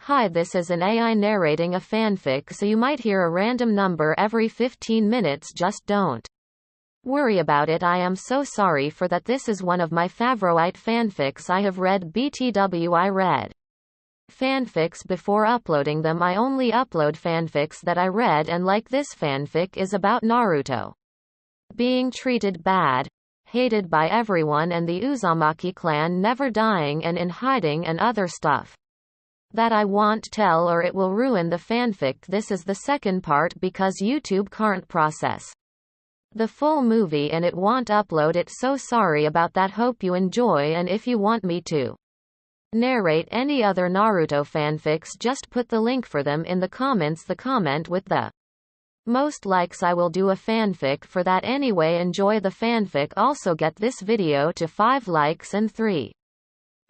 Hi, this is an AI narrating a fanfic, so you might hear a random number every 15 minutes. Just don't worry about it. I am so sorry for that. This is one of my favorite fanfics I have read. BTW, I read fanfics before uploading them. I only upload fanfics that I read, and like this fanfic is about Naruto being treated bad, hated by everyone, and the Uzumaki clan never dying and in hiding and other stuff that I won't tell or it will ruin the fanfic. This is the second part because YouTube can't process the full movie and it won't upload it, so sorry about that. Hope you enjoy, and if you want me to narrate any other Naruto fanfics, just put the link for them in the comments. The comment with the most likes, I will do a fanfic for that. Anyway, enjoy the fanfic. Also get this video to 5 likes and 3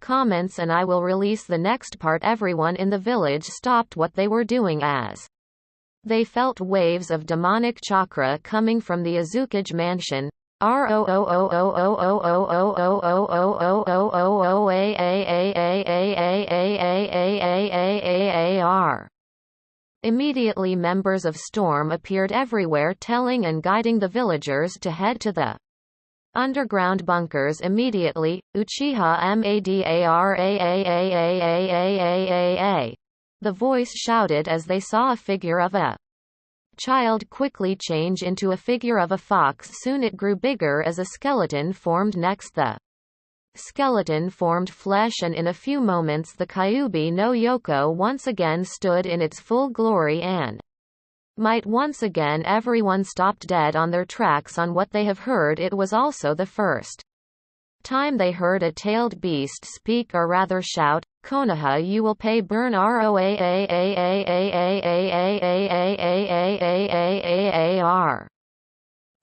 comments and I will release the next part. Everyone in the village stopped what they were doing as they felt waves of demonic chakra coming from the Uzumaki mansion. Immediately members of Storm appeared everywhere, telling and guiding the villagers to head to the underground bunkers immediately. Uchiha Madara, the voice shouted as they saw a figure of a child quickly change into a figure of a fox. Soon it grew bigger as a skeleton formed next. The skeleton formed flesh, and in a few moments the Kyuubi no Yoko once again stood in its full glory and might. Once again everyone stopped dead on their tracks on what they have heard. It was also the first time they heard a tailed beast speak, or rather shout, "Konoha, you will pay." Burn Roar.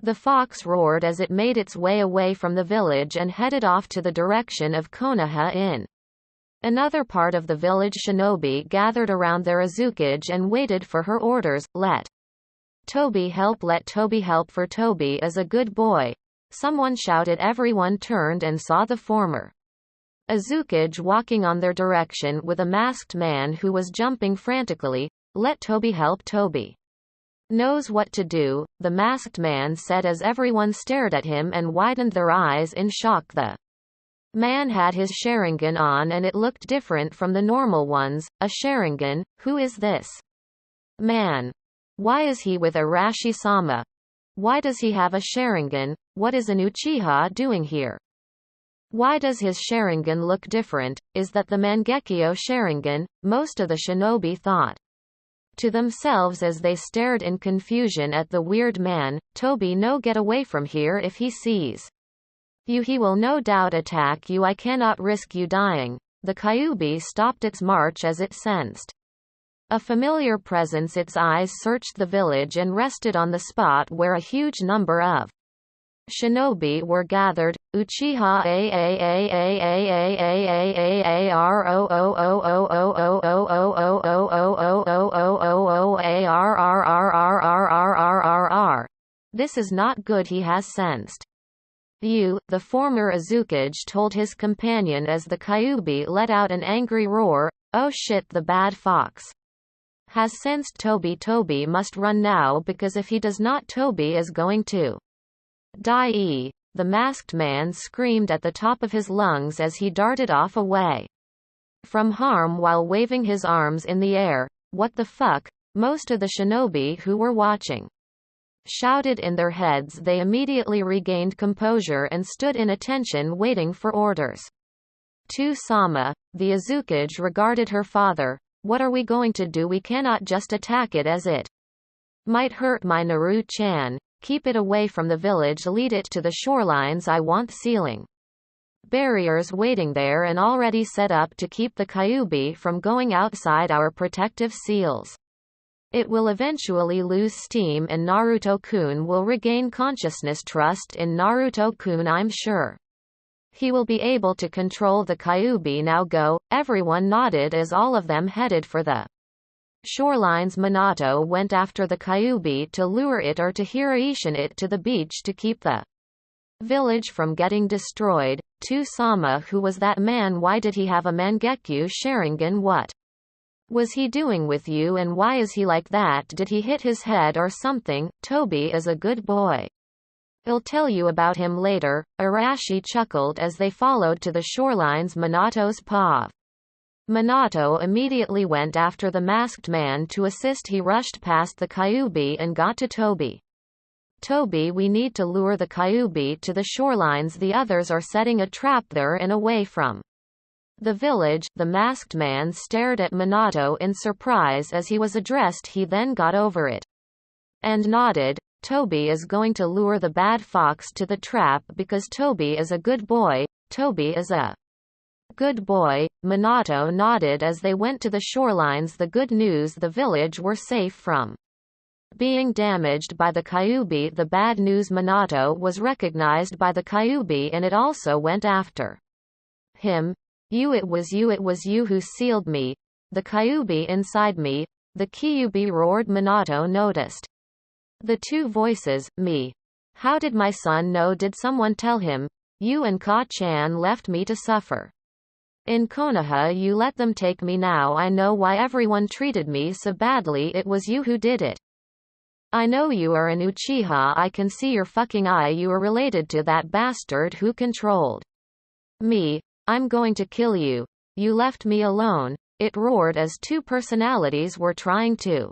The fox roared as it made its way away from the village and headed off to the direction of Konoha. In another part of the village, shinobi gathered around their Uzumaki and waited for her orders. Let Toby help. Let Toby help, for Toby is a good boy. Someone shouted. Everyone turned and saw the former Uzumaki walking on their direction with a masked man who was jumping frantically. Let Toby help. Toby knows what to do, the masked man said as everyone stared at him and widened their eyes in shock. The man had his Sharingan on and it looked different from the normal ones. A Sharingan? Who is this man? Why is he with Arashi-sama? Why does he have a Sharingan? What is an Uchiha doing here? Why does his Sharingan look different? Is that the Mangekyo Sharingan? Most of the shinobi thought to themselves as they stared in confusion at the weird man. Toby no, get away from here. If he sees you he will no doubt attack you. I cannot risk you dying. The Kyuubi stopped its march as it sensed a familiar presence. Its eyes searched the village and rested on the spot where a huge number of shinobi were gathered. Uchiha This is not good, he has sensed you, the former Uzumaki told his companion as the Kyuubi let out an angry roar. Oh shit, the bad fox has sensed Toby. Toby must run now, because if he does not, Toby is going to die. The masked man screamed at the top of his lungs as he darted off away from harm while waving his arms in the air. What the fuck? Most of the shinobi who were watching shouted in their heads. They immediately regained composure and stood in attention, waiting for orders. To-sama, the Uzumaki regarded her father. What are we going to do? We cannot just attack it, as it might hurt my Naru-chan. Keep it away from the village, lead it to the shorelines. I want ceiling barriers waiting there and already set up to keep the Kyuubi from going outside our protective seals. It will eventually lose steam and Naruto-kun will regain consciousness. Trust in Naruto-kun, I'm sure he will be able to control the Kyuubi. Now go. Everyone nodded as all of them headed for the shorelines. Minato went after the Kyuubi to lure it or to Hiraishin it to the beach to keep the village from getting destroyed. To-sama, who was that man? Why did he have a Mangekyo Sharingan? What Was he doing with you and why is he like that? Did he hit his head or something? Toby is a good boy. I'll tell you about him later. Arashi chuckled as they followed to the shorelines Minato's paw. Minato immediately went after the masked man to assist. He rushed past the Kyuubi and got to Toby. Toby, we need to lure the Kyuubi to the shorelines. The others are setting a trap there and away from the village. The masked man stared at Minato in surprise as he was addressed. He then got over it and nodded. Toby is going to lure the bad fox to the trap because Toby is a good boy. Toby is a good boy. Minato nodded as they went to the shorelines. The good news, the village were safe from being damaged by the Kyuubi. The bad news, Minato was recognized by the Kyuubi and it also went after him. It was you who sealed me. The Kyuubi inside me. The Kyuubi roared. Minato noticed the two voices. Me. How did my son know? Did someone tell him? You and Ka-chan left me to suffer in Konoha. You let them take me. Now I know why everyone treated me so badly. It was you who did it. I know you are an Uchiha. I can see your fucking eye. You are related to that bastard who controlled me. I'm going to kill you. You left me alone. It roared as two personalities were trying to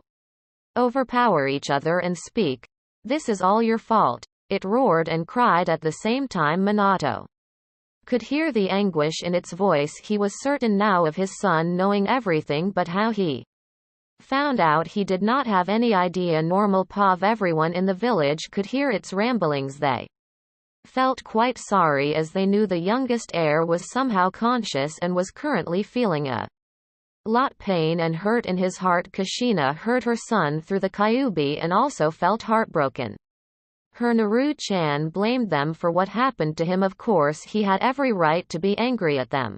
overpower each other and speak. This is all your fault. It roared and cried at the same time. Minato could hear the anguish in its voice. He was certain now of his son knowing everything, but how he found out he did not have any idea. Normal Pav, everyone in the village could hear its ramblings. They felt quite sorry as they knew the youngest heir was somehow conscious and was currently feeling a lot pain and hurt in his heart. Kushina heard her son through the Kyuubi and also felt heartbroken. Her Naru-chan blamed them for what happened to him. Of course he had every right to be angry at them,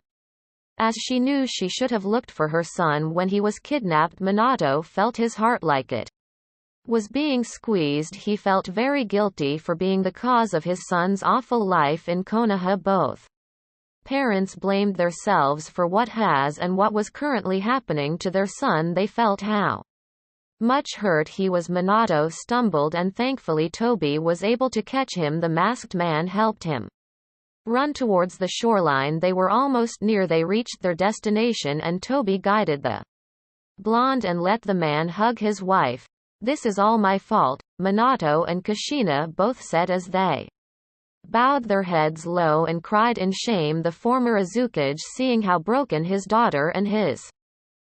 as she knew she should have looked for her son when he was kidnapped. Minato felt his heart like it was being squeezed. He felt very guilty for being the cause of his son's awful life in Konoha. Both parents blamed themselves for what has and what was currently happening to their son. They felt how much hurt he was. Minato stumbled and thankfully Toby was able to catch him. The masked man helped him run towards the shoreline. They were almost near. They reached their destination and Toby guided the blonde and let the man hug his wife. This is all my fault, Minato and Kushina both said as they bowed their heads low and cried in shame. The former Azukage, seeing how broken his daughter and his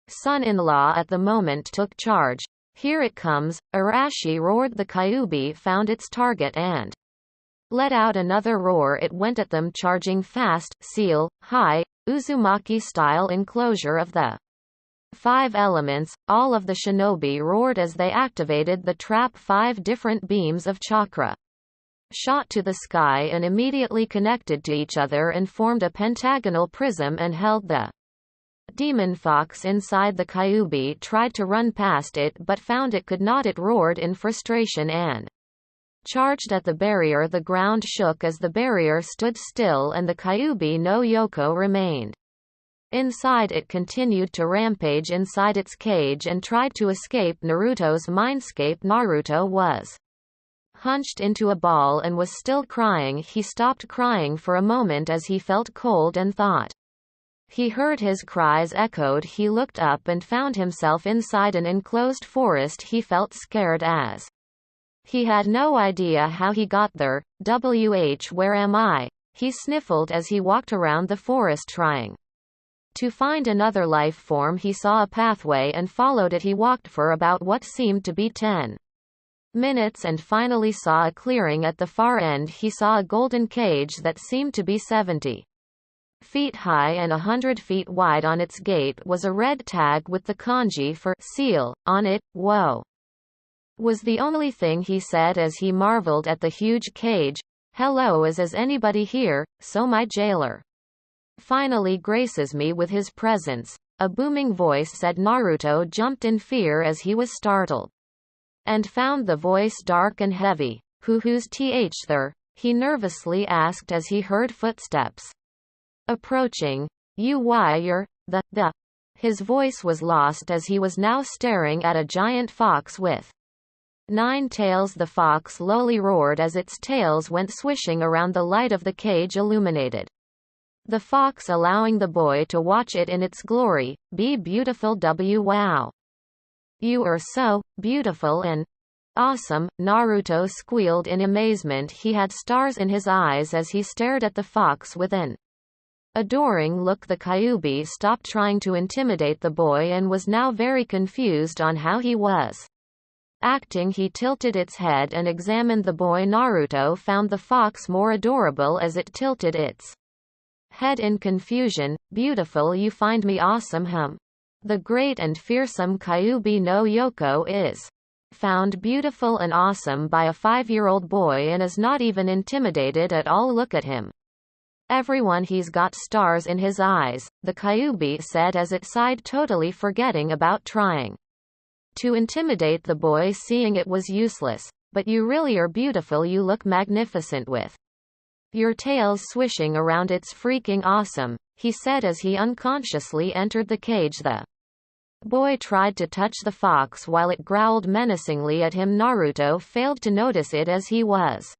son-in-law at the moment took charge. Here it comes, Arashi roared. The Kyuubi found its target and let out another roar. It went at them, charging fast, seal, high, Uzumaki style enclosure of the 5 elements. All of the shinobi roared as they activated the trap. 5 different beams of chakra shot to the sky and immediately connected to each other and formed a pentagonal prism and held the demon fox inside. The Kyuubi tried to run past it but found it could not. It roared in frustration and charged at the barrier. The ground shook as the barrier stood still and the Kyuubi no Yoko remained inside. It continued to rampage inside its cage and tried to escape Naruto's mindscape. Naruto was hunched into a ball and was still crying. He stopped crying for a moment as he felt cold and thought he heard his cries echoed. He looked up and found himself inside an enclosed forest. He felt scared as he had no idea how he got there. Where am I? He sniffled as he walked around the forest trying to find another life form. He saw a pathway and followed it. He walked for about what seemed to be 10 minutes and finally saw a clearing at the far end. He saw a golden cage that seemed to be 70 feet high and 100 feet wide. On its gate was a red tag with the kanji for seal on it. Whoa, was the only thing he said as he marveled at the huge cage. Hello, is anybody here? So my jailer finally graces me with his presence, a booming voice said. Naruto jumped in fear as he was startled and found the voice dark and heavy. Who's there? He nervously asked as he heard footsteps approaching. You're the His voice was lost as he was now staring at a giant fox with 9 tails. The fox lowly roared as its tails went swishing around the light of the cage illuminated the fox, allowing the boy to watch it in its glory. Be beautiful. Wow. You are so beautiful and awesome, Naruto squealed in amazement. He had stars in his eyes as he stared at the fox with an adoring look. The Kyuubi stopped trying to intimidate the boy and was now very confused on how he was acting. He tilted its head and examined the boy. Naruto found the fox more adorable as it tilted its head in confusion. Beautiful, you find me awesome. The great and fearsome Kyuubi no Yoko is found beautiful and awesome by a 5-year-old boy and is not even intimidated at all. Look at him. Everyone, he's got stars in his eyes, the Kyuubi said as it sighed, totally forgetting about trying to intimidate the boy, seeing it was useless. But you really are beautiful. You look magnificent with your tails swishing around. It's freaking awesome, he said as he unconsciously entered the cage. The boy tried to touch the fox while it growled menacingly at him. Naruto failed to notice it as he was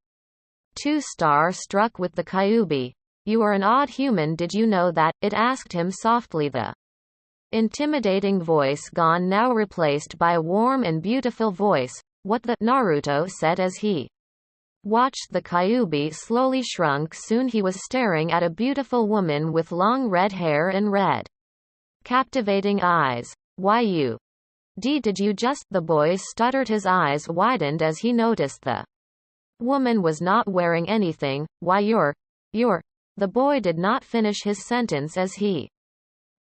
too star-struck with the Kyuubi. You are an odd human, did you know that? It asked him softly, the intimidating voice gone, now replaced by a warm and beautiful voice. What the? Naruto said as he watched the Kyuubi slowly shrunk. Soon he was staring at a beautiful woman with long red hair and red, captivating eyes. Why you did you just? The boy stuttered. His eyes widened as he noticed the woman was not wearing anything. Why you're. The boy did not finish his sentence as he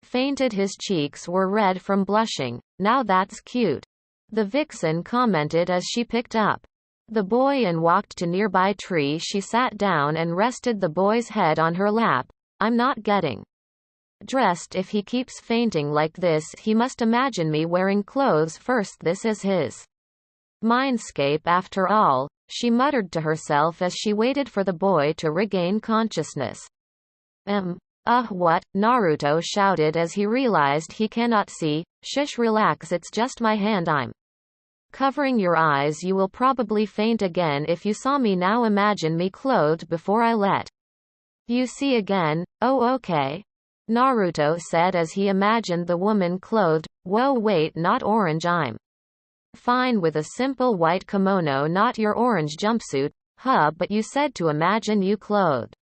fainted. His cheeks were red from blushing. Now that's cute, the vixen commented as she picked up the boy and walked to nearby tree. She sat down and rested the boy's head on her lap. I'm not getting dressed. If he keeps fainting like this, he must imagine me wearing clothes first. This is his mindscape after all, she muttered to herself as she waited for the boy to regain consciousness. What? Naruto shouted as he realized he cannot see. Shush, relax, it's just my hand. I'm covering your eyes. You will probably faint again if you saw me now. Imagine me clothed before I let you see again. Oh, okay, Naruto said as he imagined the woman clothed. Whoa, wait, not orange. I'm fine with a simple white kimono, not your orange jumpsuit. But you said to imagine you clothed.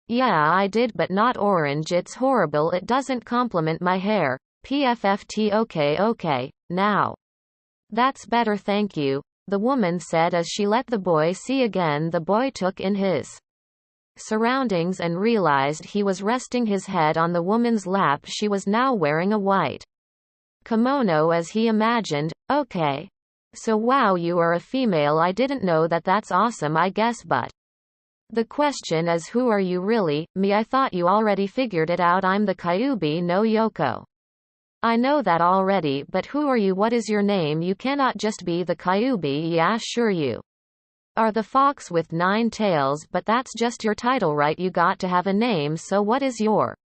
Yeah, I did, but not orange. It's horrible. It doesn't complement my hair. PFFT. Okay, now that's better, thank you, the woman said as she let the boy see again. The boy took in his surroundings and realized he was resting his head on the woman's lap. She was now wearing a white kimono as he imagined. Okay, so wow, you are a female. I didn't know that. That's awesome, I guess, but the question is, who are you really? Me? I thought you already figured it out. I'm the Kyuubi no Yoko. I know that already, but who are you? What is your name? You cannot just be the Kyuubi. Yeah, sure, you are the fox with 9 tails, but that's just your title, right? You got to have a name, so what is your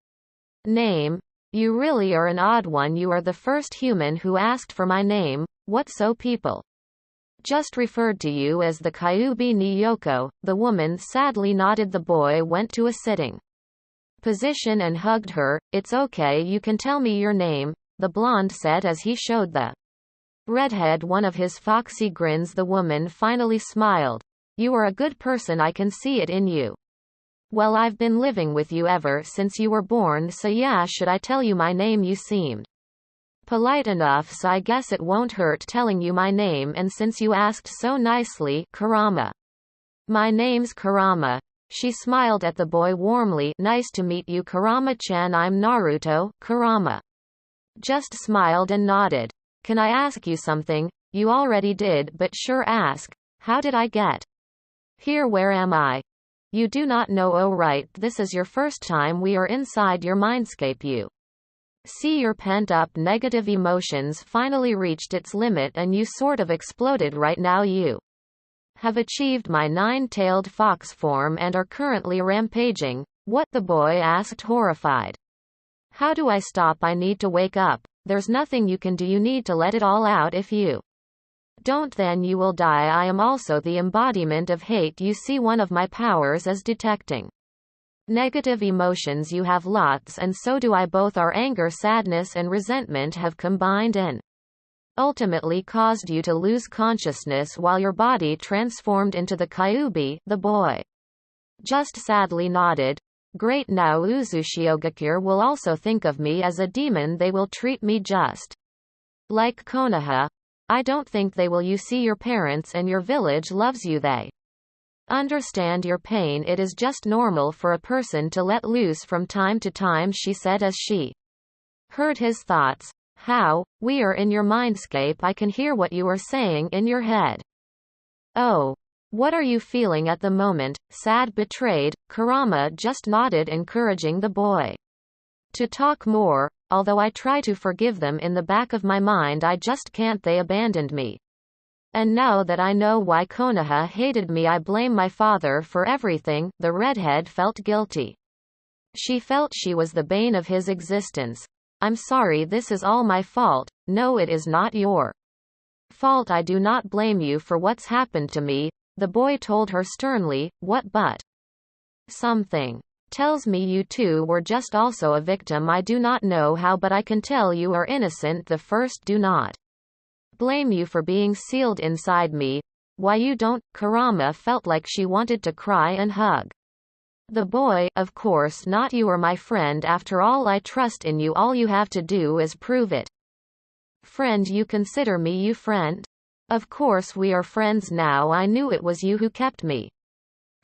name? You really are an odd one. You are the first human who asked for my name. What, so people just referred to you as the Kyuubi ni Yoko? The woman sadly nodded. The boy went to a sitting position and hugged her. It's okay, you can tell me your name, the blonde said as he showed the redhead one of his foxy grins. The woman finally smiled. You are a good person, I can see it in you. Well, I've been living with you ever since you were born, so yeah, should I tell you my name? You seemed polite enough, so I guess it won't hurt telling you my name, and since you asked so nicely, Kurama. My name's Kurama. She smiled at the boy warmly. Nice to meet you, Kurama-chan. I'm Naruto. Kurama just smiled and nodded. Can I ask you something? You already did, but sure, ask. How did I get here? Where am I? You do not know. Oh right, this is your first time we are inside your mindscape. You see, your pent-up negative emotions finally reached its limit and you sort of exploded. Right now you have achieved my 9-tailed fox form and are currently rampaging. What? The boy asked, horrified. How do I stop? I need to wake up. There's nothing you can do. You need to let it all out. If you don't, then you will die. I am also the embodiment of hate. You see, one of my powers is detecting negative emotions. You have lots, and so do I. Both our anger, sadness, and resentment have combined and ultimately caused you to lose consciousness while your body transformed into the Kyuubi. The boy just sadly nodded. Great, now Uzushiogakure will also think of me as a demon. They will treat me just like Konoha. I don't think they will. You see, your parents and your village loves you. They understand your pain. It is just normal for a person to let loose from time to time, she said as she heard his thoughts. How? We are in your mindscape. I can hear what you are saying in your head. Oh. What are you feeling at the moment? Sad, betrayed? Kurama just nodded, encouraging the boy to talk more. Although I try to forgive them, in the back of my mind I just can't. They abandoned me. And now that I know why Konoha hated me, I blame my father for everything. The redhead felt guilty. She felt she was the bane of his existence. I'm sorry, this is all my fault. No, it is not your fault. I do not blame you for what's happened to me, the boy told her sternly. What but? Something tells me you two were just also a victim. I do not know how, but I can tell you are innocent. The first do not blame you for being sealed inside me. Why you don't? Kurama felt like she wanted to cry and hug the boy. Of course not. You are my friend after all. I trust in you. All you have to do is prove it. Friend? You consider me you friend? Of course we are friends now. I knew it was you who kept me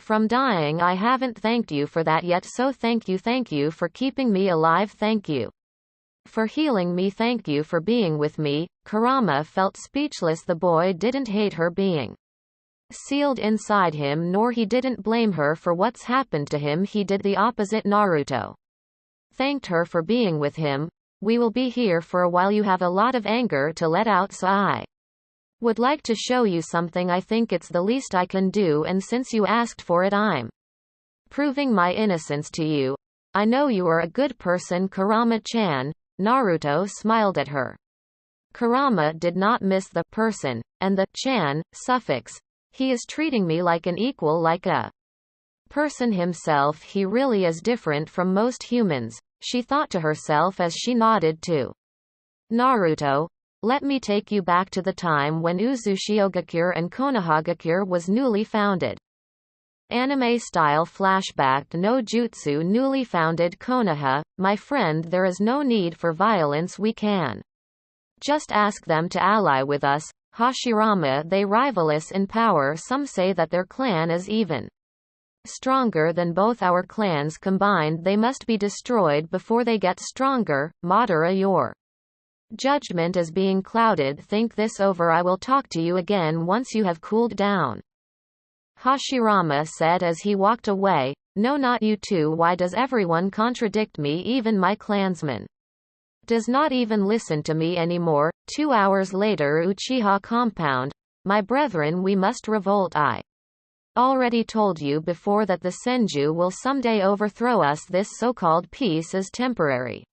from dying. I haven't thanked you for that yet, so thank you. Thank you for keeping me alive. Thank you for healing me. Thank you for being with me. Kurama felt speechless. The boy didn't hate her being sealed inside him, nor he didn't blame her for what's happened to him. He did the opposite. Naruto thanked her for being with him. We will be here for a while. You have a lot of anger to let out, so I would like to show you something. I think it's the least I can do, and since you asked for it, I'm proving my innocence to you. I know you are a good person, Kurama-chan. Naruto smiled at her. Kurama did not miss the person and the chan suffix. He is treating me like an equal, like a person himself. He really is different from most humans, she thought to herself as she nodded to Naruto. Let me take you back to the time when Uzushiogakure and Konohagakure was newly founded. Anime-style flashback. No jutsu. Newly founded Konoha. My friend, there is no need for violence. We can just ask them to ally with us. Hashirama, they rival us in power. Some say that their clan is even stronger than both our clans combined. They must be destroyed before they get stronger. Madara, your judgment is being clouded. Think this over. I will talk to you again once you have cooled down, Hashirama said as he walked away. No, not you too. Why does everyone contradict me? Even my clansman does not even listen to me anymore. 2 hours later, Uchiha compound. My brethren, we must revolt. I already told you before that the Senju will someday overthrow us. This so-called peace is temporary,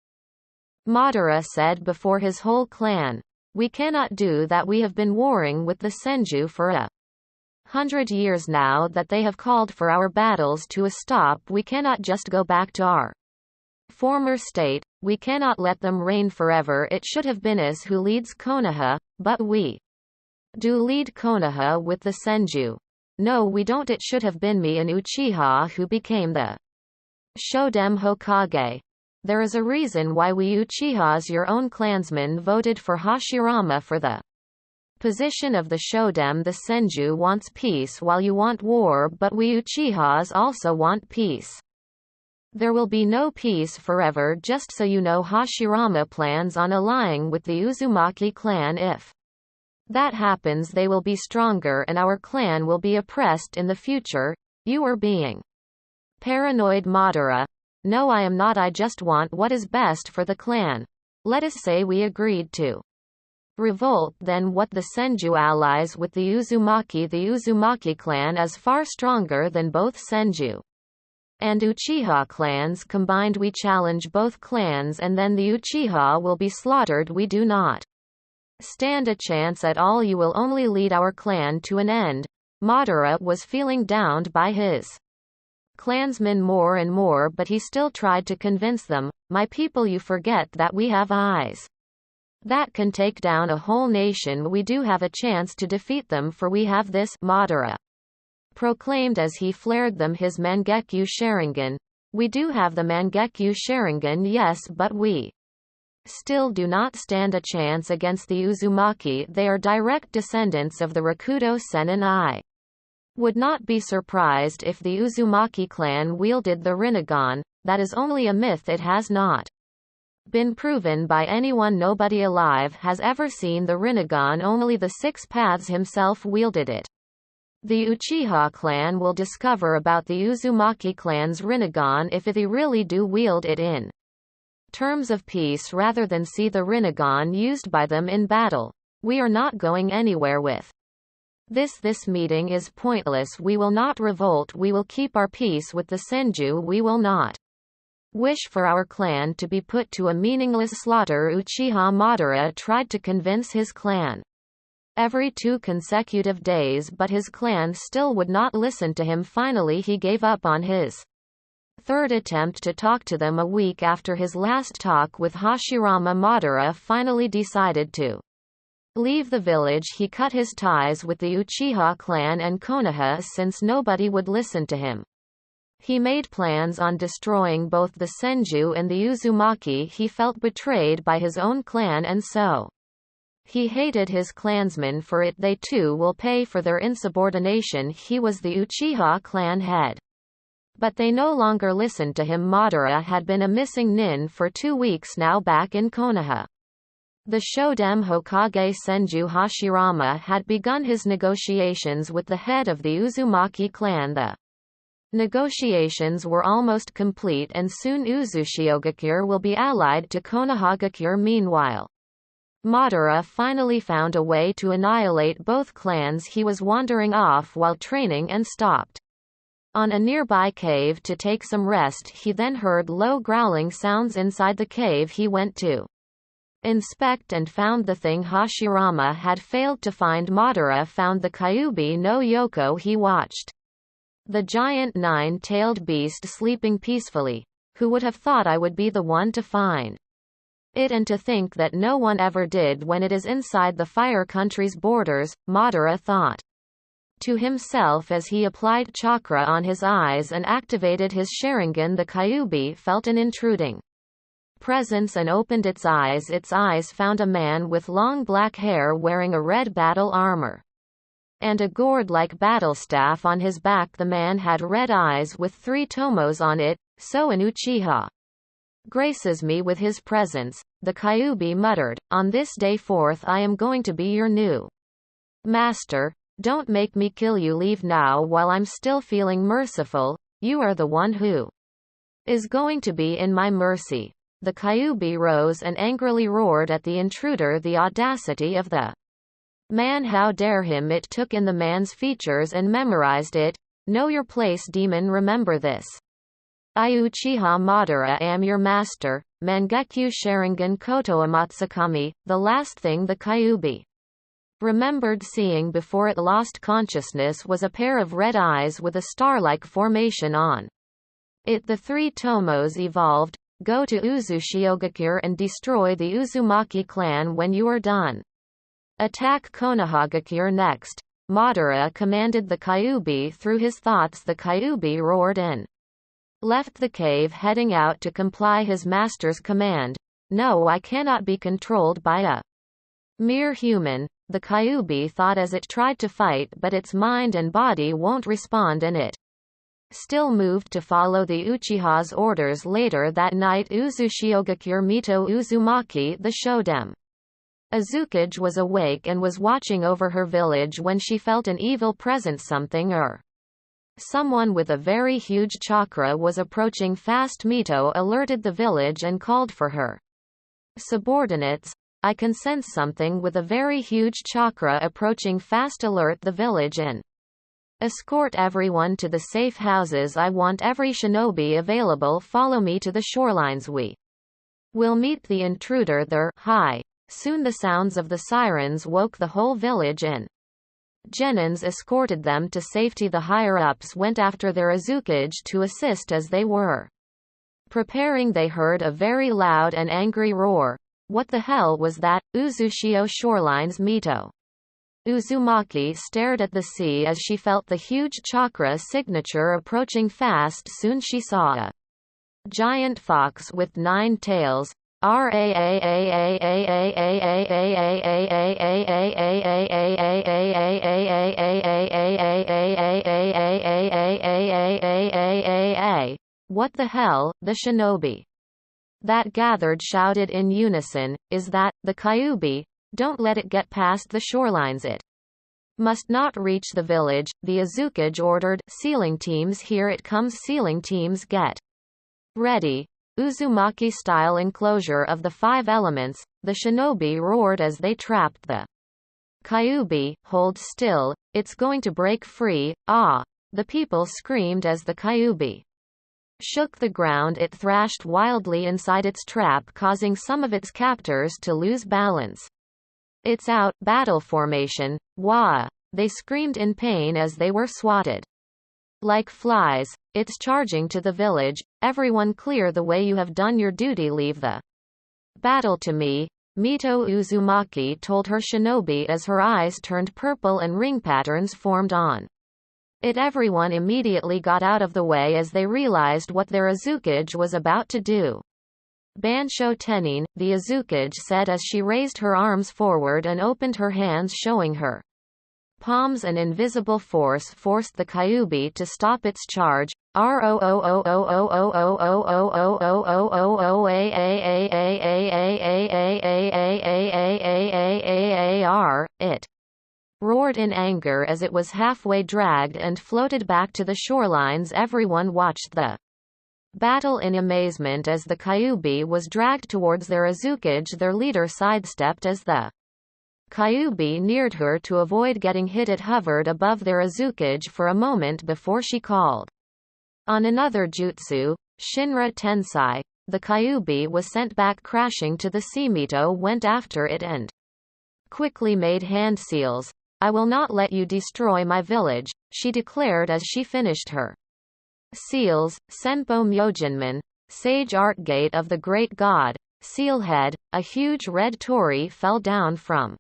Madara said before his whole clan. We cannot do that. We have been warring with the Senju for 100 years now. That they have called for our battles to a stop. We cannot just go back to our former state. We cannot let them reign forever. It should have been us who leads Konoha, but we do lead Konoha with the Senju. No, we don't. It should have been me and Uchiha who became the Shoden Hokage. There is a reason why we Uchihas, your own clansmen, voted for Hashirama for the position of the Shoden. The Senju wants peace while you want war, but we Uchihas also want peace. There will be no peace forever. Just so you know, Hashirama plans on allying with the Uzumaki clan. If that happens, they will be stronger and our clan will be oppressed in the future. You are being paranoid, Madara. No, I am not. I just want what is best for the clan. Let us say we agreed to revolt, then what? The Senju allies with the Uzumaki. The Uzumaki clan is far stronger than both Senju. and Uchiha clans combined. We challenge both clans and then the Uchiha will be slaughtered. We do not stand a chance at all. You will only lead our clan to an end. Madara was feeling downed by his clansmen more and more, but he still tried to convince them, my people, you forget that we have eyes that can take down a whole nation. We do have a chance to defeat them, for we have this, Madara proclaimed as he flared them his Mangekyo Sharingan. We do have the Mangekyo Sharingan, yes, but we still do not stand a chance against the Uzumaki. They are direct descendants of the Rakudo Sennin. I would not be surprised if the Uzumaki clan wielded the Rinnegan. That is only a myth. It has not been proven by anyone. Nobody alive has ever seen the Rinnegan. Only the Six Paths himself wielded it. The Uchiha clan will discover about the Uzumaki clan's Rinnegan if they really do wield it in terms of peace rather than see the Rinnegan used by them in battle. We are not going anywhere with this. This meeting is pointless. We will not revolt. We will keep our peace with the Senju. We will not wish for our clan to be put to a meaningless slaughter. Uchiha Madara tried to convince his clan every 2 consecutive days, but his clan still would not listen to him. Finally he gave up on his third attempt to talk to them. A week after his last talk with Hashirama, Madara finally decided to leave the village. He cut his ties with the Uchiha clan and Konoha since nobody would listen to him. He made plans on destroying both the Senju and the Uzumaki. He felt betrayed by his own clan and so he hated his clansmen for it. They too will pay for their insubordination. He was the Uchiha clan head, but they no longer listened to him. Madara had been a missing nin for 2 weeks now, back in Konoha. The Shoden Hokage Senju Hashirama had begun his negotiations with the head of the Uzumaki clan. The negotiations were almost complete and soon Uzushiogakure will be allied to Konohagakure. Meanwhile, Madara finally found a way to annihilate both clans. He was wandering off while training and stopped on a nearby cave to take some rest. He then heard low growling sounds inside the cave. He went to inspect and found the thing Hashirama had failed to find. Madara found the Kyuubi no Yoko. He watched the giant 9-tailed beast sleeping peacefully. Who would have thought I would be the one to find it, and to think that no one ever did when it is inside the Fire Country's borders, Madara thought to himself as he applied chakra on his eyes and activated his Sharingan. The Kyuubi felt an intruding presence and opened its eyes. Its eyes found a man with long black hair wearing a red battle armor and a gourd-like battle staff on his back. The man had red eyes with 3 tomos on it. So an Uchiha graces me with his presence, the Kyuubi muttered. On this day 4th I am going to be your new master. Don't make me kill you. Leave now while I'm still feeling merciful. You are the one who is going to be in my mercy. The Kyuubi rose and angrily roared at the intruder. The audacity of the man, how dare him! It took in the man's features and memorized it. Know your place, demon, remember this. I, Uchiha Madara, am your master. Mangekyo Sharingan Koto Amatsukami. The last thing the Kyuubi remembered seeing before it lost consciousness was a pair of red eyes with a star-like formation on it. The 3 tomos evolved. Go to Uzushiogakure and destroy the Uzumaki clan when you are done. Attack Konohagakure next. Madara commanded the Kyuubi. Through his thoughts the Kyuubi roared and left the cave, heading out to comply his master's command. No, I cannot be controlled by a mere human, the Kyuubi thought as it tried to fight, but its mind and body won't respond and it still moved to follow the Uchiha's orders. Later that night, Uzushiogakure Mito Uzumaki, the Shoden Azukage, was awake and was watching over her village when she felt an evil presence. Something or someone with a very huge chakra was approaching fast. Mito alerted the village and called for her subordinates. I can sense something with a very huge chakra approaching fast. Alert the village and Escort everyone to the safe houses. I want every shinobi available. Follow me to the shorelines. We will meet the intruder there. Hi. Soon the sounds of the sirens woke the whole village in. Genins escorted them to safety. The higher-ups went after their Uzukage to assist. As they were preparing, they heard a very loud and angry roar. What the hell was that? Uzushio Shorelines. Mito Uzumaki stared at the sea as she felt the huge chakra signature approaching fast. Soon she saw a giant fox with 9 tails. What the hell? The shinobi that gathered shouted in unison, is that the Kyuubi? Don't let it get past the shorelines. It must not reach the village. The Uzukage ordered. Sealing teams, here it comes. Sealing teams, get ready. Uzumaki-style enclosure of the 5 elements, the shinobi roared as they trapped the Kyuubi. Hold still, it's going to break free. Ah! The people screamed as the Kyuubi shook the ground. It thrashed wildly inside its trap, causing some of its captors to lose balance. It's out. Battle formation. Wah! They screamed in pain as they were swatted like flies. It's charging to the village. Everyone clear the way. You have done your duty. Leave the battle to me. Mito Uzumaki told her shinobi as her eyes turned purple and ring patterns formed on it. Everyone immediately got out of the way as they realized what their Uzukage was about to do. Bansho Tenin, the Uzukage said as she raised her arms forward and opened her hands, showing her palms. An invisible force forced the Kyuubi to stop its charge. It roared in anger as it was halfway dragged and floated back to the shorelines. Everyone watched the battle in amazement as the Kyuubi was dragged towards their Uzukage. Their leader sidestepped as the Kyuubi neared her to avoid getting hit. It hovered above their Uzukage for a moment before she called on another jutsu, Shinra Tensai. The Kyuubi was sent back crashing to the sea. Mito went after it and quickly made hand seals. I will not let you destroy my village, she declared as she finished her seals. Senpo Myojinman, Sage Art Gate of the Great God, Sealhead, a huge red torii fell down from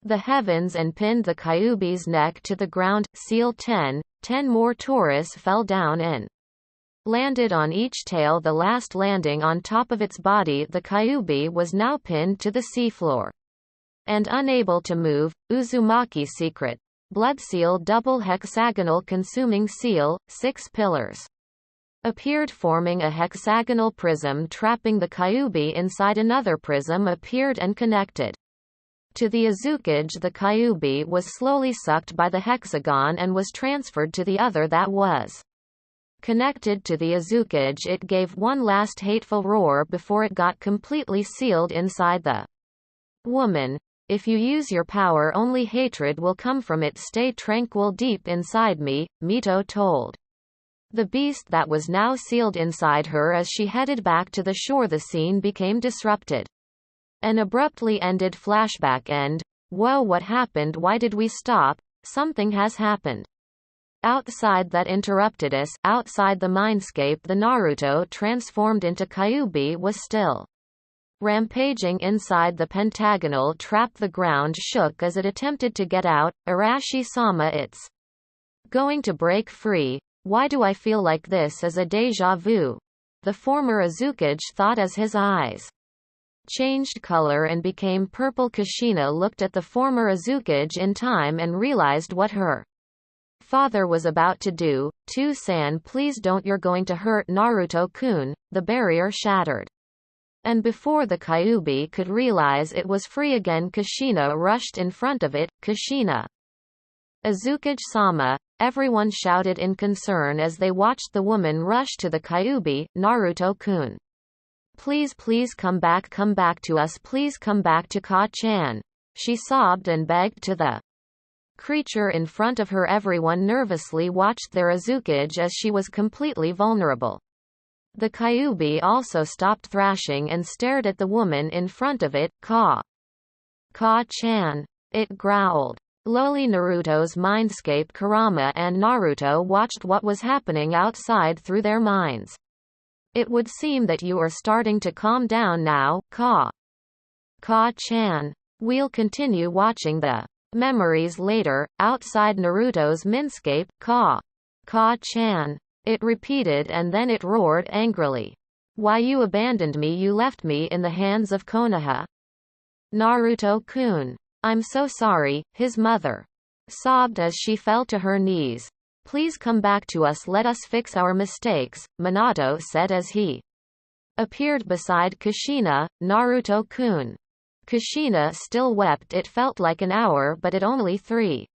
the heavens and pinned the Kyuubi's neck to the ground. Seal 10, 10 more toris fell down and landed on each tail, the last landing on top of its body. The Kyuubi was now pinned to the seafloor and unable to move. Uzumaki secret. Blood seal, double hexagonal consuming seal, 6 pillars appeared forming a hexagonal prism trapping the Kyuubi inside. Another prism appeared and connected to the Uzukage. The Kyuubi was slowly sucked by the hexagon and was transferred to the other that was connected to the Uzukage. It gave one last hateful roar before it got completely sealed inside the woman. If you use your power, only hatred will come from it. Stay tranquil deep inside me, Mito told the beast that was now sealed inside her as she headed back to the shore. The scene became disrupted. An abruptly ended flashback end. Whoa, what happened? Why did we stop? Something has happened outside that interrupted us. Outside the mindscape, the Naruto transformed into Kyuubi was still rampaging inside the pentagonal trap. The ground shook as it attempted to get out. Arashi-sama, it's going to break free. Why do I feel like this is a déjà vu? The former Uzukage thought as his eyes changed color and became purple. Kushina looked at the former Uzukage in time and realized what her father was about to do. To-san, please don't, you're going to hurt Naruto-kun. The barrier shattered, and before the Kyuubi could realize it was free again, Kushina rushed in front of it. Kushina, Uzukage-sama, everyone shouted in concern as they watched the woman rush to the Kyuubi. Naruto-kun, please, please come back to us, please come back to Ka-chan. She sobbed and begged to the creature in front of her. Everyone nervously watched their Uzukage as she was completely vulnerable. The Kyuubi also stopped thrashing and stared at the woman in front of it. Ka-chan. It growled. Lowly. Naruto's mindscape. Kurama and Naruto watched what was happening outside through their minds. It would seem that you are starting to calm down now, Ka-chan. We'll continue watching the memories later. Outside Naruto's mindscape. Ka-chan. It repeated, and then it roared angrily. Why you abandoned me? You left me in the hands of Konoha. Naruto-kun. I'm so sorry, his mother sobbed as she fell to her knees. Please come back to us. Let us fix our mistakes, Minato said as he appeared beside Kushina. Naruto-kun. Kushina still wept. It felt like an hour, but it only 3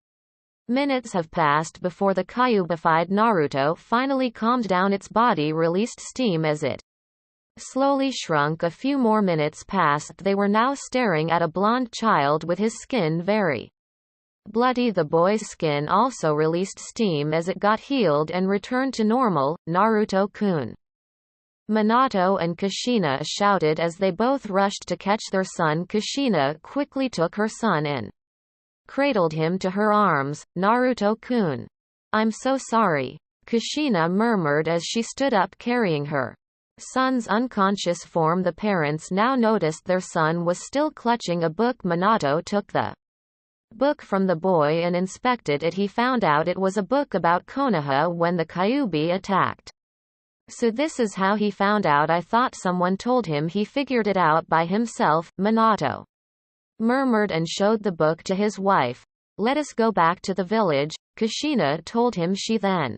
minutes have passed before the Kyuubified Naruto finally calmed down. Its body released steam as it slowly shrunk. A few more minutes passed. They were now staring at a blonde child with his skin very bloody. The boy's skin also released steam as it got healed and returned to normal. Naruto-kun. Minato and Kushina shouted as they both rushed to catch their son. Kushina quickly took her son and cradled him to her arms. Naruto-kun. I'm so sorry, Kushina murmured as she stood up carrying her son's unconscious form. The parents now noticed their son was still clutching a book. Minato took the book from the boy and inspected it. He found out it was a book about Konoha when the Kyuubi attacked. So this is how he found out. I thought someone told him. He figured it out by himself, Minato murmured and showed the book to his wife. Let us go back to the village, Kushina told him. She then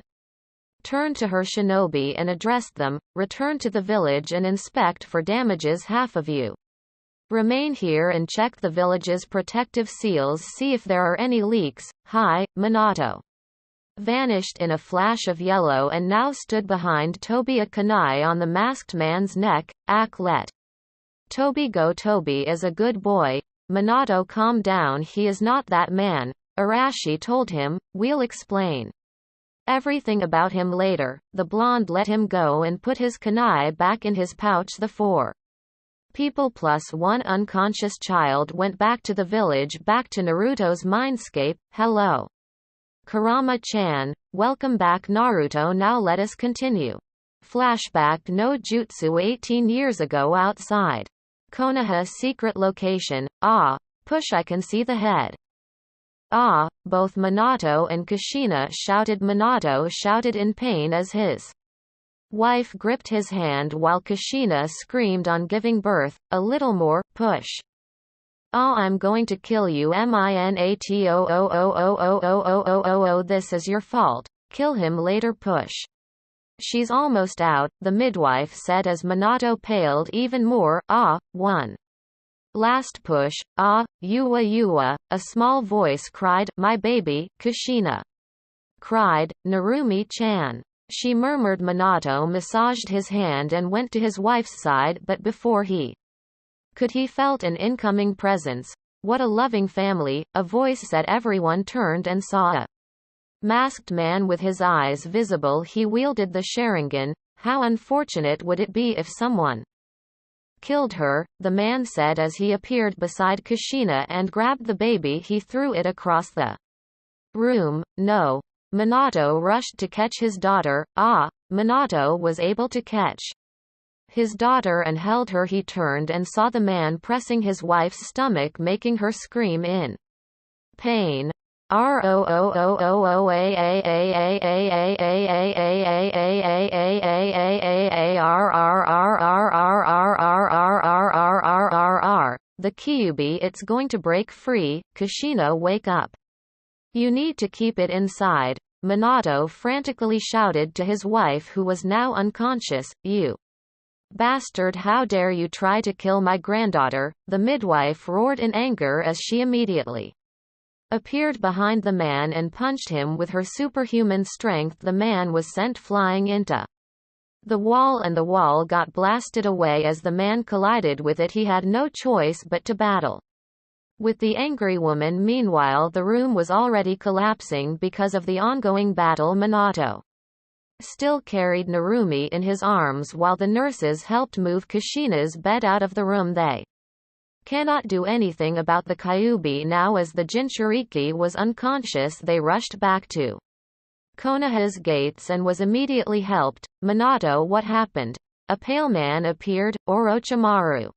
turned to her shinobi and addressed them. Return to the village and inspect for damages. Half of you remain here and check the village's protective seals. See if there are any leaks. Hi, Minato vanished in a flash of yellow and now stood behind Tobi. A kunai on the masked man's neck. Let Tobi go. Tobi is a good boy. Minato calmed down. He is not that man, Arashi told him. We'll explain everything about him later. The blonde let him go and put his kunai back in his pouch. The 4 people plus 1 unconscious child went back to the village. Back to Naruto's mindscape. Hello, Kurama-chan. Welcome back, Naruto. Now let us continue. Flashback. No jutsu. 18 years ago. Outside Konoha secret location. Push, I can see the head. Both Minato and Kushina shouted. Minato shouted in pain as his wife gripped his hand while Kushina screamed on giving birth. A little more, push. I'm going to kill you. Minato. This is your fault. Kill him later. Push. She's almost out, the midwife said as Minato paled even more. One last push. Yua. A small voice cried, my baby. Kushina cried, Narumi-chan. She murmured. Minato massaged his hand and went to his wife's side, but before he felt an incoming presence. What a loving family, a voice said. Everyone turned and saw a masked man with his eyes visible. He wielded the Sharingan. How unfortunate would it be if someone killed her, the man said as he appeared beside Kushina and grabbed the baby. He threw it across the room. No. Minato rushed to catch his daughter. Minato was able to catch his daughter and held her. He turned and saw the man pressing his wife's stomach, making her scream in pain. The Kyuubi, it's going to break free. Kushina, wake up. You need to keep it inside. Minato frantically shouted to his wife, who was now unconscious. You bastard, how dare you try to kill my granddaughter? The midwife roared in anger as she immediately appeared behind the man and punched him with her superhuman strength. The man was sent flying into the wall and the wall got blasted away as the man collided with it. He had no choice but to battle With the angry woman meanwhile the room was already collapsing because of the ongoing battle. Minato still carried Narumi in his arms while the nurses helped move Kushina's bed out of the room. They cannot do anything about the Kyuubi now as the Jinchuriki was unconscious. They rushed back to Konoha's gates and was immediately helped. Minato, what happened? A pale man appeared, Orochimaru.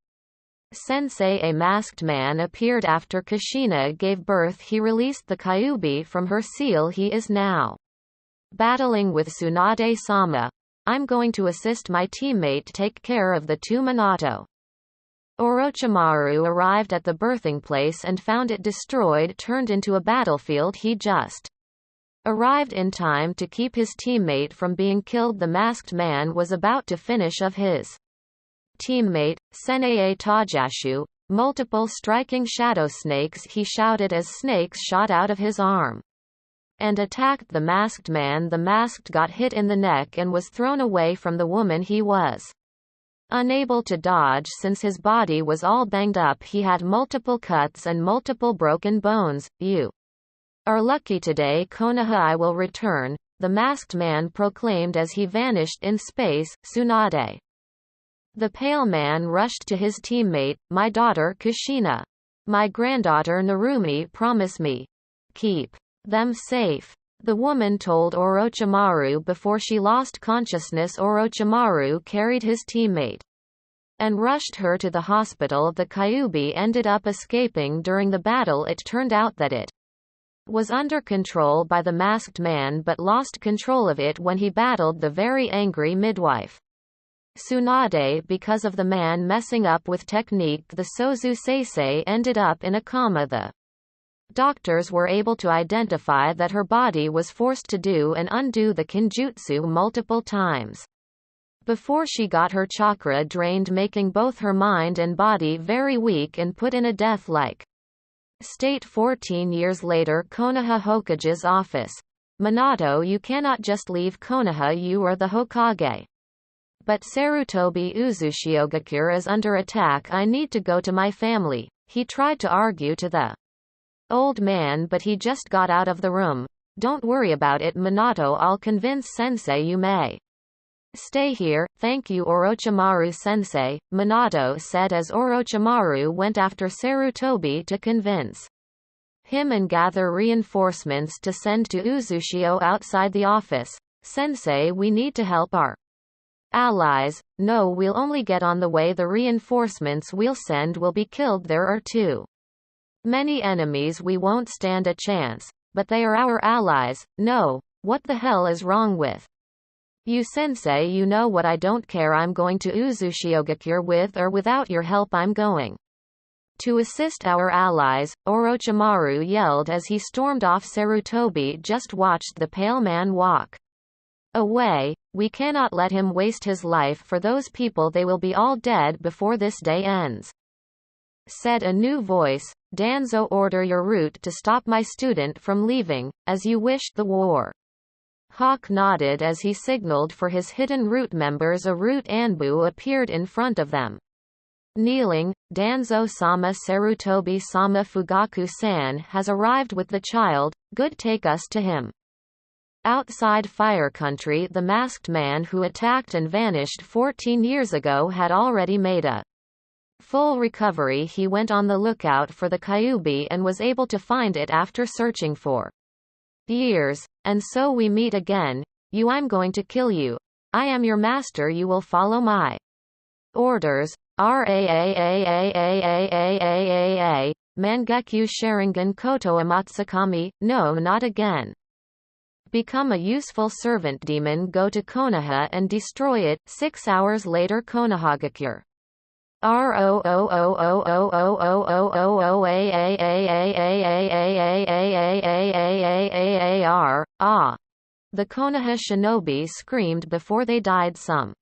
Sensei, a masked man appeared after Kushina gave birth. He released the Kyuubi from her seal. He is now battling with Tsunade-sama. I'm going to assist my teammate take care of the two. Minato. Orochimaru arrived at the birthing place and found it destroyed, turned into a battlefield. He just arrived in time to keep his teammate from being killed. The masked man was about to finish of his teammate, Senae Tajashu, multiple striking shadow snakes he shouted as snakes shot out of his arm and attacked the masked man. The masked got hit in the neck and was thrown away from the woman. He was unable to dodge since his body was all banged up. He had multiple cuts and multiple broken bones. You are lucky today, Konoha. I will return, the masked man proclaimed as he vanished in space. Tsunade. The pale man rushed to his teammate. My daughter Kushina. My granddaughter Narumi. Promise me. Keep them safe. The woman told Orochimaru before she lost consciousness. Orochimaru carried his teammate and rushed her to the hospital. The Kyuubi ended up escaping during the battle. It turned out that it was under control by the masked man but lost control of it when he battled the very angry midwife Tsunade. Because of the man messing up with technique, the Sozu Seisei ended up in a coma. The doctors were able to identify that her body was forced to do and undo the Kenjutsu multiple times before she got her chakra drained, making both her mind and body very weak and put in a death-like state. 14 years later, Konoha Hokage's office. Minato, you cannot just leave Konoha. You are the Hokage. But Sarutobi Uzushiogakure is under attack. I need to go to my family. He tried to argue to the old man but he just got out of the room. Don't worry about it, Minato. I'll convince Sensei. You may stay here. Thank you, Orochimaru Sensei, Minato said as Orochimaru went after Sarutobi to convince him and gather reinforcements to send to Uzushio outside the office. Sensei, we need to help our allies. No, we'll only get on the way. The reinforcements we'll send will be killed. There are too many enemies. We won't stand a chance. But they are our allies. No. What the hell is wrong with you, Sensei? You know what? I don't care. I'm going to Uzushiogakure. With or without your help, I'm going to assist our allies, Orochimaru yelled as he stormed off. Sarutobi just watched the pale man walk away. We cannot let him waste his life for those people. They will be all dead before this day ends, said a new voice. Danzo, order your route to stop my student from leaving, as you wish. The war hawk nodded as he signaled for his hidden route members. A route Anbu appeared in front of them. Kneeling, Danzo-sama, Sarutobi-sama, Fugaku-san has arrived with the child. Good, take us to him. Outside Fire Country, the masked man who attacked and vanished 14 years ago had already made a full recovery. He went on the lookout for the Kyuubi and was able to find it after searching for years. And so we meet again. You, I'm going to kill you. I am your master. You will follow my orders. Raaaaaaaaaaaaa. Mangekyu Sharingan Koto Amatsukami. No, not again. Become a useful servant. Demon, go to Konoha and destroy it. 6 hours later, Konohagakure. The Konoha shinobi screamed before they died. Some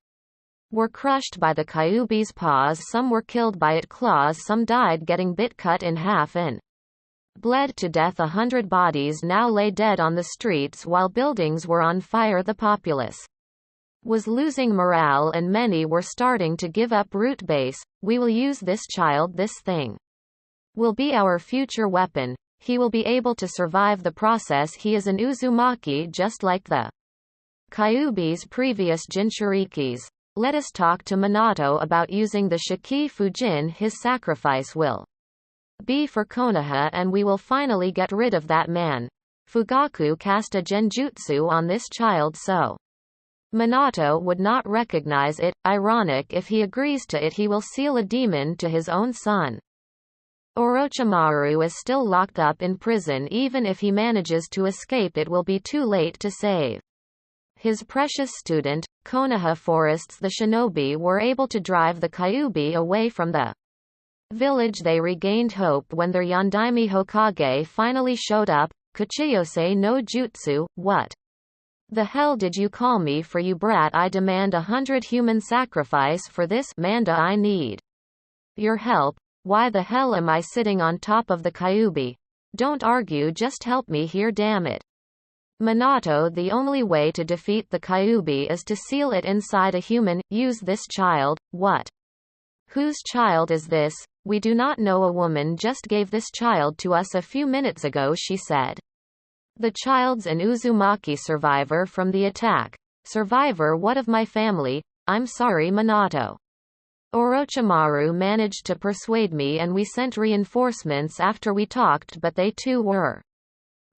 were crushed by the Kyuubi's paws, some were killed by its claws, some died getting bit, cut in half and bled to death. 100 bodies now lay dead on the streets while buildings were on fire. The populace was losing morale and many were starting to give up. Root base, we will use this child, this thing will be our future weapon. He will be able to survive the process. He is an Uzumaki just like the Kyuubi's previous Jinchurikis. Let us talk to Minato about using the Shiki Fujin. His sacrifice will be for Konoha and we will finally get rid of that man. Fugaku cast a genjutsu on this child so Minato would not recognize it. Ironic, if he agrees to it he will seal a demon to his own son. Orochimaru is still locked up in prison. Even if he manages to escape it will be too late to save his precious student. Konoha forests. The shinobi were able to drive the Kyuubi away from the village. They regained hope when their Yondaime Hokage finally showed up. Kuchiyose no Jutsu, what the hell did you call me for, you brat? I demand 100 human sacrifice for this. Manda, I need your help. Why the hell am I sitting on top of the Kyuubi? Don't argue, just help me here, damn it. Minato, the only way to defeat the Kyuubi is to seal it inside a human. Use this child. What? Whose child is this? We do not know. A woman just gave this child to us a few minutes ago, she said. The child's an Uzumaki survivor from the attack. Survivor? What of my family? I'm sorry, Minato. Orochimaru managed to persuade me and we sent reinforcements after we talked, but they too were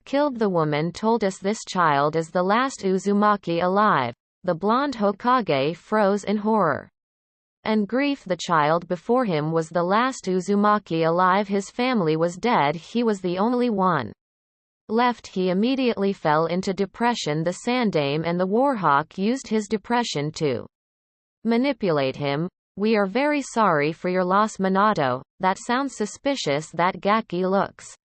killed. The woman told us this child is the last Uzumaki alive. The blonde Hokage froze in horror and grief. The child before him was the last Uzumaki alive. His family was dead. He was the only one left. He immediately fell into depression. The Sandaime and the Warhawk used his depression to manipulate him. We are very sorry for your loss, Minato. That sounds suspicious. That Gaki looks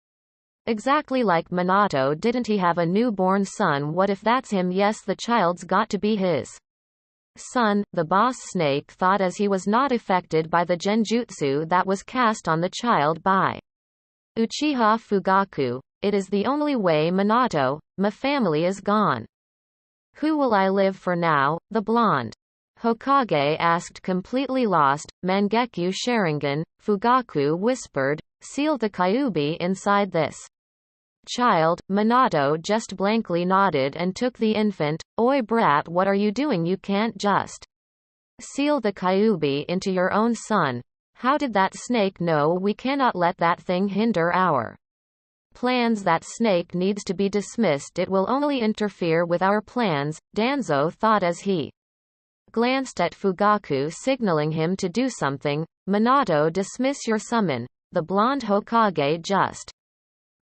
exactly like Minato. Didn't he have a newborn son? What if that's him? Yes, the child's got to be his son. The boss snake thought as he was not affected by the genjutsu that was cast on the child by Uchiha Fugaku. It is the only way, Minato. My family is gone. Who will I live for now? The blonde Hokage asked, completely lost. Mangekyo Sharingan, Fugaku whispered. Seal the Kyuubi inside this child. Minato just blankly nodded and took the infant. Oi brat, what are you doing? You can't just seal the Kyuubi into your own son. How did that snake know? We cannot let that thing hinder our plans. That snake needs to be dismissed. It will only interfere with our plans, Danzo thought as he glanced at Fugaku, signaling him to do something. Minato, dismiss your summon. The blonde Hokage just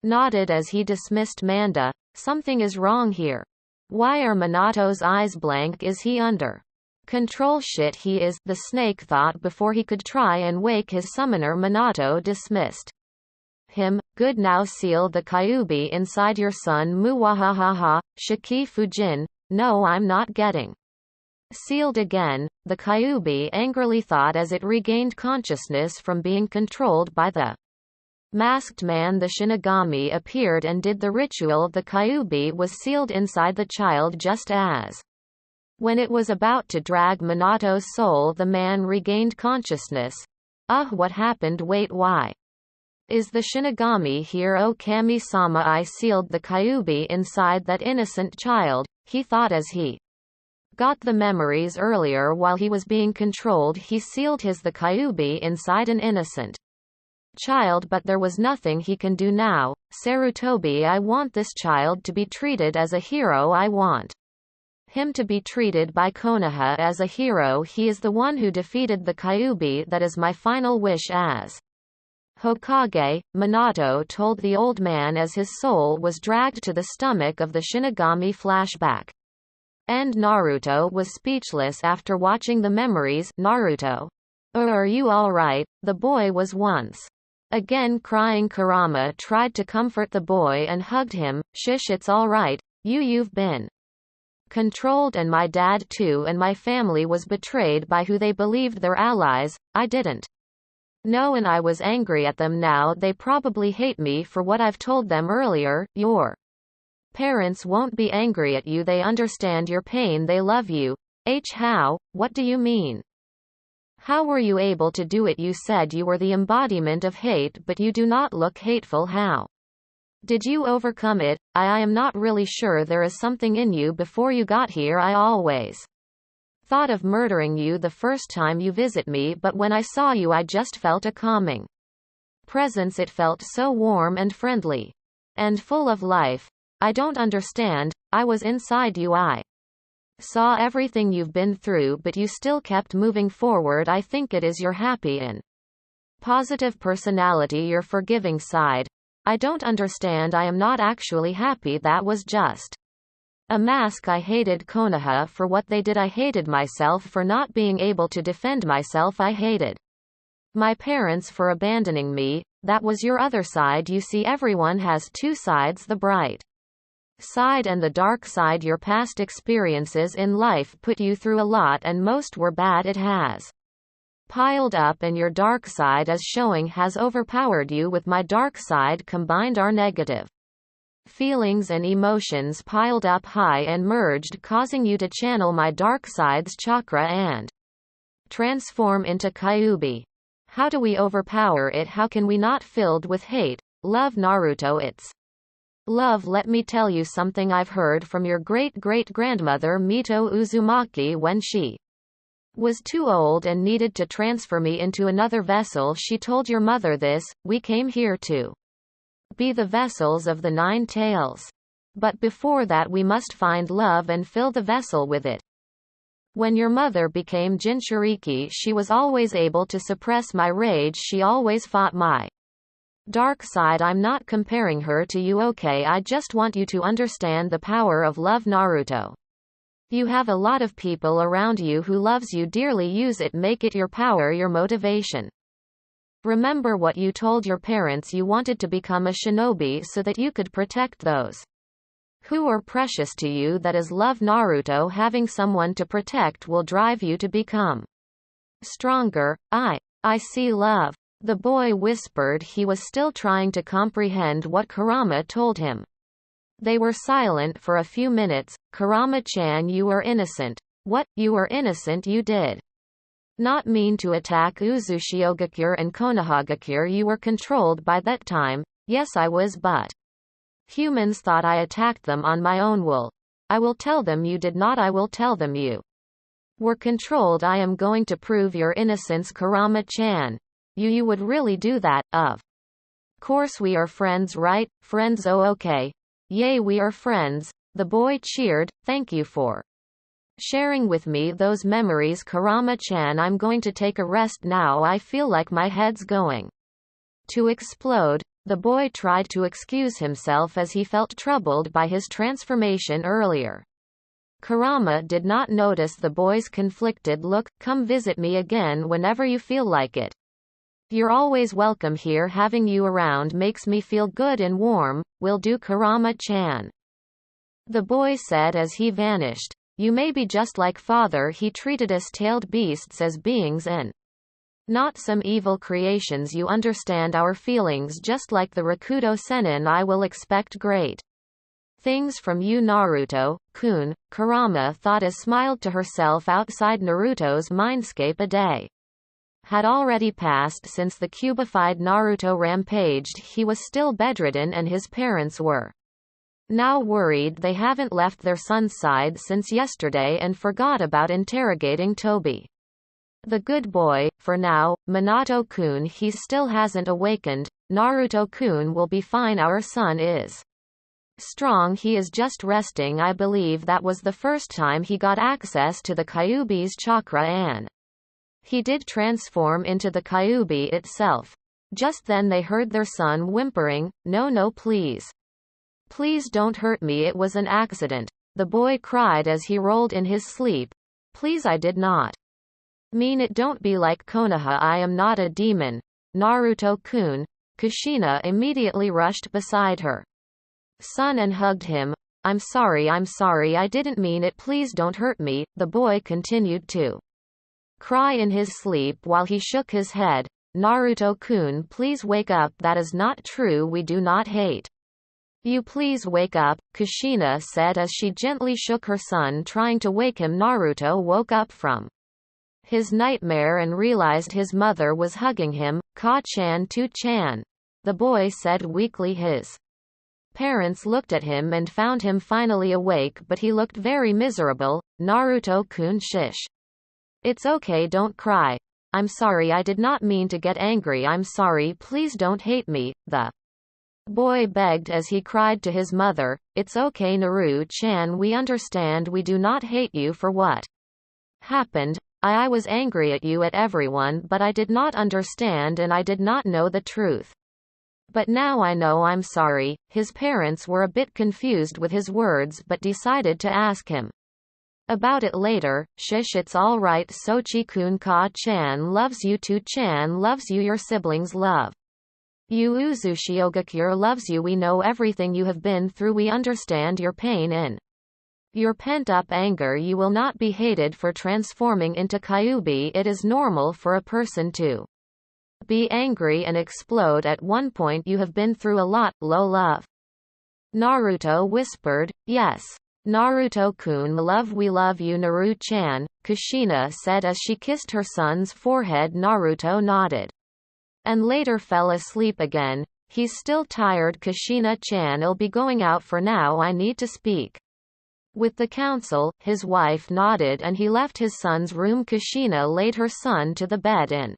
nodded as he dismissed Manda. Something is wrong here. Why are Minato's eyes blank? Is he under control? Shit, he is, the snake thought before he could try and wake his summoner. Minato dismissed him. Good, now seal the Kyuubi inside your son. Muwahahaha. Shiki Fujin. No, I'm not getting sealed again. The Kyuubi angrily thought as it regained consciousness from being controlled by the masked man. The Shinigami appeared and did the ritual. The Kyuubi was sealed inside the child just as when it was about to drag Minato's soul, the man regained consciousness. What happened? Wait, why is the Shinigami here? Oh Kami-sama, I sealed the Kyuubi inside that innocent child, he thought as he got the memories earlier while he was being controlled. He sealed the Kyuubi inside an innocent child, but there was nothing he can do now. Sarutobi, I want this child to be treated as a hero. I want him to be treated by Konoha as a hero. He is the one who defeated the Kyuubi. That is my final wish as Hokage, Minato told the old man as his soul was dragged to the stomach of the Shinigami. Flashback. And Naruto was speechless after watching the memories. Naruto. Are you alright? The boy was once again crying. Kurama tried to comfort the boy and hugged him. Shish, it's alright. You've been controlled, and my dad too, and my family was betrayed by who they believed their allies. I didn't know, and I was angry at them. Now they probably hate me for what I've told them earlier. Your parents won't be angry at you. They understand your pain. They love you. How? What do you mean? How were you able to do it? You said you were the embodiment of hate, but you do not look hateful. How did you overcome it? I am not really sure. There is something in you. Before you got here, I always thought of murdering you the first time you visit me, but when I saw you, I just felt a calming presence. It felt so warm and friendly and full of life. I don't understand. I was inside you. I saw everything you've been through, but you still kept moving forward. I think it is your happy and positive personality, your forgiving side. I don't understand. I am not actually happy. That was just a mask. I hated Konoha for what they did. I hated myself for not being able to defend myself. I hated my parents for abandoning me. That was your other side. You see, everyone has two sides, the bright side and the dark side. Your past experiences in life put you through a lot, and most were bad. It has piled up, and your dark side is showing, has overpowered you. With my dark side combined, our negative feelings and emotions piled up high and merged, causing you to channel my dark side's chakra and transform into Kyuubi. How do we overpower it? How can we not filled with hate, love? Naruto, it's love. Let me tell you something I've heard from your great-great-grandmother Mito Uzumaki. When she was too old and needed to transfer me into another vessel, she told your mother this: we came here to be the vessels of the 9 tails. But before that we must find love and fill the vessel with it. When your mother became Jinchuriki, she was always able to suppress my rage. She always fought my dark side. I'm not comparing her to you, okay? I just want you to understand the power of love. Naruto, you have a lot of people around you who loves you dearly. Use it. Make it your power, your motivation. Remember what you told your parents. You wanted to become a shinobi so that you could protect those who are precious to you. That is love. Naruto, having someone to protect will drive you to become stronger. I see love, the boy whispered. He was still trying to comprehend what Kurama told him. They were silent for a few minutes. Kurama-chan, you were innocent. What? You were innocent? You did not mean to attack Uzushiogakure and Konohagakure. You were controlled by that time. Yes, I was, but humans thought I attacked them on my own will. I will tell them you did not. I will tell them you were controlled. I am going to prove your innocence. Kurama-chan, you would really do that? Of course. We are friends, right? Friends? Oh, okay. Yay, we are friends. The boy cheered. Thank you for sharing with me those memories. Kurama-chan, I'm going to take a rest now. I feel like my head's going to explode. The boy tried to excuse himself as he felt troubled by his transformation earlier. Kurama did not notice the boy's conflicted look. Come visit me again whenever you feel like it. You're always welcome here. Having you around makes me feel good and warm. Will do, Kurama-chan, the boy said as he vanished. You may be just like father. He treated us tailed beasts as beings and not some evil creations. You understand our feelings just like the Rakuto Sennin. I will expect great things from you, Naruto-kun. Kurama thought as smiled to herself. Outside Naruto's mindscape, a day had already passed since the cubified Naruto rampaged. He was still bedridden and his parents were now worried. They haven't left their son's side since yesterday and forgot about interrogating Toby, the good boy. For now, Minato-kun, he still hasn't awakened. Naruto-kun will be fine. Our son is strong. He is just resting. I believe that was the first time he got access to the Kyuubi's chakra, and he did transform into the Kyuubi itself. Just then they heard their son whimpering. No, please. Please don't hurt me. It was an accident, the boy cried as he rolled in his sleep. Please, I did not mean it. Don't be like Konoha. I am not a demon. Naruto-kun. Kushina immediately rushed beside her son and hugged him. I'm sorry, I didn't mean it. Please don't hurt me. The boy continued to cry in his sleep while he shook his head. Naruto-kun, please wake up. That is not true. We do not hate you. Please wake up, Kushina said as she gently shook her son, trying to wake him. Naruto woke up from his nightmare and realized his mother was hugging him. Ka-chan to-chan. The boy said weakly. His parents looked at him and found him finally awake, but he looked very miserable. Naruto-kun shish. It's okay, don't cry. I'm sorry, I did not mean to get angry, I'm sorry, please don't hate me, the boy begged as he cried to his mother. It's okay Naru-chan, we understand, we do not hate you for what happened. I was angry at you, at everyone, but I did not understand and I did not know the truth. But now I know, I'm sorry. His parents were a bit confused with his words but decided to ask him about it later. Shish, it's alright, Sochi-kun. Ka-chan loves you too, Chan loves you, your siblings love you, Uzushiogakur loves you, we know everything you have been through, we understand your pain and your pent-up anger, you will not be hated for transforming into Kyuubi. It is normal for a person to be angry and explode at one point, you have been through a lot, love. Naruto whispered. Yes. Naruto-kun, love, we love you Naru-chan, Kushina said as she kissed her son's forehead. Naruto nodded and later fell asleep again. He's still tired, Kushina-chan, I'll be going out for now, I need to speak with the council. His wife nodded and he left his son's room. Kushina laid her son to the bed and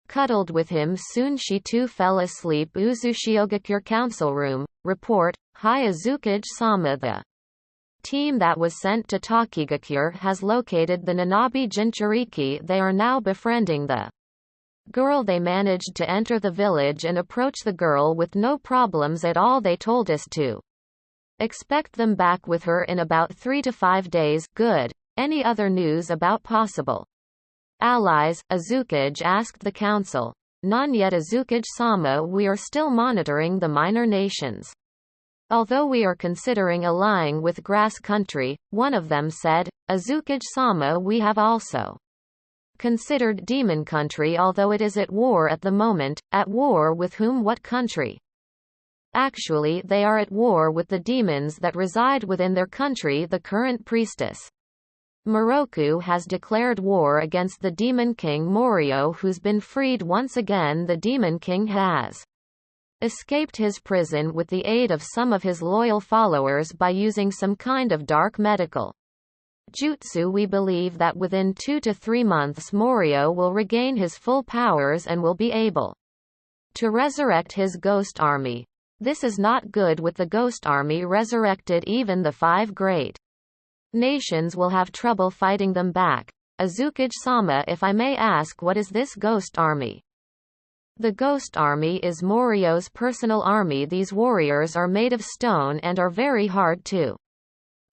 cuddled with him. Soon she too fell asleep. Uzushiogakur council room. Report. Hi Azukage-sama, the team that was sent to Takigakure has located the Nanabi Jinchuriki. They are now befriending the girl. They managed to enter the village and approach the girl with no problems at all. They told us to expect them back with her in about 3 to 5 days. Good. Any other news about possible allies? Azukage asked the council. None yet Azukage-sama, we are still monitoring the minor nations. Although we are considering allying with Grass Country, one of them said. Azukage-sama, we have also considered Demon Country, although it is at war at the moment. At war with whom? What country? Actually, they are at war with the demons that reside within their country. The current priestess Moroku has declared war against the Demon King Morio, who's been freed once again. The Demon King has escaped his prison with the aid of some of his loyal followers by using some kind of dark medical jutsu. We believe that within 2 to 3 months Morio will regain his full powers and will be able to resurrect his ghost army. This is not good. With the ghost army resurrected, even the 5 great nations will have trouble fighting them back. Azukage-sama, if I may ask, what is this ghost army? The ghost army is Morio's personal army. These warriors are made of stone and are very hard to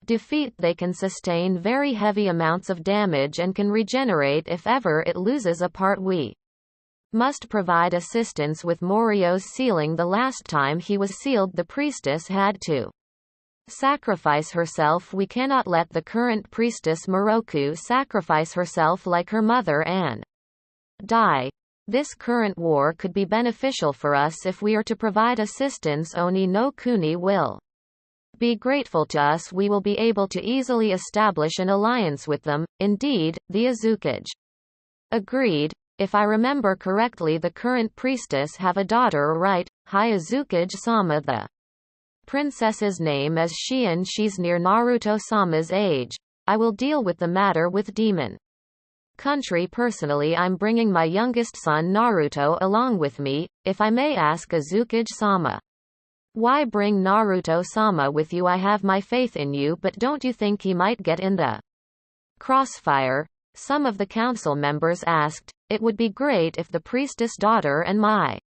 defeat. They can sustain very heavy amounts of damage and can regenerate if ever it loses a part. We must provide assistance with Morio's sealing. The last time he was sealed, the priestess had to sacrifice herself. We cannot let the current priestess Moroku sacrifice herself like her mother and die. This current war could be beneficial for us if we are to provide assistance. Oni no Kuni will be grateful to us. We will be able to easily establish an alliance with them. Indeed, the Azukage agreed. If I remember correctly, the current priestess have a daughter, right? Hi Azukage-sama, the princess's name is Shion. She's near Naruto-sama's age. I will deal with the matter with Demon Country personally. I'm bringing my youngest son Naruto along with me. If I may ask, Azukage-sama, why bring Naruto-sama with you? I have my faith in you, but don't you think he might get in the crossfire? Some of the council members asked. It would be great if the priestess daughter and my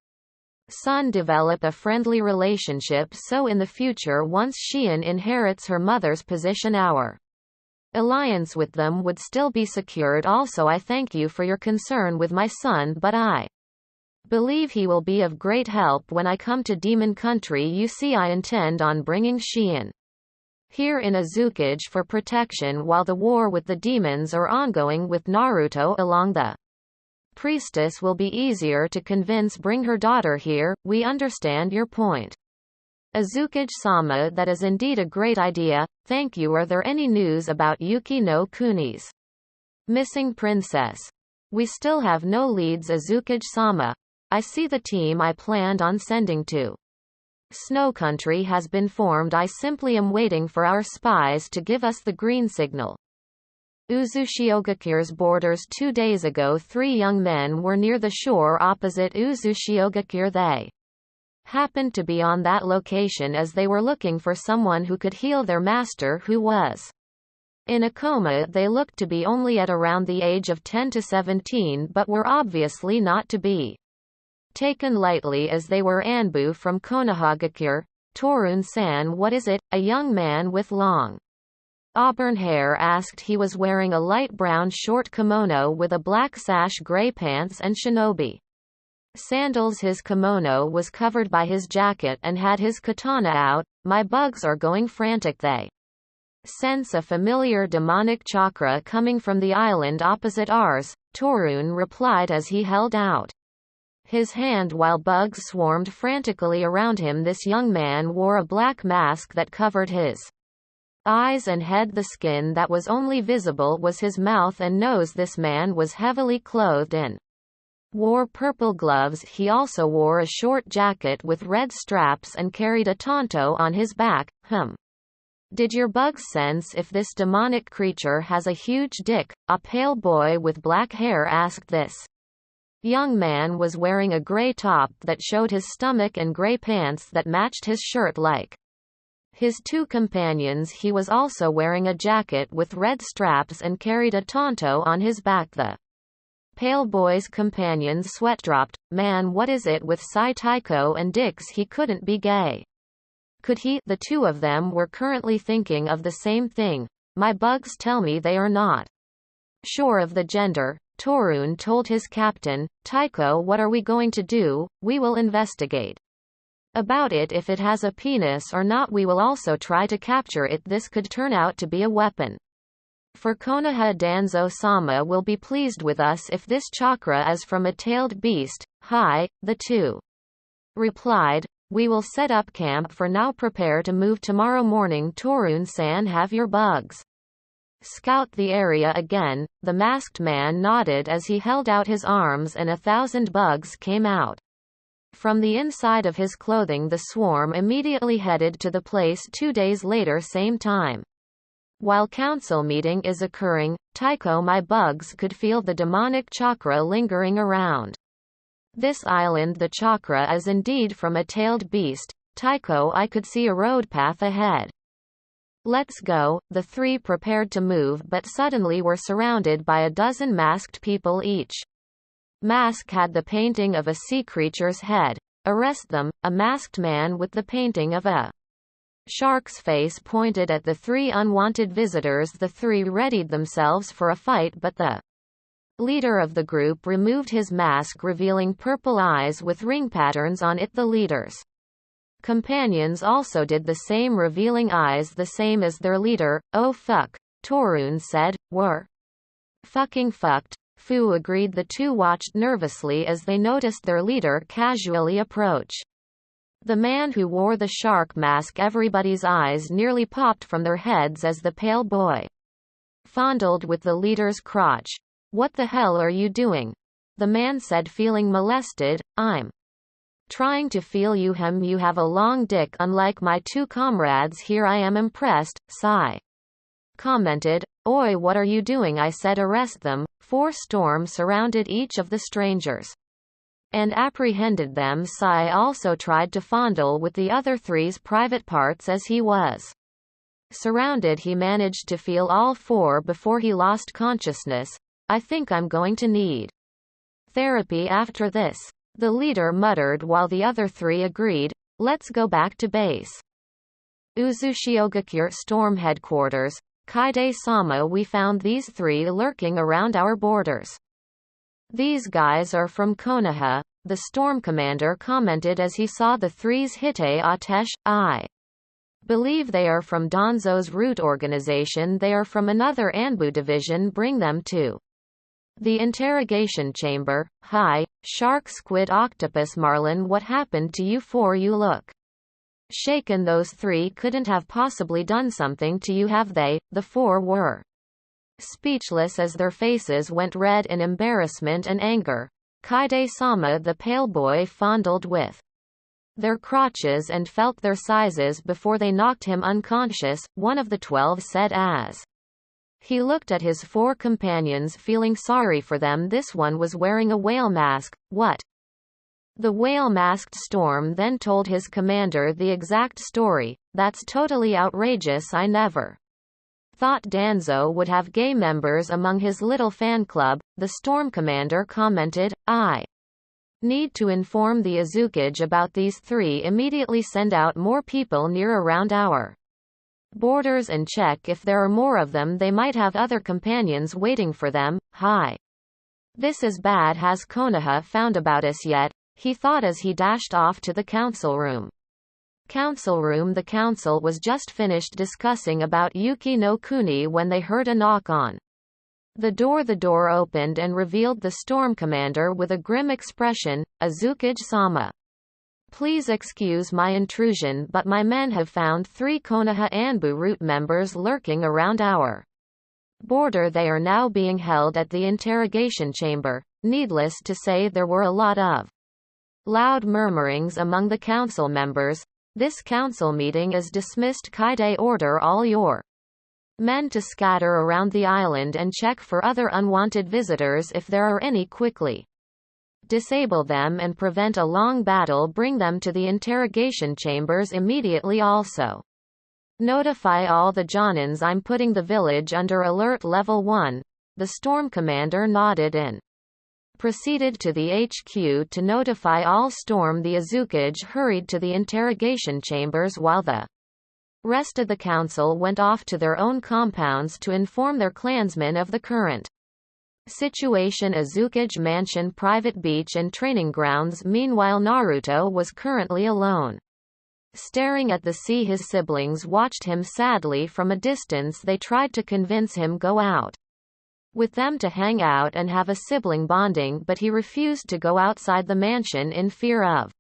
son develop a friendly relationship, so in the future, once Shion inherits her mother's position, our alliance with them would still be secured. Also, I thank you for your concern with my son, but I believe he will be of great help when I come to Demon Country. You see, I intend on bringing Shion here in Azukage for protection while the war with the demons are ongoing with Naruto along. The priestess will be easier to convince. Bring her daughter here. We understand your point, Azukage-sama. That is indeed a great idea. Thank you. Are there any news about Yuki no Kuni's Missing princess. We still have no leads. Azukage-sama. I see the team I planned on sending to Snow Country has been formed. I simply am waiting for our spies to give us the green signal. Uzushiogakir's borders. 2 days ago 3 young men were near the shore opposite Uzushiogakir. They happened to be on that location as they were looking for someone who could heal their master, who was in a coma. They looked to be only at around the age of 10 to 17 but were obviously not to be taken lightly as they were Anbu from Konohagakure. Torun-san, what is it? A young man with long auburn hair asked. He was wearing a light brown short kimono with a black sash, gray pants and shinobi sandals. His kimono was covered by his jacket and had his katana out. My bugs are going frantic. They sense a familiar demonic chakra coming from the island opposite ours, Torun replied as he held out his hand while bugs swarmed frantically around him. This young man wore a black mask that covered his eyes and head. The skin that was only visible was his mouth and nose. This man was heavily clothed and wore purple gloves. He also wore a short jacket with red straps and carried a tanto on his back. Did your bugs sense if this demonic creature has a huge dick? A pale boy with black hair asked. This young man was wearing a gray top that showed his stomach and gray pants that matched his shirt like his 2 companions. He was also wearing a jacket with red straps and carried a tanto on his back. The pale boy's companions sweat dropped. Man, what is it with Sai Taiko and dicks? He couldn't be gay. Could he? The 2 of them were currently thinking of the same thing. My bugs tell me they are not sure of the gender. Torun told his captain, Taiko, what are we going to do? We will investigate about it. If it has a penis or not, we will also try to capture it. This could turn out to be a weapon for Konoha. Danzo-sama will be pleased with us if this chakra is from a tailed beast. Hi, the 2 replied. We will set up camp for now. Prepare to move tomorrow morning. Torun-san, have your bugs scout the area again. The masked man nodded as he held out his arms and 1,000 bugs came out from the inside of his clothing. The swarm immediately headed to the place. 2 days later, same time. While council meeting is occurring, Taiko, my bugs could feel the demonic chakra lingering around this island. The chakra is indeed from a tailed beast. Taiko, I could see a road path ahead. Let's go. The 3 prepared to move but suddenly were surrounded by a dozen masked people. Each mask had the painting of a sea creature's head. Arrest them. A masked man with the painting of a shark's face pointed at the 3 unwanted visitors. The 3 readied themselves for a fight but the leader of the group removed his mask, revealing purple eyes with ring patterns on it. The leader's companions also did the same, revealing eyes the same as their leader. Oh fuck, Torun said. We're fucking fucked. Fu agreed. The 2 watched nervously as they noticed their leader casually approach the man who wore the shark mask. Everybody's eyes nearly popped from their heads as the pale boy fondled with the leader's crotch. What the hell are you doing? The man said, feeling molested. I'm trying to feel you. You have a long dick unlike my 2 comrades here. I am impressed. Sai commented. Oi, what are you doing? I said, arrest them. 4 Storm surrounded each of the strangers and apprehended them. Sai also tried to fondle with the other 3's private parts as he was surrounded. He managed to feel all 4 before he lost consciousness. I think I'm going to need therapy after this, the leader muttered while the other 3 agreed. Let's go back to base. Uzushiogakure Storm Headquarters. Kaide-sama, we found these 3 lurking around our borders. These guys are from Konoha, the storm commander commented as he saw the 3's Hite Atesh. I believe they are from Danzo's root organization. They are from another Anbu division. Bring them to the interrogation chamber. Hi, shark, squid, octopus, marlin, what happened to you 4? You look shaken. Those 3 couldn't have possibly done something to you, have they? The 4 were Speechless as their faces went red in embarrassment and anger, Kaide-sama the pale boy fondled with their crotches and felt their sizes before they knocked him unconscious, one of the 12 said as he looked at his 4 companions feeling sorry for them. This one was wearing a whale mask. What? The whale-masked Storm then told his commander the exact story. That's totally outrageous. I never thought Danzo would have gay members among his little fan club. The Storm commander commented, I need to inform the Azukage about these 3. Immediately send out more people near around our borders and check if there are more of them. They might have other companions waiting for them. Hi. This is bad. Has Konoha found about us yet? He thought as he dashed off to the council room. The council was just finished discussing about Yuki no Kuni when they heard a knock on the door. The door opened and revealed the Storm commander with a grim expression. Azukage-sama. Please excuse my intrusion, but my men have found 3 Konoha Anbu root members lurking around our border. They are now being held at the interrogation chamber. Needless to say, there were a lot of loud murmurings among the council members. This council meeting is dismissed. Kaide, order all your men to scatter around the island and check for other unwanted visitors if there are any. Quickly disable them and prevent a long battle. Bring them to the interrogation chambers immediately. Also notify all the Jonins. I'm putting the village under alert level 1. The Storm commander nodded and proceeded to the HQ to notify all. Storm the Azukage hurried to the interrogation chambers while the rest of the council went off to their own compounds to inform their clansmen of the current situation. Azukage Mansion, private beach and training grounds. Meanwhile, Naruto was currently alone, staring at the sea. His siblings watched him sadly from a distance. They tried to convince him go out with them to hang out and have a sibling bonding, but he refused to go outside the mansion in fear of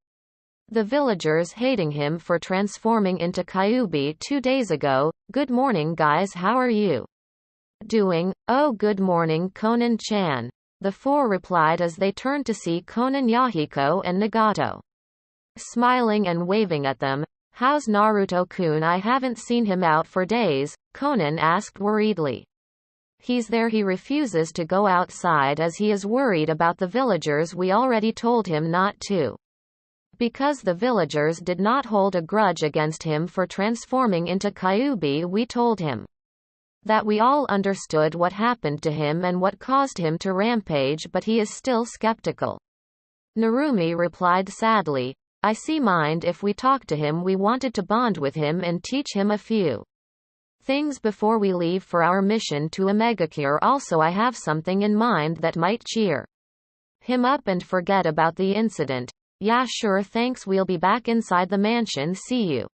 the villagers hating him for transforming into Kyuubi 2 days ago. Good morning guys, how are you doing? Oh, good morning Konan-chan. The 4 replied as they turned to see Konan, Yahiko and Nagato smiling and waving at them. How's Naruto-kun? I haven't seen him out for days, Konan asked worriedly. He's there. He refuses to go outside as he is worried about the villagers. We already told him not to, because the villagers did not hold a grudge against him for transforming into Kyuubi. We told him that we all understood what happened to him and what caused him to rampage, but he is still skeptical. Narumi replied sadly, I see. Mind if we talk to him? We wanted to bond with him and teach him a few things before we leave for our mission to Omegacure. Also, I have something in mind that might cheer him up and forget about the incident. Yeah, sure, thanks. We'll be back inside the mansion. See you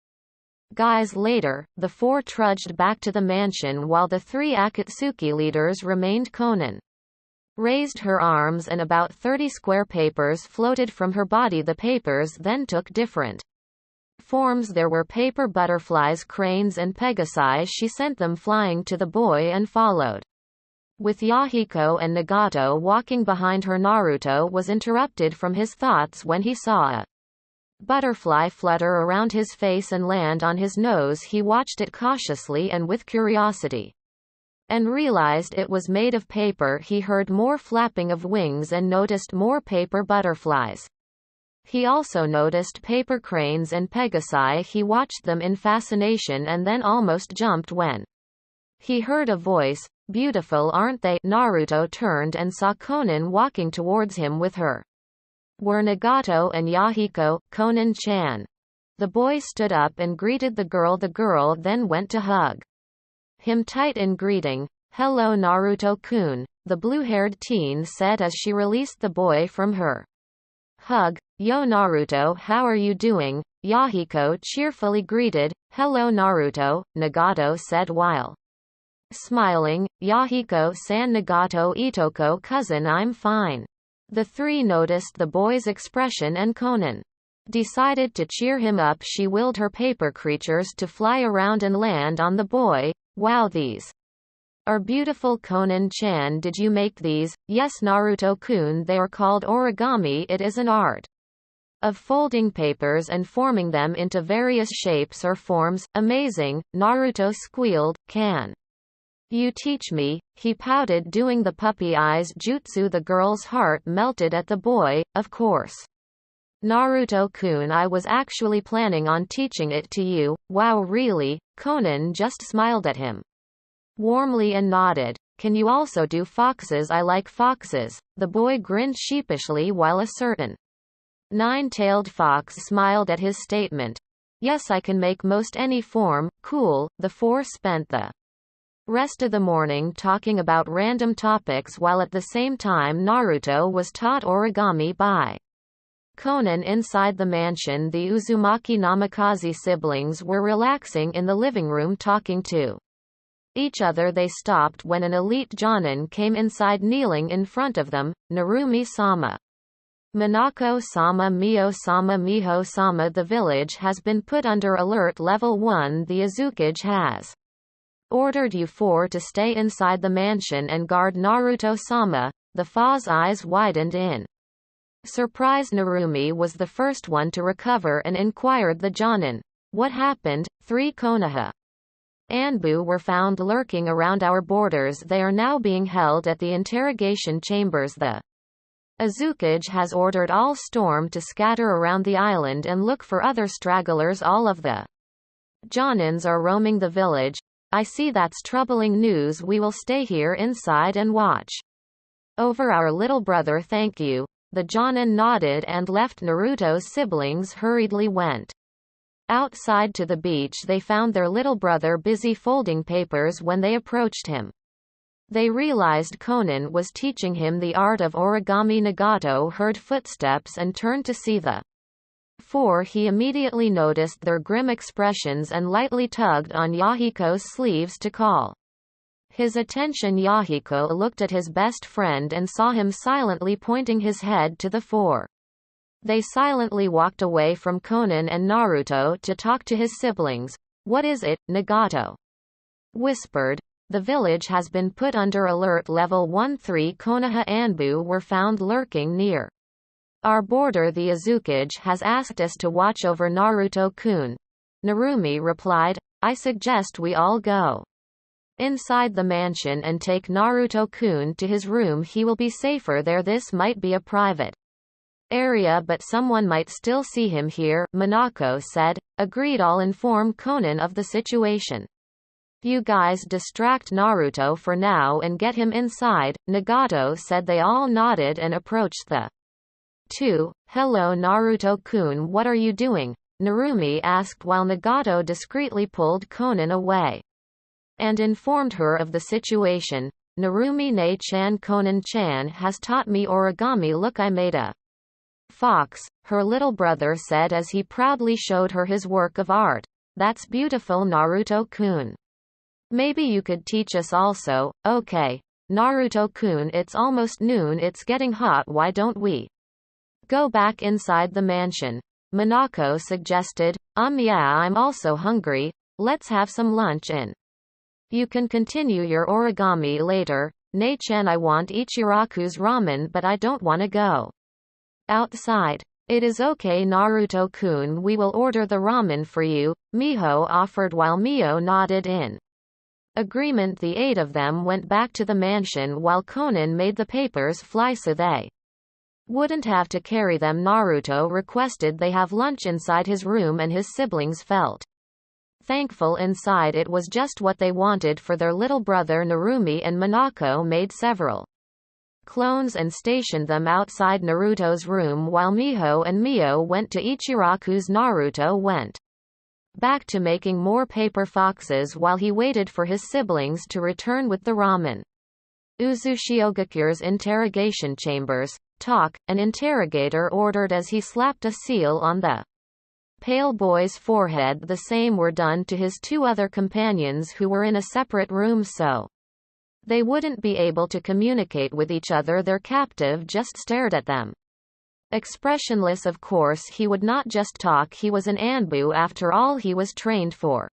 guys later. The 4 trudged back to the mansion while the 3 Akatsuki leaders remained. Konan raised her arms and about 30 square papers floated from her body. The papers then took different forms. There were paper butterflies, cranes and pegasi. She sent them flying to the boy and followed with Yahiko and Nagato walking behind her. Naruto was interrupted from his thoughts when he saw a butterfly flutter around his face and land on his nose. He watched it cautiously and with curiosity, and realized it was made of paper. He heard more flapping of wings and noticed more paper butterflies. He also noticed paper cranes and pegasi. He watched them in fascination and then almost jumped when he heard a voice, beautiful aren't they? Naruto turned and saw Konan walking towards him. With her were Nagato and Yahiko. Konan-chan. The boy stood up and greeted the girl. The girl then went to hug him tight in greeting. Hello Naruto-kun, the blue-haired teen said as she released the boy from her hug. Yo Naruto, how are you doing? Yahiko cheerfully greeted. Hello Naruto, Nagato said while smiling. Yahiko-san. Nagato Itoko cousin, I'm fine. The 3 noticed the boy's expression and Konan decided to cheer him up. She willed her paper creatures to fly around and land on the boy. Wow, these Our beautiful Konan-chan, did you make these? Yes Naruto-kun, they are called origami. It is an art of folding papers and forming them into various shapes or forms. Amazing, Naruto squealed. Can you teach me? He pouted, doing the puppy eyes jutsu. The girl's heart melted at the boy. Of course. Naruto-kun, I was actually planning on teaching it to you. Wow, really? Konan just smiled at him warmly and nodded. Can you also do foxes? I like foxes. The boy grinned sheepishly while a certain nine-tailed fox smiled at his statement. Yes, I can make most any form. Cool. The four spent the rest of the morning talking about random topics while at the same time Naruto was taught origami by Konan. Inside the mansion, the Uzumaki Namikaze siblings were relaxing in the living room talking to each other. They stopped when an elite jonin came inside, kneeling in front of them. Narumi-sama, Minako-sama, Mio-sama, Miho-sama. The village has been put under alert level 1. The Uzukage has ordered you four to stay inside the mansion and guard Naruto-sama. The Fa's eyes widened in surprise. Narumi was the first one to recover and inquired the jonin. What happened? 3 Konoha Anbu were found lurking around our borders. They are now being held at the interrogation chambers. The Uzukage has ordered all storm to scatter around the island and look for other stragglers. All of the jonins are roaming the village. I see, that's troubling news. We will stay here inside and watch over our little brother. Thank you. The jonin nodded and left. Naruto's siblings hurriedly went outside to the beach. They found their little brother busy folding papers. When they approached him, they realized Konan was teaching him the art of origami. Nagato heard footsteps and turned to see the four. He immediately noticed their grim expressions and lightly tugged on Yahiko's sleeves to call his attention. Yahiko looked at his best friend and saw him silently pointing his head to the four. They silently walked away from Konan and Naruto to talk to his siblings. What is it? Nagato whispered. The village has been put under alert level 1. 3 Konoha Anbu were found lurking near our border. The Uzukage has asked us to watch over Naruto-kun. Narumi replied. I suggest we all go inside the mansion and take Naruto-kun to his room. He will be safer there. This might be a private area, but someone might still see him here, Minako said. Agreed. I'll inform Konan of the situation. You guys distract Naruto for now and get him inside, Nagato said. They all nodded and approached the two. Hello Naruto-kun, what are you doing? Narumi asked while Nagato discreetly pulled Konan away and informed her of the situation. Narumi-ne-chan, Konan-chan has taught me origami. Look, I made a fox, her little brother said as he proudly showed her his work of art. That's beautiful, Naruto-kun. Maybe you could teach us also. Okay. Naruto-kun, it's almost noon. It's getting hot. Why don't we go back inside the mansion? Minako suggested. Yeah, I'm also hungry. Let's have some lunch in. You can continue your origami later. Ne-chan, I want Ichiraku's ramen, but I don't want to go outside. It is okay Naruto-kun, we will order the ramen for you, Miho offered while Mio nodded in agreement. The 8 of them went back to the mansion while Konan made the papers fly so they wouldn't have to carry them. Naruto requested they have lunch inside his room and his siblings felt thankful inside. It was just what they wanted for their little brother. Narumi and Minako made several clones and stationed them outside Naruto's room while Miho and Mio went to Ichiraku's. Naruto went back to making more paper foxes while he waited for his siblings to return with the ramen. Uzushiogakura's interrogation chambers. Talk, an interrogator ordered as he slapped a seal on the pale boy's forehead. The same were done to his 2 other companions who were in a separate room so they wouldn't be able to communicate with each other. Their captive just stared at them, expressionless. Of course he would not just talk. He was an Anbu after all. He was trained for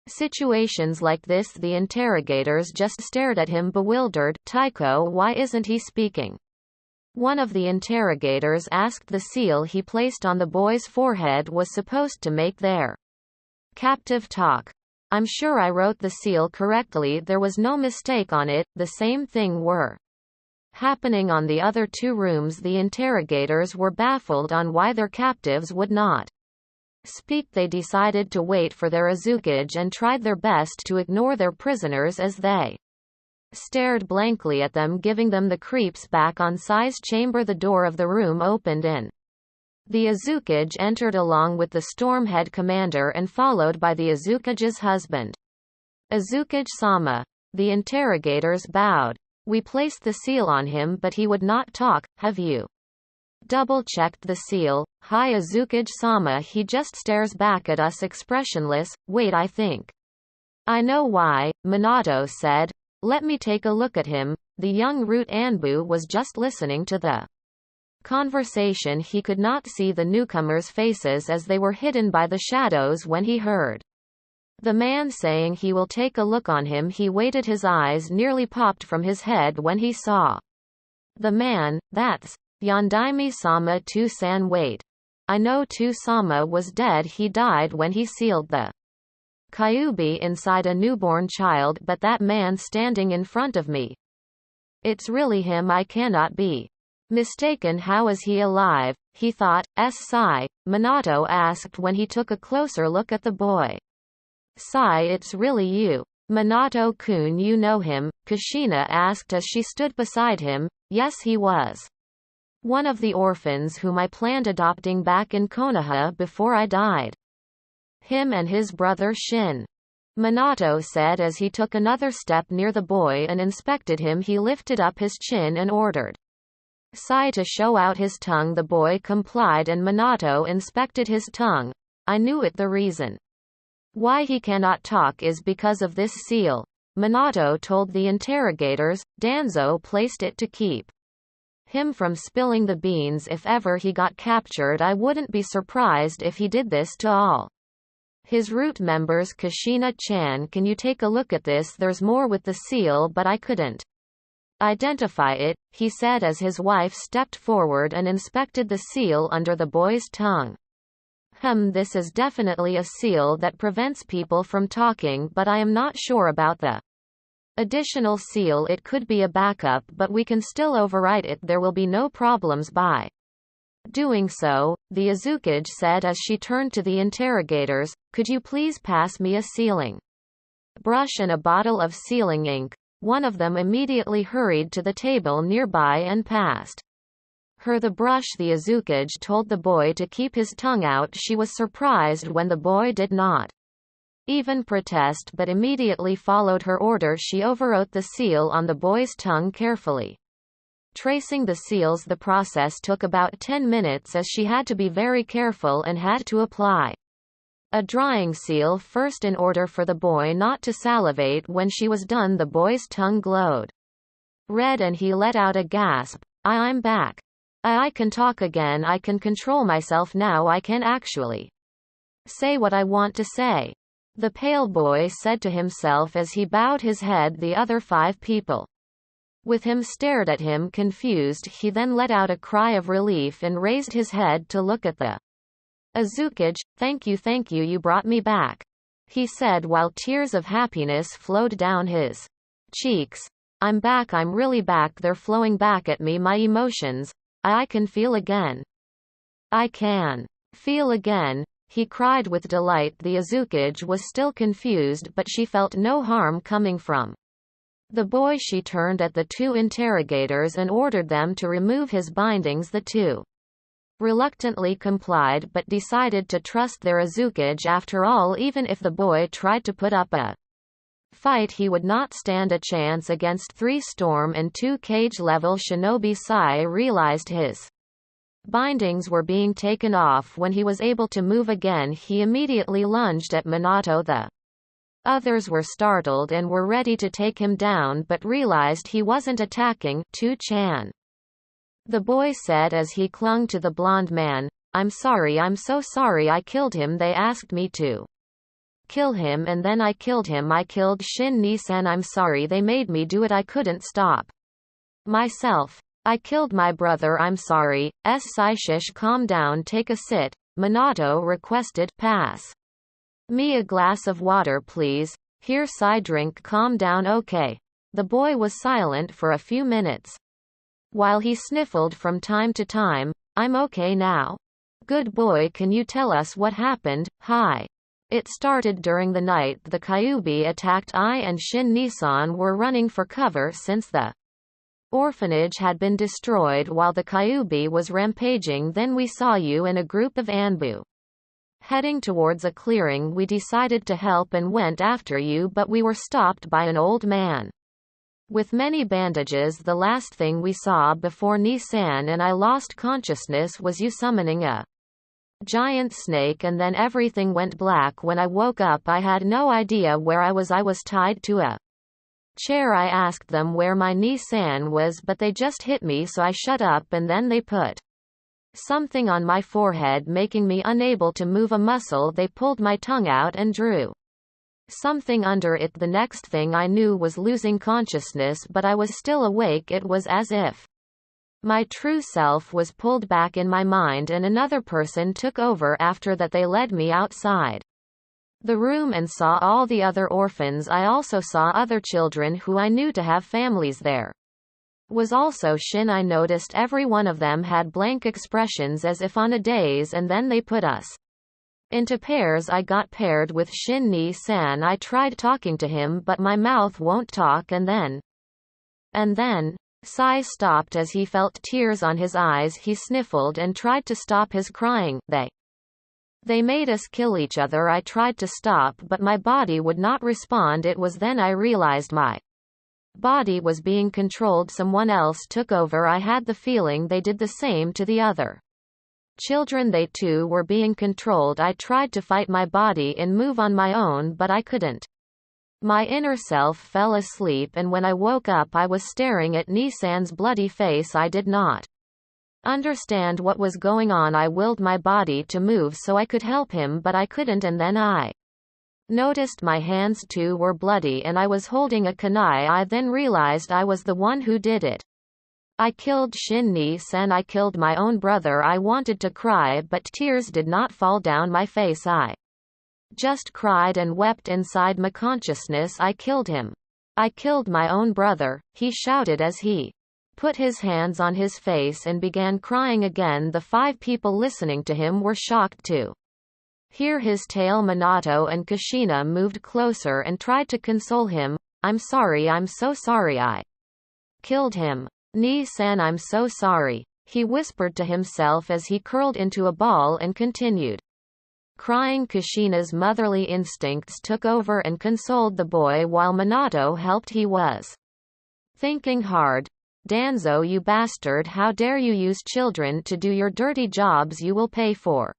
Situations like this, the interrogators just stared at him bewildered. Tycho, why isn't he speaking? One of the interrogators asked. The seal he placed on the boy's forehead was supposed to make their captive talk. I'm sure I wrote the seal correctly, there was no mistake on it. The same thing were happening on the other two rooms. The interrogators were baffled on why their captives would not speak. They decided to wait for their Uzukage and tried their best to ignore their prisoners as they stared blankly at them, giving them the creeps. Back on Sai's chamber, the door of the room opened and the Uzukage entered along with the Stormhead commander and followed by the Uzukage's husband. Uzukage-sama. The interrogators bowed. We placed the seal on him but he would not talk. Have you double-checked the seal? Hi Uzukage-sama. He just stares back at us expressionless. Wait, I think I know why, Minato said. Let me take a look at him. The young Root Anbu was just listening to the conversation. He could not see the newcomers' faces as they were hidden by the shadows. When he heard the man saying he will take a look on him, he waited. His eyes nearly popped from his head when he saw the man. That's Yondaime-sama. Tu-san, wait. I know Tu-sama was dead. He died when he sealed the Kyuubi inside a newborn child, but that man standing in front of me, it's really him. I cannot be mistaken. How is he alive? He thought. Sai, Minato asked when he took a closer look at the boy. Sai, it's really you. Minato-kun, you know him? Kushina asked as she stood beside him. Yes, he was one of the orphans whom I planned adopting back in Konoha before I died. Him and his brother Shin. Minato said as he took another step near the boy and inspected him. He lifted up his chin and ordered Sai to show out his tongue. The boy complied and Minato inspected his tongue. I knew it. The reason why he cannot talk is because of this seal. Minato told the interrogators. Danzo placed it to keep him from spilling the beans if ever he got captured. I wouldn't be surprised if he did this to all his root members. Kushina-chan, can you take a look at this? There's more with the seal but I couldn't identify it, he said as his wife stepped forward and inspected the seal under the boy's tongue. This is definitely a seal that prevents people from talking, but I am not sure about the additional seal. It could be a backup, but we can still overwrite it. There will be no problems by doing so, the Uzukage said as she turned to the interrogators. Could you please pass me a sealing brush and a bottle of sealing ink? One of them immediately hurried to the table nearby and passed her the brush. The Uzukage told the boy to keep his tongue out. She was surprised when the boy did not even protest but immediately followed her order. She overwrote the seal on the boy's tongue carefully, tracing the seals. The process took about 10 minutes as she had to be very careful and had to apply a drying seal first in order for the boy not to salivate. When she was done, the boy's tongue glowed red and he let out a gasp. I'm back. I can talk again. I can control myself now. I can actually say what I want to say, the pale boy said to himself as he bowed his head. The other 5 people with him stared at him confused. He then let out a cry of relief and raised his head to look at the Uzukage. Thank you, you brought me back, he said while tears of happiness flowed down his cheeks. I'm back. I'm really back. They're flowing back at me. My emotions. I can feel again. I can feel again, he cried with delight. The Uzukage was still confused but she felt no harm coming from the boy. She turned at the 2 interrogators and ordered them to remove his bindings. The 2 reluctantly complied but decided to trust their Uzukage after all. Even if the boy tried to put up a fight, he would not stand a chance against 3 storm and 2 cage level shinobi. Sai realized his bindings were being taken off when he was able to move again. He immediately lunged at Minato. The others were startled and were ready to take him down but realized he wasn't attacking. Tu-chan, the boy said as he clung to the blonde man. I'm sorry. I'm so sorry. I killed him. They asked me to. Kill him, and then I killed him. I killed Shin Ni-san. I'm sorry they made me do it. I couldn't stop myself. I killed my brother. I'm sorry. Saishish, calm down, take a sit. Minato requested. Pass me a glass of water please. Here, Sai, drink. Calm down. Okay. The boy was silent for a few minutes, while he sniffled from time to time. I'm okay now. Good boy, can you tell us what happened? Hi. It started during the night the Kyuubi attacked. I and Shin Ni-san were running for cover since the orphanage had been destroyed while the Kyuubi was rampaging. Then we saw you and a group of Anbu heading towards a clearing. We decided to help and went after you, but we were stopped by an old man with many bandages. The last thing we saw before Ni-san and I lost consciousness was you summoning a giant snake, and then everything went black. When I woke up I had no idea where I was. I was tied to a chair. I asked them where my Ni-san was, but they just hit me, so I shut up, and then they put something on my forehead making me unable to move a muscle. They pulled my tongue out and drew something under it. The next thing I knew was losing consciousness, but I was still awake. It was as if my true self was pulled back in my mind and another person took over. After that they led me outside the room and saw all the other orphans. I also saw other children who I knew to have families. There was also Shin. I noticed every one of them had blank expressions as if on a daze, and then they put us into pairs. I got paired with Shin Ni-san. I tried talking to him, but my mouth won't talk, and then Sai stopped as he felt tears on his eyes. He sniffled and tried to stop his crying. They made us kill each other. I tried to stop, but my body would not respond. It was then I realized my body was being controlled. Someone else took over. I had the feeling they did the same to the other children. They too were being controlled. I tried to fight my body and move on my own, but I couldn't. My inner self fell asleep, and when I woke up I was staring at Ni-san's bloody face. I did not understand what was going on. I willed my body to move so I could help him, but I couldn't, and then I noticed my hands too were bloody and I was holding a kunai. I then realized I was the one who did it. I killed Shin Ni-san. I killed my own brother. I wanted to cry, but tears did not fall down my face. I just cried and wept inside my consciousness. I killed him. I killed my own brother, he shouted as he put his hands on his face and began crying again. The 5 people listening to him were shocked to hear his tale. Minato and Kushina moved closer and tried to console him. I'm sorry, I'm so sorry I killed him. Ni-san, I'm so sorry, he whispered to himself as he curled into a ball and continued crying. Kushina's motherly instincts took over and consoled the boy while Minato helped. He was thinking hard. Danzo, you bastard, how dare you use children to do your dirty jobs? You will pay for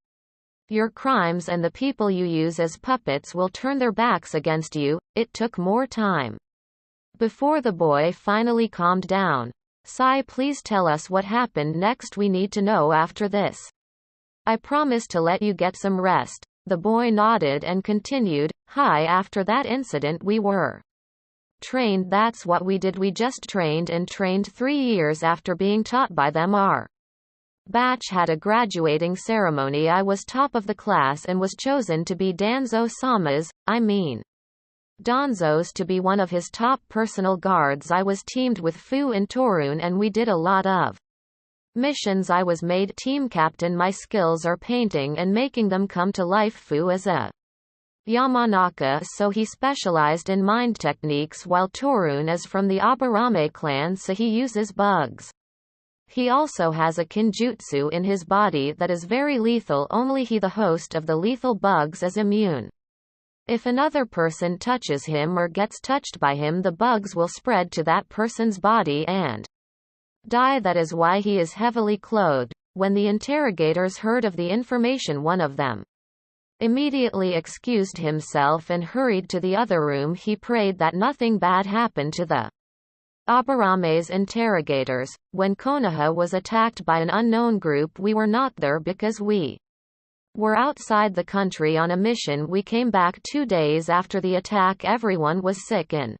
your crimes, and the people you use as puppets will turn their backs against you. It took more time before the boy finally calmed down. Sai, please tell us what happened next. We need to know after this. I promise to let you get some rest. The boy nodded and continued, Hi, after that incident we were trained. That's what we did. We just trained and trained 3 years after being taught by them. Our batch had a graduating ceremony. I was top of the class and was chosen to be Danzo-sama's, Danzo's, to be one of his top personal guards. I was teamed with Fu and Torun and we did a lot of missions. I was made team captain. My skills are painting and making them come to life. Fu is a Yamanaka, so he specialized in mind techniques, while Torun is from the Aburame clan, so he uses bugs. He also has a kinjutsu in his body that is very lethal. Only he, the host of the lethal bugs, is immune. If another person touches him or gets touched by him, the bugs will spread to that person's body and die. That is why he is heavily clothed. When the interrogators heard of the information, one of them immediately excused himself and hurried to the other room. He prayed that nothing bad happened to the Aburame's interrogators. When Konoha was attacked by an unknown group, we were not there because we We're outside the country on a mission. We came back 2 days after the attack. Everyone was sick and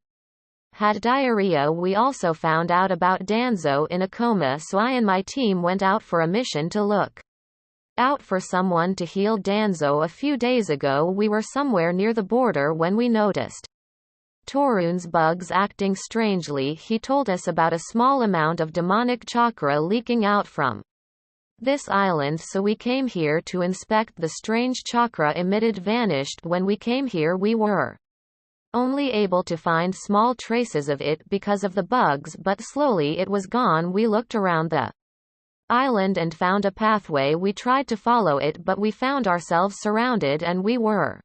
had diarrhea. We also found out about Danzo in a coma, so I and my team went out for a mission to look out for someone to heal Danzo. A few days ago we were somewhere near the border when we noticed Torun's bugs acting strangely. He told us about a small amount of demonic chakra leaking out from this island, so we came here to inspect. The strange chakra emitted vanished. When we came here we were only able to find small traces of it because of the bugs, but slowly it was gone. We looked around the island and found a pathway. We tried to follow it, but we found ourselves surrounded and we were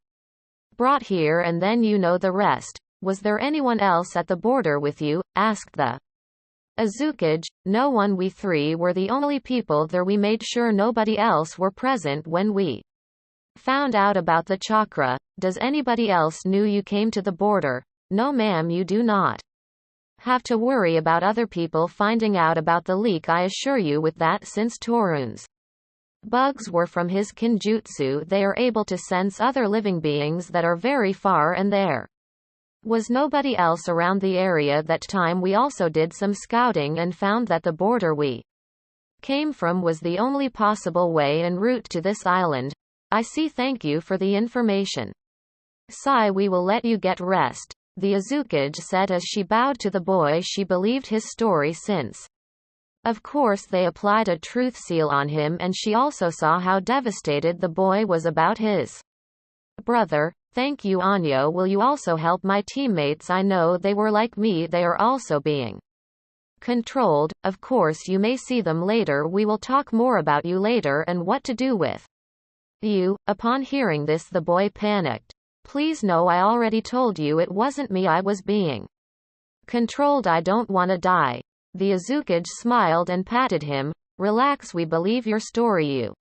brought here, and then you know the rest. Was there anyone else at the border with you? Asked the Uzumaki. No one. We three were the only people there. We made sure nobody else were present when we found out about the chakra. Does anybody else knew you came to the border? No ma'am, you do not have to worry about other people finding out about the leak, I assure you. With that, since Torun's bugs were from his kinjutsu, they are able to sense other living beings that are very far, and there was nobody else around the area that time. We also did some scouting and found that the border we came from was the only possible way and route to this island. I see. Thank you for the information. Sai, we will let you get rest, the Uzumaki said as she bowed to the boy. She believed his story since, of course, they applied a truth seal on him, and she also saw how devastated the boy was about his brother. Thank you, Anyo. Will you also help my teammates? I know they were like me. They are also being controlled. Of course, you may see them later. We will talk more about you later and what to do with you. Upon hearing this, the boy panicked. Please no, I already told you it wasn't me. I was being controlled. I don't want to die. The Uzumaki smiled and patted him. Relax, we believe your story. You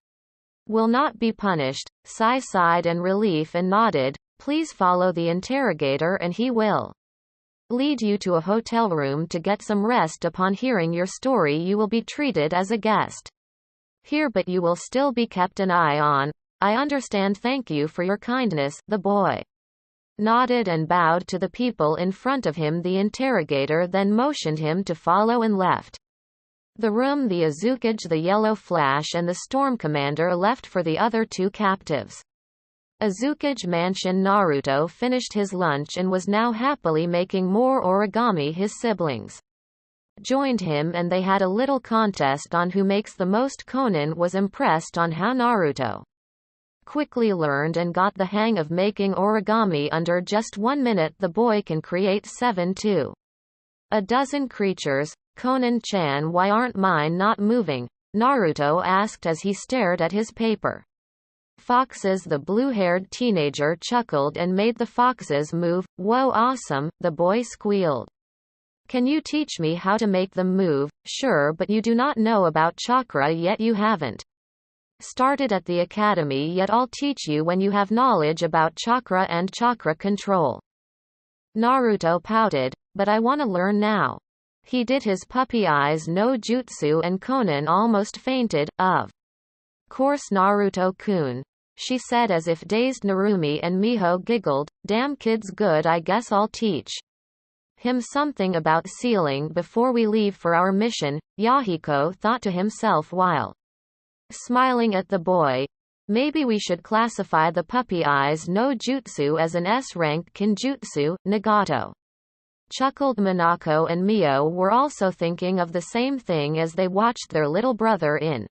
will not be punished. Sai sighed in relief and nodded. Please follow the interrogator and he will lead you to a hotel room to get some rest. Upon hearing your story, you will be treated as a guest here, but you will still be kept an eye on. I understand. Thank you for your kindness. The boy nodded and bowed to the people in front of him. The interrogator then motioned him to follow and left the room. The Uzumaki, the Yellow Flash, and the Storm Commander left for the other two captives. Uzumaki Mansion. Naruto finished his lunch and was now happily making more origami. His siblings joined him and they had a little contest on who makes the most. Conan was impressed on how Naruto quickly learned and got the hang of making origami. Under just 1 minute the boy can create 7 to a dozen creatures. Conan-chan, why aren't mine not moving? Naruto asked as he stared at his paper. Foxes. The blue-haired teenager chuckled and made the foxes move. Whoa, awesome, the boy squealed. Can you teach me how to make them move? Sure, but you do not know about chakra yet. You haven't started at the academy yet. I'll teach you when you have knowledge about chakra and chakra control. Naruto pouted. But I want to learn now. He did his puppy eyes no jutsu and Conan almost fainted. Of course, Naruto-kun, she said as if dazed. Narumi and Miho giggled. Damn kid's good. I guess I'll teach him something about sealing before we leave for our mission, Yahiko thought to himself while smiling at the boy. Maybe we should classify the puppy eyes no jutsu as an S-rank kinjutsu. Nagato chuckled. Minako and Mio were also thinking of the same thing as they watched their little brother in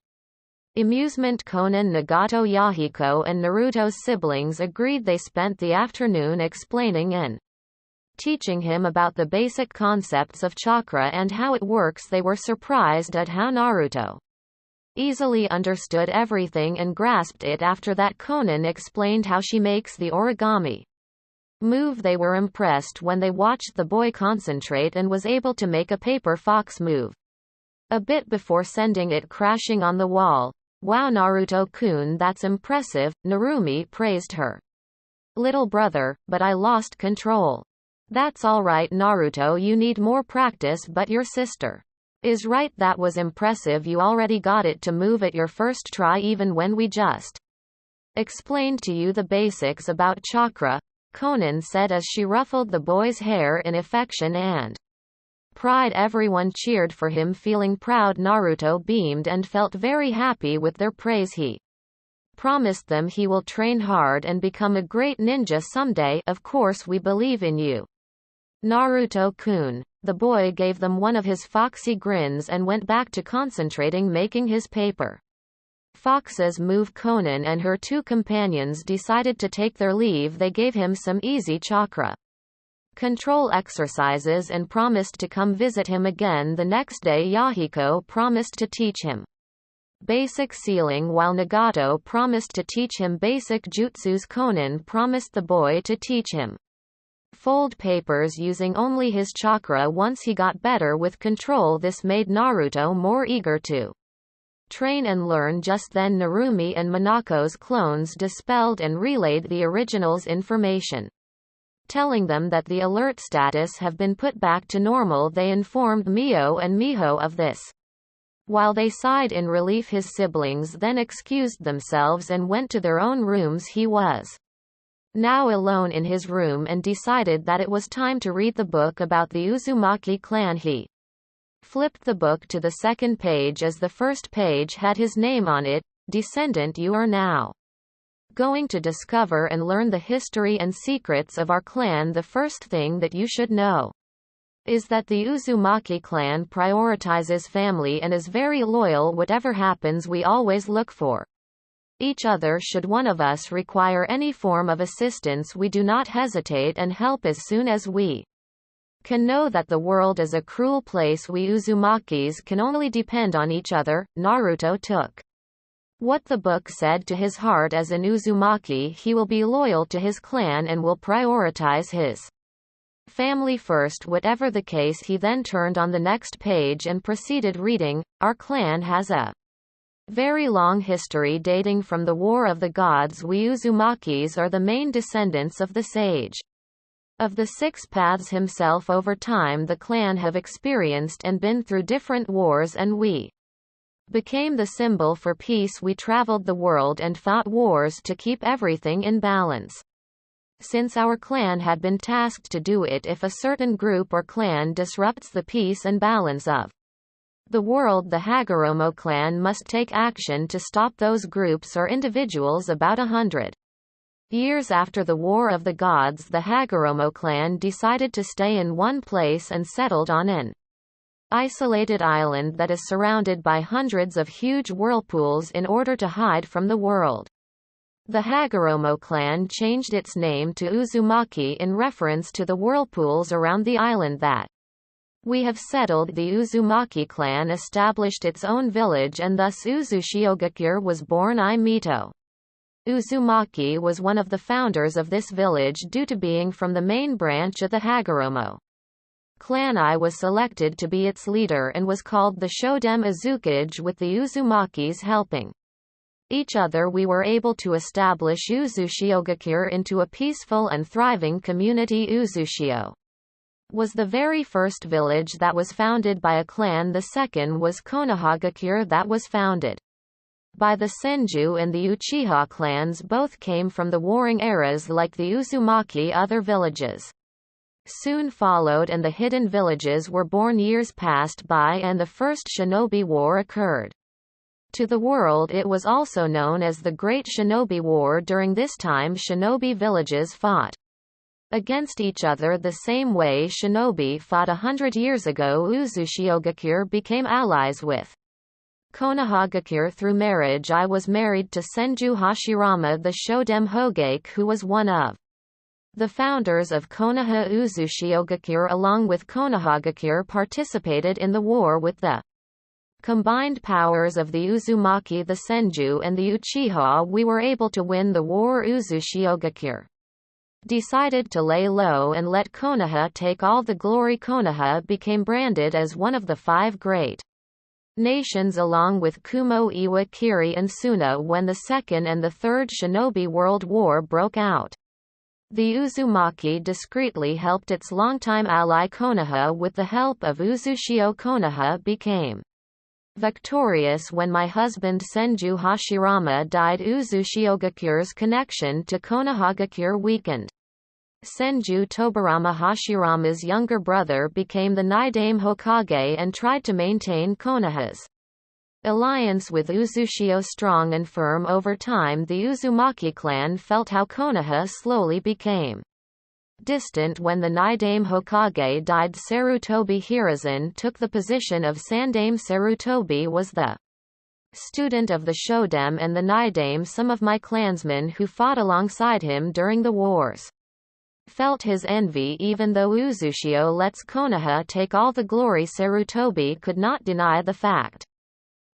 amusement. Conan, Nagato, Yahiko and Naruto's siblings agreed. They spent the afternoon explaining and teaching him about the basic concepts of chakra and how it works. They were surprised at how Naruto easily understood everything and grasped it. After that, Conan explained how she makes the origami move. They were impressed when they watched the boy concentrate and was able to make a paper fox move a bit before sending it crashing on the wall. Wow, Naruto-kun, that's impressive. Narumi praised her little brother, but I lost control. That's alright, Naruto, you need more practice, but your sister is right. That was impressive. You already got it to move at your first try even when we just explained to you the basics about chakra," Konan said as she ruffled the boy's hair in affection and pride. Everyone cheered for him, feeling proud. Naruto beamed and felt very happy with their praise. He promised them he will train hard and become a great ninja someday. "Of course we believe in you, Naruto-kun." The boy gave them one of his foxy grins and went back to concentrating making his paper. Fox's move. Konan and her two companions decided to take their leave. They gave him some easy chakra control exercises and promised to come visit him again the next day. Yahiko promised to teach him basic sealing while Nagato promised to teach him basic jutsus. Konan promised the boy to teach him fold papers using only his chakra once he got better with control. This made Naruto more eager to train and learn. Just then Narumi and Monako's clones dispelled and relayed the original's information, telling them that the alert status have been put back to normal. They informed Mio and Miho of this. While they sighed in relief, his siblings then excused themselves and went to their own rooms. He was now alone in his room and decided that it was time to read the book about the Uzumaki clan. He flipped the book to the second page as the first page had his name on it. Descendant, you are now going to discover and learn the history and secrets of our clan. The first thing that you should know is that the Uzumaki clan prioritizes family and is very loyal. Whatever happens, we always look for each other. Should one of us require any form of assistance, we do not hesitate and help as soon as we can. Know that the world is a cruel place. We Uzumakis can only depend on each other. Naruto took what the book said to his heart. As an Uzumaki, he will be loyal to his clan and will prioritize his family first. Whatever the case, he then turned on the next page and proceeded reading. Our clan has a very long history dating from the War of the Gods. We Uzumakis are the main descendants of the sage of the Six Paths himself. Over time, the clan have experienced and been through different wars, and we became the symbol for peace. We traveled the world and fought wars to keep everything in balance. Since our clan had been tasked to do it, if a certain group or clan disrupts the peace and balance of the world, the Hagoromo clan must take action to stop those groups or individuals. About 100 years after the War of the Gods, the Hagoromo clan decided to stay in one place and settled on an isolated island that is surrounded by hundreds of huge whirlpools in order to hide from the world. The Hagoromo clan changed its name to Uzumaki in reference to the whirlpools around the island that we have settled. The Uzumaki clan established its own village, and thus Uzushiogakure was born. Mito Uzumaki was one of the founders of this village due to being from the main branch of the Hagoromo clan. I was selected to be its leader and was called the Shodem Azukage. With the Uzumakis helping each other, we were able to establish Uzushiogakure into a peaceful and thriving community. Uzushio was the very first village that was founded by a clan. The second was Konohagakure, that was founded by the Senju and the Uchiha clans. Both came from the warring eras like the Uzumaki. Other villages soon followed, and the hidden villages were born. Years passed by and the first Shinobi War occurred. To the world, it was also known as the Great Shinobi War. During this time, shinobi villages fought against each other the same way shinobi fought 100 years ago. Uzushiogakure became allies with Konohagakure through marriage. I was married to Senju Hashirama, the Shodem Hogake, who was one of the founders of Konoha. Uzushiogakure along with Konohagakure participated in the war with the combined powers of the Uzumaki, the Senju and the Uchiha. We were able to win the war. Uzushiogakure decided to lay low and let Konoha take all the glory. Konoha became branded as one of the 5 great nations along with Kumo, Iwa, Kiri and Suna when the Second and the Third Shinobi World War broke out. The Uzumaki discreetly helped its longtime ally Konoha with the help of Uzushio. Konoha became Victorious when my husband Senju Hashirama died. Uzushiogakure's connection to Konohagakure weakened. Senju Tobarama Hashirama's younger brother became the Naidame Hokage and tried to maintain Konoha's alliance with Uzushio strong and firm. Over time the Uzumaki clan felt how Konoha slowly became distant. When the Naidame Hokage died, Sarutobi Hiruzen took the position of Sandame. Sarutobi was the student of the Shodem and the Naidame. Some of my clansmen who fought alongside him during the wars felt his envy. Even though Uzushio lets Konoha take all the glory, Sarutobi could not deny the fact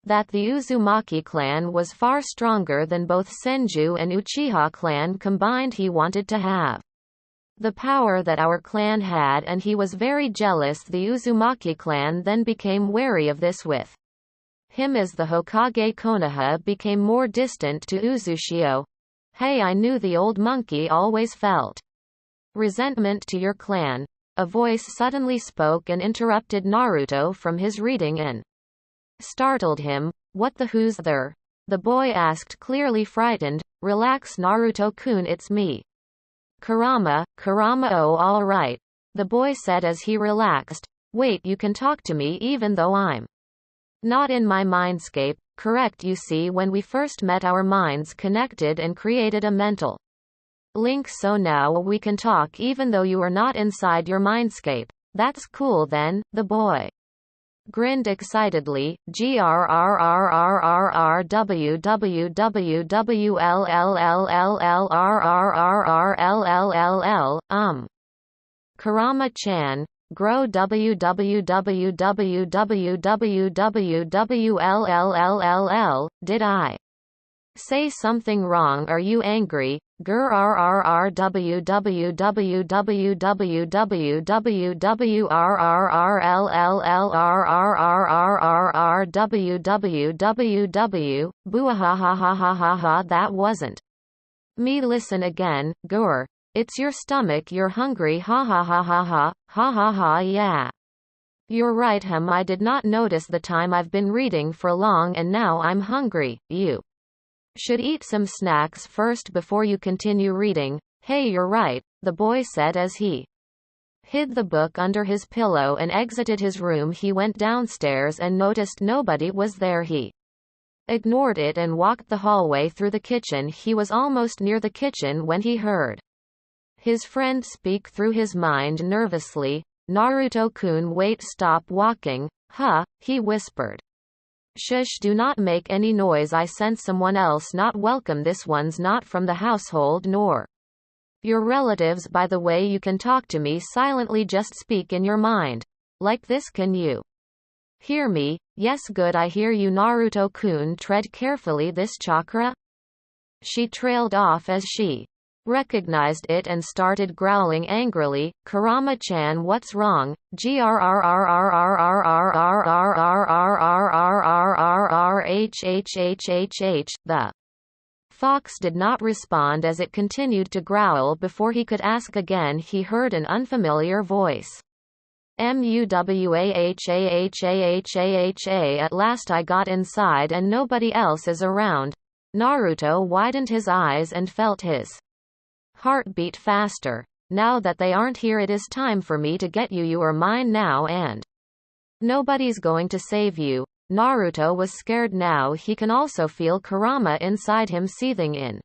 that the Uzumaki clan was far stronger than both Senju and Uchiha clan combined. He wanted to have the power that our clan had, and he was very jealous. The Uzumaki clan then became wary of this. With him as the Hokage, Konoha became more distant to Uzushio. Hey, I knew the old monkey always felt resentment to your clan. A voice suddenly spoke and interrupted Naruto from his reading and startled him. What the who's there? The boy asked, clearly frightened. Relax, Naruto-kun, it's me. Kurama. Oh, all right, the boy said as he relaxed. Wait, you can talk to me even though I'm not in my mindscape, correct? You see, when we first met our minds connected and created a mental link, so now we can talk even though you are not inside your mindscape. That's cool then, the boy grinned excitedly. Kurama-chan. Grow. Did I say something wrong? Are you angry? Buahahahahahaha. That wasn't me. Listen again. Gur. It's your stomach. You're hungry. Ha ha ha ha ha. Ha ha ha. Yeah. You're right. I did not notice the time. I've been reading for long and now I'm hungry. You should eat some snacks first before you continue reading. Hey, you're right, the boy said as he hid the book under his pillow and exited his room. He went downstairs and noticed nobody was there. He ignored it and walked the hallway through the kitchen. He was almost near the kitchen when he heard his friend speak through his mind nervously. Naruto-kun, wait, stop walking. Huh, he whispered. Shush, do not make any noise. I sense someone else not welcome. This one's not from the household nor your relatives. By the way, you can talk to me silently, just speak in your mind. Like this. Can you hear me? Yes, good, I hear you. Naruto-kun, tread carefully. This chakra? She trailed off as she recognized it and started growling angrily. Kurama-chan, what's wrong? The fox did not respond as it continued to growl. Before he could ask again, he heard an unfamiliar voice. Muwahahahahaha. At last I got inside and nobody else is around. Naruto widened his eyes and felt his heart beat faster. Now that they aren't here, it is time for me to get you. You are mine now and nobody's going to save you. Naruto was scared now. He can also feel Kurama inside him seething in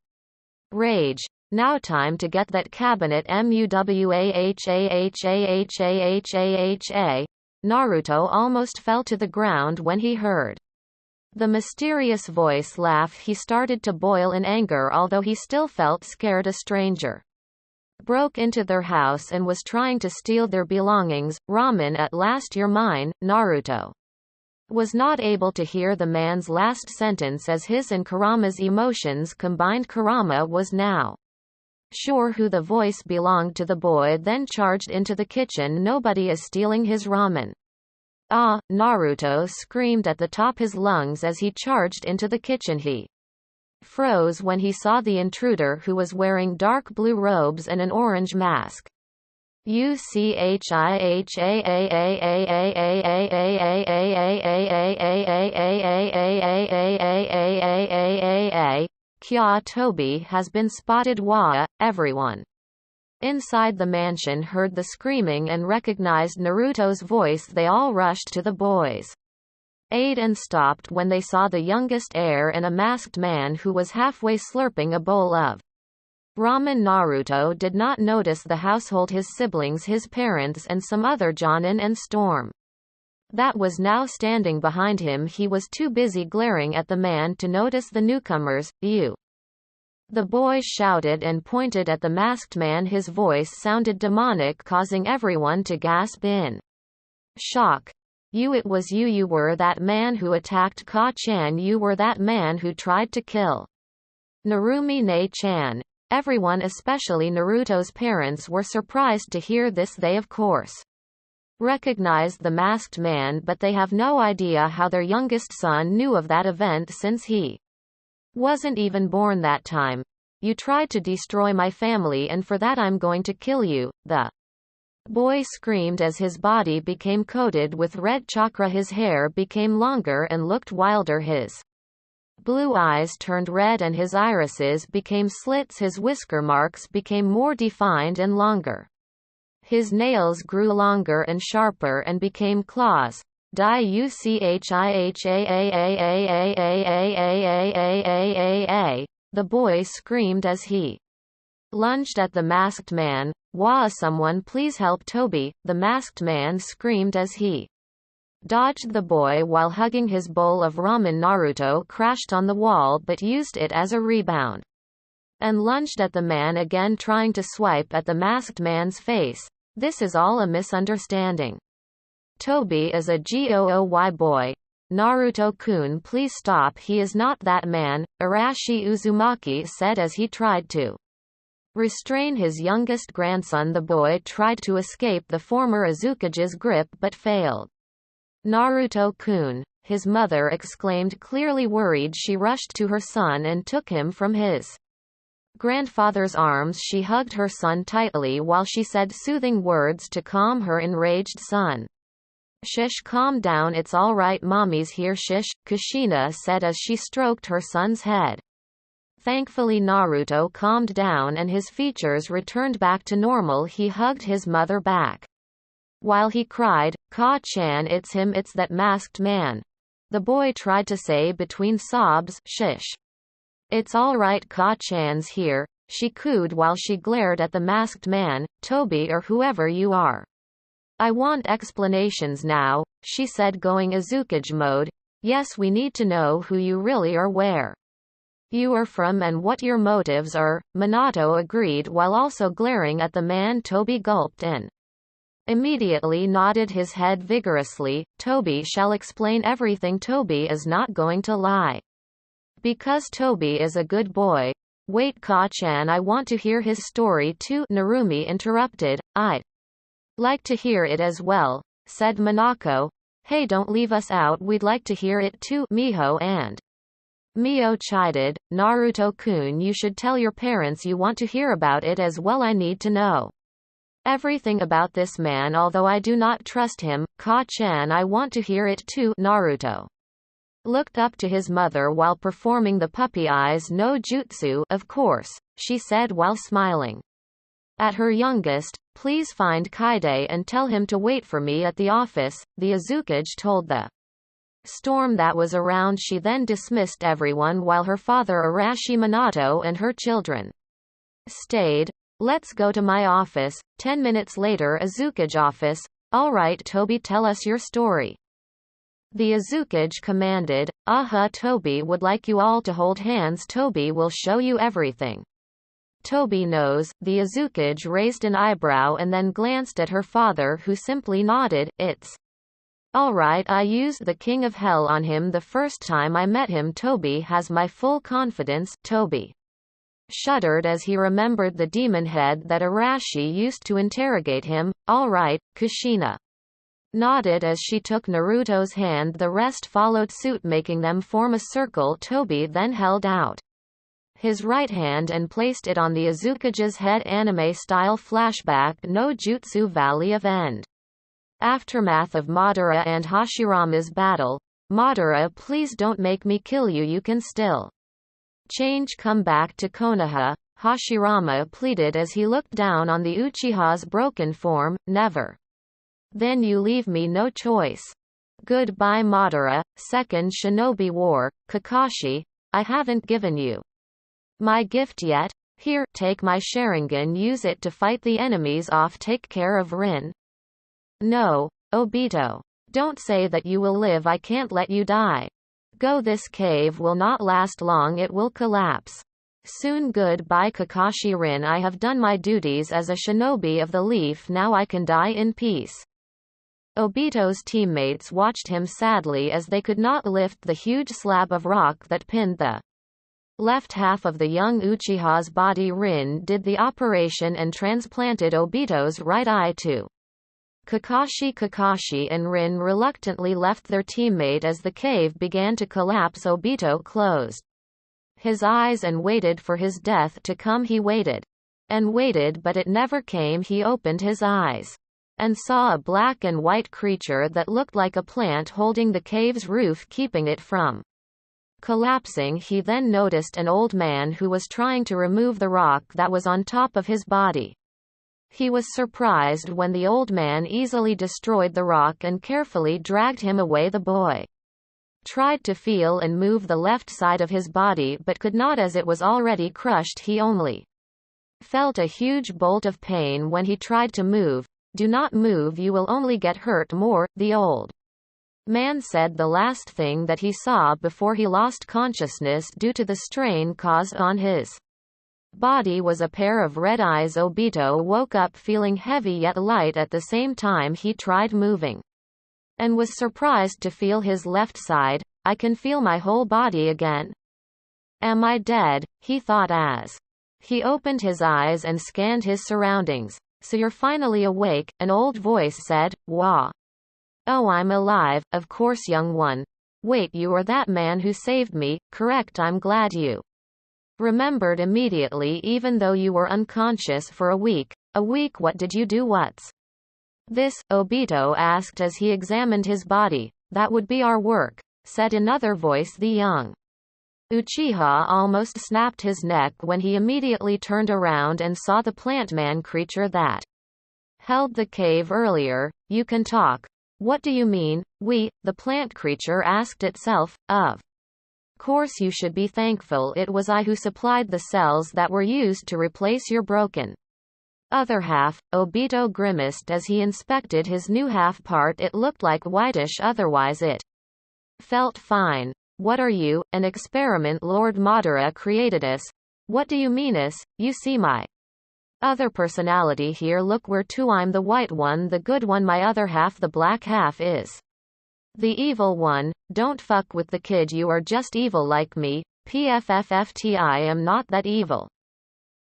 rage. Now time to get that cabinet. Muwahahahahaha. Naruto almost fell to the ground when he heard the mysterious voice laugh. He started to boil in anger, although he still felt scared. A stranger broke into their house and was trying to steal their belongings. Ramen, at last you're mine. Naruto was not able to hear the man's last sentence as his and Kurama's emotions combined. Kurama was now sure who the voice belonged to. The boy then charged into the kitchen. Nobody is stealing his ramen. Ah! Naruto screamed at the top his lungs as he charged into the kitchen. He froze when he saw the intruder, who was wearing dark blue robes and an orange mask. Kya Toby has been spotted. Wa, everyone inside the mansion heard the screaming and recognized Naruto's voice. They all rushed to the boys' aid and stopped when they saw the youngest heir and a masked man who was halfway slurping a bowl of ramen. Naruto did not notice the household, his siblings, his parents and some other Jonin and Storm that was now standing behind him. He was too busy glaring at the man to notice the newcomers. You! The boys shouted and pointed at the masked man. His voice sounded demonic, causing everyone to gasp in shock. You! It was you! You were that man who attacked Ka-chan. You were that man who tried to kill Narumi-ne-chan. Everyone, especially Naruto's parents, were surprised to hear this. They of course recognized the masked man, but they have no idea how their youngest son knew of that event since he wasn't even born that time. You tried to destroy my family, and for that I'm going to kill you, the boy screamed as his body became coated with red chakra. His hair became longer and looked wilder. His blue eyes turned red and his irises became slits. His whisker marks became more defined and longer. His nails grew longer and sharper and became claws. The boy screamed as he lunged at the masked man. Wah! Someone please help Toby! The masked man screamed as he dodged the boy while hugging his bowl of ramen. Naruto crashed on the wall but used it as a rebound and lunged at the man again, trying to swipe at the masked man's face. This is all a misunderstanding. Toby is a GOOY boy. Naruto-kun, please stop. He is not that man, Arashi Uzumaki said as he tried to restrain his youngest grandson. The boy tried to escape the former Azukage's grip but failed. Naruto-kun, his mother exclaimed, clearly worried. She rushed to her son and took him from his grandfather's arms. She hugged her son tightly while she said soothing words to calm her enraged son. Shish, calm down, it's all right, mommy's here. Shish, Kushina said as she stroked her son's head. Thankfully Naruto calmed down and his features returned back to normal. He hugged his mother back while he cried, Ka-chan, it's him, it's that masked man. The boy tried to say between sobs, shish. It's all right, Ka-chan's here, she cooed while she glared at the masked man. Toby or whoever you are, I want explanations now, she said, going Azukage mode. Yes, we need to know who you really are, where you are from and what your motives are. Minato agreed while also glaring at the man. Toby gulped and immediately nodded his head vigorously. Toby shall explain everything. Toby is not going to lie. Because Toby is a good boy. Wait, Ka-chan, I want to hear his story too. Narumi interrupted. I'd like to hear it as well, said Minako. Hey, don't leave us out, we'd like to hear it too. Miho and Mio chided. Naruto-kun, you should tell your parents you want to hear about it as well. I need to know everything about this man, although I do not trust him. Ka-chan, I want to hear it too. Naruto looked up to his mother while performing the puppy eyes no jutsu. Of course, she said while smiling at her youngest. Please find Kaide and tell him to wait for me at the office, the Azukage told the storm that was around. She then dismissed everyone while her father Arashi Minato and her children stayed. Let's go to my office. 10 minutes later, Azukage office. All right, Toby, tell us your story. The Azukage commanded. Toby would like you all to hold hands. Toby will show you everything Toby knows. The Azukage raised an eyebrow and then glanced at her father, who simply nodded. It's alright, I used the King of Hell on him the first time I met him. Toby has my full confidence. Toby shuddered as he remembered the demon head that Arashi used to interrogate him. Alright, Kushina nodded as she took Naruto's hand. The rest followed suit, making them form a circle. Toby then held out his right hand and placed it on the Azukage's head. Anime-style flashback. No Jutsu Valley of End. Aftermath of Madara and Hashirama's battle. Madara, please don't make me kill you, you can still change. Come back to Konoha, Hashirama pleaded as he looked down on the Uchiha's broken form. Never. Then you leave me no choice. Goodbye Madara. Second Shinobi War. Kakashi, I haven't given you my gift yet. Here, take my Sharingan, use it to fight the enemies off. Take care of Rin. No, Obito. Don't say that you will live, I can't let you die. Go, this cave will not last long, it will collapse soon. Goodbye Kakashi. Rin, I have done my duties as a shinobi of the leaf, now I can die in peace. Obito's teammates watched him sadly as they could not lift the huge slab of rock that pinned the left half of the young Uchiha's body. Rin did the operation and transplanted Obito's right eye to Kakashi. Kakashi and Rin reluctantly left their teammate as the cave began to collapse. Obito closed his eyes and waited for his death to come. He waited and waited, but it never came. He opened his eyes and saw a black and white creature that looked like a plant holding the cave's roof, keeping it from collapsing. He then noticed an old man who was trying to remove the rock that was on top of his body. He was surprised when the old man easily destroyed the rock and carefully dragged him away. The boy tried to feel and move the left side of his body but could not as it was already crushed. He only felt a huge bolt of pain when he tried to move. Do not move, you will only get hurt more, the old man said. The last thing that he saw before he lost consciousness due to the strain caused on his body was a pair of red eyes. Obito woke up feeling heavy yet light at the same time. He tried moving and was surprised to feel his left side. I can feel my whole body again. Am I dead? He thought as he opened his eyes and scanned his surroundings. So you're finally awake, an old voice said. Wah. Oh, I'm alive, of course, young one. Wait, you are that man who saved me, correct? I'm glad you remembered immediately even though you were unconscious for a week. A week? What did you do? What's this? Obito asked as he examined his body. That would be our work, said another voice. The young Uchiha almost snapped his neck when he immediately turned around and saw the plant man creature that held the cave earlier. You can talk. What do you mean, we? The plant creature asked itself. Of course you should be thankful. It was I who supplied the cells that were used to replace your broken other half. Obito grimaced as he inspected his new half part. It looked like whitish, otherwise it felt fine. What are you, an experiment? Lord Madara created us. What do you mean us? You see my other personality here. Look where to. I'm the white one, the good one. My other half, the black half, is the evil one. Don't fuck with the kid, you are just evil like me. PFFFT, I am not that evil.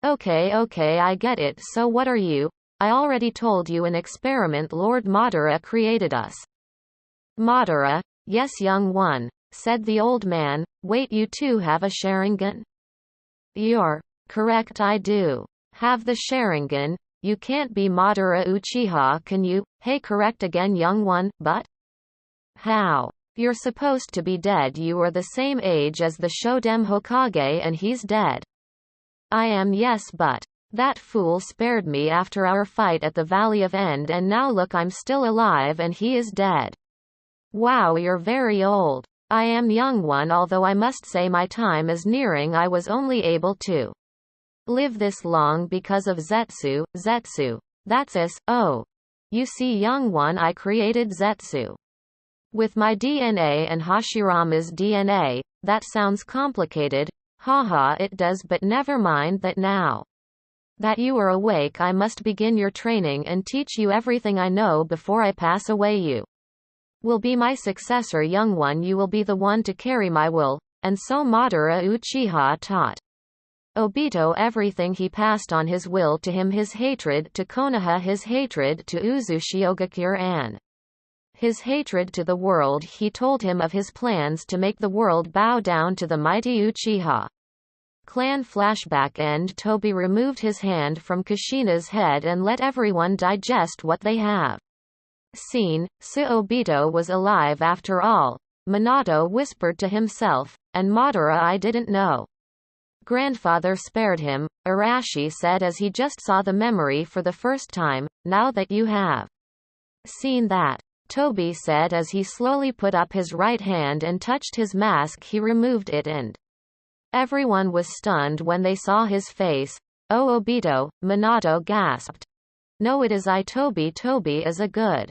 Okay, I get it. So what are you? I already told you, an experiment. Lord Madara created us. Madara? Yes, young one, said the old man. Wait, you too have a Sharingan? You're correct, I do have the Sharingan. You can't be Madara Uchiha, can you? Hey, correct again, young one, but how? You're supposed to be dead. You are the same age as the Shodem Hokage and he's dead. I am, yes, but that fool spared me after our fight at the Valley of End, and now look, I'm still alive and he is dead. Wow, you're very old. I am, young one, although I must say my time is nearing. I was only able to live this long because of Zetsu. Zetsu. That's us. Oh. You see, young one, I created Zetsu with my DNA and Hashirama's DNA. That sounds complicated. Haha, it does, but never mind that. Now that you are awake, I must begin your training and teach you everything I know before I pass away. You will be my successor, young one. You will be the one to carry my will. And so Madara Uchiha taught Obito everything. He passed on his will to him, his hatred to Konoha, his hatred to Uzushiogakure, and his hatred to the world. He told him of his plans to make the world bow down to the mighty Uchiha. Clan flashback end. Toby removed his hand from Kushina's head and let everyone digest what they have seen. Obito was alive after all. Minato whispered to himself. And Madara, I didn't know. Grandfather spared him, Arashi said as he just saw the memory for the first time. Now that you have seen that, Toby said as he slowly put up his right hand and touched his mask. He removed it and everyone was stunned when they saw his face. Oh, Obito, Minato gasped. No, it is I, Toby. Toby is a good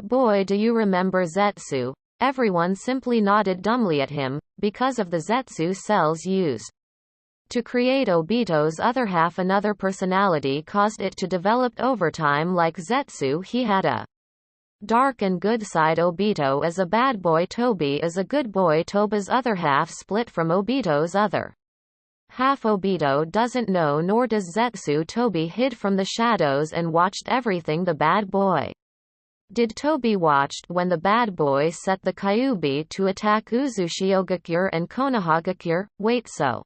boy. Do you remember Zetsu? Everyone simply nodded dumbly at him, because of the Zetsu cells used to create Obito's other half. Another personality caused it to develop over time like Zetsu. He had a dark and good side. Obito is a bad boy. Toby is a good boy. Toba's other half split from Obito's other half. Obito doesn't know, nor does Zetsu. Toby hid from the shadows and watched everything the bad boy did. Toby watched when the bad boy set the Kyuubi to attack Uzushiogakure and Konohagakure. Wait, so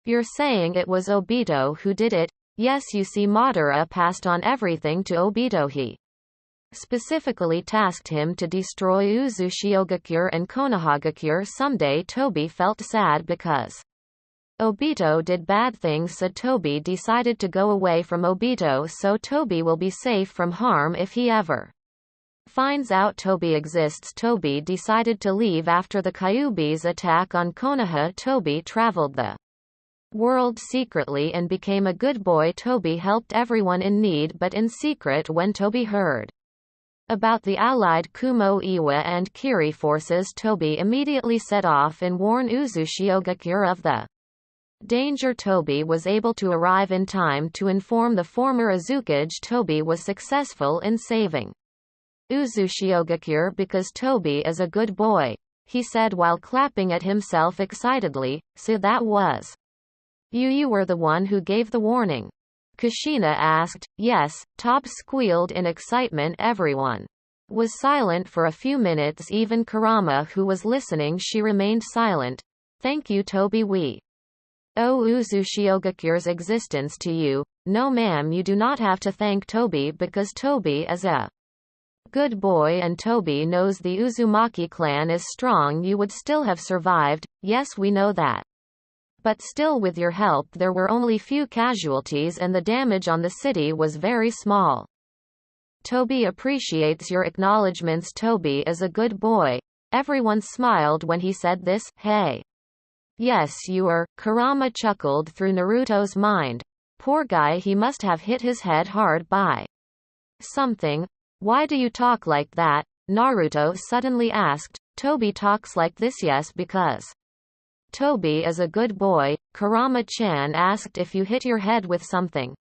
you're saying it was Obito who did it? Yes, you see, Madara passed on everything to Obito. He specifically tasked him to destroy Uzushiogakure and Konohagakure someday. Toby felt sad because Obito did bad things, so Toby decided to go away from Obito so Toby will be safe from harm if he ever finds out Toby exists. Toby decided to leave after the Kyuubi's attack on Konoha. Toby traveled the world secretly and became a good boy. Toby helped everyone in need, but in secret. When Toby heard about the allied Kumo Iwa and Kiri forces, Toby immediately set off and warned Uzushiogakure of the danger. Toby was able to arrive in time to inform the former Azukage. Toby was successful in saving Uzushiogakure because Toby is a good boy, he said while clapping at himself excitedly. So that was you were the one who gave the warning? Kushina asked. Yes, Tob squealed in excitement. Everyone was silent for a few minutes. Even Kurama, who was listening, she remained silent. Thank you, Toby. We owe Uzushiogakures existence to you. No ma'am, you do not have to thank Toby because Toby is a good boy and Toby knows the Uzumaki clan is strong. You would still have survived. Yes, we know that. But still, with your help there were only few casualties and the damage on the city was very small. Toby appreciates your acknowledgements. Toby is a good boy. Everyone smiled when he said this. Hey. Yes, you are. Kurama chuckled through Naruto's mind. Poor guy, he must have hit his head hard by something. Why do you talk like that? Naruto suddenly asked. Toby talks like this, yes, because Toby is a good boy. Kurama-chan asked if you hit your head with something.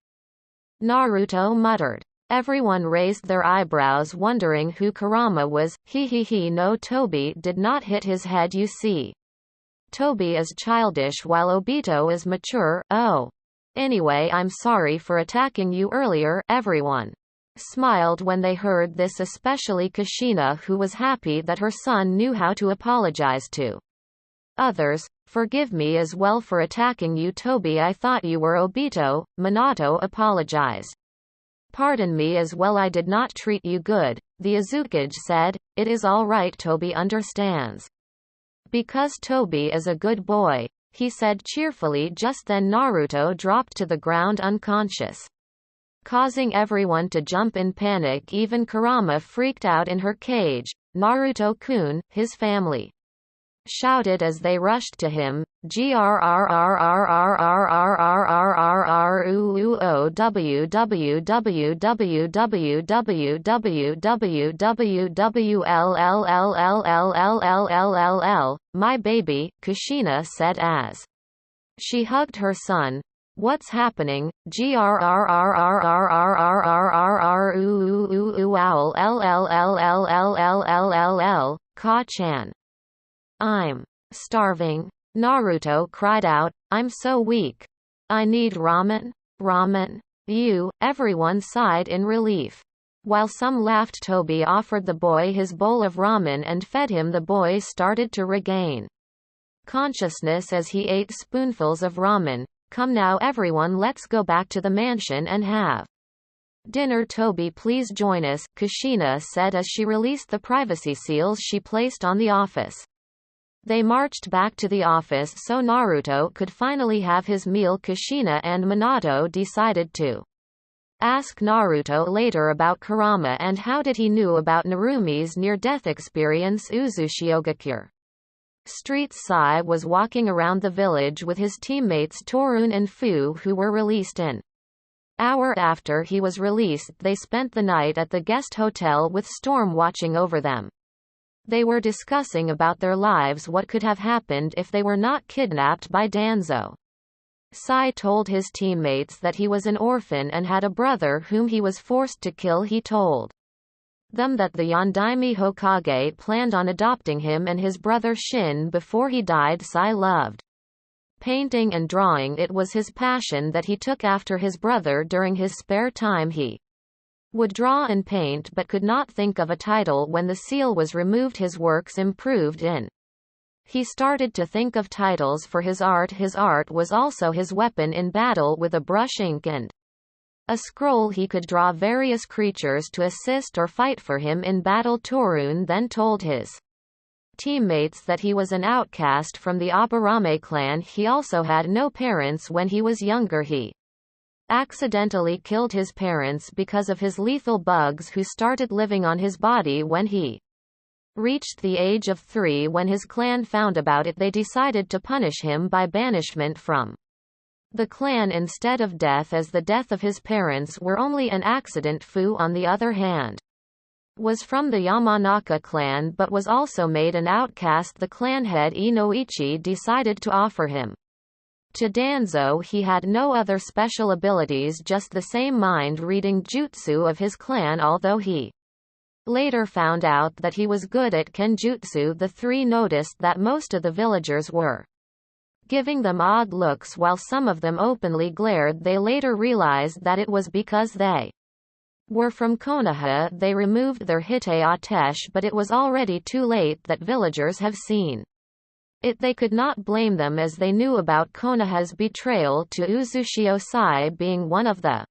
Naruto muttered. Everyone raised their eyebrows wondering who Kurama was. He no, Toby did not hit his head, you see. Toby is childish while Obito is mature. Oh. Anyway, I'm sorry for attacking you earlier. Everyone smiled when they heard this, especially Kushina, who was happy that her son knew how to apologize to others. Forgive me as well for attacking you, Toby. I thought you were Obito. Minato apologized. Pardon me as well, I did not treat you good, the Azukage said. It is all right, Toby understands. Because Toby is a good boy, he said cheerfully. Just then Naruto dropped to the ground unconscious, causing everyone to jump in panic. Even Kurama freaked out in her cage. Naruto-kun, his family shouted as they rushed to him. My baby, Kushina said as she hugged her son. What's happening? Ka-chan. I'm starving. Naruto cried out. I'm so weak. I need ramen. Ramen. Everyone sighed in relief. While some laughed, Toby offered the boy his bowl of ramen and fed him. The boy started to regain consciousness as he ate spoonfuls of ramen. Come now everyone, let's go back to the mansion and have dinner. Toby, please join us, Kushina said as she released the privacy seals she placed on the office. They marched back to the office so Naruto could finally have his meal. Kushina and Minato decided to ask Naruto later about Kurama and how did he knew about Narumi's near-death experience. Uzushiogakure Streets. Sai was walking around the village with his teammates Torun and Fu, who were released an hour after he was released. They spent the night at the guest hotel with Storm watching over them. They were discussing about their lives, what could have happened if they were not kidnapped by Danzo. Sai told his teammates that he was an orphan and had a brother whom he was forced to kill. He told them that the Yondaime Hokage planned on adopting him and his brother Shin before he died. Sai loved painting and drawing. It was his passion that he took after his brother. During his spare time he would draw and paint but could not think of a title. When the seal was removed, his works improved in. He started to think of titles for his art. His art was also his weapon in battle. With a brush, ink and a scroll he could draw various creatures to assist or fight for him in battle. Torun then told his teammates that he was an outcast from the Aburame clan. He also had no parents. When he was younger he accidentally killed his parents because of his lethal bugs who started living on his body when he reached the age of 3. When his clan found about it, they decided to punish him by banishment from the clan instead of death, as the death of his parents were only an accident. Fu, on the other hand, was from the Yamanaka clan but was also made an outcast. The clan head Inoichi decided to offer him to Danzo. He had no other special abilities, just the same mind-reading jutsu of his clan, although he later found out that he was good at kenjutsu. The three noticed that most of the villagers were giving them odd looks while some of them openly glared. They later realized that it was because they were from Konoha. They removed their hite-atesh, but it was already too late. That villagers have seen it, they could not blame them, as they knew about Konoha's betrayal to Uzushio. Sai, being one of the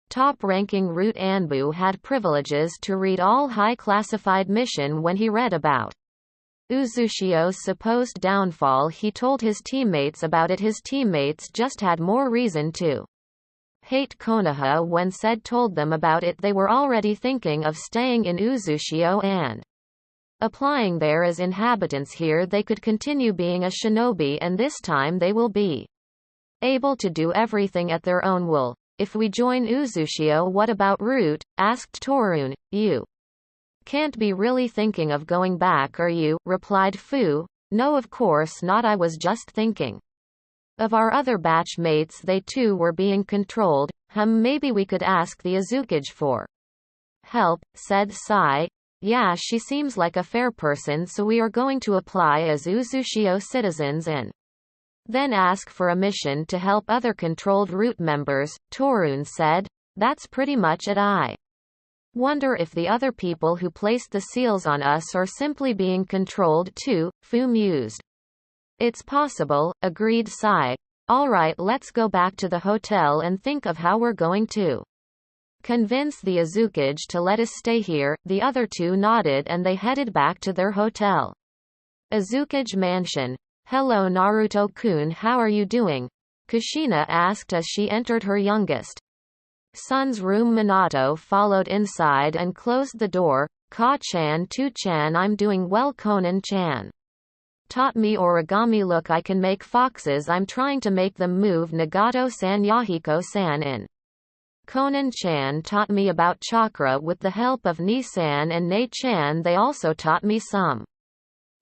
top-ranking root Anbu, had privileges to read all high-classified mission. When he read about Uzushio's supposed downfall, he told his teammates about it. His teammates just had more reason to hate Konoha. When Said told them about it, they were already thinking of staying in Uzushio and applying there as inhabitants. Here they could continue being a shinobi, and this time they will be able to do everything at their own will. If we join Uzushio, what about Root? Asked Torun. You can't be really thinking of going back, are you? Replied Fu. No, of course not. I was just thinking of our other batch mates. They too were being controlled. Maybe we could ask the Azukage for help, said Sai. Yeah, she seems like a fair person, so we are going to apply as Uzushio citizens and then ask for a mission to help other controlled root members, Torun said. That's pretty much it. I wonder if the other people who placed the seals on us are simply being controlled too, Fu mused. It's possible, agreed Sai. Alright, let's go back to the hotel and think of how we're going to convince the Azukage to let us stay here. The other two nodded and they headed back to their hotel. Azukage Mansion. Hello Naruto-kun, how are you doing? Kushina asked as she entered her youngest son's room. Minato followed inside and closed the door. Ka-chan, Tu-chan, I'm doing well. Konan-chan taught me origami. Look, I can make foxes. I'm trying to make them move. Nagato-san, Yahiko-san in. Konan-chan taught me about chakra with the help of Ni-san and Nei-chan. They also taught me some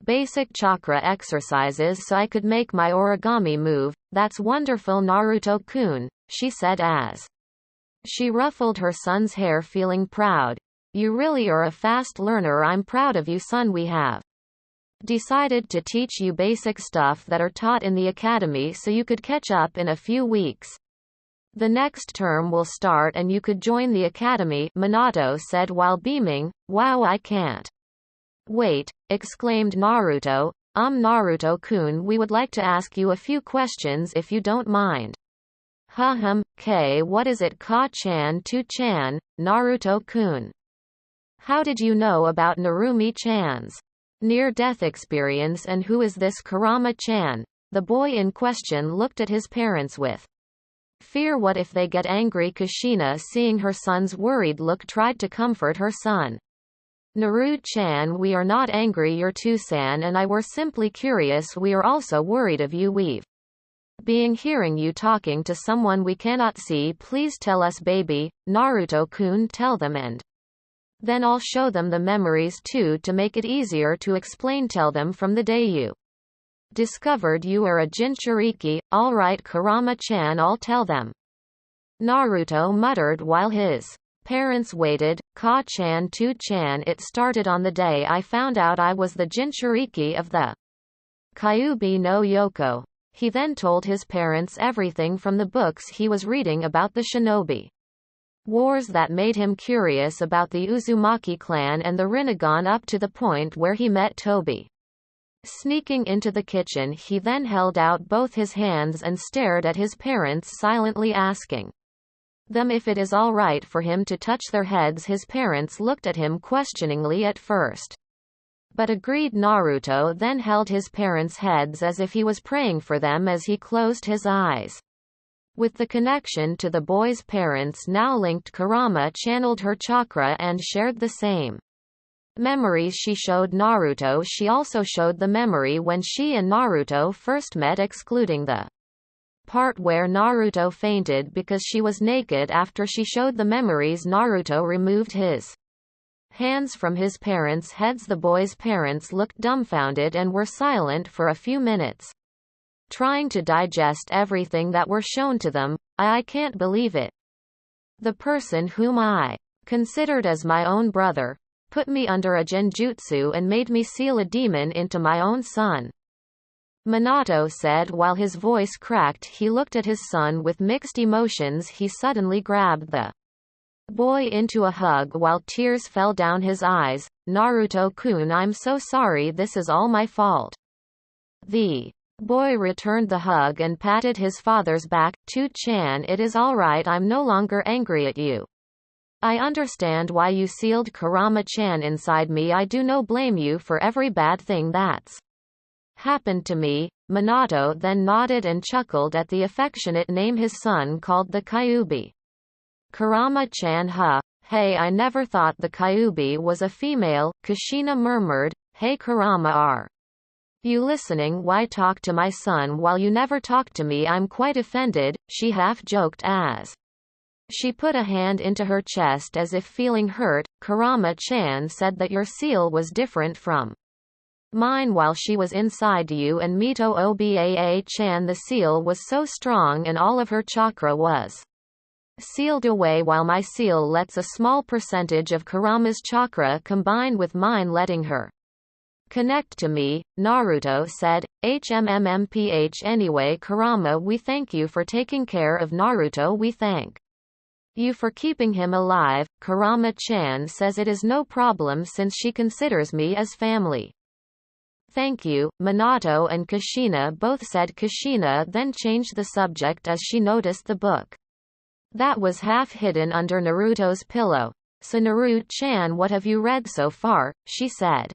basic chakra exercises so I could make my origami move. That's wonderful Naruto-kun, she said as she ruffled her son's hair, feeling proud. You really are a fast learner. I'm proud of you, son. We have decided to teach you basic stuff that are taught in the academy so you could catch up in a few weeks. The next term will start and you could join the academy, Minato said while beaming. Wow, I can't wait, exclaimed Naruto. Naruto-kun, we would like to ask you a few questions if you don't mind. What is it Ka-chan to-chan, Naruto-kun? How did you know about Narumi-chan's near-death experience, and who is this Kurama-chan? The boy in question looked at his parents with fear. What if they get angry? Kushina, seeing her son's worried look, tried to comfort her son. Naru-chan, we are not angry, your Tusan and I were simply curious. We are also worried of you. We've been hearing you talking to someone we cannot see. Please tell us, baby. Naruto-kun, tell them, and then I'll show them the memories too to make it easier to explain. Tell them from the day you discovered you are a Jinchuriki. Alright Kurama-chan, I'll tell them. Naruto muttered while his parents waited. Ka-chan to-chan, it started on the day I found out I was the Jinchuriki of the Kyuubi no Yoko. He then told his parents everything from the books he was reading about the shinobi wars that made him curious about the Uzumaki clan and the Rinnegan, up to the point where he met Tobi. Sneaking into the kitchen, he then held out both his hands and stared at his parents, silently asking them if it is all right for him to touch their heads. His parents looked at him questioningly at first, but agreed. Naruto then held his parents' heads as if he was praying for them as he closed his eyes. With the connection to the boy's parents now linked, Kurama channeled her chakra and shared the same memories she showed Naruto. She also showed the memory when she and Naruto first met, excluding the part where Naruto fainted because she was naked. After she showed the memories, Naruto removed his hands from his parents' heads. The boy's parents looked dumbfounded and were silent for a few minutes, trying to digest everything that were shown to them. I can't believe it. The person whom I considered as my own brother put me under a genjutsu and made me seal a demon into my own son, Minato said while his voice cracked. He looked at his son with mixed emotions. He suddenly grabbed the boy into a hug while tears fell down his eyes. Naruto-kun, I'm so sorry, this is all my fault. The boy returned the hug and patted his father's back. To-chan, it is all right, I'm no longer angry at you. I understand why you sealed Kurama-chan inside me. I do no blame you for every bad thing that's happened to me. Minato then nodded and chuckled at the affectionate name his son called the Kyuubi. Kurama-chan, hey, I never thought the Kyuubi was a female. Kushina murmured. Hey Kurama, are you listening? Why talk to my son while you never talk to me? I'm quite offended, she half joked as she put a hand into her chest as if feeling hurt. Kurama-chan said that your seal was different from mine while she was inside you, and Mito Obaa-chan, the seal was so strong and all of her chakra was sealed away, while my seal lets a small percentage of Kurama's chakra combine with mine, letting her connect to me, Naruto said. HMMMPH. Anyway Kurama, we thank you for taking care of Naruto. We thank you for keeping him alive. Kurama-chan says it is no problem since she considers me as family. Thank you, Minato and Kushina both said. Kushina then changed the subject as she noticed the book that was half hidden under Naruto's pillow. So Naru-chan, what have you read so far? She said,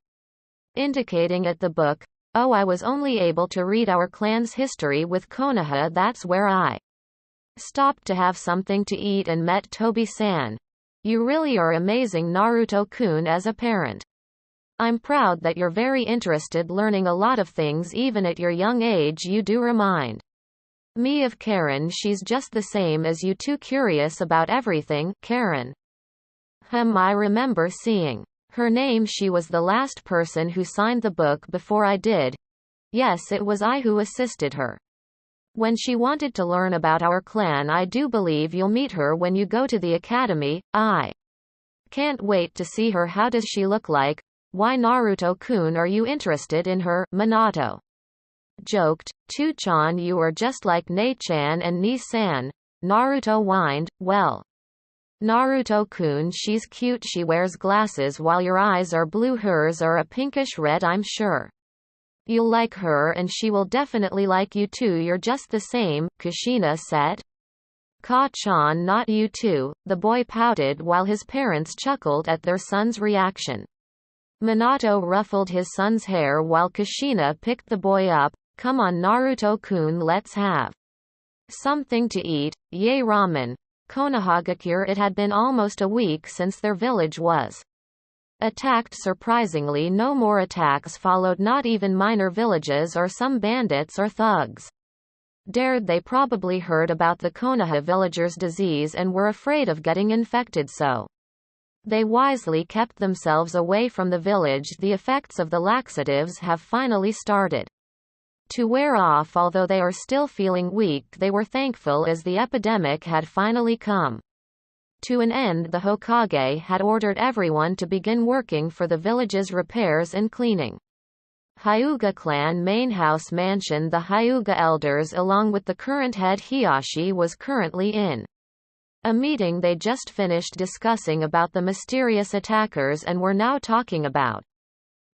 indicating at the book. Oh, I was only able to read our clan's history with Konoha. That's where I stopped to have something to eat and met Tobi-san. You really are amazing, Naruto-kun. As a parent, I'm proud that you're very interested, learning a lot of things even at your young age. You do remind me of Karen. She's just the same as you, too curious about everything. Karen. I remember seeing her name. She was the last person who signed the book before I did. Yes, it was I who assisted her when she wanted to learn about our clan. I do believe you'll meet her when you go to the academy. I can't wait to see her. How does she look like? Why, Naruto-kun, are you interested in her? Minato joked. To-chan, you are just like Ne-chan and Ni-san. Naruto whined. Well, Naruto-kun, she's cute. She wears glasses while your eyes are blue. Hers are a pinkish red, I'm sure. You'll like her and she will definitely like you too. You're just the same, Kushina said. Ka-chan, not you too, the boy pouted while his parents chuckled at their son's reaction. Minato ruffled his son's hair while Kushina picked the boy up. Come on Naruto-kun, let's have something to eat, yay ramen. Konohagakure. It had been almost a week since their village was attacked. Surprisingly, no more attacks followed, not even minor villages or some bandits or thugs dared. They probably heard about the Konoha villagers' disease and were afraid of getting infected, so they wisely kept themselves away from the village. The effects of the laxatives have finally started to wear off. Although they are still feeling weak, they were thankful as the epidemic had finally come to an end. The Hokage had ordered everyone to begin working for the village's repairs and cleaning. Hyuga clan main house mansion. The Hyuga elders along with the current head Hiashi was currently in a meeting. They just finished discussing about the mysterious attackers and were now talking about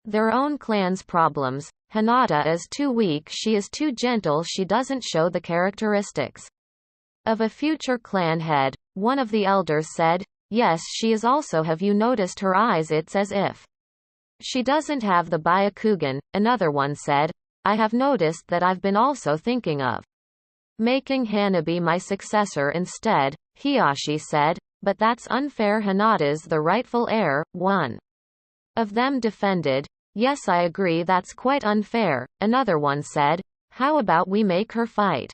their own clan's problems. Hinata is too weak, she is too gentle, she doesn't show the characteristics of a future clan head. One of the elders said, yes, she is also. Have you noticed her eyes? It's as if she doesn't have the Byakugan. Another one said, I have noticed that. I've been also thinking of making Hanabi my successor instead, Hiashi said, but that's unfair. Hinata's the rightful heir. One of them defended, yes, I agree, that's quite unfair. Another one said, how about we make her fight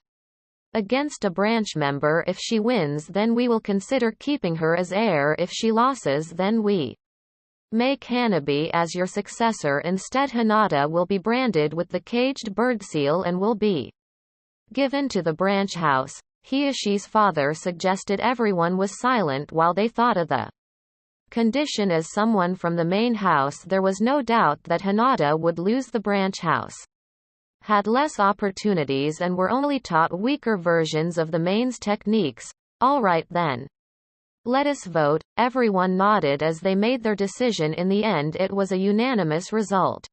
against a branch member? If she wins, then we will consider keeping her as heir. If she loses, then we make Hanabi as your successor instead. Hinata will be branded with the caged bird seal and will be given to the branch house. Hiashi's father suggested. Everyone was silent while they thought of the condition. As someone from the main house, there was no doubt that Hinata would lose. The branch house had less opportunities and were only taught weaker versions of the main's techniques. All right then. Let us vote. Everyone nodded as they made their decision. In the end, it was a unanimous result.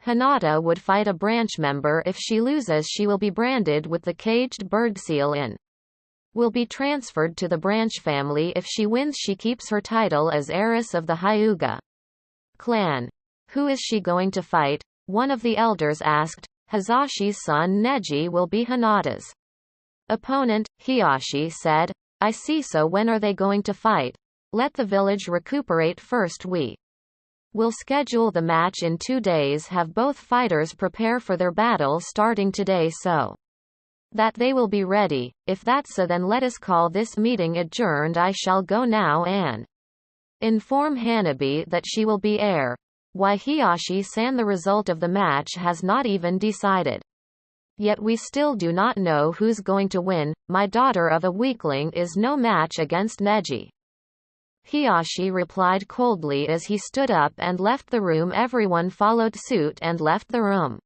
Hinata would fight a branch member. If she loses, she will be branded with the caged bird seal and will be transferred to the branch family. If she wins, she keeps her title as heiress of the Hyuga clan. Who is she going to fight? One of the elders asked. Hazashi's son Neji will be Hinata's opponent, Hiashi said. I see. So when are they going to fight? Let the village recuperate first. We will schedule the match in 2 days. Have both fighters prepare for their battle starting today so that they will be ready. If that's so, then let us call this meeting adjourned. I shall go now and inform Hanabi that she will be heir. Why, Hiashi-san, the result of the match has not even decided. Yet we still do not know who's going to win. My daughter of a weakling is no match against Neji. Hiashi replied coldly as he stood up and left the room. Everyone followed suit and left the room,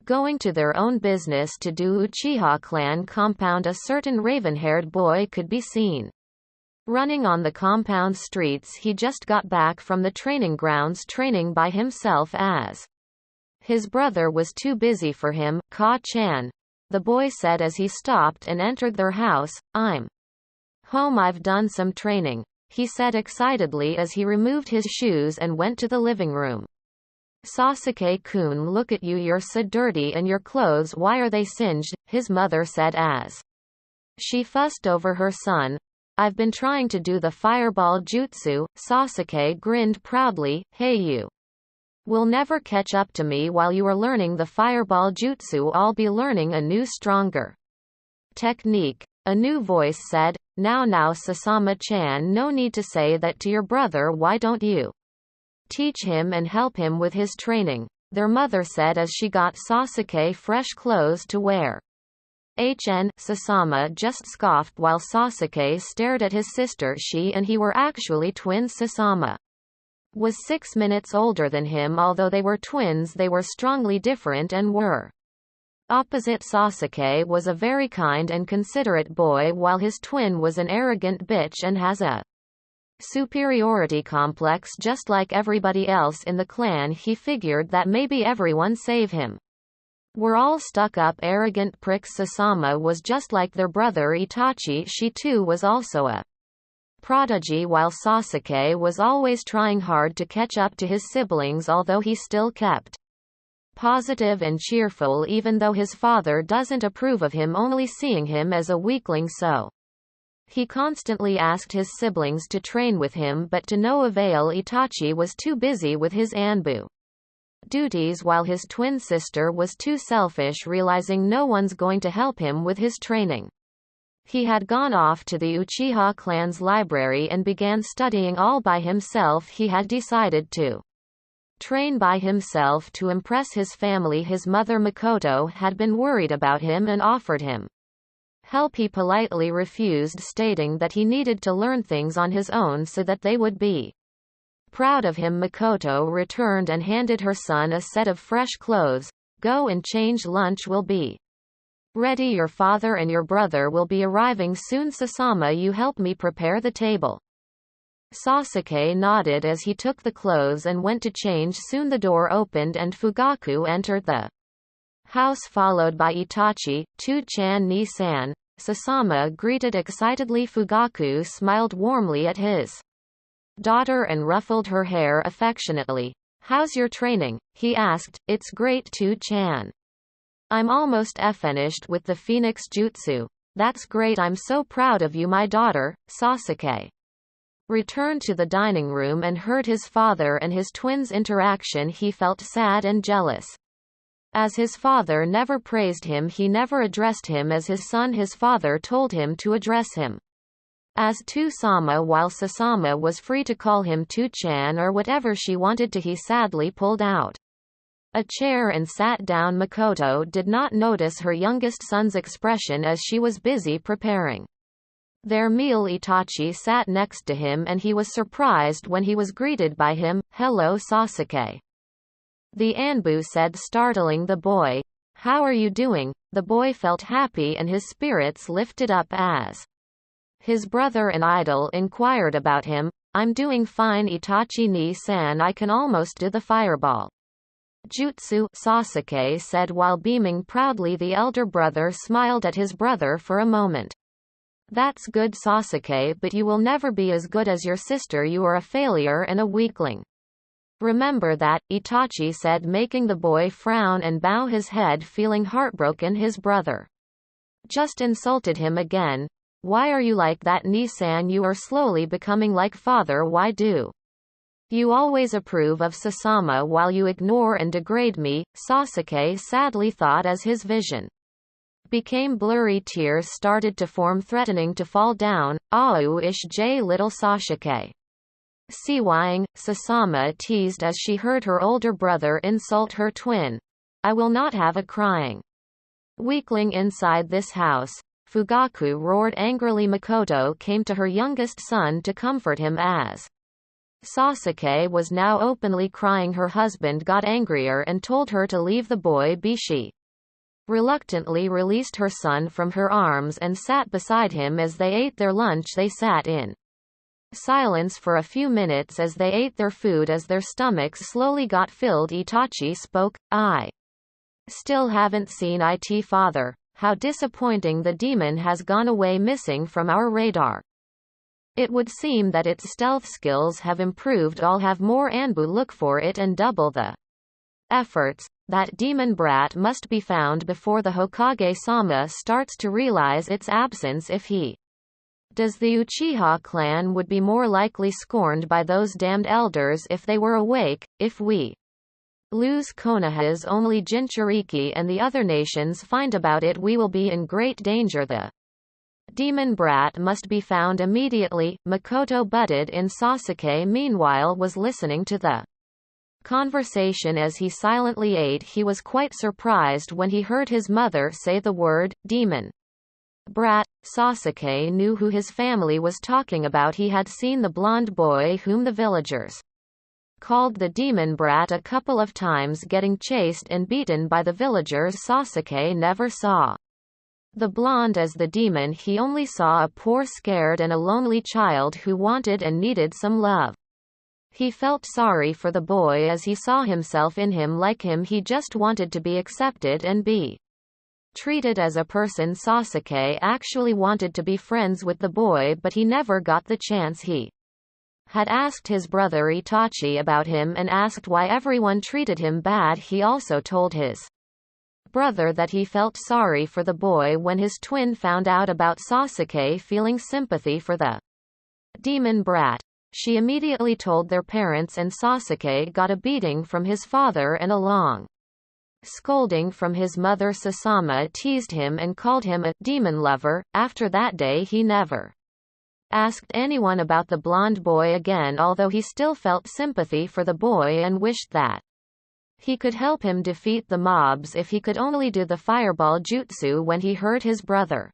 going to their own business. To do Uchiha clan compound, a certain raven-haired boy could be seen running on the compound streets. He just got back from the training grounds, training by himself as his brother was too busy for him. Ka-chan, the boy said as he stopped and entered their house. I'm home. I've done some training, he said excitedly as he removed his shoes and went to the living room. Sasuke-kun, look at you, you're so dirty, and your clothes, why are they singed? His mother said as she fussed over her son. I've been trying to do the fireball jutsu. Sasuke grinned proudly. Hey, you will never catch up to me while you are learning the fireball jutsu. I'll be learning a new, stronger technique. A new voice said, now Sasama-chan, no need to say that to your brother. Why don't you teach him and help him with his training? Their mother said as she got Sasuke fresh clothes to wear. Sasama just scoffed while Sasuke stared at his sister. She and he were actually twins. Sasama was 6 minutes older than him. Although they were twins, they were strongly different and were opposite. Sasuke was a very kind and considerate boy, while his twin was an arrogant bitch and has a superiority complex just like everybody else in the clan. He figured that maybe everyone save him. We're all stuck up arrogant pricks. Sasama was just like their brother Itachi. She too was also a prodigy, while Sasuke was always trying hard to catch up to his siblings, although he still kept positive and cheerful even though his father doesn't approve of him, only seeing him as a weakling. So he constantly asked his siblings to train with him, but to no avail. Itachi was too busy with his Anbu duties, while his twin sister was too selfish, realizing no one's going to help him with his training. He had gone off to the Uchiha clan's library and began studying all by himself. He had decided to train by himself to impress his family. His mother Makoto had been worried about him and offered him help. He politely refused, stating that he needed to learn things on his own so that they would be proud of him. Makoto returned and handed her son a set of fresh clothes. Go and change, lunch will be ready. Your father and your brother will be arriving soon. Sasama, you help me prepare the table. Sasuke nodded as he took the clothes and went to change. Soon the door opened and Fugaku entered the house, followed by Itachi. "Tu-chan ni-san." Sasama greeted excitedly. Fugaku smiled warmly at his daughter and ruffled her hair affectionately. "How's your training?" he asked. "It's great, Tu-chan. I'm almost finished with the Phoenix Jutsu." "That's great. I'm so proud of you, my daughter." Sasuke returned to the dining room and heard his father and his twins' interaction. He felt sad and jealous. As his father never praised him, he never addressed him as his son. His father told him to address him as Tu-sama, while Sasama was free to call him Tu-chan or whatever she wanted to. He sadly pulled out a chair and sat down. Makoto did not notice her youngest son's expression as she was busy preparing their meal. Itachi sat next to him and he was surprised when he was greeted by him. "Hello, Sasuke," the Anbu said, startling the boy. "How are you doing?" The boy felt happy and his spirits lifted up as his brother and idol inquired about him. "I'm doing fine, Itachi ni-san. I can almost do the fireball jutsu," Sasuke said while beaming proudly. The elder brother smiled at his brother for a moment. "That's good, Sasuke, but you will never be as good as your sister. You are a failure and a weakling. Remember that," Itachi said, making the boy frown and bow his head, feeling heartbroken. His brother just insulted him again. "Why are you like that, Nisan? You are slowly becoming like father. Why do you always approve of Sasama while you ignore and degrade me?" Sasuke sadly thought as his vision became blurry. Tears started to form, threatening to fall down. "Auish little Sasuke. Sighing," Sasama teased as she heard her older brother insult her twin. "I will not have a crying weakling inside this house." Fugaku roared angrily. Makoto came to her youngest son to comfort him as Sasuke was now openly crying. Her husband got angrier and told her to leave the boy be. She reluctantly released her son from her arms and sat beside him as they ate their lunch. They sat in silence for a few minutes as they ate their food. As their stomachs slowly got filled, Itachi spoke. "I still haven't seen it, father. How disappointing. The demon has gone away, missing from our radar. It would seem that its stealth skills have improved. I'll have more Anbu look for it and double the efforts. That demon brat must be found before the Hokage-sama starts to realize its absence. If he does, the Uchiha clan would be more likely scorned by those damned elders if they were awake. If we lose Konoha's only Jinchuriki and the other nations find about it, we will be in great danger. The demon brat must be found immediately." Makoto butted in. Sasuke meanwhile was listening to the conversation as he silently ate. He was quite surprised when he heard his mother say the word demon brat. Sasuke knew who his family was talking about. He had seen the blonde boy whom the villagers called the demon brat a couple of times getting chased and beaten by the villagers. Sasuke never saw The blonde as the demon, he only saw a poor, scared and a lonely child who wanted and needed some love. He felt sorry for the boy as he saw himself in him. Like him, he just wanted to be accepted and be treated as a person. Sasuke actually wanted to be friends with the boy, but he never got the chance. He had asked his brother Itachi about him and asked why everyone treated him bad. He also told his brother that he felt sorry for the boy when his twin found out about Sasuke feeling sympathy for the demon brat. She immediately told their parents, and Sasuke got a beating from his father and a long scolding from his mother. Sasama teased him and called him a demon lover. After that day he never asked anyone about the blonde boy again, although he still felt sympathy for the boy and wished that he could help him defeat the mobs if he could only do the fireball jutsu. When he heard his brother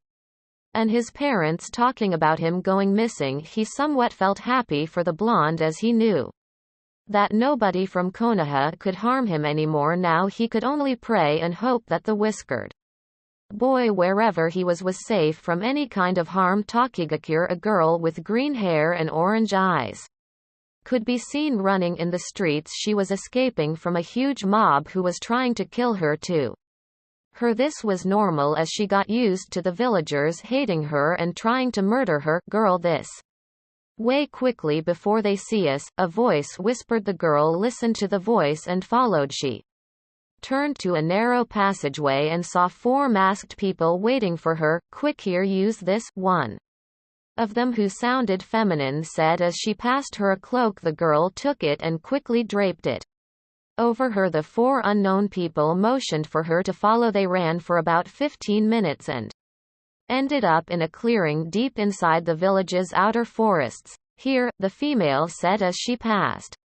and his parents talking about him going missing, he somewhat felt happy for the blonde as he knew that nobody from Konoha could harm him anymore. Now he could only pray and hope that the whiskered boy wherever he was safe from any kind of harm. Tokigakure, a girl with green hair and orange eyes, could be seen running in the streets. She was escaping from a huge mob who was trying to kill her too. This was normal as she got used to the villagers hating her and trying to murder her. Girl, this way quickly before they see us, a voice whispered. The girl listened to the voice and followed. She turned to a narrow passageway and saw 4 masked people waiting for her. Quick, here, use this. One of them, who sounded feminine, said as she passed her a cloak. The girl took it and quickly draped it over her. The 4 unknown people motioned for her to follow. They ran for about 15 minutes and ended up in a clearing deep inside the village's outer forests. Here, the female said as she passed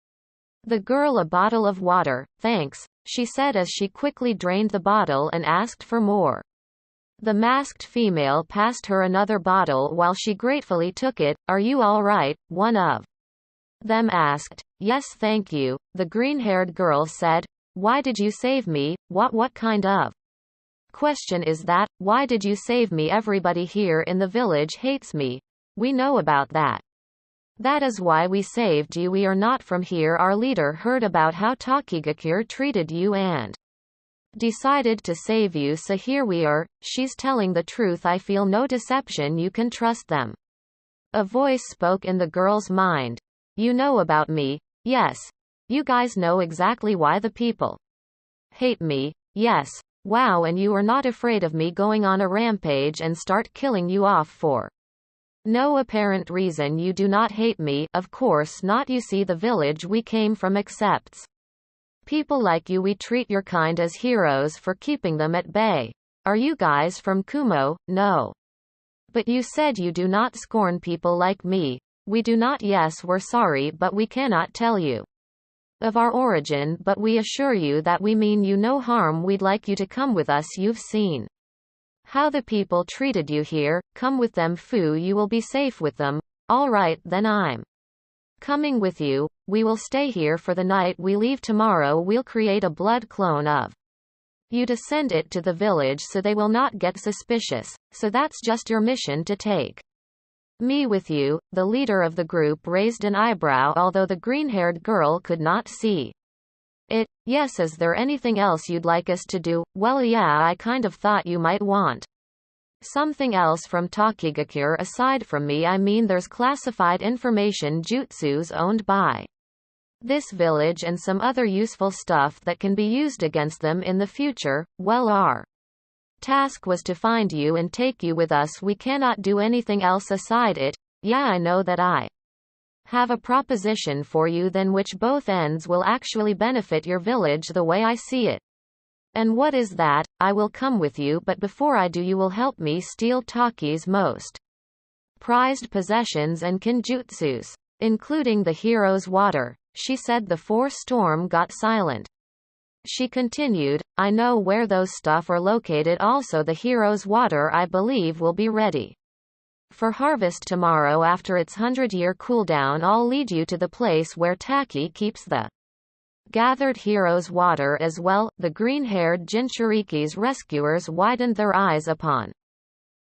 the girl a bottle of water. Thanks, she said as she quickly drained the bottle and asked for more. The masked female passed her another bottle while she gratefully took it. Are you all right? One of them asked. Yes, thank you, the green-haired girl said. Why did you save me? What kind of question is that? Why did you save me? Everybody here in the village hates me. We know about that. That is why we saved you. We are not from here. Our leader heard about how Tokigakure treated you and decided to save you, so here we are. She's telling the truth. I feel no deception. You can trust them. A voice spoke in the girl's mind. You know about me? Yes. You guys know exactly why the people hate me? Yes. Wow, and you are not afraid of me going on a rampage and start killing you off for no apparent reason. You do not hate me. Of course not. You see, the village we came from accepts people like you. We treat your kind as heroes for keeping them at bay. Are you guys from Kumo? No. But you said you do not scorn people like me. We do not. Yes, we're sorry, but we cannot tell you of our origin, but we assure you that we mean you no harm. We'd like you to come with us. You've seen how the people treated you here. Come with them, Fu. You will be safe with them. All right, then I'm coming with you. We will stay here for the night. We leave tomorrow. We'll create a blood clone of you to send it to the village so they will not get suspicious. So that's just your mission, to take me with you. The leader of the group raised an eyebrow, although the green-haired girl could not see it. Yes. Is there anything else you'd like us to do? Well, yeah, I kind of thought you might want something else from Tokigakure aside from me. I mean, there's classified information, jutsus owned by this village, and some other useful stuff that can be used against them in the future. Well, our task was to find you and take you with us. We cannot do anything else aside it. Yeah, I know that. I have a proposition for you then, which both ends will actually benefit your village the way I see it. And what is that? I will come with you, but before I do, you will help me steal Taki's most prized possessions and kinjutsus, including the hero's water, she said. The 4 Storm got silent. She continued, I know where those stuff are located. Also, the hero's water, I believe, will be ready for harvest tomorrow after its 100-year cooldown. I'll lead you to the place where Taki keeps the gathered hero's water as well. The green-haired Jinchuriki's rescuers widened their eyes upon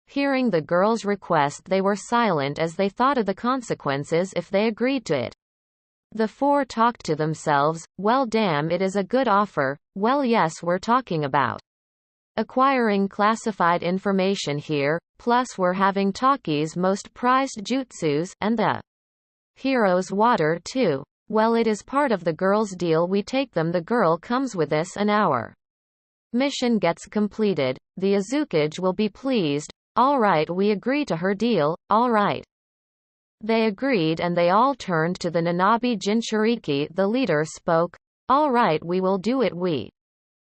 Hearing the girl's request, they were silent as they thought of the consequences if they agreed to it. The four talked to themselves, well damn, it is a good offer. Well yes, we're talking about acquiring classified information here, plus we're having Taki's most prized jutsus, and the hero's water too. Well, it is part of the girl's deal, we take them, the girl comes with us and our mission gets completed. The Azukage will be pleased. Alright, we agree to her deal, alright. They agreed and they all turned to the Nanabi Jinchuriki. The leader spoke. Alright, we will do it, we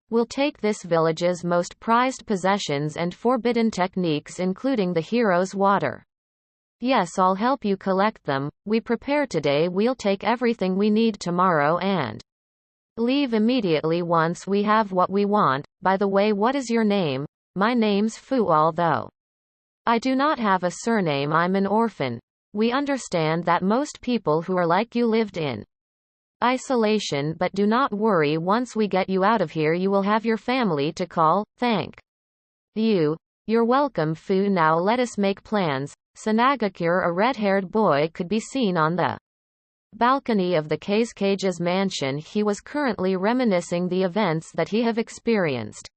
will take this village's most prized possessions and forbidden techniques, including the hero's water. Yes, I'll help you collect them. We prepare today, we'll take everything we need tomorrow and leave immediately once we have what we want. By the way, what is your name? My name's Fu, although I do not have a surname, I'm an orphan. We understand that most people who are like you lived in isolation, but do not worry, once we get you out of here you will have your family to call. Thank you. You're welcome, Fu. Now let us make plans. Sanagakure, a red-haired boy, could be seen on the balcony of the Kage's mansion. He was currently reminiscing the events that he have experienced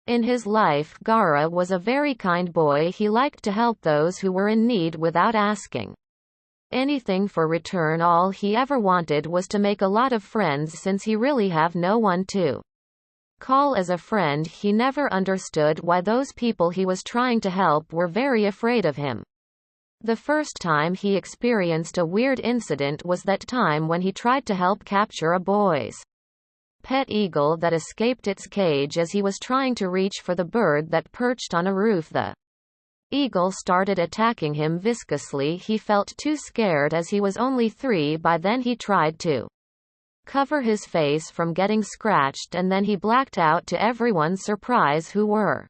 in his life. Gaara was a very kind boy. He liked to help those who were in need without asking anything for return. All he ever wanted was to make a lot of friends, since he really have no one to call as a friend. He never understood why those people he was trying to help were very afraid of him. The first time he experienced a weird incident was that time when he tried to help capture a boy's pet eagle that escaped its cage as he was trying to reach for the bird that perched on a roof. The eagle started attacking him viscously. He felt too scared as he was only 3 by then. He tried to cover his face from getting scratched and then he blacked out, to everyone's surprise who were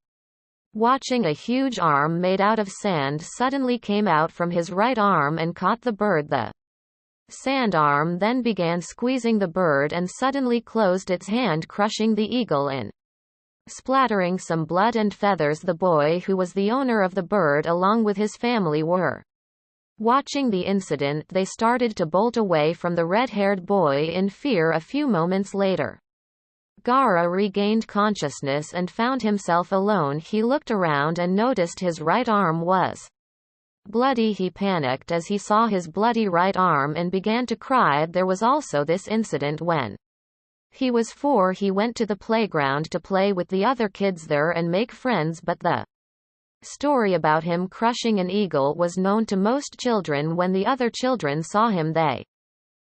watching. A huge arm made out of sand suddenly came out from his right arm and caught the bird. The sand arm then began squeezing the bird and suddenly closed its hand, crushing the eagle in, splattering some blood and feathers. The boy who was the owner of the bird along with his family were watching the incident. They started to bolt away from the red-haired boy in fear. A few moments later, Gaara regained consciousness and found himself alone. He looked around and noticed his right arm was bloody. He panicked as he saw his bloody right arm and began to cry. There was also this incident when he was 4. He went to the playground to play with the other kids there and make friends, but the story about him crushing an eagle was known to most children. When the other children saw him, they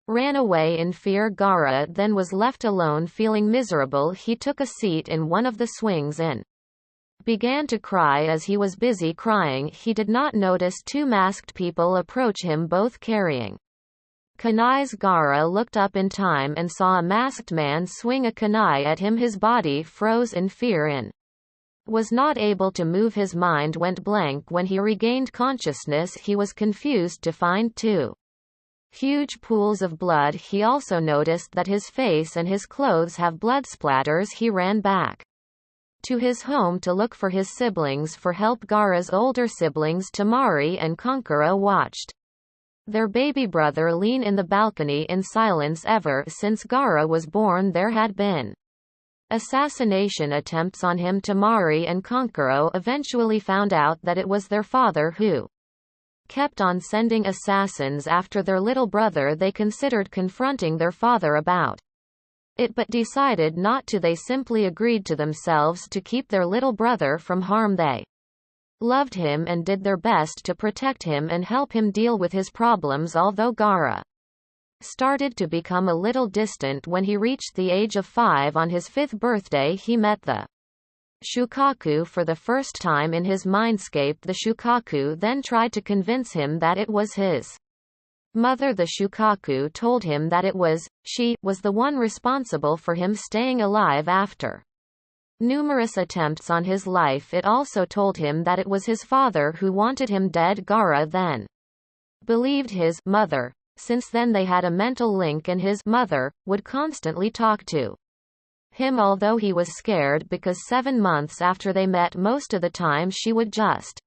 ran away in fear. Gaara then was left alone, feeling miserable. He took a seat in one of the swings and began to cry. As he was busy crying, he did not notice 2 masked people approach him, both carrying kunais. Gaara looked up in time and saw a masked man swing a kunai at him. His body froze in fear and was not able to move. His mind went blank. When he regained consciousness, he was confused to find 2 huge pools of blood. He also noticed that his face and his clothes have blood splatters. He ran back to his home to look for his siblings for help. Gaara's older siblings Tamari and Konkura watched their baby brother lean in the balcony in silence. Ever since Gaara was born, there had been assassination attempts on him. Tamari and Konkuro eventually found out that it was their father who kept on sending assassins after their little brother. They considered confronting their father about it but decided not to. They simply agreed to themselves to keep their little brother from harm. They loved him and did their best to protect him and help him deal with his problems. Although Gaara started to become a little distant when he reached the age of 5 on his 5th birthday, he met the Shukaku for the first time in his mindscape. The Shukaku then tried to convince him that it was his mother. The Shukaku told him that she was the one responsible for him staying alive after numerous attempts on his life. It also told him that it was his father who wanted him dead. Gaara then believed his mother. Since then they had a mental link and his mother would constantly talk to him, although he was scared because 7 months after they met, most of the time she would just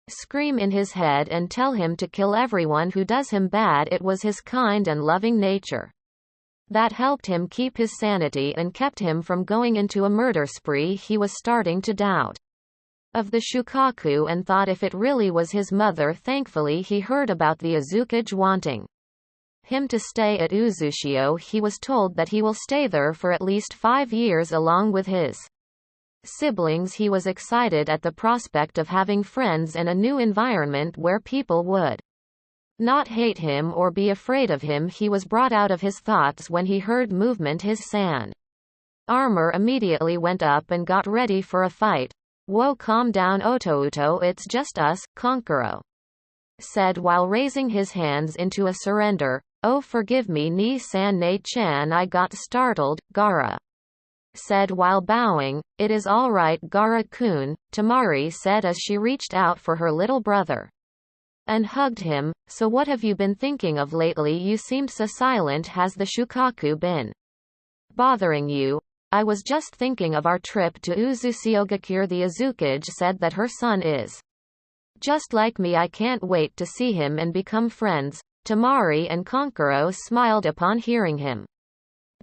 scream in his head and tell him to kill everyone who does him bad. It was his kind and loving nature that helped him keep his sanity and kept him from going into a murder spree. He was starting to doubt of the Shukaku and thought if it really was his mother. Thankfully he heard about the Uzukage wanting him to stay at Uzushio. He was told that he will stay there for at least 5 years along with his siblings. He was excited at the prospect of having friends and a new environment where people would not hate him or be afraid of him. He was brought out of his thoughts when he heard movement. His sand armor immediately went up and got ready for a fight. Whoa, calm down Otouto, it's just us, Konkuro said while raising his hands into a surrender. Oh, forgive me Ni-san Ne-chan, I got startled, Gaara said while bowing. It is all right Gaara-kun, Tamari said as she reached out for her little brother and hugged him. So what have you been thinking of lately? You seemed so silent. Has the Shukaku been bothering you? I was just thinking of our trip to Uzushio-gakure. The Uzukage said that her son is just like me. I can't wait to see him and become friends. Tamari and Konkuro smiled upon hearing him.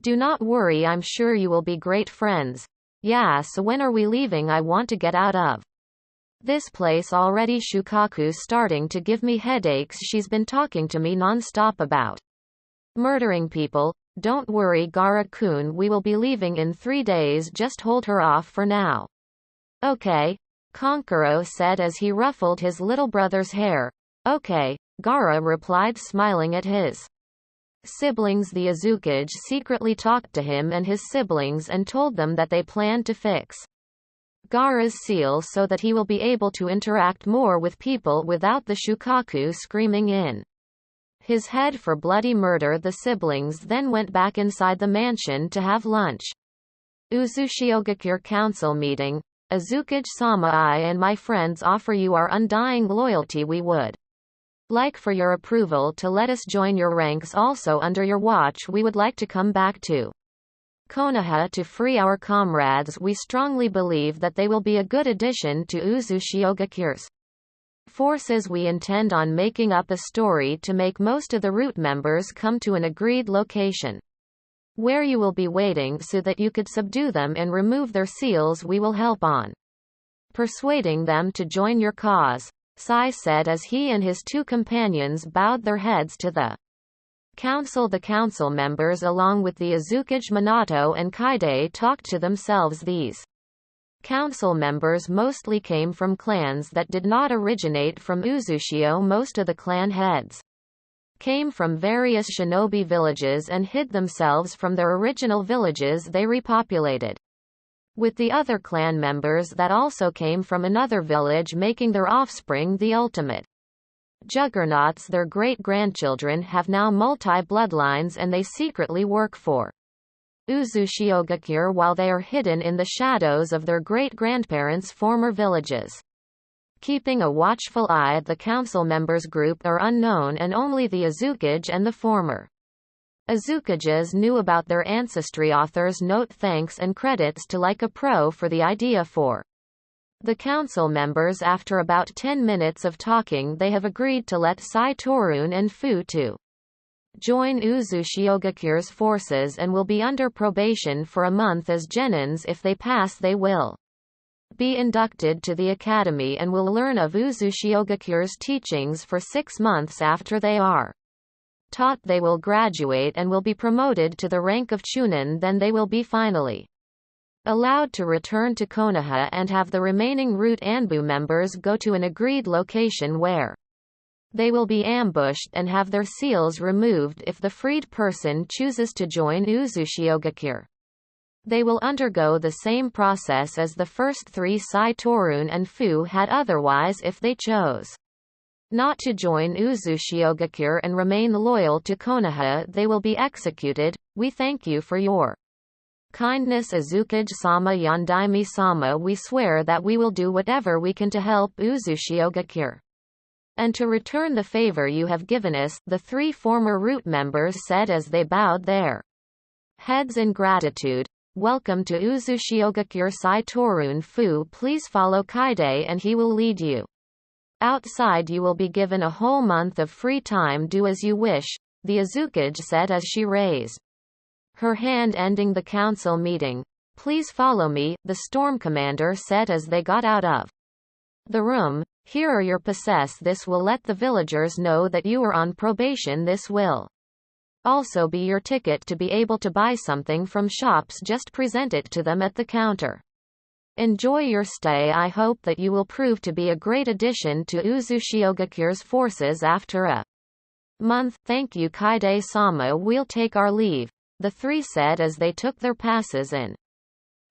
Do not worry, I'm sure you will be great friends. Yeah, so when are we leaving? I want to get out of this place already. Shukaku's starting to give me headaches. She's been talking to me non-stop about murdering people. Don't worry Gaara-kun, we will be leaving in 3 days. Just hold her off for now. Okay, Konkuro said as he ruffled his little brother's hair. Okay, Gaara replied, smiling at his siblings. The Uzukage secretly talked to him and his siblings and told them that they planned to fix Gaara's seal so that he will be able to interact more with people without the Shukaku screaming in his head for bloody murder. The siblings then went back inside the mansion to have lunch. Uzushio-gakure council meeting. Uzukage-sama, I and my friends offer you our undying loyalty. We would like for your approval to let us join your ranks. Also under your watch we would like to come back to Konoha to free our comrades. We strongly believe that they will be a good addition to Uzushio-gakure's forces. We intend on making up a story to make most of the root members come to an agreed location where you will be waiting so that you could subdue them and remove their seals. We will help on persuading them to join your cause, Sai said as he and his 2 companions bowed their heads to the council. The council members along with the Uzukage Minato and Kaide talked to themselves. These council members mostly came from clans that did not originate from Uzushio. Most of the clan heads came from various shinobi villages and hid themselves from their original villages they repopulated with the other clan members that also came from another village, making their offspring the ultimate juggernauts. Their great-grandchildren have now multi-bloodlines and they secretly work for Uzushio-gakure while they are hidden in the shadows of their great-grandparents' former villages. Keeping a watchful eye, the council members group are unknown and only the Uzukage and the former Uzukages knew about their ancestry. Author's note: thanks and credits to Like a Pro for the idea for the council members. After about 10 minutes of talking they have agreed to let Sai Torun and Fu to join Uzushio-gakure's forces and will be under probation for a month as genins. If they pass they will be inducted to the academy and will learn of Uzushio-gakure's teachings for 6 months. After they are taught they will graduate and will be promoted to the rank of chunin. Then they will be finally allowed to return to Konoha and have the remaining root Anbu members go to an agreed location where they will be ambushed and have their seals removed. If the freed person chooses to join Uzushio-gakure, they will undergo the same process as the first 3 Sai Torun and Fu had. Otherwise, if they chose not to join Uzushio-gakure and remain loyal to Konoha, they will be executed. We thank you for your kindness Uzukage-sama, Yondaime-sama. We swear that we will do whatever we can to help Uzushio-gakure and to return the favor you have given us, the 3 former root members said as they bowed their heads in gratitude. Welcome to Uzushio-gakure. Sai Torun. Fu, please follow Kaide and he will lead you Outside you will be given a whole month of free time. Do as you wish, the Uzukage said as she raised her hand ending the council meeting. Please follow me, the storm commander said as they got out of the room. Here are your passes. This will let the villagers know that you are on probation. This will also be your ticket to be able to buy something from shops. Just present it to them at the counter. Enjoy your stay. I hope that you will prove to be a great addition to Uzushiyogakure's forces after a month. Thank you, Kaide-sama. We'll take our leave, the three said as they took their passes and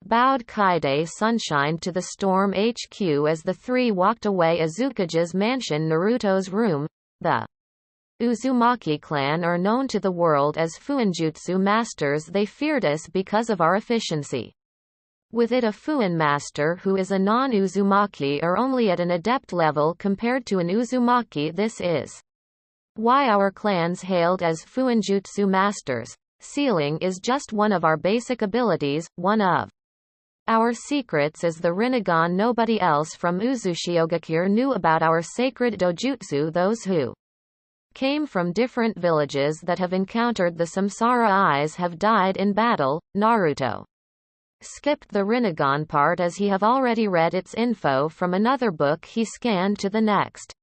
bowed Kaide Sunshine to the Storm HQ as the three walked away. Azukage's mansion. Naruto's room. The Uzumaki clan are known to the world as Fuinjutsu masters. They feared us because of our efficiency. With it, a Fuin master who is a non-Uzumaki are only at an adept level compared to an Uzumaki. This is why our clans hailed as Fuinjutsu masters. Sealing is just one of our basic abilities. One of our secrets is the Rinnegan. Nobody else from Uzushiogakure knew about our sacred dojutsu. Those who came from different villages that have encountered the Samsara eyes have died in battle. Naruto skipped the Rinnegan part as he have already read its info from another book. He scanned to the next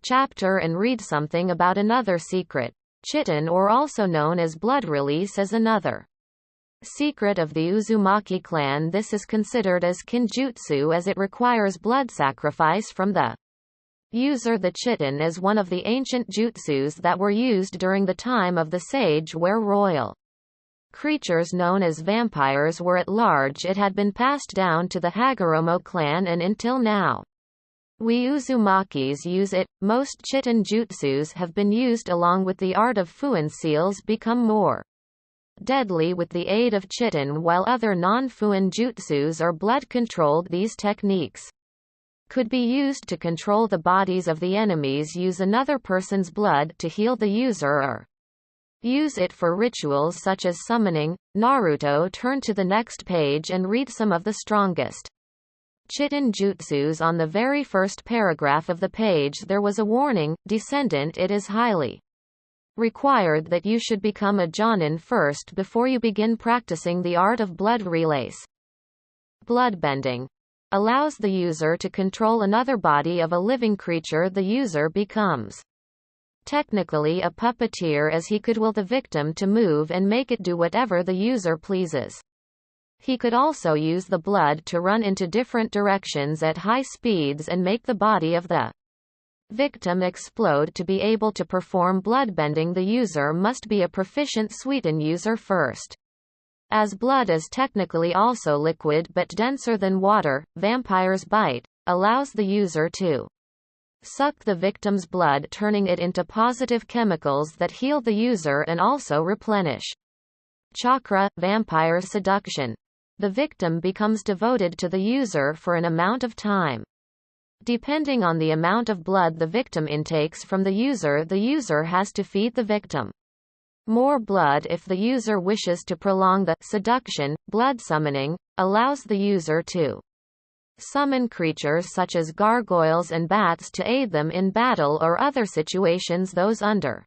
chapter and read something about another secret. Chitin, or also known as blood release, is another secret of the Uzumaki clan. This is considered as kinjutsu as it requires blood sacrifice from the user. The chitin is one of the ancient jutsus that were used during the time of the sage, where royal creatures known as vampires were at large. It had been passed down to the Hagoromo clan and until now we Uzumakis use it. Most chitin jutsus have been used along with the art of Fuin. Seals become more deadly with the aid of chitin, while other non-Fuin jutsus are blood controlled. These techniques could be used to control the bodies of the enemies, use another person's blood to heal the user, or use it for rituals such as summoning. Naruto turned to the next page and read some of the strongest chitin jutsus. On the very first paragraph of the page there was a warning: Descendant, it is highly required that you should become a jonin first before you begin practicing the art of blood relays. Bloodbending allows the user to control another body of a living creature. The user becomes technically a puppeteer, as he could will the victim to move and make it do whatever the user pleases. He could also use the blood to run into different directions at high speeds and make the body of the victim explode. To be able to perform bloodbending, the user must be a proficient Suiton user first. As blood is technically also liquid but denser than water, Vampire's Bite allows the user to suck the victim's blood, turning it into positive chemicals that heal the user and also replenish chakra. Vampire Seduction. The victim becomes devoted to the user for an amount of time. Depending on the amount of blood the victim intakes from the user has to feed the victim more blood if the user wishes to prolong the seduction. Blood summoning allows the user to summon creatures such as gargoyles and bats to aid them in battle or other situations. Those under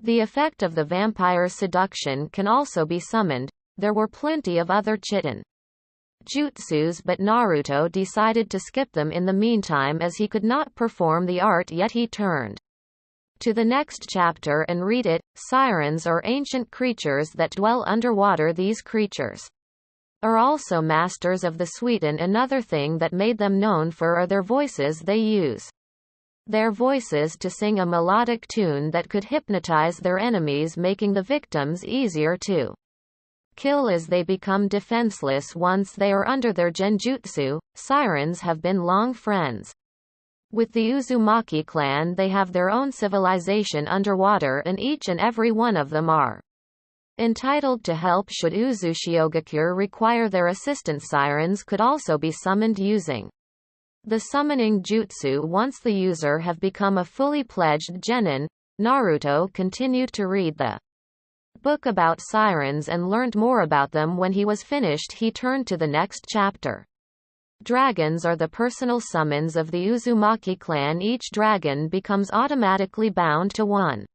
the effect of the vampire's seduction can also be summoned. There were plenty of other chitin jutsus, but Naruto decided to skip them in the meantime as he could not perform the art yet. He turned to the next chapter and read it. Sirens are ancient creatures that dwell underwater. These creatures are also masters of the Suiton. Another thing that made them known for are their voices. They use their voices to sing a melodic tune that could hypnotize their enemies, making the victims easier to kill as they become defenseless once they are under their genjutsu. Sirens have been long friends with the Uzumaki clan. They have their own civilization underwater, and each and every one of them are entitled to help should Uzushiogakure require their assistance. Sirens could also be summoned using the summoning jutsu once the user have become a fully pledged genin. Naruto continued to read the book about sirens and learned more about them. When he was finished, he turned to the next chapter. Dragons are the personal summons of the Uzumaki clan. Each dragon becomes automatically bound to one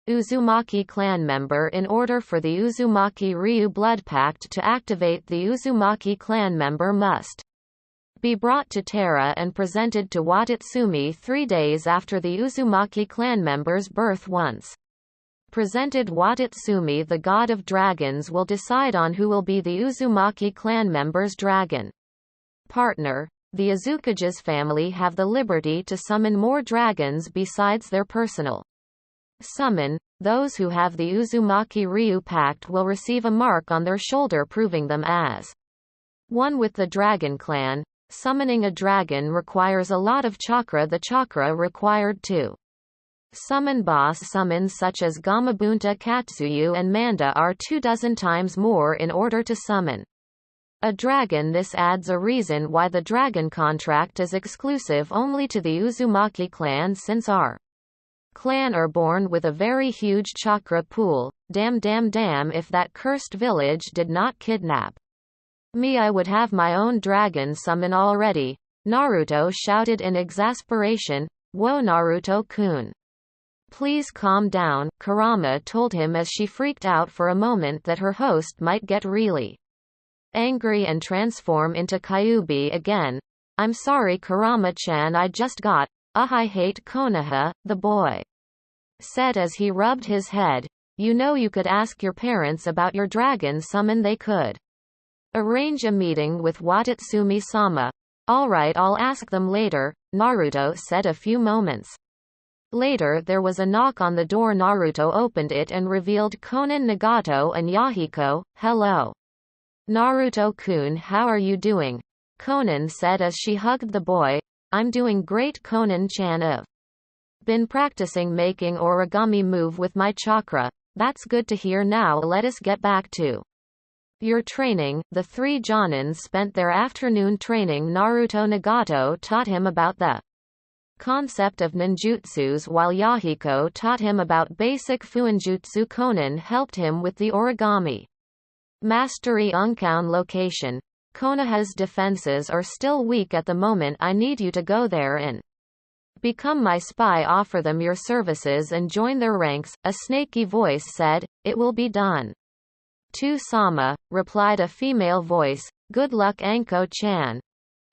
Uzumaki clan member. In order for the Uzumaki Ryu blood pact to activate, the Uzumaki clan member must be brought to Terra and presented to Watatsumi 3 days after the Uzumaki clan member's birth. Once presented Watatsumi, the god of dragons will decide on who will be the Uzumaki clan member's dragon partner. The Azukages family have the liberty to summon more dragons besides their personal summon. Those who have the Uzumaki Ryu pact will receive a mark on their shoulder proving them as one with the dragon clan. Summoning a dragon requires a lot of chakra. The chakra required to summon boss summons such as Gamabunta, Katsuyu and Manda are 24 times more in order to summon a dragon. This adds a reason why the dragon contract is exclusive only to the Uzumaki clan, since our clan are born with a very huge chakra pool. Damn if that cursed village did not kidnap me, I would have my own dragon summon already. Naruto shouted in exasperation. Whoa Naruto-kun, please calm down, Kurama told him as she freaked out for a moment that her host might get really angry and transform into Kyuubi again. I'm sorry Kurama-chan, I just got I hate Konoha, the boy said as he rubbed his head. You know, you could ask your parents about your dragon summon. They could arrange a meeting with Watatsumi-sama. Alright, I'll ask them later, Naruto said. A few moments later there was a knock on the door. Naruto opened it and revealed Konan, Nagato and Yahiko. Hello Naruto-kun, how are you doing? Konan said as she hugged the boy. I'm doing great Konan-chan. I've been practicing making origami move with my chakra. That's good to hear. Now let us get back to your training. The 3 Jonins spent their afternoon training. Naruto Nagato taught him about the concept of ninjutsus while Yahiko taught him about basic fuinjutsu. Konan helped him with the origami mastery. Unkown location. Konoha's defenses are still weak at the moment. I need you to go there and become my spy. Offer them your services and join their ranks, a snaky voice said. It will be done. To Sama, replied a female voice. Good luck Anko-chan.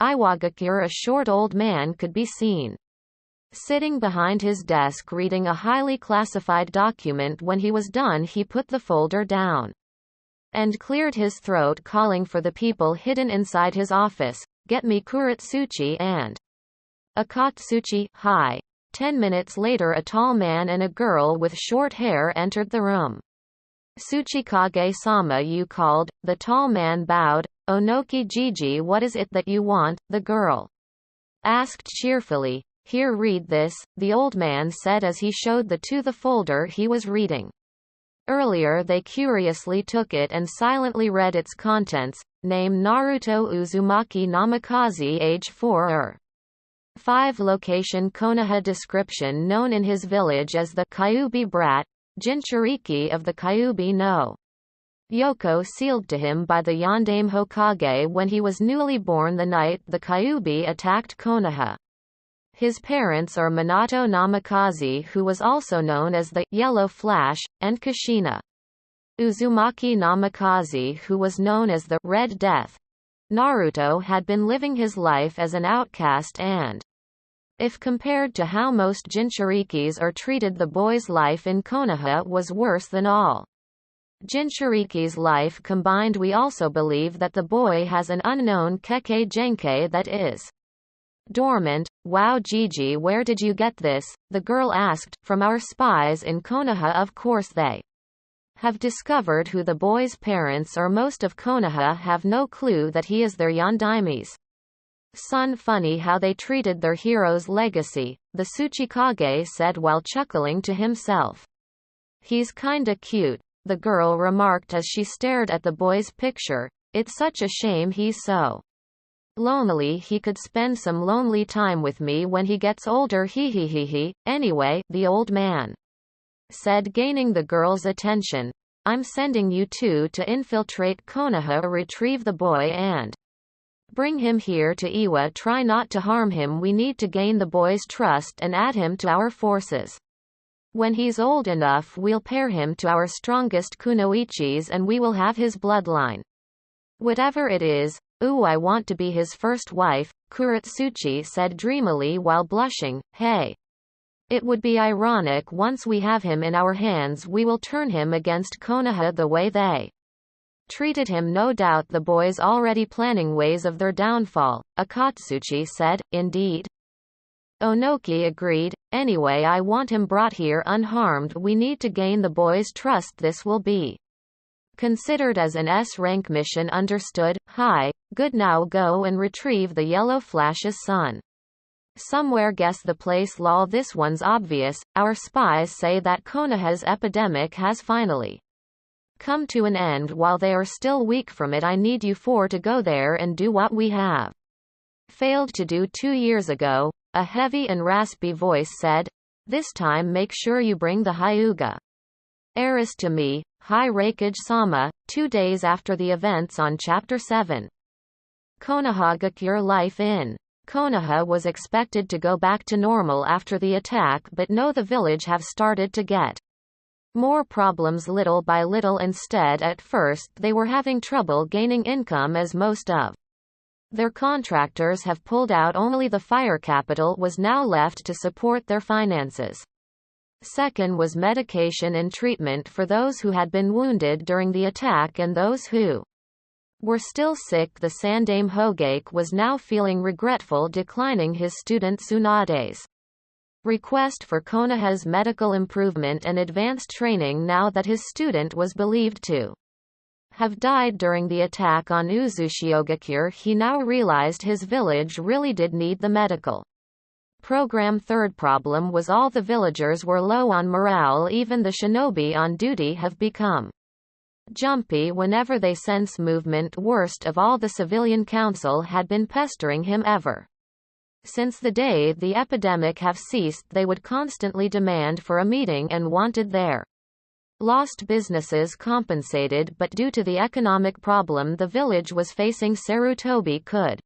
Iwagakure, a short old man, could be seen sitting behind his desk reading a highly classified document. When he was done, he put the folder down and cleared his throat, calling for the people hidden inside his office. Get me Kuratsuchi and Akatsuchi. Hi. 10 minutes later a tall man and a girl with short hair entered the room. Tsuchikage-sama, you called. The tall man bowed. Onoki Jiji, what is it that you want? The girl asked cheerfully. Here, read this, the old man said as he showed the two the folder he was reading. Earlier they curiously took it and silently read its contents. Name Naruto Uzumaki Namikaze, age 4 or 5, location Konoha, description known in his village as the Kyuubi brat, Jinchuriki of the Kyuubi no Yoko, sealed to him by the Yondaime Hokage when he was newly born the night the Kyuubi attacked Konoha. His parents are Minato Namikaze, who was also known as the Yellow Flash, and Kushina Uzumaki Namikaze, who was known as the Red Death. Naruto had been living his life as an outcast and, if compared to how most Jinchurikis are treated, the boy's life in Konoha was worse than all Jinchuriki's life combined. We also believe that the boy has an unknown Kekkei Genkei that is dormant. Wow Gigi, where did you get this? The girl asked. From our spies in Konoha. Of course they have discovered who the boy's parents are. Most of Konoha have no clue that he is their Yondaime's son. Funny how they treated their hero's legacy, the Tsuchikage said while chuckling to himself. He's kinda cute, the girl remarked as she stared at the boy's picture. It's such a shame he's so lonely. He could spend some lonely time with me when he gets older. He. Anyway, the old man said, gaining the girl's attention. I'm sending you two to infiltrate Konoha, retrieve the boy and Bring him here to Iwa. Try not to harm him. We need to gain the boy's trust and add him to our forces. When he's old enough we'll pair him to our strongest kunoichis and we will have his bloodline. Whatever it is, I want to be his first wife, Kuratsuchi said dreamily while blushing. Hey. It would be ironic once we have him in our hands we will turn him against Konoha the way they treated him. No doubt the boys already planning ways of their downfall, Akatsuchi said. Indeed. Onoki agreed. Anyway, I want him brought here unharmed. We need to gain the boy's trust. This will be considered as an S-rank mission. Understood. Hi, good. Now go and retrieve the yellow flash's son. Somewhere. Guess the place. Lol, this one's obvious. Our spies say that Konoha's epidemic has finally come to an end. While they are still weak from it, I need you four to go there and do what we have failed to do 2 years ago, a heavy and raspy voice said. This time make sure you bring the Hyuga heiress to me, High Reikage-sama. 2 days after the events on Chapter 7. Konoha Gakure. Life in Konoha was expected to go back to normal after the attack, but no, the village have started to get more problems little by little. Instead, at first they were having trouble gaining income as most of their contractors have pulled out. Only the fire capital was now left to support their finances. Second was medication and treatment for those who had been wounded during the attack and those who were still sick. The Sandaime Hogake was now feeling regretful declining his student Tsunade's request for Konoha's medical improvement and advanced training now that his student was believed to have died during the attack on Uzushiogakure. He now realized his village really did need the medical program. Third problem was all the villagers were low on morale. Even the shinobi on duty have become jumpy whenever they sense movement. Worst of all, the civilian council had been pestering him ever since the day the epidemic have ceased. They would constantly demand for a meeting and wanted their lost businesses compensated, but due to the economic problem the village was facing, Sarutobi could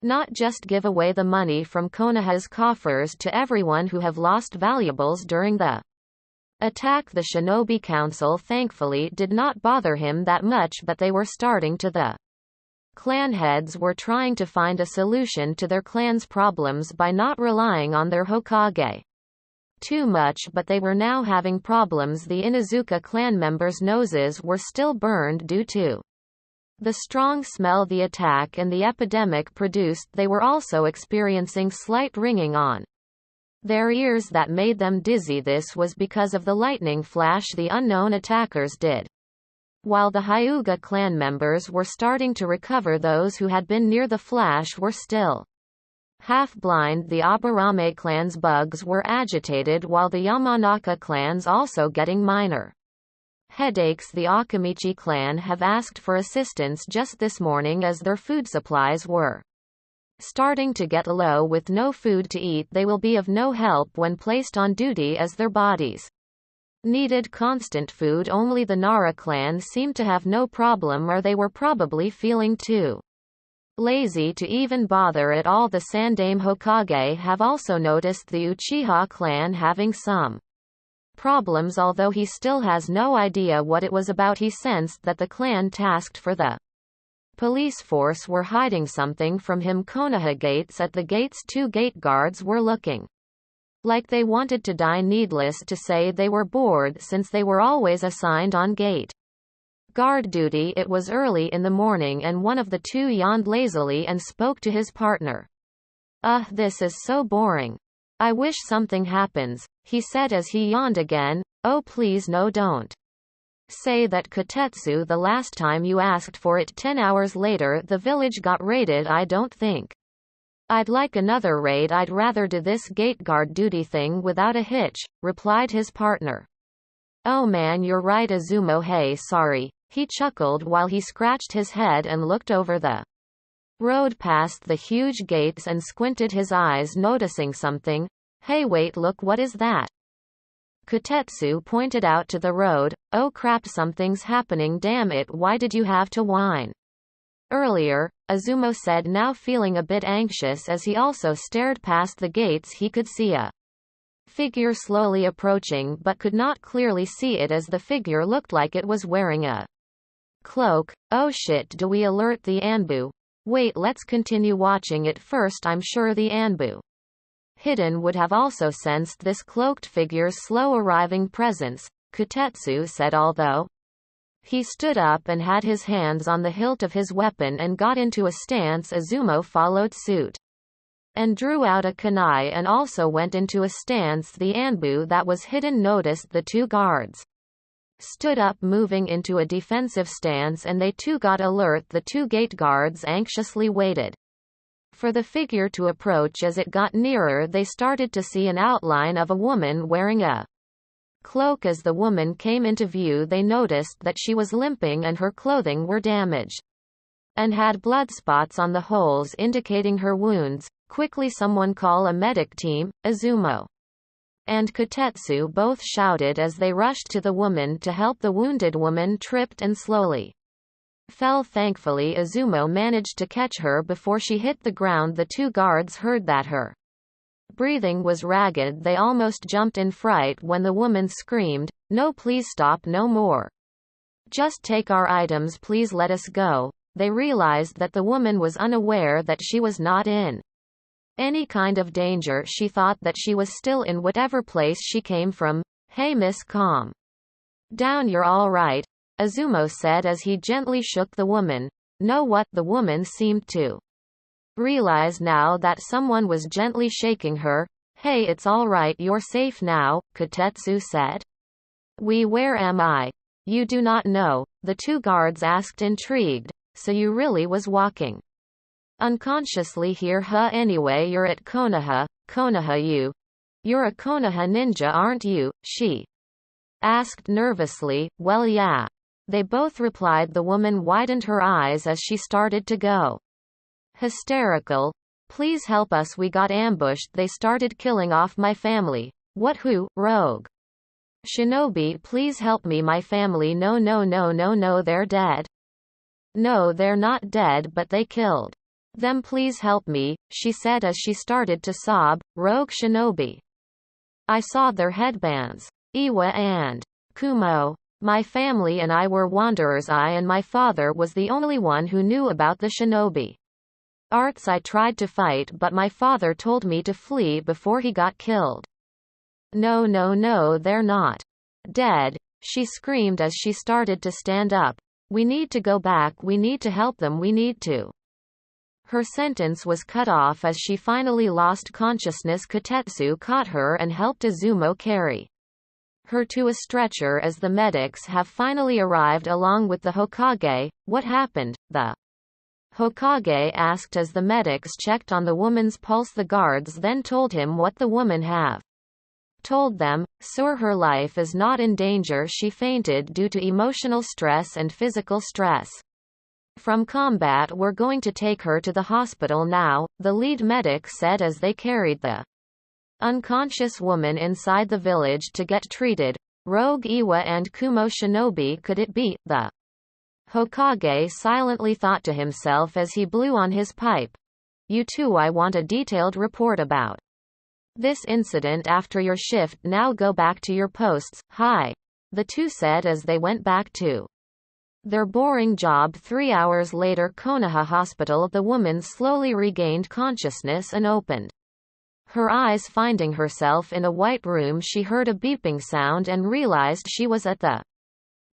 not just give away the money from Konoha's coffers to everyone who have lost valuables during the attack. The Shinobi Council thankfully did not bother him that much, but they were starting to. The clan heads were trying to find a solution to their clan's problems by not relying on their Hokage too much, but they were now having problems. The Inuzuka clan members' noses were still burned due to the strong smell the attack and the epidemic produced. They were also experiencing slight ringing on their ears that made them dizzy. This was because of the lightning flash the unknown attackers did. While the Hyuga clan members were starting to recover, those who had been near the flash were still half-blind. The Aburame clan's bugs were agitated, while the Yamanaka clan's also getting minor headaches. The Akamichi clan have asked for assistance just this morning as their food supplies were starting to get low. With no food to eat, they will be of no help when placed on duty as their bodies needed constant food. Only the Nara clan seemed to have no problem, or they were probably feeling too lazy to even bother at all. The Sandaime Hokage have also noticed the Uchiha clan having some problems, although he still has no idea what it was about. He sensed that the clan tasked for the police force were hiding something from him. Konoha gates. At the gates 2 gate guards were looking like they wanted to die. Needless to say, they were bored since they were always assigned on gate guard duty. It was early in the morning and one of the 2 yawned lazily and spoke to his partner. This is so boring. I wish something happens, he said as he yawned again. Oh please no, don't say that, Kotetsu. The last time you asked for it 10 hours later the village got raided. I don't think I'd like another raid. I'd rather do this gate guard duty thing without a hitch, replied his partner. Oh man, you're right, Azumo. Hey, sorry. He chuckled while he scratched his head and looked over the road past the huge gates and squinted his eyes, noticing something. Hey wait, look, what is that? Kotetsu pointed out to the road. Oh crap, something's happening. Damn it, why did you have to whine? Earlier, Izumo said, now feeling a bit anxious as he also stared past the gates. He could see a figure slowly approaching but could not clearly see it as the figure looked like it was wearing a cloak. Oh shit, do we alert the Anbu? Wait, let's continue watching it first. I'm sure the Anbu hidden would have also sensed this cloaked figure's slow arriving presence, Kotetsu said. Although he stood up and had his hands on the hilt of his weapon and got into a stance, Izumo followed suit and drew out a kunai and also went into a stance. The Anbu that was hidden noticed the two guards stood up, moving into a defensive stance, and they too got alert. The two gate guards anxiously waited for the figure to approach. As it got nearer, they started to see an outline of a woman wearing a cloak. As the woman came into view, they noticed that she was limping and her clothing were damaged and had blood spots on the holes indicating her wounds. Quickly, someone call a medic team. Izumo and Kotetsu both shouted as they rushed to the woman to help. The wounded woman tripped and slowly fell. Thankfully, Izumo managed to catch her before she hit the ground. The two guards heard that her breathing was ragged. They almost jumped in fright when the woman screamed, "No, please stop, no more. Just take our items, please let us go." They realized that the woman was unaware that she was not in any kind of danger. She thought that she was still in whatever place she came from. "Hey miss, calm down, you're all right," Izumo said as he gently shook the woman. "Know what?" The woman seemed to realize now that someone was gently shaking her. "Hey, it's all right, you're safe now," Kotetsu said. Where am I?" "You do not know?" the two guards asked, intrigued. "So you really was walking unconsciously here, huh? Anyway, you're at Konoha. Konoha, you're a Konoha ninja, aren't you?" she asked nervously. "Well, yeah." They both replied. The woman widened her eyes as she started to go hysterical. "Please help us, we got ambushed. They started killing off my family." "What? Who? Rogue shinobi? Please help me, my family." "No, no, no, no, no, they're dead." "No, they're not dead, but they killed them. Please help me," she said as she started to sob. "Rogue shinobi. I saw their headbands. Iwa and Kumo. My family and I were wanderers. I and my father was the only one who knew about the shinobi arts. I tried to fight, but my father told me to flee before he got killed." "No, no, no, they're not dead," she screamed as she started to stand up. "We need to go back. We need to help them. We need to." Her sentence was cut off as she finally lost consciousness. Kotetsu caught her and helped Izumo carry her to a stretcher. As the medics have finally arrived along with the Hokage, "What happened?" the Hokage asked as the medics checked on the woman's pulse. The guards then told him what the woman have told them. "Sir, her life is not in danger. She fainted due to emotional stress and physical stress from combat. We're going to take her to the hospital now," the lead medic said as they carried the unconscious woman inside the village to get treated. "Rogue Iwa and Kumo shinobi, could it be?" the Hokage silently thought to himself as he blew on his pipe. "You two, I want a detailed report about this incident after your shift. Now go back to your posts." "Hi," the two said as they went back to their boring job. 3 hours later, Konoha Hospital. The woman slowly regained consciousness and opened her eyes. Finding herself in a white room, she heard a beeping sound and realized she was at the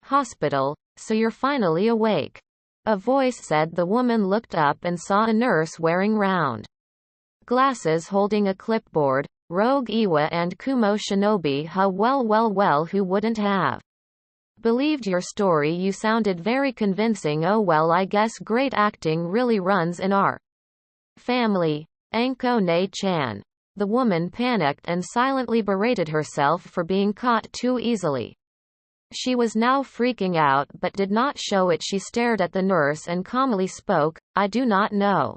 hospital. "So you're finally awake," a voice said. The woman looked up and saw a nurse wearing round glasses holding a clipboard. "Rogue Iwa and Kumo shinobi, huh? Well, well, well, who wouldn't have believed your story? You sounded very convincing. Oh well, I guess great acting really runs in our family. Anko ne-chan." The woman panicked and silently berated herself for being caught too easily. She was now freaking out but did not show it. She stared at the nurse and calmly spoke, "I do not know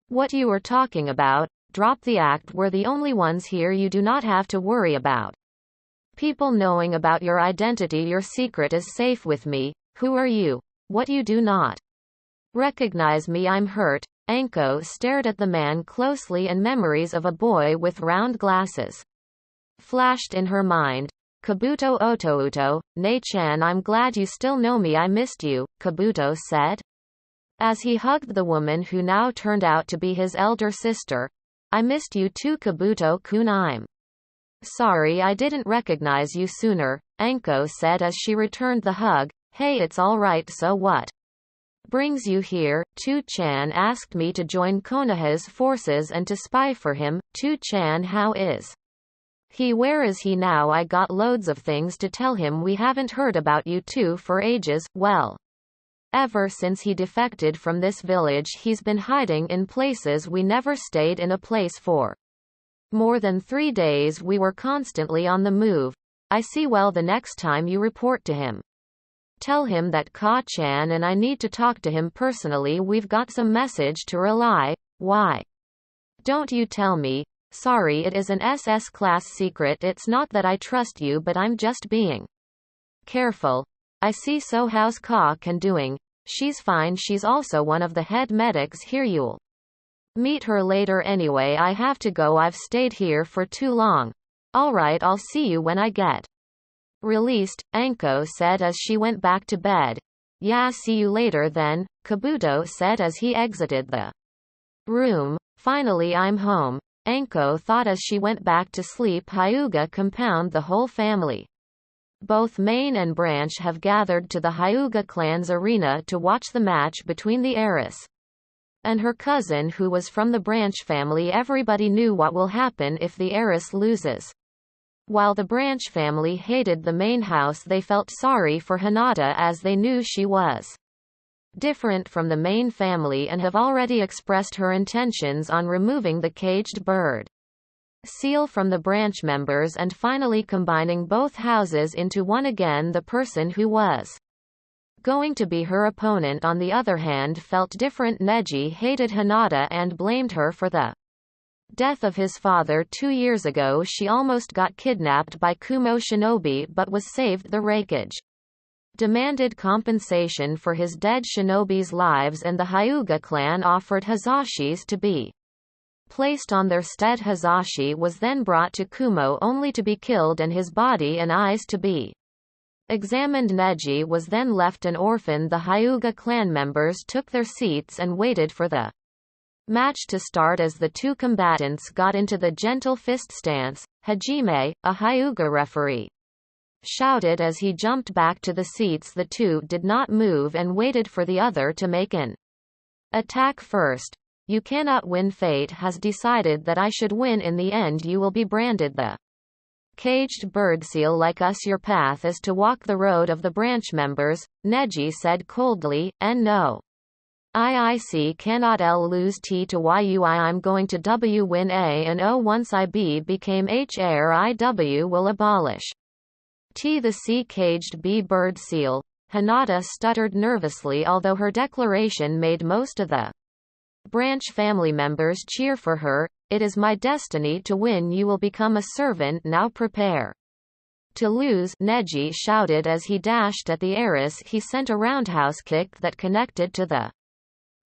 what you are talking about. Drop the act. We're the only ones here. You do not have to worry about people knowing about your identity. Your secret is safe with me." "Who are you? What you do not Recognize me, I'm hurt. Anko stared at the man closely and memories of a boy with round glasses flashed in her mind. Kabuto Otouto, Nei-chan, I'm glad you still know me, I missed you, Kabuto said. As he hugged the woman who now turned out to be his elder sister. I missed you too, Kabuto-kun. I'm sorry I didn't recognize you sooner, Anko said as she returned the hug. Hey, it's alright, so what brings you here? Tu-chan asked me to join Konoha's forces and to spy for him. Tu-chan, how is he? Where is he now? I got loads of things to tell him. We haven't heard about you two for ages. Well, ever since he defected from this village he's been hiding in places we never stayed in a place for more than 3 days. We were constantly on the move. I see. Well, the next time you report to him, tell him that Ka-chan and I need to talk to him personally. We've got some message to rely. Why don't you tell me? Sorry, it is an SS class secret. It's not that I trust you, but I'm just being careful. I see. So how's Ka-can doing? She's fine. She's also one of the head medics here. You'll meet her later anyway. I have to go. I've stayed here for too long. Alright, I'll see you when I get released, Anko said as she went back to bed. Yeah, see you later then, Kabuto said as he exited the room. Finally, I'm home, Anko thought as she went back to sleep. Hyuga compound. The whole family, both main and branch, have gathered to the Hyuga clan's arena to watch the match between the heiress and her cousin who was from the branch family. Everybody knew what will happen if the heiress loses. While the branch family hated the main house, they felt sorry for Hinata as they knew she was different from the main family and have already expressed her intentions on removing the caged bird seal from the branch members and finally combining both houses into one again. The person who was going to be her opponent, on the other hand, felt different. Neji hated Hinata and blamed her for the death of his father 2 years ago. She almost got kidnapped by Kumo shinobi but was saved. The Reikage demanded compensation for his dead shinobi's lives and the Hyuga clan offered Hazashis to be placed on their stead. Hazashi was then brought to Kumo only to be killed and his body and eyes to be examined. Neji was then left an orphan. The Hyuga clan members took their seats and waited for the match to start. As the two combatants got into the gentle fist stance, Hajime, a Hyuga referee, shouted as he jumped back to the seats. The two did not move and waited for the other to make an attack first. You cannot win. Fate has decided that I should win. In the end you will be branded the caged bird seal like us. Your path is to walk the road of the branch members, Neji said coldly, and no IIC cannot L lose T to YUI. I'm going to W win A and O. Once IB became H air IW will abolish T the C caged B bird seal. Hinata stuttered nervously although her declaration made most of the branch family members cheer for her. It is my destiny to win. You will become a servant. Now prepare to lose, Neji shouted as he dashed at the heiress. He sent a roundhouse kick that connected to the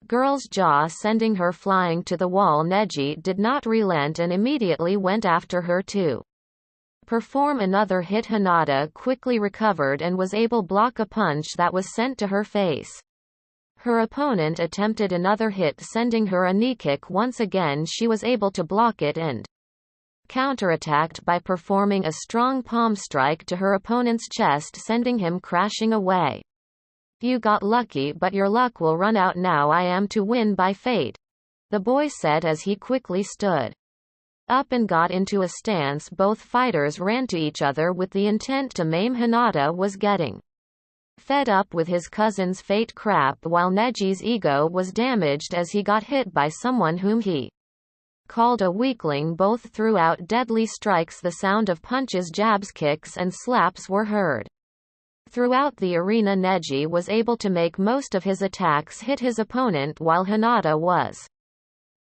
girl's jaw, sending her flying to the wall. Neji did not relent and immediately went after her to perform another hit. Hinata quickly recovered and was able to block a punch that was sent to her face. Her opponent attempted another hit, sending her a knee kick. Once again she was able to block it and counterattacked by performing a strong palm strike to her opponent's chest, sending him crashing away. You got lucky, but your luck will run out now. I am to win by fate, the boy said as he quickly stood up and got into a stance. Both fighters ran to each other with the intent to maim. Hinata was getting fed up with his cousin's fate crap, while Neji's ego was damaged as he got hit by someone whom he called a weakling. Both threw out deadly strikes. The sound of punches, jabs, kicks and slaps were heard throughout the arena. Neji was able to make most of his attacks hit his opponent, while Hinata was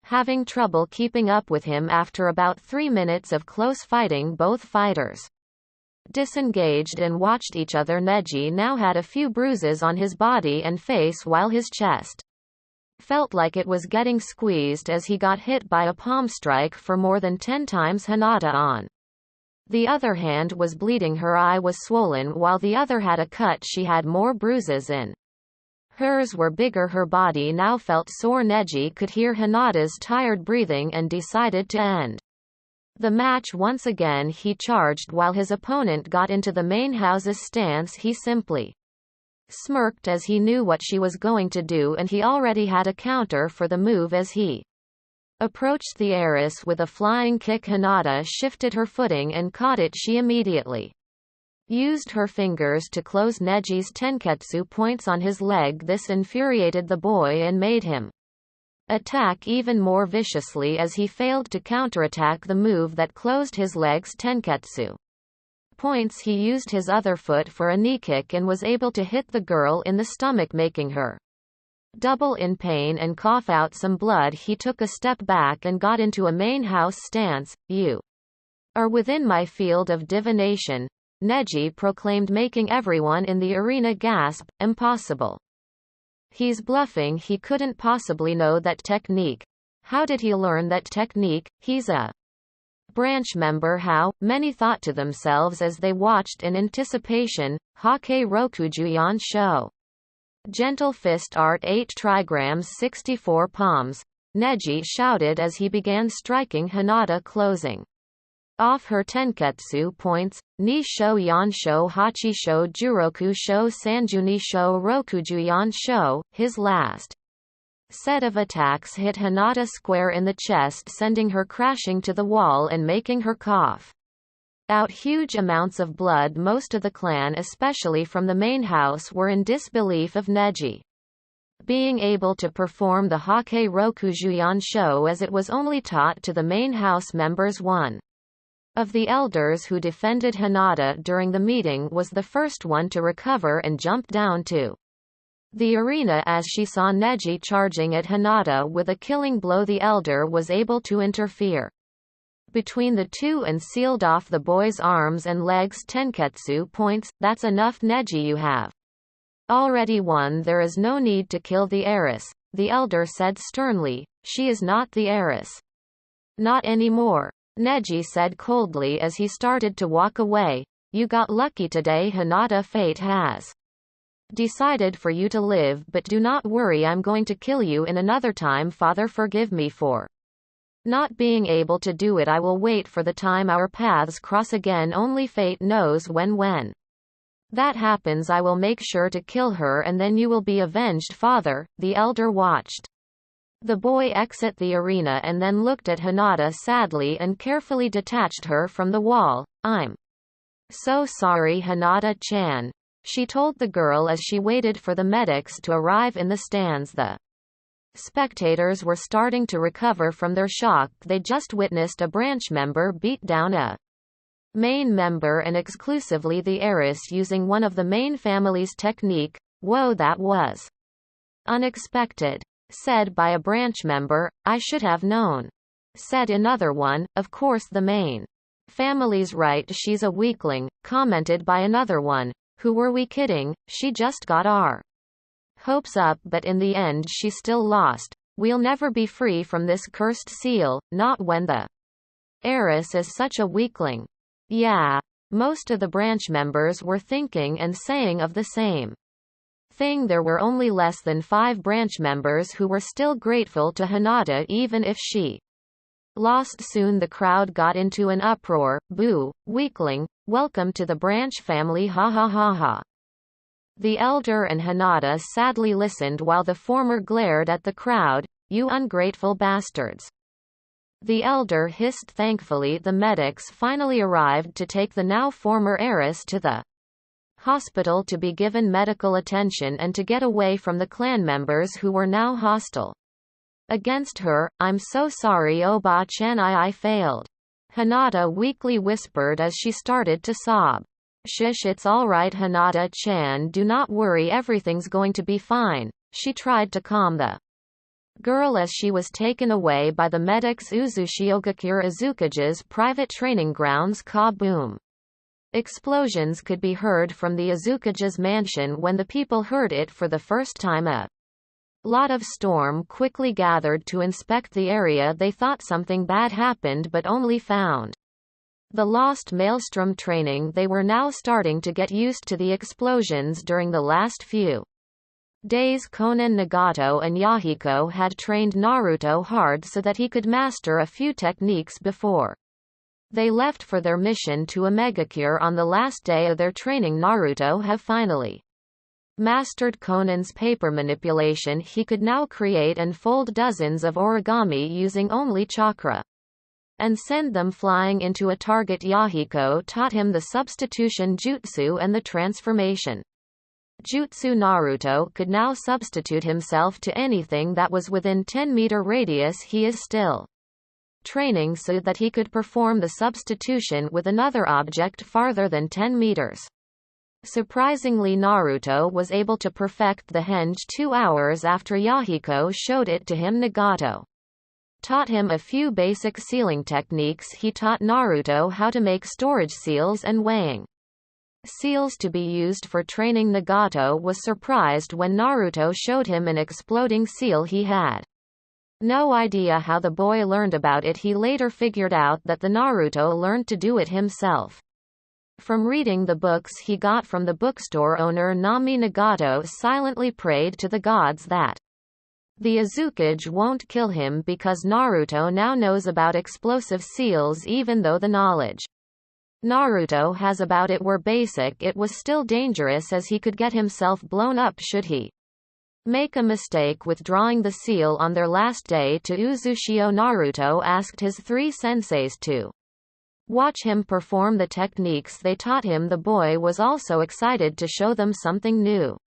having trouble keeping up with him. After about 3 minutes of close fighting, both fighters disengaged and watched each other. Neji now had a few bruises on his body and face, while his chest felt like it was getting squeezed as he got hit by a palm strike for more than 10 times Hinata on. The other hand was bleeding, her eye was swollen while the other had a cut, she had more bruises in. Hers were bigger, her body now felt sore. Neji could hear Hinata's tired breathing and decided to end the match once again. He charged while his opponent got into the main house's stance. He simply smirked as he knew what she was going to do, and he already had a counter for the move as he approached the heiress with a flying kick. Hinata shifted her footing and caught it. She immediately used her fingers to close Neji's tenketsu points on his leg. This infuriated the boy and made him attack even more viciously as he failed to counterattack the move that closed his leg's tenketsu points. He used his other foot for a knee kick and was able to hit the girl in the stomach, making her double in pain and cough out some blood. He took a step back and got into a main house stance. You are within my field of divination, Neji proclaimed, making everyone in the arena gasp. Impossible. He's bluffing. He couldn't possibly know that technique. How did he learn that technique? He's a branch member. How? Many thought to themselves as they watched in anticipation. Hake Rokujuyan Show. Gentle fist art 8 trigrams 64 palms. Neji shouted as he began striking Hinata, closing off her tenketsu points. Ni sho yan sho hachi sho juroku sho sanjuni sho rokujuyan sho. His last set of attacks hit Hinata square in the chest, sending her crashing to the wall and making her cough out huge amounts of blood. Most of the clan, especially from the main house, were in disbelief of Neji being able to perform the Hake Rokujuyan show, as it was only taught to the main house members. One of the elders who defended Hinata during the meeting was the first one to recover and jumped down to the arena as she saw Neji charging at Hinata with a killing blow. The elder was able to interfere between the two and sealed off the boy's arms and legs. Tenketsu points. That's enough, Neji, you have already won. There is no need to kill the heiress, the elder said sternly. She is not the heiress. Not anymore, Neji said coldly as he started to walk away. You got lucky today, Hinata. Fate has decided for you to live, but do not worry, I'm going to kill you in another time. Father, forgive me for not being able to do it. I will wait for the time our paths cross again. Only fate knows when. When that happens, I will make sure to kill her, and then you will be avenged. Father, the elder watched the boy exit the arena and then looked at Hinata sadly and carefully detached her from the wall. I'm so sorry, Hinata-chan, she told the girl as she waited for the medics to arrive in the stands. The spectators were starting to recover from their shock. They just witnessed a branch member beat down a main member, and exclusively the heiress, using one of the main family's technique. Whoa, that was unexpected, said by a branch member. I should have known, said another one. Of course the main family's right, she's a weakling, commented by another one. Who were we kidding, she just got our hopes up, but in the end she still lost. We'll never be free from this cursed seal, not when the heiress is such a weakling. Yeah, most of the branch members were thinking and saying of the same thing. There were only less than 5 branch members who were still grateful to Hinata even if she lost. Soon the crowd got into an uproar. Boo, weakling, welcome to the branch family, ha ha ha ha. The elder and Hinata sadly listened while the former glared at the crowd. You ungrateful bastards, the elder hissed. Thankfully the medics finally arrived to take the now former heiress to the hospital to be given medical attention and to get away from the clan members who were now hostile against her. I'm so sorry, Oba-chan, I failed, Hinata weakly whispered as she started to sob. Shush, it's alright, Hinata-chan, do not worry, everything's going to be fine. She tried to calm the girl as she was taken away by the medics. Uzushiogakure Azukage's private training grounds. Kaboom! Explosions could be heard from the Azukage's mansion when the people heard it for the first time. A Lot of storm quickly gathered to inspect the area. They thought something bad happened but only found the lost maelstrom training. They were now starting to get used to the explosions during the last few days. Konan, Nagato and Yahiko had trained Naruto hard so that he could master a few techniques before they left for their mission to Omegacure on the last day of their training. Naruto have finally mastered Konan's paper manipulation. He could now create and fold dozens of origami using only chakra and send them flying into a target. Yahiko taught him the substitution jutsu and the transformation jutsu. Naruto could now substitute himself to anything that was within 10-meter radius. He is still training so that he could perform the substitution with another object farther than 10 meters. Surprisingly, Naruto was able to perfect the henge 2 hours after Yahiko showed it to him. Nagato taught him a few basic sealing techniques. He taught Naruto how to make storage seals and weighing seals to be used for training. Nagato was surprised when Naruto showed him an exploding seal. He had no idea how the boy learned about it. He later figured out that the Naruto learned to do it himself from reading the books he got from the bookstore owner. Nami. Nagato silently prayed to the gods that the Uzumaki won't kill him because Naruto now knows about explosive seals. Even though the knowledge Naruto has about it were basic, it was still dangerous as he could get himself blown up should he make a mistake with drawing the seal on their last day to Uzushio. Naruto asked his 3 senseis to watch him perform the techniques they taught him. The boy was also excited to show them something new.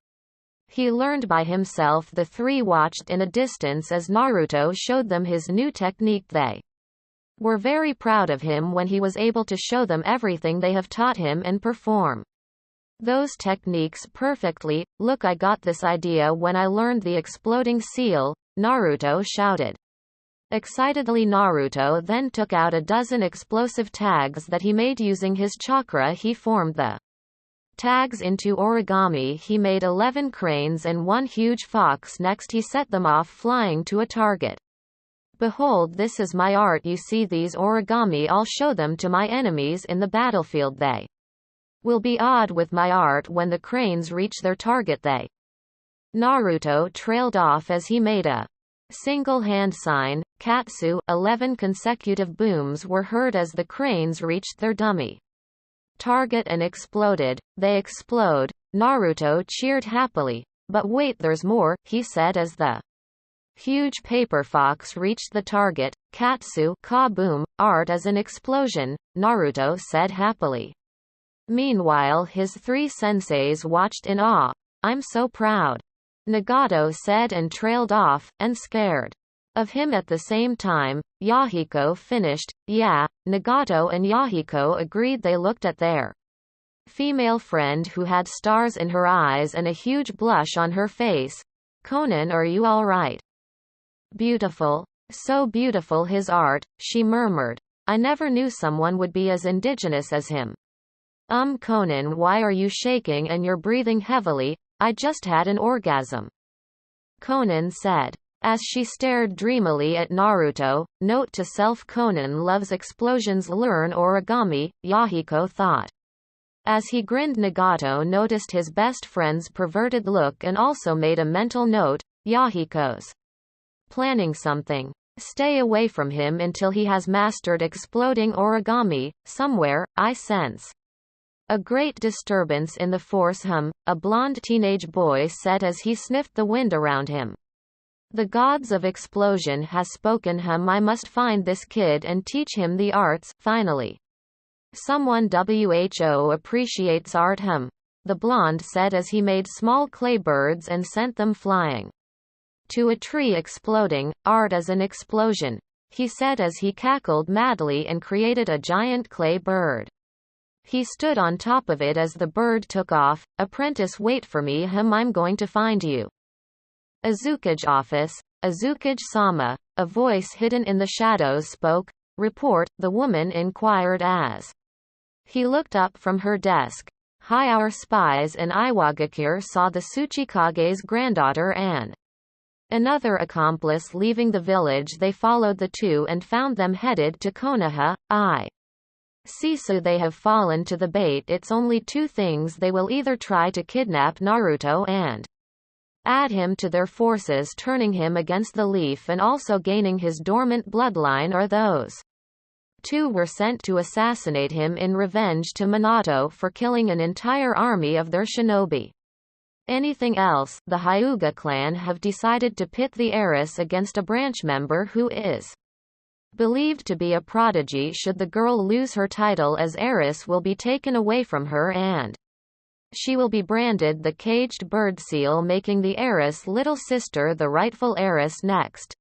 He learned by himself. The 3 watched in a distance as Naruto showed them his new technique. They were very proud of him when he was able to show them everything they have taught him and perform those techniques perfectly. Look, I got this idea when I learned the exploding seal, Naruto shouted excitedly. Naruto then took out a dozen explosive tags that he made using his chakra. He formed the tags into origami. He made 11 cranes and 1 huge fox. Next he set them off flying to a target. Behold, this is my art. You see these origami? I'll show them to my enemies in the battlefield. They will be awed with my art. When the cranes reach their target, they Naruto trailed off as he made a single hand sign, Katsu. 11 consecutive booms were heard as the cranes reached their dummy target and exploded. They explode. Naruto cheered happily. But wait, there's more, he said as the huge paper fox reached the target. Katsu, kaboom, art as an explosion, Naruto said happily. Meanwhile, his 3 senseis watched in awe. I'm so proud, Nagato said and trailed off, and scared of him at the same time. Yahiko finished. Yeah, Nagato and Yahiko agreed. They looked at their female friend who had stars in her eyes and a huge blush on her face. Konan, are you all right? Beautiful. So beautiful his art, she murmured. I never knew someone would be as indigenous as him. Konan, why are you shaking and you're breathing heavily? I just had an orgasm, Konan said, as she stared dreamily at Naruto. Note to self: Konan loves explosions. Learn origami, Yahiko thought. As he grinned, Nagato noticed his best friend's perverted look and also made a mental note, Yahiko's planning something. Stay away from him until he has mastered exploding origami. Somewhere, I sense a great disturbance in the force. A blonde teenage boy said as he sniffed the wind around him. The gods of explosion has spoken. I must find this kid and teach him the arts. Finally, someone who appreciates art. The blonde said as he made small clay birds and sent them flying to a tree. Exploding, art as an explosion, he said as he cackled madly and created a giant clay bird. He stood on top of it as the bird took off. Apprentice, wait for me. I'm going to find you. Uzumaki office. Uzumaki-sama, a voice hidden in the shadows spoke. Report, the woman inquired as he looked up from her desk. Hi, our spies in Iwagakure saw the Tsuchikage's granddaughter Anne Another accomplice leaving the village, they followed the two and found them headed to Konoha. So they have fallen to the bait. It's only two things: they will either try to kidnap Naruto and add him to their forces, turning him against the leaf and also gaining his dormant bloodline, or those two were sent to assassinate him in revenge to Minato for killing an entire army of their shinobi. Anything else, the Hyuga clan have decided to pit the heiress against a branch member who is believed to be a prodigy. Should the girl lose her title as heiress, will be taken away from her and she will be branded the caged bird seal, making the heiress' little sister the rightful heiress next.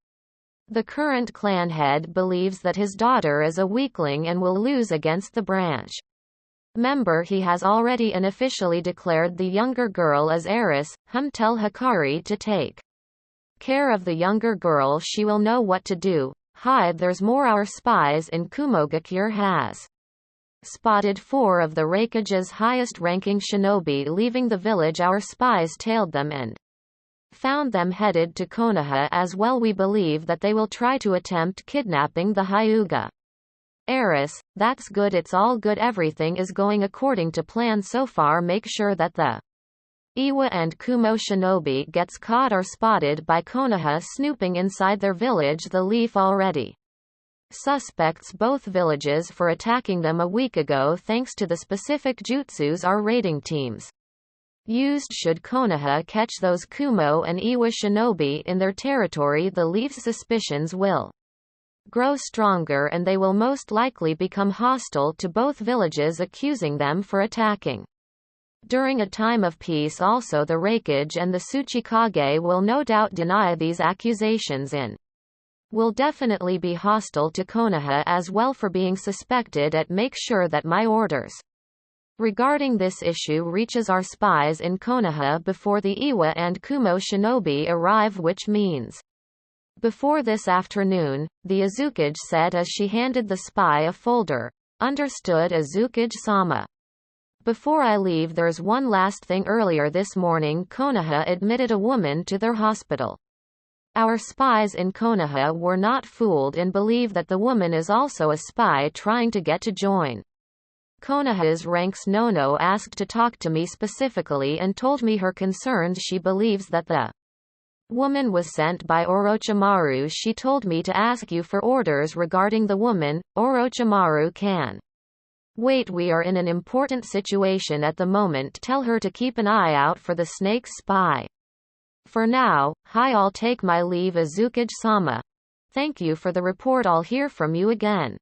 The current clan head believes that his daughter is a weakling and will lose against the branch member. He has already unofficially declared the younger girl as heiress. Tell Hikari to take care of the younger girl. She will know what to do. There's more. Our spies in Kumogakure has spotted 4 of the Reikage's highest-ranking shinobi leaving the village. Our spies tailed them and found them headed to Konoha as well. We believe that they will try to attempt kidnapping the Hyuga heiress. That's good. It's all good. Everything is going according to plan so far. Make sure that the Iwa and Kumo shinobi gets caught or spotted by Konoha snooping inside their village. The leaf already suspects both villages for attacking them a week ago thanks to the specific jutsus our raiding teams used. Should Konoha catch those Kumo and Iwa shinobi in their territory, the Leaf's suspicions will grow stronger and they will most likely become hostile to both villages, accusing them for attacking during a time of peace. Also, the Reikage and the Tsuchikage will no doubt deny these accusations and will definitely be hostile to Konoha as well for being suspected. Make sure that my orders regarding this issue reaches our spies in Konoha before the Iwa and Kumo shinobi arrive, which means before this afternoon, the Azukage said as she handed the spy a folder. Understood, Azukage-sama. Before I leave, there's one last thing. Earlier this morning, Konoha admitted a woman to their hospital. Our spies in Konoha were not fooled and believe that the woman is also a spy trying to get to join Konoha's ranks. Nono asked to talk to me specifically and told me her concerns. She believes that the woman was sent by Orochimaru. She told me to ask you for orders regarding the woman. Orochimaru can wait. We are in an important situation at the moment. Tell her to keep an eye out for the snake's spy. For now, I'll take my leave, Azukage-sama. Thank you for the report. I'll hear from you again,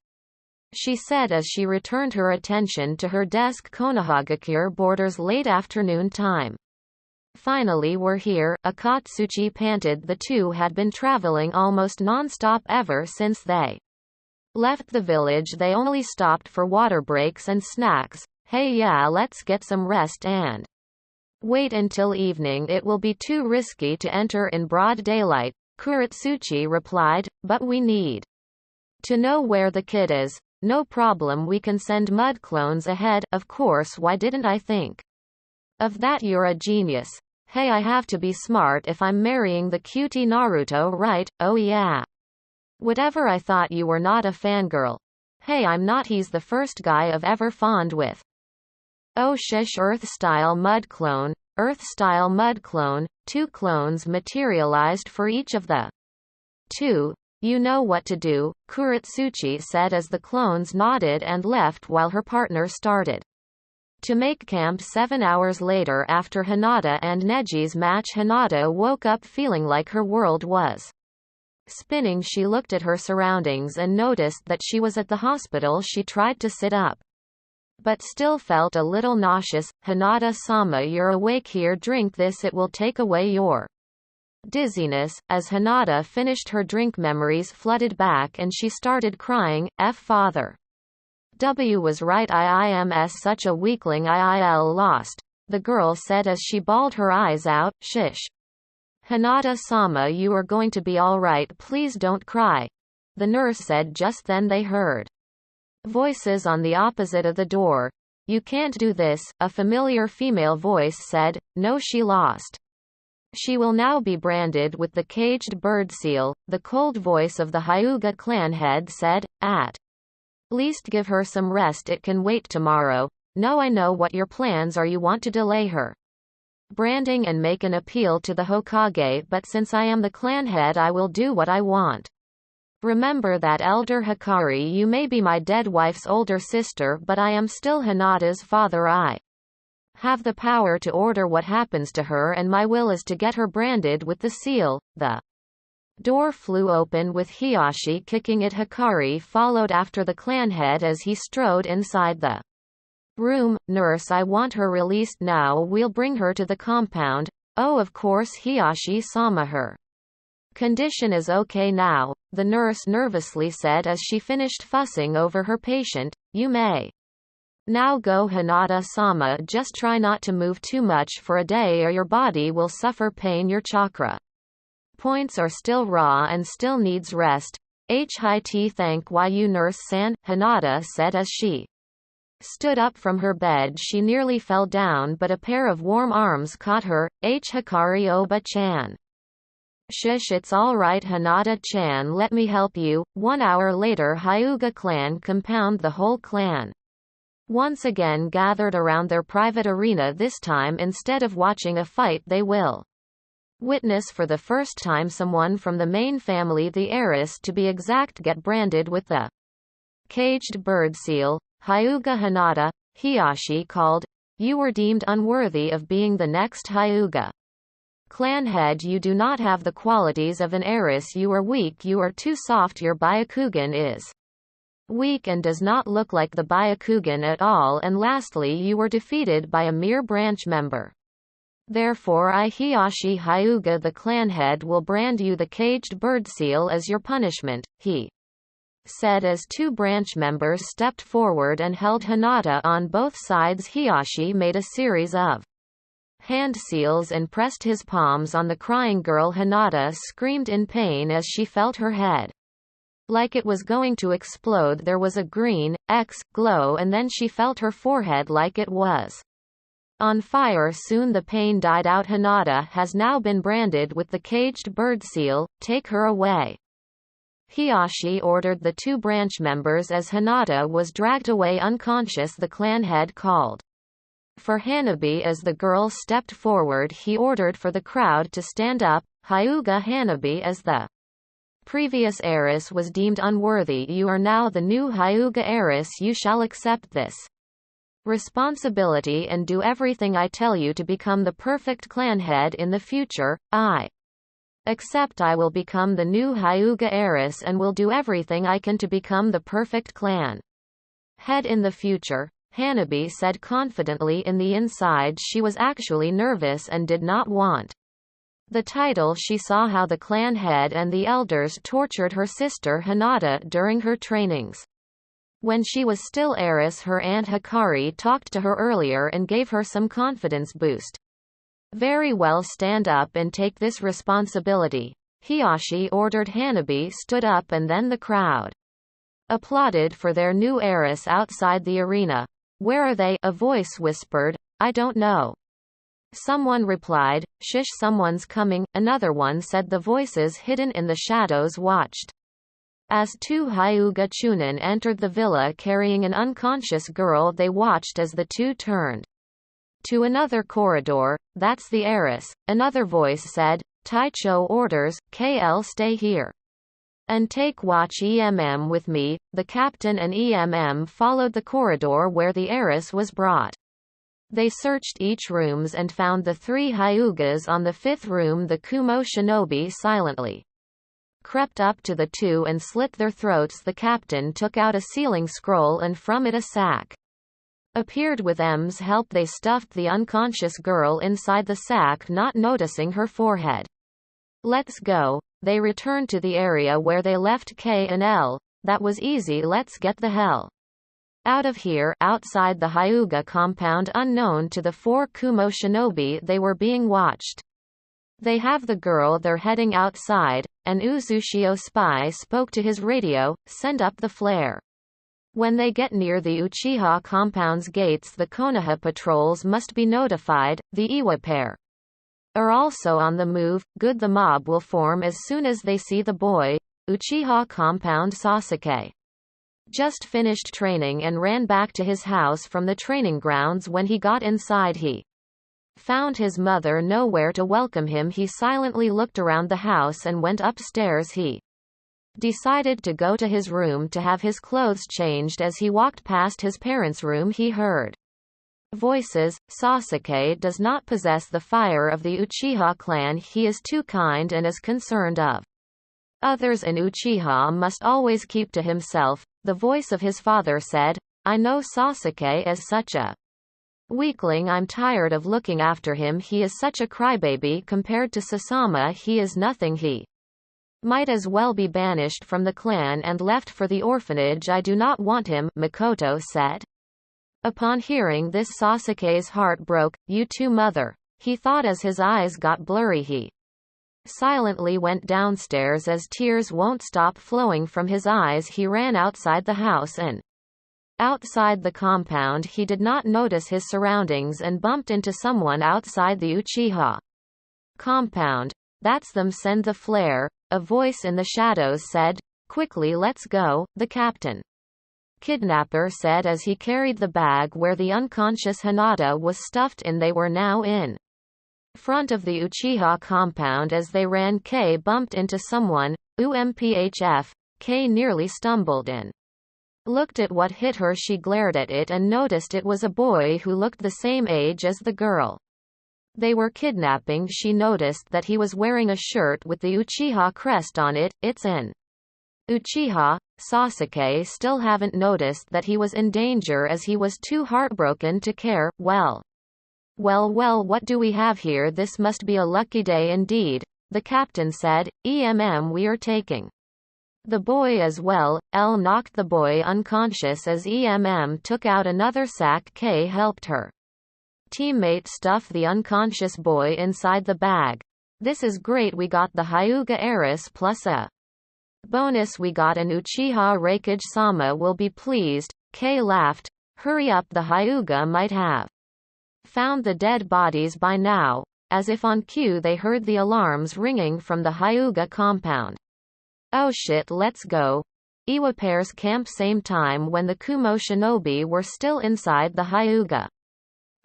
she said as she returned her attention to her desk. Konohagakure borders late afternoon time. Finally, we're here, Akatsuchi panted. The two had been traveling almost non-stop ever since they left the village. They only stopped for water breaks and snacks. Hey, yeah, let's get some rest and wait until evening. It will be too risky to enter in broad daylight, Kuratsuchi replied, but we need to know where the kid is. No problem, we can send mud clones ahead. Of course, why didn't I think of that? You're a genius. Hey, I have to be smart if I'm marrying the cutie Naruto, right? Oh yeah. Whatever, I thought you were not a fangirl. Hey, I'm not. He's the first guy I've ever fond with. Oh shish. Earth-style mud clone. Earth-style mud clone. 2 clones materialized for each of the 2. You know what to do, Kuratsuchi said as the clones nodded and left while her partner started to make camp. 7 hours later, after Hinata and Neji's match, Hinata woke up feeling like her world was spinning. She looked at her surroundings and noticed that she was at the hospital. She tried to sit up, but still felt a little nauseous. Hinata-sama, you're awake here. Drink this, it will take away your dizziness. As Hinata finished her drink, memories flooded back and she started crying. Father W was right. I am such a weakling. IIL lost, the girl said as she bawled her eyes out. Shish. Hinata-sama, you are going to be all right. Please don't cry, the nurse said. Just then they heard voices on the opposite of the door. You can't do this, a familiar female voice said. No, she lost She will now be branded with the caged bird seal, the cold voice of the Hyuga clan head said. At least give her some rest, it can wait tomorrow. No, I know what your plans are, you want to delay her branding and make an appeal to the Hokage, but since I am the clan head I will do what I want. Remember that, Elder Hikari, you may be my dead wife's older sister, but I am still Hinata's father. I have the power to order what happens to her, and my will is to get her branded with the seal. The door flew open with Hiyashi kicking it. Hikari followed after the clan head as he strode inside the room. Nurse, I want her released now. We'll bring her to the compound. Oh, of course, Hiyashi-sama, her condition is okay now, the nurse nervously said as she finished fussing over her patient. You may now go, Hinata-sama, just try not to move too much for a day or your body will suffer pain. Your chakra points are still raw and still needs rest. Thank you, nurse-san, Hinata said as she stood up from her bed. She nearly fell down, but a pair of warm arms caught her. Hikari, Oba-chan. Shush, it's all right, Hinata-chan, let me help you. 1 hour later, Hyuga clan compound. The whole clan once again gathered around their private arena. This time, instead of watching a fight, they will witness for the first time someone from the main family, the heiress to be exact, get branded with the caged bird seal. Hyuga Hinata, Hiyashi called. You were deemed unworthy of being the next Hyuga clan head. You do not have the qualities of an heiress. You are weak, you are too soft. Your Byakugan is weak and does not look like the Byakugan at all, and lastly, you were defeated by a mere branch member. Therefore I, Hiyashi Hyuga the clan head, will brand you the caged bird seal as your punishment, he said as 2 branch members stepped forward and held Hinata on both sides. Hiyashi made a series of hand seals and pressed his palms on the crying girl. Hinata screamed in pain as she felt her head like it was going to explode. There was a green glow, and then she felt her forehead like it was on fire. Soon the pain died out. Hinata has now been branded with the caged bird seal. Take her away, Hiyashi ordered the 2 branch members as Hinata was dragged away unconscious. The clan head called for Hanabi as the girl stepped forward. He ordered for the crowd to stand up. Hyuga Hanabi, as the previous heiress was deemed unworthy, you are now the new Hyuga heiress. You shall accept this responsibility and do everything I tell you to become the perfect clan head in the future. I accept. I will become the new Hyuga heiress and will do everything I can to become the perfect clan head in the future, Hanabi said confidently. In the inside she was actually nervous and did not want the title. She saw how the clan head and the elders tortured her sister Hinata during her trainings. When she was still heiress, her aunt Hikari talked to her earlier and gave her some confidence boost. Very well, stand up and take this responsibility, Hiyashi ordered. Hanabi stood up and then the crowd applauded for their new heiress outside the arena. Where are they? A voice whispered. I don't know. Someone replied. Shush, someone's coming, another one said. The voices hidden in the shadows watched as 2 Hyuga Chunin entered the villa carrying an unconscious girl. They watched as the 2 turned to another corridor. That's the heiress, another voice said. Taicho orders, KL stay here and take watch with me. The captain and followed the corridor where the heiress was brought. They searched each rooms and found the 3 Hyugas on the 5th room. The Kumo shinobi silently crept up to the 2 and slit their throats. The captain took out a sealing scroll and from it a sack appeared. With M's help they stuffed the unconscious girl inside the sack, not noticing her forehead. Let's go. They returned to the area where they left K and L. That was easy. Let's get the hell out of here. Outside the Hyuga compound, unknown to the 4 Kumo shinobi, they were being watched. They have the girl. They're heading outside. An Uzushio spy spoke to his radio. Send up the flare. When they get near the Uchiha compound's gates, the Konoha patrols must be notified. The Iwa pair are also on the move. Good, the mob will form as soon as they see the boy. Uchiha compound. Sasuke just finished training and ran back to his house from the training grounds. When he got inside, he found his mother nowhere to welcome him. He silently looked around the house and went upstairs. He decided to go to his room to have his clothes changed. As he walked past his parents' room, he heard voices. Sasuke does not possess the fire of the Uchiha clan. He is too kind and is concerned of others, and Uchiha must always keep to himself. The voice of his father said, I know Sasuke as such a weakling. I'm tired of looking after him. He is such a crybaby. Compared to Sasama, he is nothing. He might as well be banished from the clan and left for the orphanage. I do not want him, Mikoto said. Upon hearing this, Sasuke's heart broke. You too, mother, he thought. As his eyes got blurry, he silently went downstairs. As tears won't stop flowing from his eyes, he ran outside the house and outside the compound. He did not notice his surroundings and bumped into someone outside the Uchiha compound. That's them. Send the flare, a voice in the shadows said. Quickly, let's go, the captain kidnapper said as he carried the bag where the unconscious Hinata was stuffed in. They were now in front of the Uchiha compound. As they ran, Kei bumped into someone. Umphf. Kei nearly stumbled and looked at what hit her. She glared at it and noticed it was a boy who looked the same age as the girl they were kidnapping. She noticed that he was wearing a shirt with the Uchiha crest on it. It's an Uchiha. Sasuke still haven't noticed that he was in danger as he was too heartbroken to care. Well, what do we have here? This must be a lucky day indeed, the captain said. We are taking the boy as well. L knocked the boy unconscious as took out another sack. K helped her teammate stuff the unconscious boy inside the bag. This is great. We got the Hyuga heiress plus a bonus. We got an Uchiha Raikage. Sama will be pleased. K laughed. Hurry up, the Hyuga might have found the dead bodies by now. As if on cue, they heard the alarms ringing from the Hyuga compound. Oh shit, let's go. Iwa pairs camp same time when the Kumo shinobi were still inside the Hyuga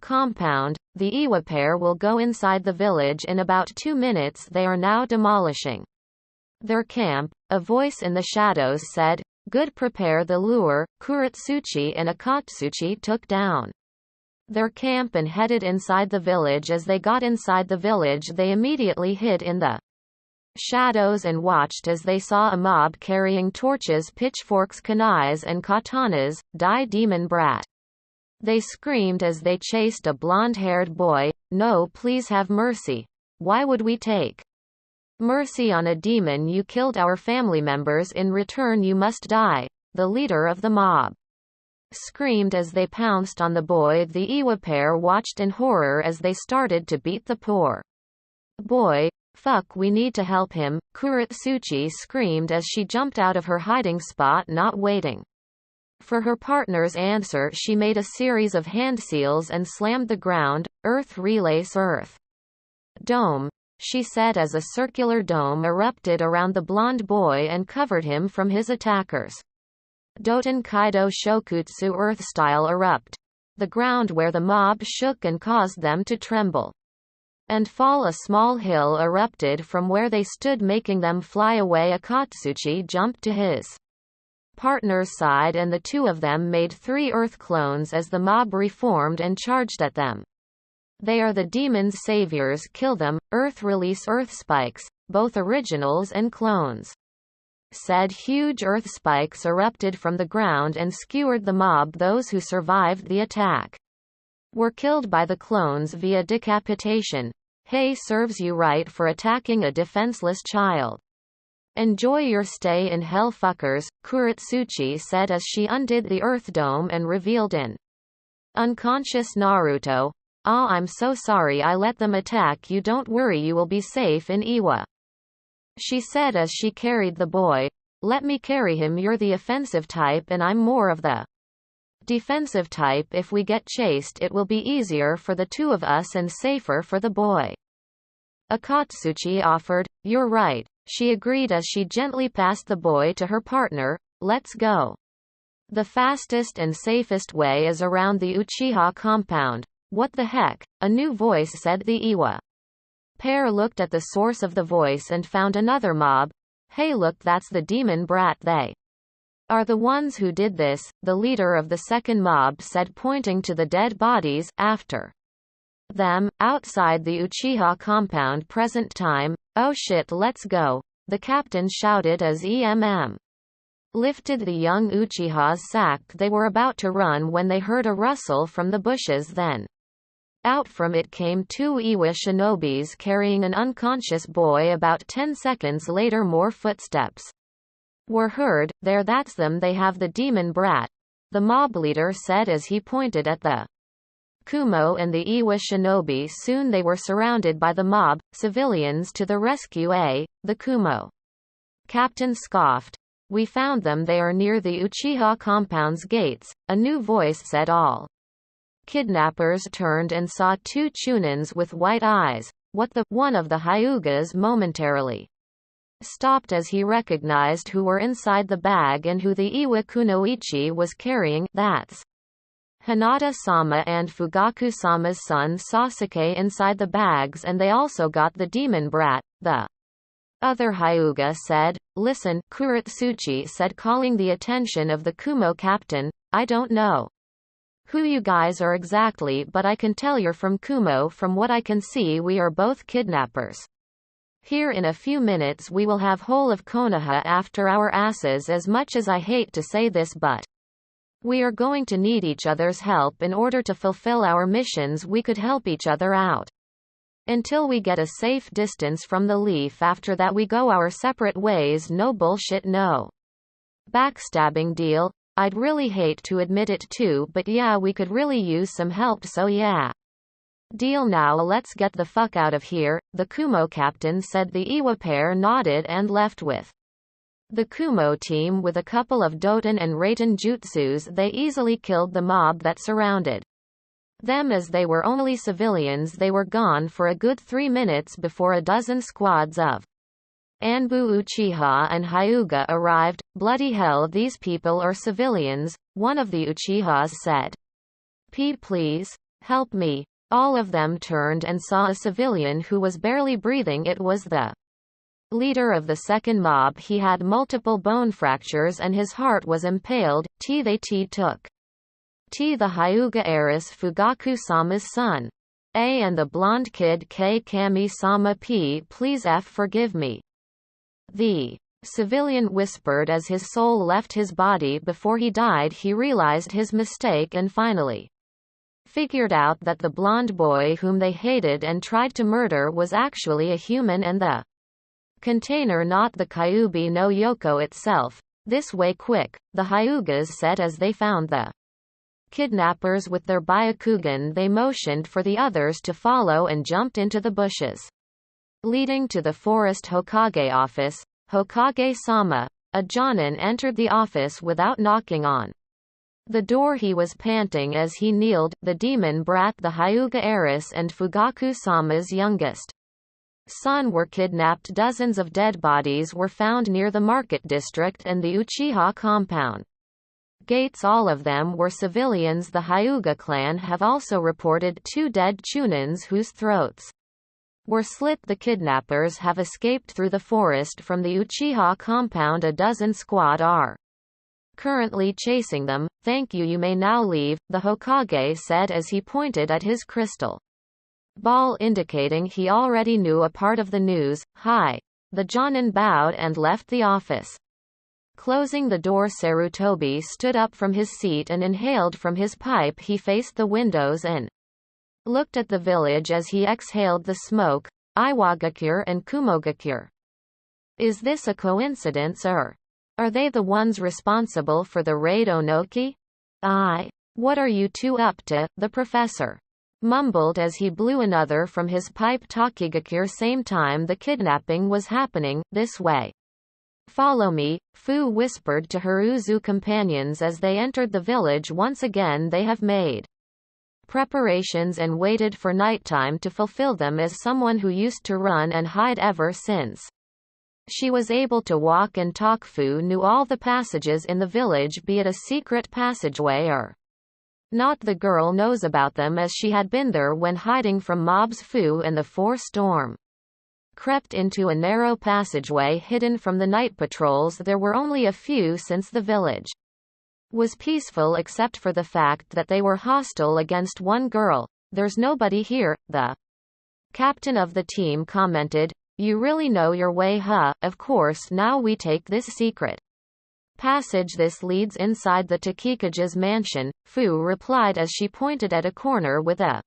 compound. The Iwa pair will go inside the village in about 2 minutes. They are now demolishing their camp. A voice in the shadows said, good, prepare the lure. Kuratsuchi and Akatsuchi took down their camp and headed inside the village. As they got inside the village, they immediately hid in the shadows and watched as they saw a mob carrying torches, pitchforks, kunais and katanas. Die, demon brat, they screamed as they chased a blonde-haired boy. No, please have mercy. Why would we take mercy on a demon? You killed our family members. In return you must die, the leader of the mob screamed as they pounced on the boy. The Iwa pair watched in horror as they started to beat the poor boy. Fuck, we need to help him, Kuratsuchi screamed as she jumped out of her hiding spot. Not waiting for her partner's answer, she made a series of hand seals and slammed the ground. Earth relays, earth dome, she said as a circular dome erupted around the blonde boy and covered him from his attackers. Doten Kaido Shokutsu, earth style erupt. The ground where the mob shook and caused them to tremble and fall. A small hill erupted from where they stood, making them fly away. Akatsuchi jumped to his partner's side and the two of them made 3 earth clones as the mob reformed and charged at them. They are the demon's saviors. Kill them. Earth release earth spikes, both originals and clones, said. Huge earth spikes erupted from the ground and skewered the mob. Those who survived the attack were killed by the clones via decapitation. Hey, serves you right for attacking a defenseless child. Enjoy your stay in hell, fuckers, Kuratsuchi said as she undid the earth dome and revealed an unconscious Naruto. Ah, I'm so sorry I let them attack you. Don't worry, you will be safe in Iwa, she said as she carried the boy. Let me carry him. You're the offensive type and I'm more of the defensive type. If we get chased, it will be easier for the two of us and safer for the boy. Akatsuchi offered. You're right, she agreed as she gently passed the boy to her partner. Let's go. The fastest and safest way is around the Uchiha compound. What the heck? A new voice said. The Iwa pair looked at the source of the voice and found another mob. Hey look, that's the demon brat. They are the ones who did this, the leader of the second mob said, pointing to the dead bodies. After them, outside the Uchiha compound. Present time. Oh shit, let's go, the captain shouted as lifted the young Uchiha's sack. They were about to run when they heard a rustle from the bushes. Then out from it came two Iwa shinobis carrying an unconscious boy. About 10 seconds later more footsteps were heard. There, that's them, they have the demon brat, the mob leader said as he pointed at the Kumo and the Iwa shinobi. Soon they were surrounded by the mob. Civilians to the rescue. The Kumo captain scoffed. We found them, they are near the Uchiha compound's gates, a new voice said. All kidnappers turned and saw two chunins with white eyes. What the? One of the Hyugas momentarily stopped as he recognized who were inside the bag and who the Iwa kunoichi was carrying. That's Hinata-sama and Fugaku-sama's son Sasuke inside the bags, and they also got the demon brat. The other Hyuga said. Listen, Kuratsuchi said, calling the attention of the Kumo captain. I don't know who you guys are exactly, but I can tell you're from Kumo. From what I can see, we are both kidnappers. Here in a few minutes we will have whole of Konoha after our asses. As much as I hate to say this, but we are going to need each other's help in order to fulfill our missions. We could help each other out until we get a safe distance from the leaf. After that we go our separate ways. No bullshit, no backstabbing deal. I'd really hate to admit it too, but yeah, we could really use some help, so yeah. Deal. Now let's get the fuck out of here, the Kumo captain said. The Iwa pair nodded and left with the Kumo team. With a couple of Doten and Raiten jutsus, they easily killed the mob that surrounded them. As they were only civilians, they were gone for a good 3 minutes before a dozen squads of Anbu Uchiha and Hyuga arrived. Bloody hell, these people are civilians, one of the Uchihas said. Please help me. All of them turned and saw a civilian who was barely breathing. It was the leader of the second mob. He had multiple bone fractures and his heart was impaled. They took the Hyuga heiress Fugaku-sama's son. And the blonde kid Kami-sama. Please forgive me, the civilian whispered as his soul left his body. Before he died, he realized his mistake and finally figured out that the blonde boy whom they hated and tried to murder was actually a human and the container, not the Kyuubi no Yoko itself. This way, quick, the Hyugas said as they found the kidnappers with their Byakugan. They motioned for the others to follow and jumped into the bushes leading to the forest Hokage office. Hokage-sama, a Jonin, entered the office without knocking on the door. He was panting as he kneeled. The demon brat, the Hyuga heiress, and Fugaku-sama's youngest son were kidnapped. Dozens of dead bodies were found near the market district and the Uchiha compound gates. All of them were civilians. The Hyuga clan have also reported 2 dead chunins whose throats were slit. The kidnappers have escaped through the forest from the Uchiha compound. A dozen squad are currently chasing them. Thank you, you may now leave, the Hokage said as he pointed at his crystal ball, indicating he already knew a part of the news. Hi. The Jonin bowed and left the office. Closing the door, Sarutobi stood up from his seat and inhaled from his pipe. He faced the windows and looked at the village as he exhaled the smoke. Iwagakure and Kumogakure. Is this a coincidence, or are they the ones responsible for the raid? Onoki? What are you two up to? The professor mumbled as he blew another from his pipe. Takigakure. Same time the kidnapping was happening. This way. Follow me, Fu whispered to her Uzu companions as they entered the village. Once again they have made preparations and waited for nighttime to fulfill them as someone who used to run and hide ever since. She was able to walk and talk. Fu knew all the passages in the village, be it a secret passageway or not. The girl knows about them as she had been there when hiding from mobs. Fu and the four storm crept into a narrow passageway hidden from the night patrols. There were only a few since the village was peaceful except for the fact that they were hostile against one girl. "There's nobody here," the captain of the team commented. "You really know your way, huh? Of course, now we take this secret passage. This leads inside the Takikage's mansion," Fu replied as she pointed at a corner with a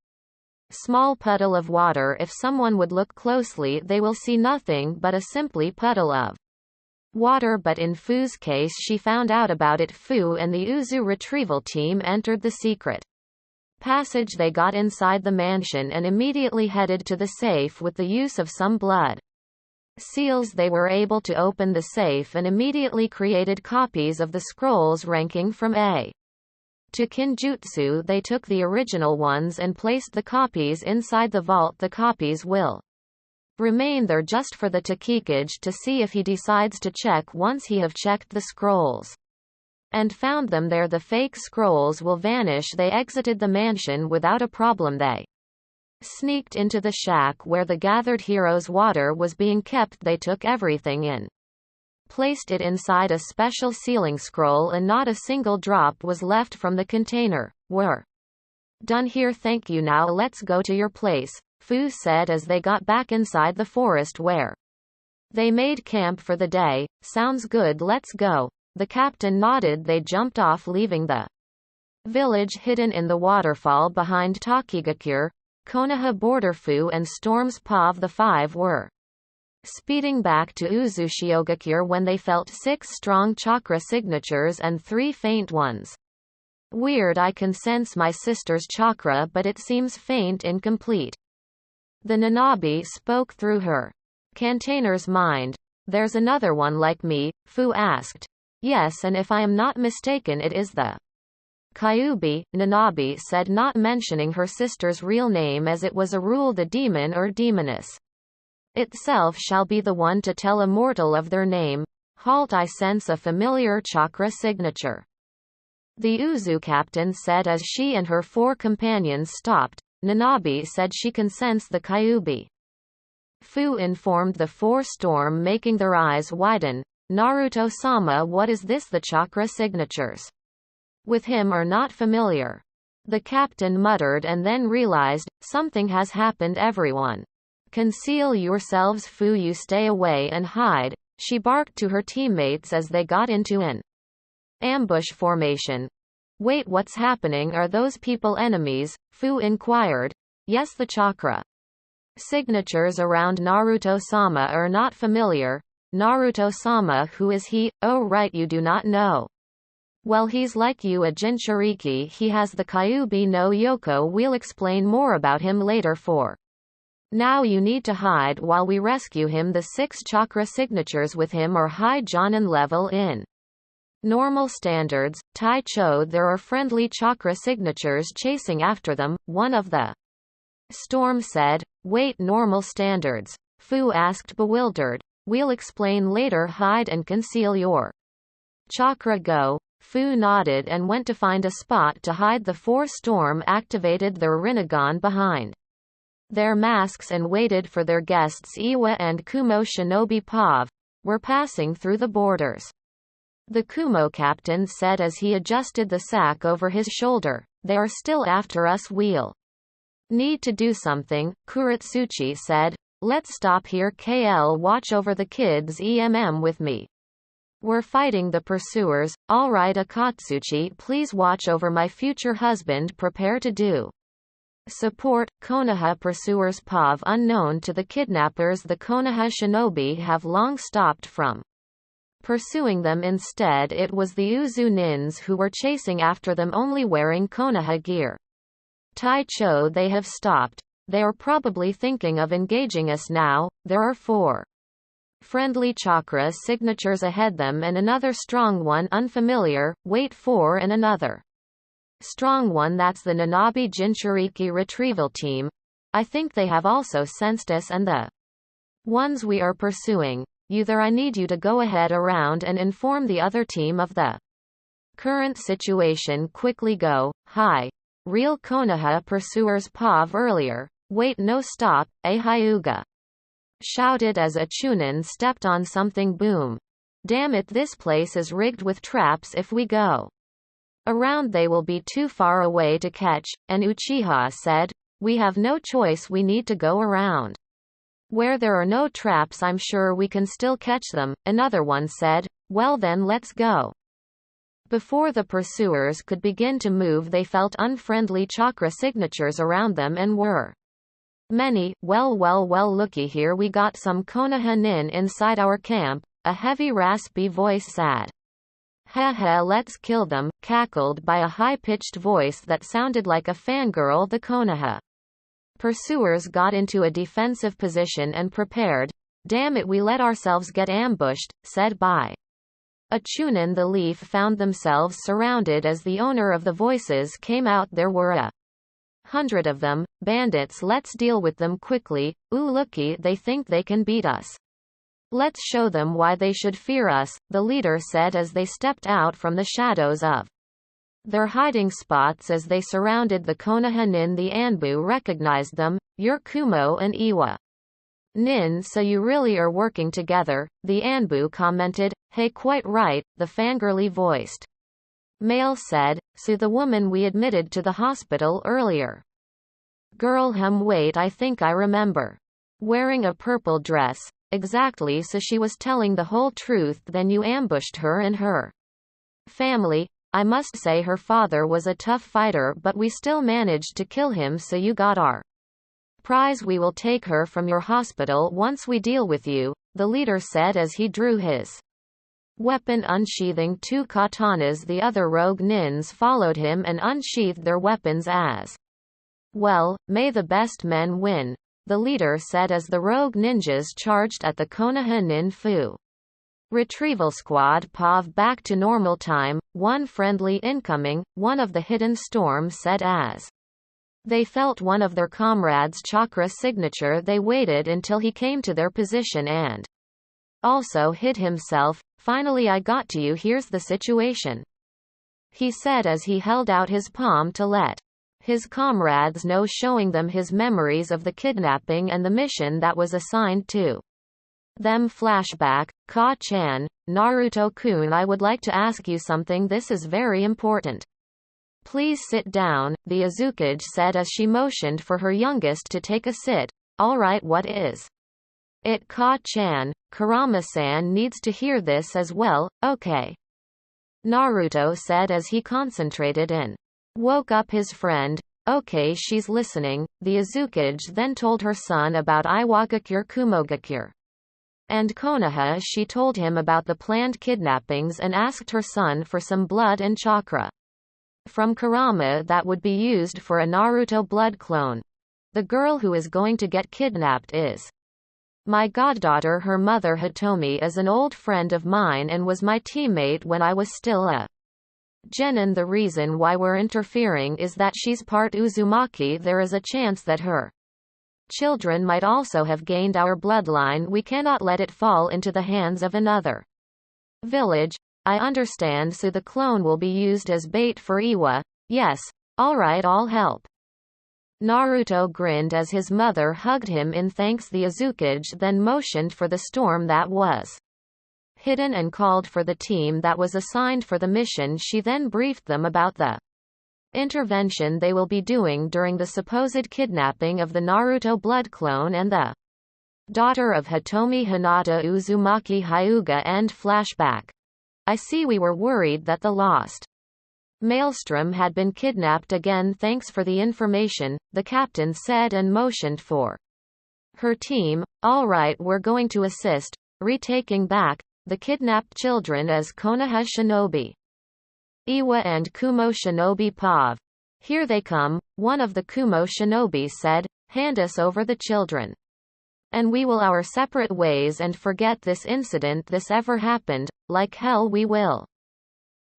small puddle of water. "If someone would look closely, they will see nothing but a simply puddle of water." But in Fu's case, she found out about it. Fu and the Uzu retrieval team entered the secret passage. They got inside the mansion and immediately headed to the safe with the use of some blood seals. They were able to open the safe and immediately created copies of the scrolls ranking from A to Kinjutsu. They took the original ones and placed the copies inside the vault. The copies will remain there just for the Takikage to see if he decides to check. Once he have checked the scrolls and found them there, the fake scrolls will vanish. They exited the mansion without a problem. They sneaked into the shack where the gathered heroes' water was being kept. They took everything in, placed it inside a special sealing scroll, and not a single drop was left from the container. "We're done here, thank you. Now let's go to your place," Fu said as they got back inside the forest where they made camp for the day. "Sounds good, let's go." The captain nodded. They jumped off, leaving the village hidden in the waterfall behind Takigakure, Konoha border. Fu and Storm's Pav, the five, were speeding back to Uzushiogakure when they felt 6 strong chakra signatures and 3 faint ones. "Weird, I can sense my sister's chakra but it seems faint, incomplete." The Nanabi spoke through her container's mind. "There's another one like me?" Fu asked. "Yes, and if I am not mistaken it is the Kyubi," Nanabi said, not mentioning her sister's real name as it was a rule the demon or demoness itself shall be the one to tell a mortal of their name. "Halt, I sense a familiar chakra signature," the Uzu captain said as she and her 4 companions stopped. Nanabi said she can sense the Kyubi. Fu informed the 4 storm, making their eyes widen. "Naruto-sama, what is this? The chakra signatures with him are not familiar," the captain muttered, and then realized, something has happened. "Everyone, conceal yourselves. Fu, you stay away and hide," she barked to her teammates as they got into an ambush formation. "Wait, what's happening? Are those people enemies?" Fu inquired. "Yes, the chakra signatures around Naruto-sama are not familiar." "Naruto-sama, who is he?" "Oh right, you do not know. Well, he's like you, a Jinchuriki. He has the Kyubi no Yoko. We'll explain more about him later. For now you need to hide while we rescue him. The 6 chakra signatures with him are high Jonin level in normal standards. Taicho, there are friendly chakra signatures chasing after them," one of the storm said. "Wait, normal standards?" Fu asked, bewildered. "We'll explain later. Hide and conceal your chakra. Go." Fu nodded and went to find a spot to hide. The 4 storm activated their Rinnegan behind their masks and waited for their guests. Iwa and Kumo Shinobi Pav were passing through the borders. The Kumo captain said as he adjusted the sack over his shoulder, "They are still after us. We'll need to do something," Kuratsuchi said. "Let's stop here. KL, watch over the kids. With me. We're fighting the pursuers." "All right, Akatsuchi, please watch over my future husband. Prepare to do support." Konoha pursuers. Pav, unknown to the kidnappers, the Konoha shinobi have long stopped from pursuing them. Instead, it was the Uzu nins who were chasing after them, only wearing Konoha gear. Taicho, they have stopped. They are probably thinking of engaging us now. There are 4 friendly chakra signatures ahead them and another strong one unfamiliar. Wait for and another Strong one. That's the Nanabe Jinchuriki retrieval team. I think they have also sensed us and the ones we are pursuing. I need you to go ahead around and inform the other team of the current situation. Quickly go. Hi. Real Konoha pursuers Pav earlier. Wait, no, stop, Hyuga shouted as a Chunin stepped on something. Boom. Damn it, this place is rigged with traps. If we go around they will be too far away to catch, and Uchiha said, we have no choice, we need to go around. Where there are no traps I'm sure we can still catch them, another one said. Well then let's go. Before the pursuers could begin to move they felt unfriendly chakra signatures around them and were many. Well looky here, we got some Konoha nin inside our camp, a heavy raspy voice said. Haha, let's kill them, cackled by a high-pitched voice that sounded like a fangirl. The Konoha pursuers got into a defensive position and prepared. Damn it, we let ourselves get ambushed, said by a Chunin. The Leaf found themselves surrounded as the owner of the voices came out. There were 100 of them. Bandits, let's deal with them quickly. Ooh, looky, they think they can beat us. Let's show them why they should fear us, the leader said as they stepped out from the shadows of their hiding spots as they surrounded the Konoha nin. The Anbu recognized them. You're Kumo and Iwa nin, so you really are working together, the Anbu commented. Hey, quite right, the fangirly voiced male said. So the woman we admitted to the hospital earlier. Girl, wait, I think I remember. Wearing a purple dress. Exactly, so she was telling the whole truth. Then you ambushed her and her family. I must say her father was a tough fighter, but we still managed to kill him, so you got our prize. We will take her from your hospital once we deal with you, the leader said as he drew his weapon, unsheathing 2 katanas. The other rogue nins followed him and unsheathed their weapons as well. May the best men win, the leader said as the rogue ninjas charged at the Konoha nin Fu retrieval squad. Pav back to normal time. One friendly incoming, one of the hidden storm said as they felt one of their comrades' chakra signature. They waited until he came to their position and also hid himself. Finally, I got to you. Here's the situation, he said as he held out his palm to let his comrades know, showing them his memories of the kidnapping and the mission that was assigned to them. Flashback. Ka-chan, Naruto-kun, I would like to ask you something. This is very important. Please sit down, the Uzukage said as she motioned for her youngest to take a sit. Alright, what is it, Ka-chan? Kurama-san needs to hear this as well, okay, Naruto said as he concentrated and woke up his friend. Okay, she's listening. The Uzukage then told her son about Iwagakure Kumogakure and Konoha. She told him about the planned kidnappings and asked her son for some blood and chakra from Kurama that would be used for a Naruto blood clone. The girl who is going to get kidnapped is my goddaughter. Her mother Hitomi is an old friend of mine and was my teammate when I was still a genin. The reason why we're interfering is that she's part Uzumaki. There is a chance that her children might also have gained our bloodline. We cannot let it fall into the hands of another village. I understand, so the clone will be used as bait for Iwa. Yes, alright, I'll help. Naruto grinned as his mother hugged him in thanks. The Uzukage then motioned for the storm that was hidden and called for the team that was assigned for the mission. She then briefed them about the intervention they will be doing during the supposed kidnapping of the Naruto blood clone and the daughter of Hitomi Hinata, Uzumaki Hyuga. End flashback. I see, we were worried that the lost Maelstrom had been kidnapped again. Thanks for the information, the captain said and motioned for her team. Alright, we're going to assist retaking back the kidnapped children as Konoha shinobi. Iwa and Kumo shinobi. Pav. Here they come, one of the Kumo shinobi said. Hand us over the children, and we will our separate ways and forget this incident this ever happened. Like hell we will.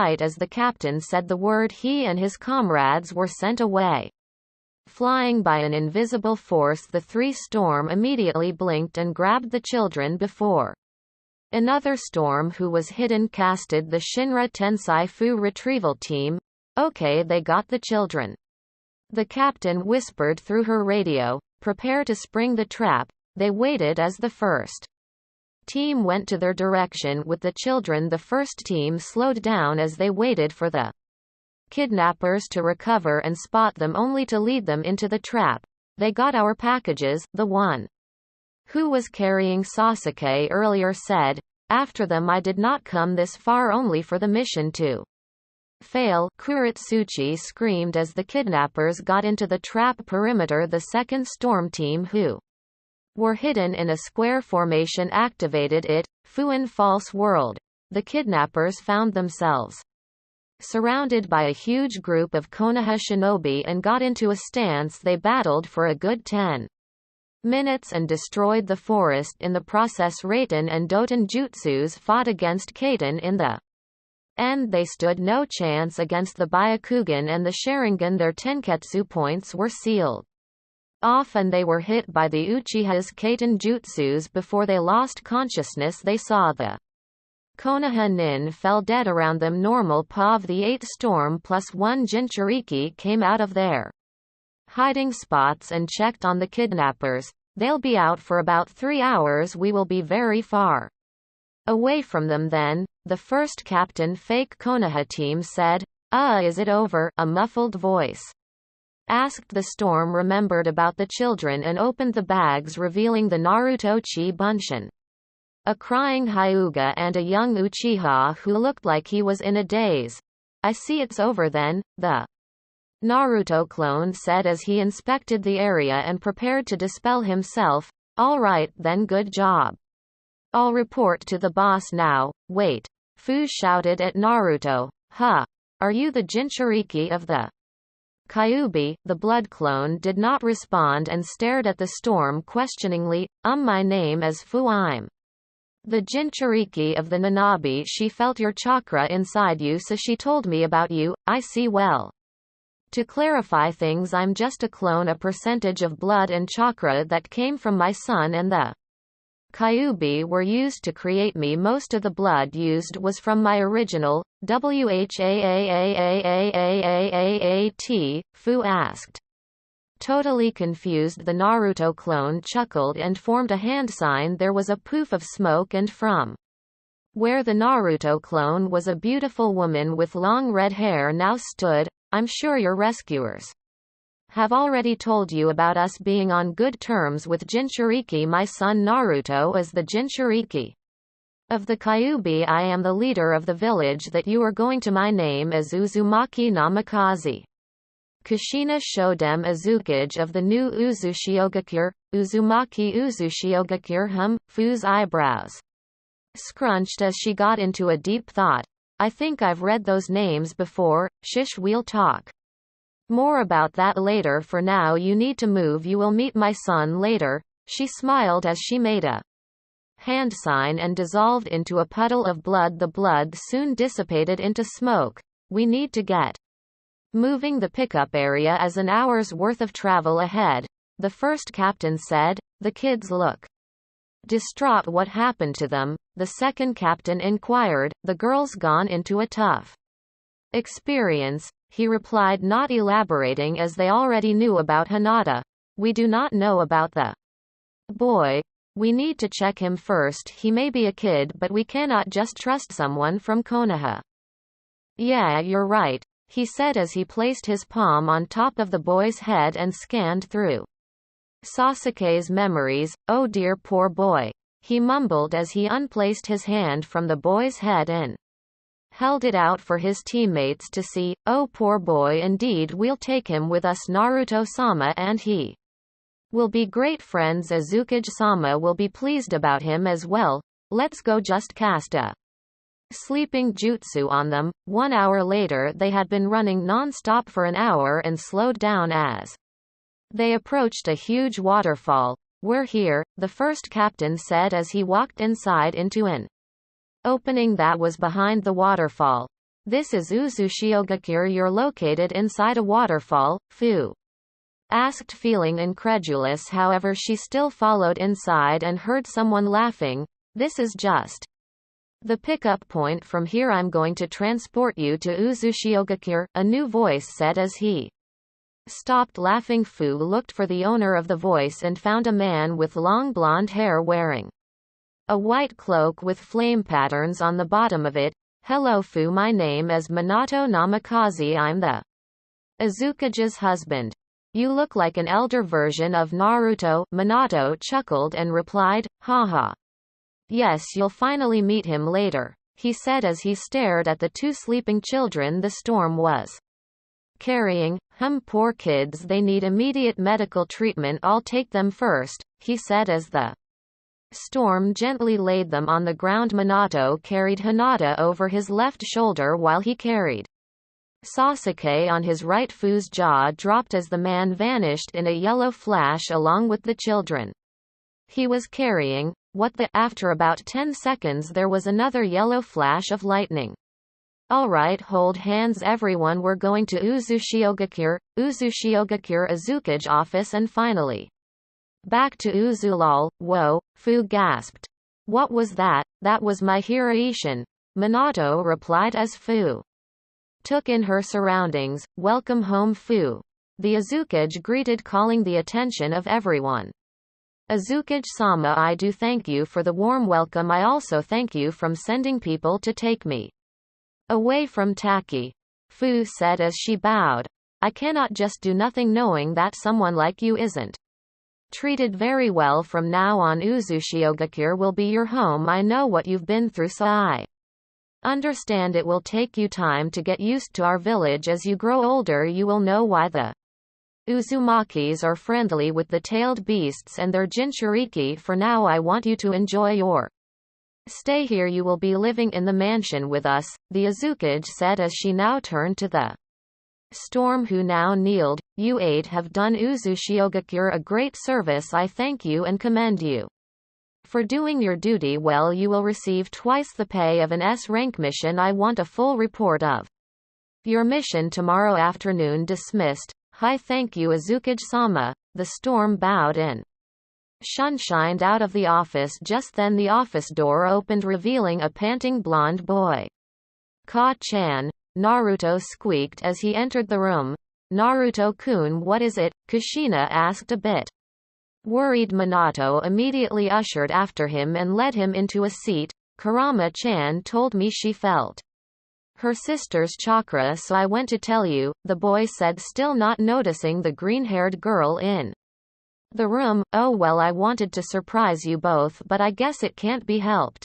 fight as the captain said the word. He and his comrades were sent away. Flying by an invisible force, the three storm immediately blinked and grabbed the children before another storm who was hidden casted the Shinra Tensai Fu retrieval team. Okay, they got the children. The captain whispered through her radio, prepare to spring the trap. They waited as the first team went to their direction with the children. The first team slowed down as they waited for the kidnappers to recover and spot them, only to lead them into the trap. They got our packages, the one who was carrying Sasuke earlier said. After them, I did not come this far only for the mission to fail. Kuretsuchi screamed as the kidnappers got into the trap perimeter. The second storm team, who were hidden in a square formation, activated it. Fuin False World. The kidnappers found themselves surrounded by a huge group of Konoha shinobi and got into a stance. They battled for a good 10 minutes and destroyed the forest. In the process, Raiten and Doton jutsus fought against Kaiten. In the end, they stood no chance against the Byakugan and the Sharingan. Their Tenketsu points were sealed off and they were hit by the Uchiha's Kaiten jutsus before they lost consciousness. They saw the Konoha nin fell dead around them. Normal POV. The 8th storm plus 1 Jinchuriki came out of their hiding spots and checked on the kidnappers. They'll be out for about 3 hours. We will be very far away from them then. The first captain fake Konoha team said, is it over? A muffled voice asked. The storm remembered about the children and opened the bags, revealing the Naruto Chi Bunshin, a crying Hyuga and a young Uchiha who looked like he was in a daze. I see, it's over then, the Naruto clone said as he inspected the area and prepared to dispel himself. All right then, good job. I'll report to the boss now. Wait. Fu shouted at Naruto. Huh. Are you the Jinchuriki of the Kyuubi? The blood clone did not respond and stared at the storm questioningly. My name is Fu. I'm the Jinchuriki of the Nanabi. She felt your chakra inside you, so she told me about you. I see. Well, to clarify things, I'm just a clone. A percentage of blood and chakra that came from my son and the Kyuubi were used to create me. Most of the blood used was from my original WHAAAAAAAAAT. Fu asked. Totally confused, the Naruto clone chuckled and formed a hand sign. There was a poof of smoke, and from where the Naruto clone was, a beautiful woman with long red hair now stood. I'm sure your rescuers have already told you about us being on good terms with Jinchuriki. My son Naruto is the Jinchuriki of the Kyuubi. I am the leader of the village that you are going to. My name is Uzumaki Namikaze. Kushina Shodem Azukage of the new Uzushiogakure. Uzumaki Uzushiogakure. Fu's eyebrows scrunched as she got into a deep thought. I think I've read those names before. Shish, we'll talk more about that later. For now you need to move. You will meet my son later. She smiled as she made a hand sign and dissolved into a puddle of blood. The blood soon dissipated into smoke. We need to get moving. The pickup area is an hour's worth of travel ahead, the first captain said. The kids look distraught. What happened to them? The second captain inquired. The girls gone into a tough experience, he replied, not elaborating as they already knew about Hinata. We do not know about the boy. We need to check him first. He may be a kid, but we cannot just trust someone from Konoha. Yeah, you're right, he said as he placed his palm on top of the boy's head and scanned through Sasuke's memories. Oh dear, poor boy. he mumbled as he unplaced his hand from the boy's head and held it out for his teammates to see. Oh, poor boy, indeed, we'll take him with us. Naruto-sama and he will be great friends. Azukage-sama will be pleased about him as well. Let's go. Just cast a sleeping jutsu on them. 1 hour later, they had been running non-stop for an hour and slowed down as they approached a huge waterfall. We're here, the first captain said as he walked inside into an opening that was behind the waterfall. This is Uzushiogakure. You're located inside a waterfall, Fu asked, feeling incredulous. However, she still followed inside and heard someone laughing. This is just the pickup point. From here I'm going to transport you to Uzushiogakure, a new voice said as he stopped laughing. Fu looked for the owner of the voice and found a man with long blonde hair wearing a white cloak with flame patterns on the bottom of it. Hello Fu, my name is Minato Namikaze. I'm the Azukage's husband. You look like an elder version of Naruto. Minato chuckled and replied, haha. Yes, you'll finally meet him later, he said as he stared at the two sleeping children the storm was carrying. Poor kids, they need immediate medical treatment. I'll take them first, he said as the storm gently laid them on the ground. Minato carried Hinata over his left shoulder while he carried Sasuke on his right. Fu's jaw dropped as the man vanished in a yellow flash along with the children he was carrying. What the? After about 10 seconds there was another yellow flash of lightning. Alright, hold hands everyone, we're going to Uzushiogakure Azukage office and finally back to Uzulol. Whoa, Fu gasped. What was that? That was my Hiraishin, Minato replied as Fu took in her surroundings. Welcome home Fu, the Azukage greeted, calling the attention of everyone. Azukage-sama, I do thank you for the warm welcome. I also thank you from sending people to take me away from Taki, Fu said as she bowed. I cannot just do nothing knowing that someone like you isn't treated very well. From now on Uzushiogakure will be your home. I know what you've been through, so I understand it will take you time to get used to our village. As you grow older you will know why the Uzumakis are friendly with the tailed beasts and their Jinchuriki. For now I want you to enjoy your stay here. You will be living in the mansion with us, the Azukage said as she now turned to the storm, who now kneeled. You 8 have done Uzushiogakure a great service. I thank you and commend you for doing your duty well. You will receive twice the pay of an S-rank mission. I want a full report of your mission tomorrow afternoon. Dismissed. Hi, thank you Azukage-sama. The storm bowed and shunshined out of the office. Just then the office door opened, revealing a panting blonde boy. Ka-chan, Naruto squeaked as he entered the room. Naruto-kun, what is it? Kushina asked, a bit worried. Minato immediately ushered after him and led him into a seat. Kurama-chan told me she felt her sister's chakra, so I went to tell you, the boy said, still not noticing the green-haired girl in the room. Oh well, I wanted to surprise you both, but I guess it can't be helped,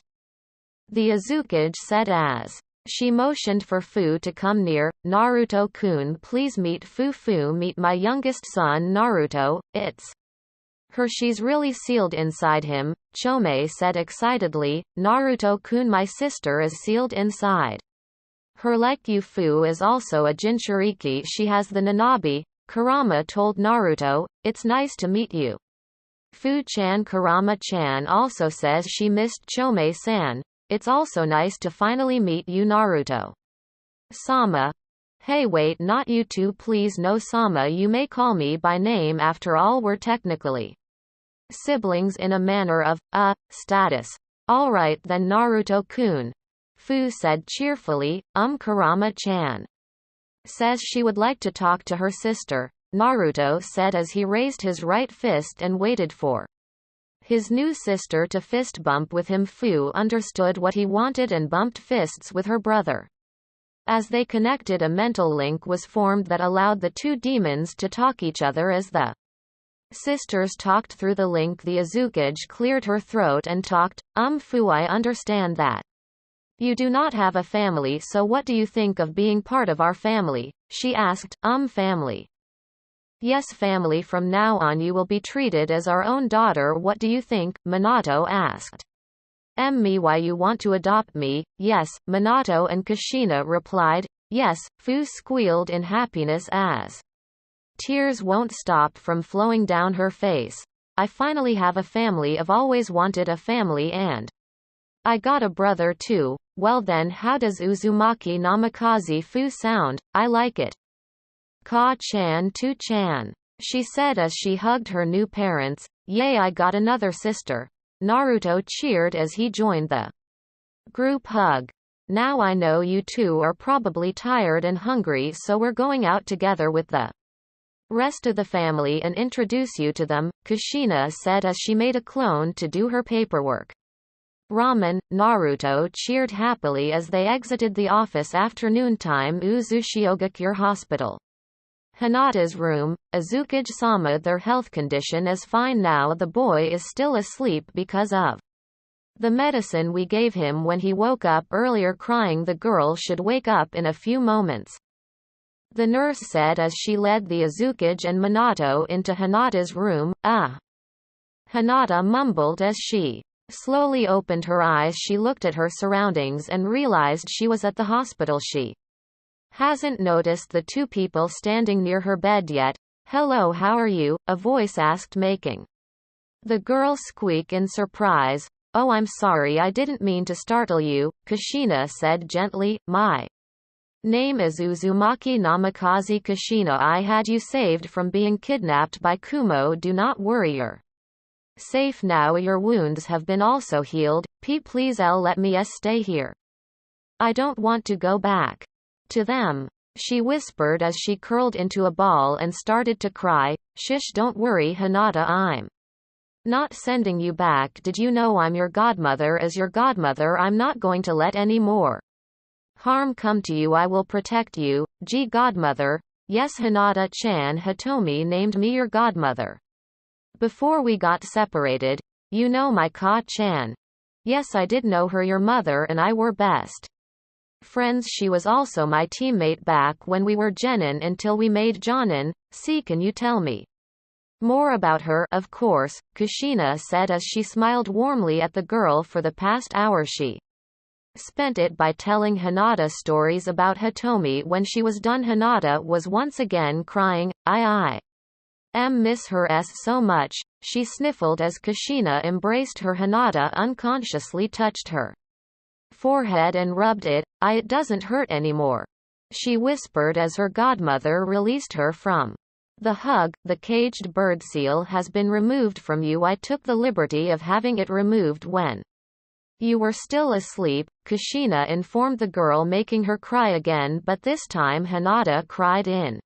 the Azukage said as she motioned for Fu to come near. Naruto-kun, please meet Fu. Fu, meet my youngest son Naruto. It's her. She's really sealed inside him, Chome said excitedly. Naruto-kun, my sister is sealed inside her like you. Fu is also a Jinchuriki. She has the Nanabi, Kurama told Naruto. It's nice to meet you, Fu-chan. Kurama-chan also says she missed Chome-san. It's also nice to finally meet you, Naruto Sama. Hey wait, not you two please. No Sama, you may call me by name, after all we're technically siblings in a manner of status. Alright then Naruto-kun, Fu said cheerfully. Kurama-chan says she would like to talk to her sister, Naruto said as he raised his right fist and waited for his new sister to fist bump with him. Fu understood what he wanted and bumped fists with her brother. As they connected, a mental link was formed that allowed the two demons to talk each other as the Sisters talked through the link. The Azukage cleared her throat and talked. Fu, I understand that. You do not have a family, so what do you think of being part of our family? She asked. Family. Yes, family. From now on you will be treated as our own daughter. What do you think? Minato asked. Me, why you want to adopt me? Yes, Minato and Kushina replied. Yes, Fu squealed in happiness as tears won't stop from flowing down her face. I finally have a family. I've always wanted a family, and I got a brother too. Well then, how does Uzumaki Namikaze Fu sound? I like it. Ka-chan to Chan, she said as she hugged her new parents. Yay, I got another sister. Naruto cheered as he joined the group hug. Now I know you two are probably tired and hungry, so we're going out together with the rest of the family and introduce you to them, Kushina said as she made a clone to do her paperwork. Ramen, Naruto cheered happily as they exited the office. Afternoon time. Uzushiogakure Hospital. Hinata's room. Azukage-sama, their health condition is fine now. The boy is still asleep because of the medicine we gave him when he woke up earlier crying. The girl should wake up in a few moments, the nurse said as she led the Azukage and Minato into Hinata's room. Hinata mumbled as she slowly opened her eyes. She looked at her surroundings and realized she was at the hospital. She hasn't noticed the two people standing near her bed yet. Hello, how are you? A voice asked, making the girl squeak in surprise. Oh, I'm sorry, I didn't mean to startle you, Kushina said gently. My name is Uzumaki Namikaze Kushina. I had you saved from being kidnapped by Kumo. Do not worry, you're safe now. Your wounds have been also healed. Please let me stay here. I don't want to go back to them, she whispered as she curled into a ball and started to cry. Shish, don't worry Hinata, I'm not sending you back. Did you know I'm your godmother? As your godmother I'm not going to let any more harm come to you. I will protect you. Gee, godmother. Yes, Hinata-chan, Hitomi named me your godmother before we got separated. You know my Ka-chan. Yes, I did know her. Your mother and I were best friends. She was also my teammate back when we were genin until we made jonin. See, can you tell me more about her? Of course, Kushina said as she smiled warmly at the girl. For the past hour she spent it by telling Hinata stories about Hitomi. When she was done, Hinata was once again crying. I miss her so much, she sniffled as Kushina embraced her. Hinata unconsciously touched her forehead and rubbed it. It doesn't hurt anymore, she whispered as her godmother released her from the hug. The caged bird seal has been removed from you. I took the liberty of having it removed when you were still asleep, Kushina informed the girl, making her cry again, but this time Hinata cried in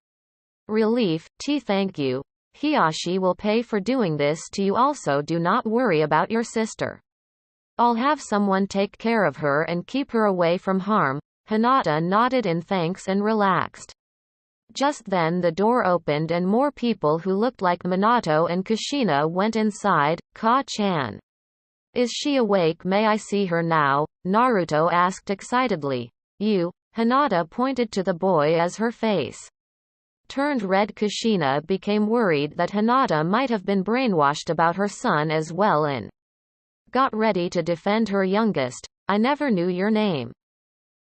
relief. Thank you. Hiyashi will pay for doing this to you. Also, do not worry about your sister. I'll have someone take care of her and keep her away from harm. Hinata nodded in thanks and relaxed. Just then the door opened and more people who looked like Minato and Kushina went inside. Ka-chan. Is she awake? May I see her now? Naruto asked excitedly. You? Hinata pointed to the boy as her face turned red. Kushina became worried that Hinata might have been brainwashed about her son as well and got ready to defend her youngest. I never knew your name,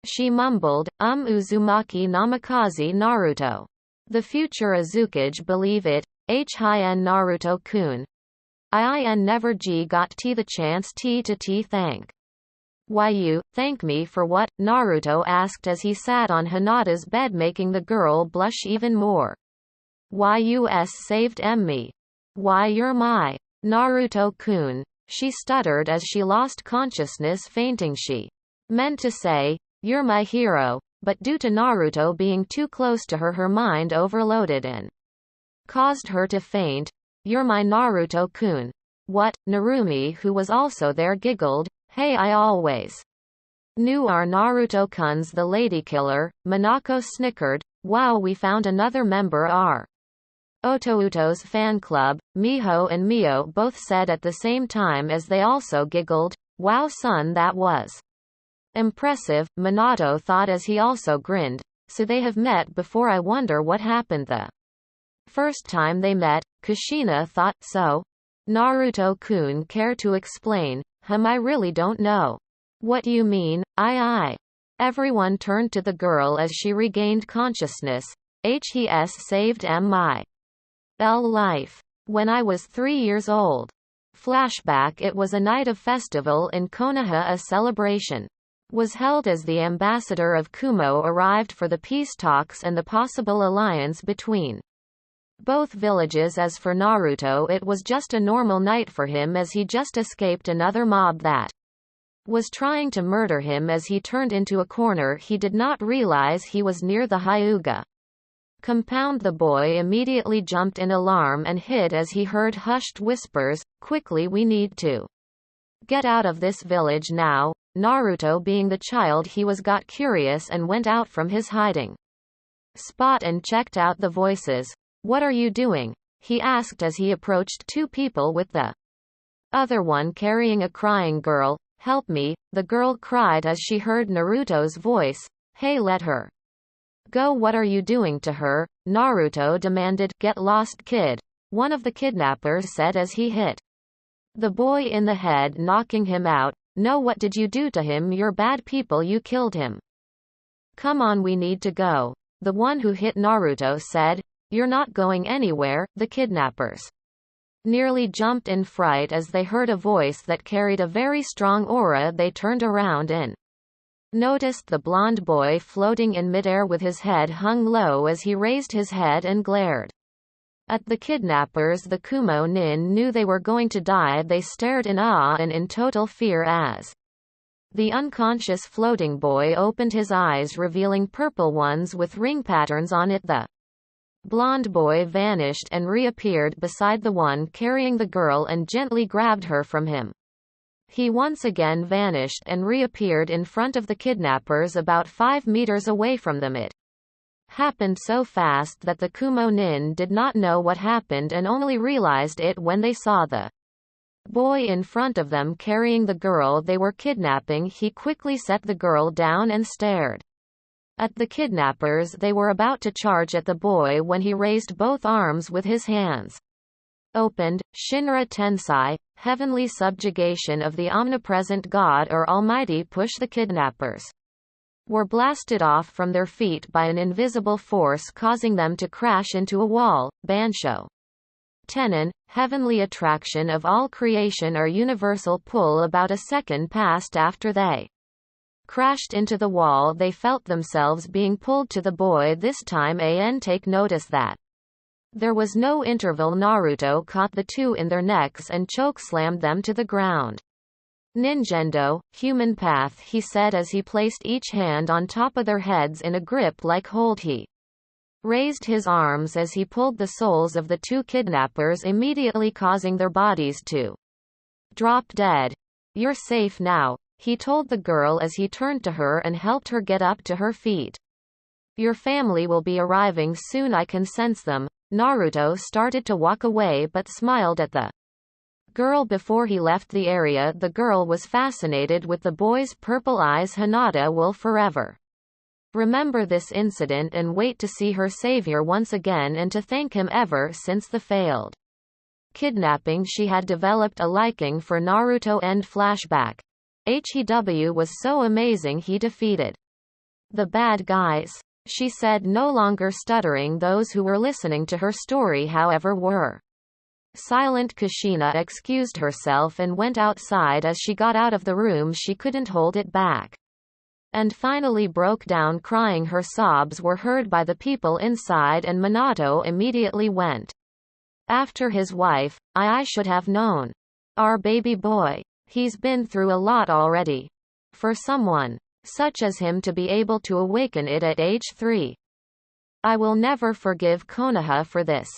she mumbled. Uzumaki Namikaze Naruto. The future Azukage believe it. Hin Naruto-kun. Never got the chance to thank. Why you, thank me for what? Naruto asked as he sat on Hinata's bed, making the girl blush even more. Why you saved me. Why you're my Naruto-kun, she stuttered as she lost consciousness, fainting. She meant to say, you're my hero, but due to Naruto being too close to her, her mind overloaded and caused her to faint. You're my Naruto-kun. What? Narumi, who was also there, giggled. Hey, I always knew our Naruto-kun's the lady killer. Minako snickered. Wow, we found another member. Our Otouto's fan club, Miho and Mio both said at the same time as they also giggled, "Wow son, that was impressive," Minato thought as he also grinned. "So they have met before. I wonder what happened the first time they met," Kushina thought. "So? Naruto-kun care to explain?" I really don't know." "What you mean? I." Everyone turned to the girl as she regained consciousness. "Hes saved my life when I was 3 years old." Flashback. It was a night of festival in Konoha. A celebration was held as the ambassador of Kumo arrived for the peace talks and the possible alliance between both villages. As for Naruto, it was just a normal night for him as he just escaped another mob that was trying to murder him. As he turned into a corner, he did not realize he was near the Hyuga compound. The boy immediately jumped in alarm and hid as he heard hushed whispers, "Quickly, we need to get out of this village now." Naruto, being the child he was, got curious and went out from his hiding spot and checked out the voices. "What are you doing?" he asked as he approached two people, with the other one carrying a crying girl. "Help me," the girl cried as she heard Naruto's voice. "Hey, let her go. What are you doing to her?" Naruto demanded. "Get lost, kid," one of the kidnappers said as he hit the boy in the head, knocking him out. "No, what did you do to him? You're bad people. You killed him. Come on, we need to go," the one who hit Naruto said. "You're not going anywhere." The kidnappers nearly jumped in fright as they heard a voice that carried a very strong aura. They turned around and noticed the blonde boy floating in midair with his head hung low as he raised his head and glared at the kidnappers. The Kumo nin knew they were going to die. They stared in awe and in total fear as the unconscious floating boy opened his eyes, revealing purple ones with ring patterns on it. The blonde boy vanished and reappeared beside the one carrying the girl and gently grabbed her from him. He once again vanished and reappeared in front of the kidnappers about 5 meters away from them. It happened so fast that the Kumo nin did not know what happened and only realized it when they saw the boy in front of them carrying the girl they were kidnapping. He quickly set the girl down and stared at the kidnappers. They were about to charge at the boy when he raised both arms with his hands opened. Shinra Tensai, heavenly subjugation of the omnipresent God or Almighty. Push. The kidnappers were blasted off from their feet by an invisible force, causing them to crash into a wall. Bansho Tenon, heavenly attraction of all creation or universal pull. About a second passed after they crashed into the wall. They felt themselves being pulled to the boy this time. Take notice that there was no interval. Naruto caught the two in their necks and chokeslammed them to the ground. "Ninjendo, human path," he said as he placed each hand on top of their heads in a grip-like hold. He raised his arms as he pulled the souls of the two kidnappers, immediately causing their bodies to drop dead. "You're safe now," he told the girl as he turned to her and helped her get up to her feet. "Your family will be arriving soon. I can sense them." Naruto started to walk away but smiled at the girl before he left the area. The girl was fascinated with the boy's purple eyes. "Hinata will forever remember this incident and wait to see her savior once again and to thank him." Ever since the failed kidnapping, she had developed a liking for Naruto. End flashback. He was so amazing he defeated the bad guys, she said, no longer stuttering. Those who were listening to her story, however, were silent. Kushina excused herself and went outside. As she got out of the room, she couldn't hold it back and finally broke down crying. Her sobs were heard by the people inside and Minato immediately went after his wife. I should have known. Our baby boy. He's been through a lot already. For someone such as him to be able to awaken it at age 3. I will never forgive Konoha for this,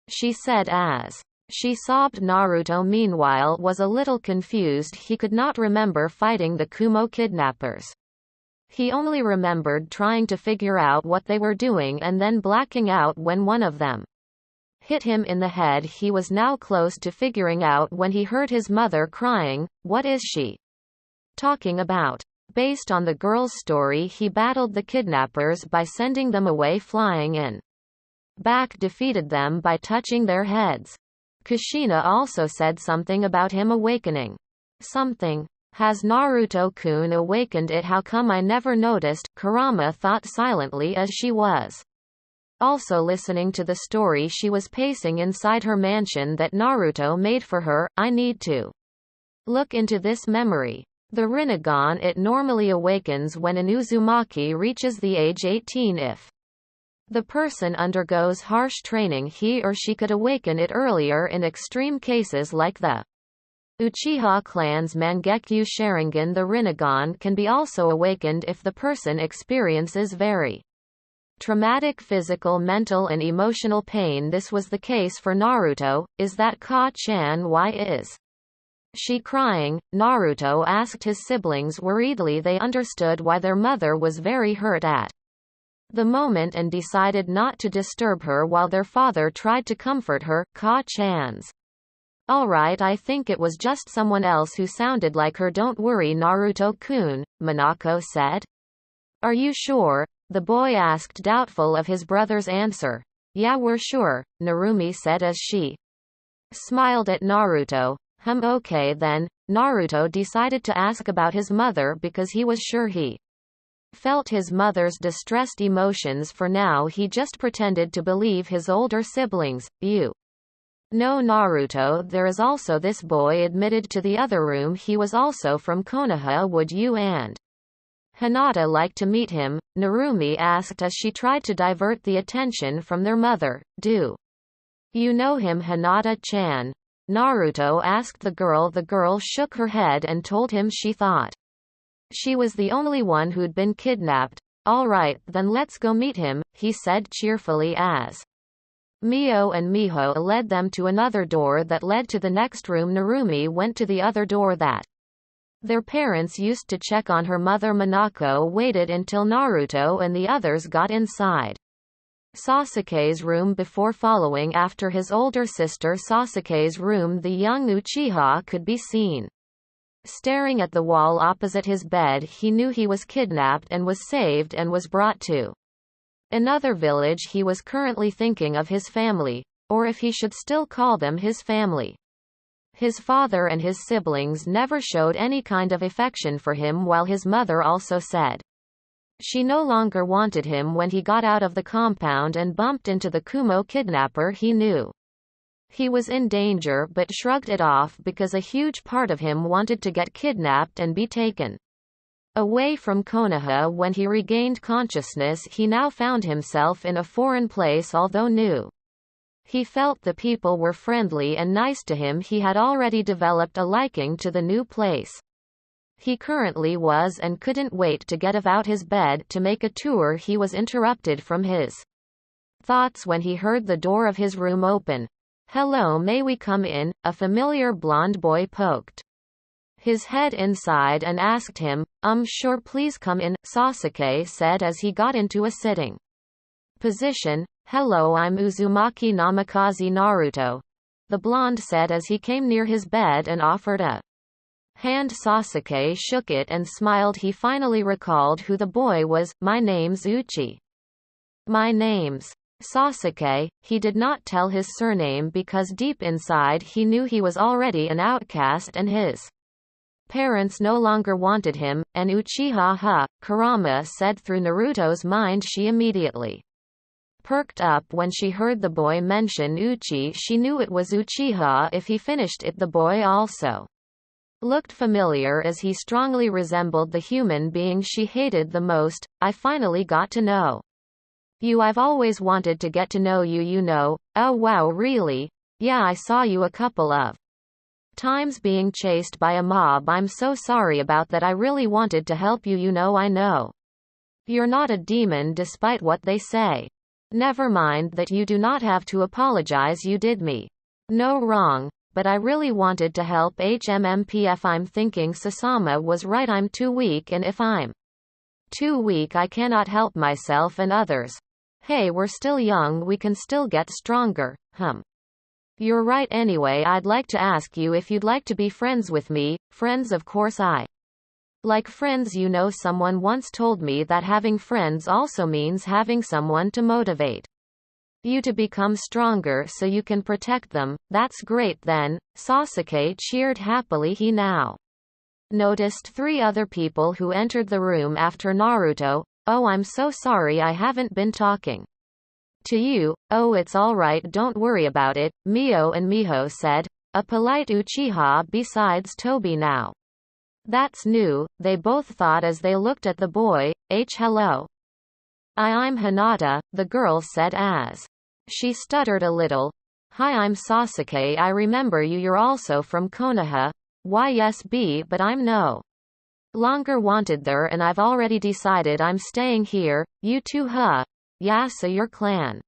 she said as she sobbed. Naruto, meanwhile, was a little confused. He could not remember fighting the Kumo kidnappers. He only remembered trying to figure out what they were doing and then blacking out when one of them hit him in the head. He was now close to figuring out when he heard his mother crying, "What is she talking about?" Based on the girl's story, he battled the kidnappers by sending them away flying in. Back defeated them by touching their heads. Kushina also said something about him awakening. Something. Has Naruto-kun awakened it? How come I never noticed? Kurama thought silently as she was also listening to the story. She was pacing inside her mansion that Naruto made for her. I need to look into this memory. The Rinnegan, it normally awakens when an Uzumaki reaches the age 18. If the person undergoes harsh training, he or she could awaken it earlier in extreme cases like the Uchiha clan's Mangekyo Sharingan. The Rinnegan can be also awakened if the person experiences very traumatic physical, mental and emotional pain. This was the case for Naruto. Is that Ka-chan? Why is she crying? Naruto asked his siblings worriedly. They understood why their mother was very hurt at the moment and decided not to disturb her while their father tried to comfort her. Ka-chan's alright, I think it was just someone else who sounded like her. Don't worry, Naruto-kun, Minako said. Are you sure? The boy asked, doubtful of his brother's answer. Yeah, we're sure, Narumi said as she smiled at Naruto. Okay then. Naruto decided to ask about his mother because he was sure he felt his mother's distressed emotions. For now he just pretended to believe his older siblings. You know, Naruto, there is also this boy admitted to the other room. He was also from Konoha. Would you and Hinata like to meet him? Narumi asked as she tried to divert the attention from their mother. Do you know him, Hinata-chan? Naruto asked the girl. The girl shook her head and told him she thought she was the only one who'd been kidnapped. Alright, then let's go meet him, he said cheerfully as Mio and Miho led them to another door that led to the next room. Narumi went to the other door that their parents used to check on her mother. Minako waited until Naruto and the others got inside Sasuke's room before following after his older sister. Sasuke's room. The young Uchiha could be seen staring at the wall opposite his bed. He knew he was kidnapped and was saved and was brought to another village. He was currently thinking of his family, or if he should still call them his family. His father and his siblings never showed any kind of affection for him, while his mother also said she no longer wanted him. When he got out of the compound and bumped into the Kumo kidnapper, he knew he was in danger but shrugged it off because a huge part of him wanted to get kidnapped and be taken away from Konoha. When he regained consciousness, he now found himself in a foreign place. Although new, he felt the people were friendly and nice to him. He had already developed a liking to the new place he currently was and couldn't wait to get out his bed to make a tour. He was interrupted from his thoughts when he heard the door of his room open. Hello, may we come in? A familiar blonde boy poked his head inside and asked him. Sure, please come in, Sasuke said as he got into a sitting position. Hello, I'm Uzumaki Namikaze Naruto, the blonde said as he came near his bed and offered a hand. Sasuke shook it and smiled. He finally recalled who the boy was. My name's Uchi. My name's Sasuke. He did not tell his surname because deep inside he knew he was already an outcast and his parents no longer wanted him. An Uchiha, Kurama said through Naruto's mind. She immediately perked up when she heard the boy mention Uchi. She knew it was Uchiha if he finished it. The boy also looked familiar as he strongly resembled the human being she hated the most. I finally got to know you. I've always wanted to get to know you, you know. Oh wow, really? Yeah, I saw you a couple of times being chased by a mob. I'm so sorry about that. I really wanted to help you, you know. I know you're not a demon despite what they say. Never mind that. You do not have to apologize. You did me no wrong, but I really wanted to help. HMMPF. I'm thinking Sasama was right. I'm too weak, and if I'm too weak I cannot help myself and others. Hey, we're still young, we can still get stronger. You're right anyway. I'd like to ask you if you'd like to be friends with me. Friends, of course I like friends. You know, someone once told me that having friends also means having someone to motivate you to become stronger so you can protect them. That's great then. Sasuke cheered happily. He now noticed 3 other people who entered the room after Naruto. Oh, I'm so sorry I haven't been talking to you. Oh, it's alright, don't worry about it, Mio and Miho said. A polite Uchiha besides Toby now. That's new, they both thought as they looked at the boy. Hello. I'm Hinata, the girl said as she stuttered a little. Hi, I'm Sasuke. I remember you. You're also from Konoha. Why yes B, but I'm no longer wanted there and I've already decided I'm staying here. You too, huh? Yeah, so your clan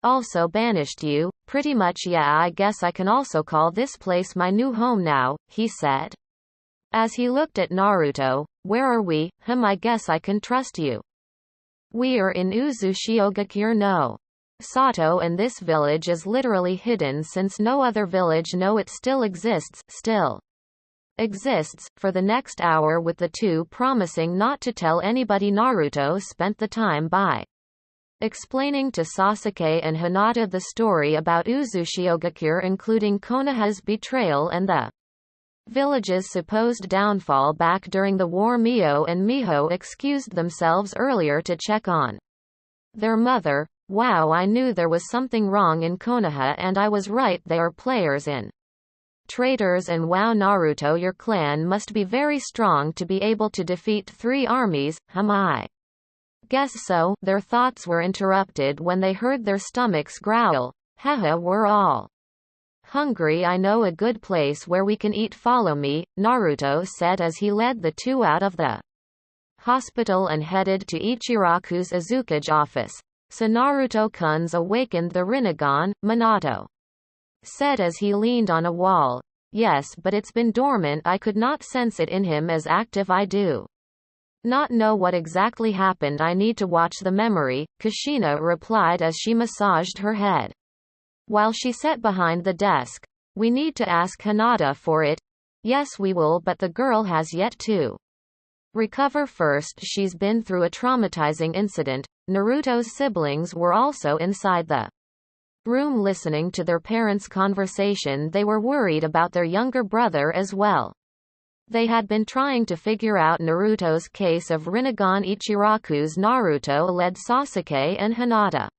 also banished you? Pretty much, yeah, I guess I can also call this place my new home now, he said. As he looked at Naruto, where are we? I guess I can trust you. We are in Uzumaki no Sato, and this village is literally hidden since no other village know it still exists, for the next hour with the two promising not to tell anybody. Naruto spent the time by explaining to Sasuke and Hinata the story about Uzumaki, including Konoha's betrayal and the village's supposed downfall back during the war. Mio and Miho excused themselves earlier to check on their mother. Wow, I knew there was something wrong in Konoha and I was right, they are players in traitors and wow, Naruto, your clan must be very strong to be able to defeat 3 armies. I guess so. Their thoughts were interrupted when they heard their stomachs growl. Haha, we're all hungry. I know a good place where we can eat. Follow me, Naruto said as he led the 2 out of the hospital and headed to Ichiraku's Azuka's office. So Naruto-kun's awakened the Rinnegan, Minato said as he leaned on a wall. Yes, but it's been dormant. I could not sense it in him as active. I do not know what exactly happened. I need to watch the memory, Kushina replied as she massaged her head while she sat behind the desk. We need to ask Hinata for it. Yes, we will, but the girl has yet to recover first. She's been through a traumatizing incident. Naruto's siblings were also inside the room listening to their parents' conversation. They were worried about their younger brother as well. They had been trying to figure out Naruto's case of Rinnegan Ichiraku's. Naruto led Sasuke and Hinata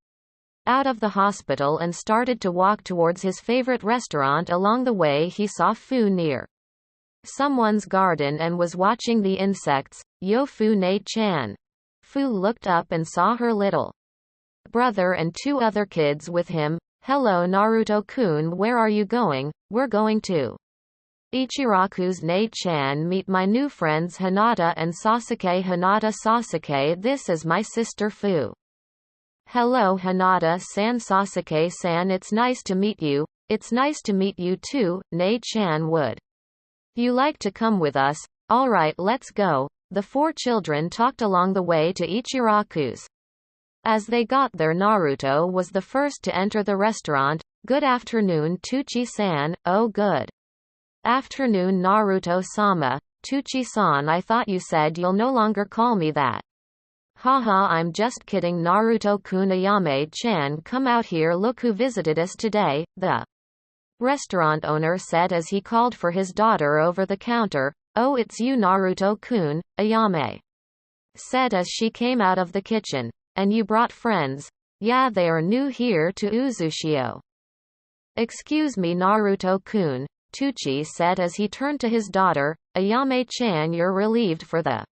out of the hospital and started to walk towards his favorite restaurant. Along the way he saw Fu near someone's garden and was watching the insects. Yofu Ne-chan. Fu looked up and saw her little brother and 2 other kids with him. Hello Naruto-kun, where are you going? We're going to Ichiraku's. Ne-chan, meet my new friends Hinata and Sasuke. Hinata. Sasuke, this is my sister Fu. Hello Hinata-san. Sasuke-san, it's nice to meet you. It's nice to meet you too. Ne-chan, would you like to come with us? Alright, let's go. The 4 children talked along the way to Ichiraku's. As they got there, Naruto was the first to enter the restaurant. Good afternoon, Tuchi-san. Oh, good afternoon, Naruto-sama. Tuchi-san, I thought you said you'll no longer call me that. Haha, I'm just kidding. Naruto-kun. Ayame-chan, come out here. Look who visited us today, the restaurant owner said as he called for his daughter over the counter. Oh, it's you, Naruto-kun, Ayame said as she came out of the kitchen. And you brought friends? Yeah, they are new here to Uzushio. Excuse me, Naruto-kun, Tuchi said as he turned to his daughter. Ayame-chan, you're relieved for the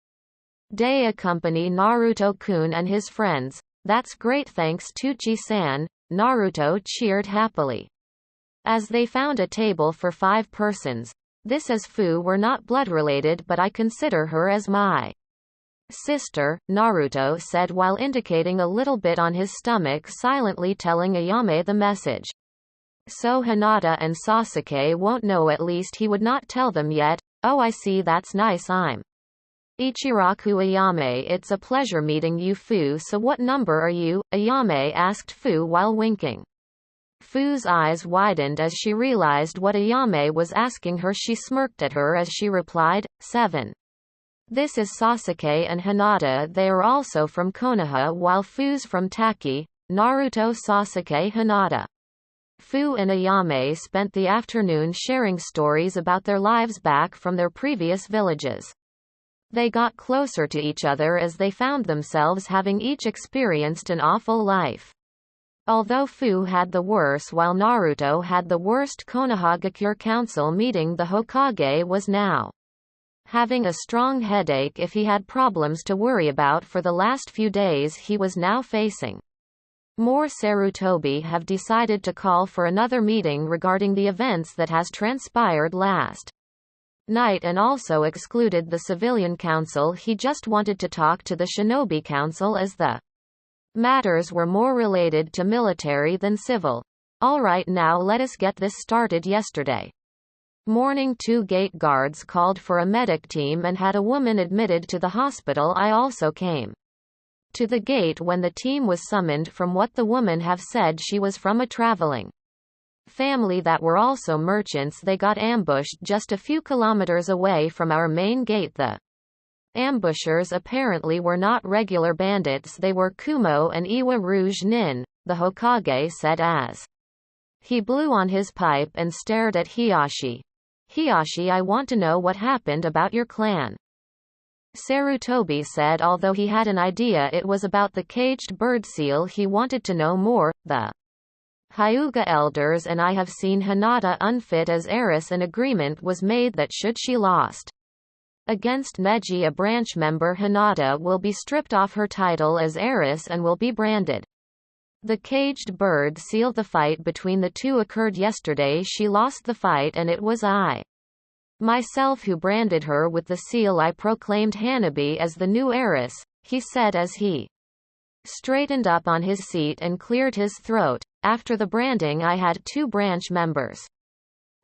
day. Accompany Naruto-kun and his friends. That's great, thanks Tuchi-san. Naruto cheered happily as they found a table for 5 persons. This is Fu. We're not blood related, but I consider her as my sister, Naruto said while indicating a little bit on his stomach, silently telling Ayame the message. So Hinata and Sasuke won't know. At least he would not tell them yet. Oh, I see, that's nice. I'm Ichiraku Ayame. It's a pleasure meeting you, Fu. So what number are you? Ayame asked Fu while winking. Fu's eyes widened as she realized what Ayame was asking her. She smirked at her as she replied, 7. This is Sasuke and Hinata. They are also from Konoha while Fu's from Taki, Naruto. Sasuke, Hinata. Fu and Ayame spent the afternoon sharing stories about their lives back from their previous villages. They got closer to each other as they found themselves having each experienced an awful life. Although Fu had the worse while Naruto had the worst, Konoha Gakure Council meeting the Hokage was now having a strong headache. If he had problems to worry about for the last few days, he was now facing more. Sarutobi have decided to call for another meeting regarding the events that has transpired last night and also excluded the civilian council. He just wanted to talk to the shinobi council as the matters were more related to military than civil. Alright, now let us get this started. Yesterday morning, 2 gate guards called for a medic team and had a woman admitted to the hospital. I also came to the gate when the team was summoned. From what the woman have said, she was from a traveling family that were also merchants. They got ambushed just a few kilometers away from our main gate. The ambushers apparently were not regular bandits, they were Kumo and Iwa Rouge Nin, the Hokage said as he blew on his pipe and stared at Hiyashi. Hiyashi, I want to know what happened about your clan. Sarutobi said although he had an idea it was about the caged bird seal, he wanted to know more. The Hyuga elders and I have seen Hinata unfit as heiress. An agreement was made that should she lost against Neji, a branch member, Hinata will be stripped off her title as heiress and will be branded the caged bird seal. The fight between the two occurred yesterday. She lost the fight and it was I myself who branded her with the seal. I proclaimed Hanabi as the new heiress, he said as he straightened up on his seat and cleared his throat. After the branding, I had 2 branch members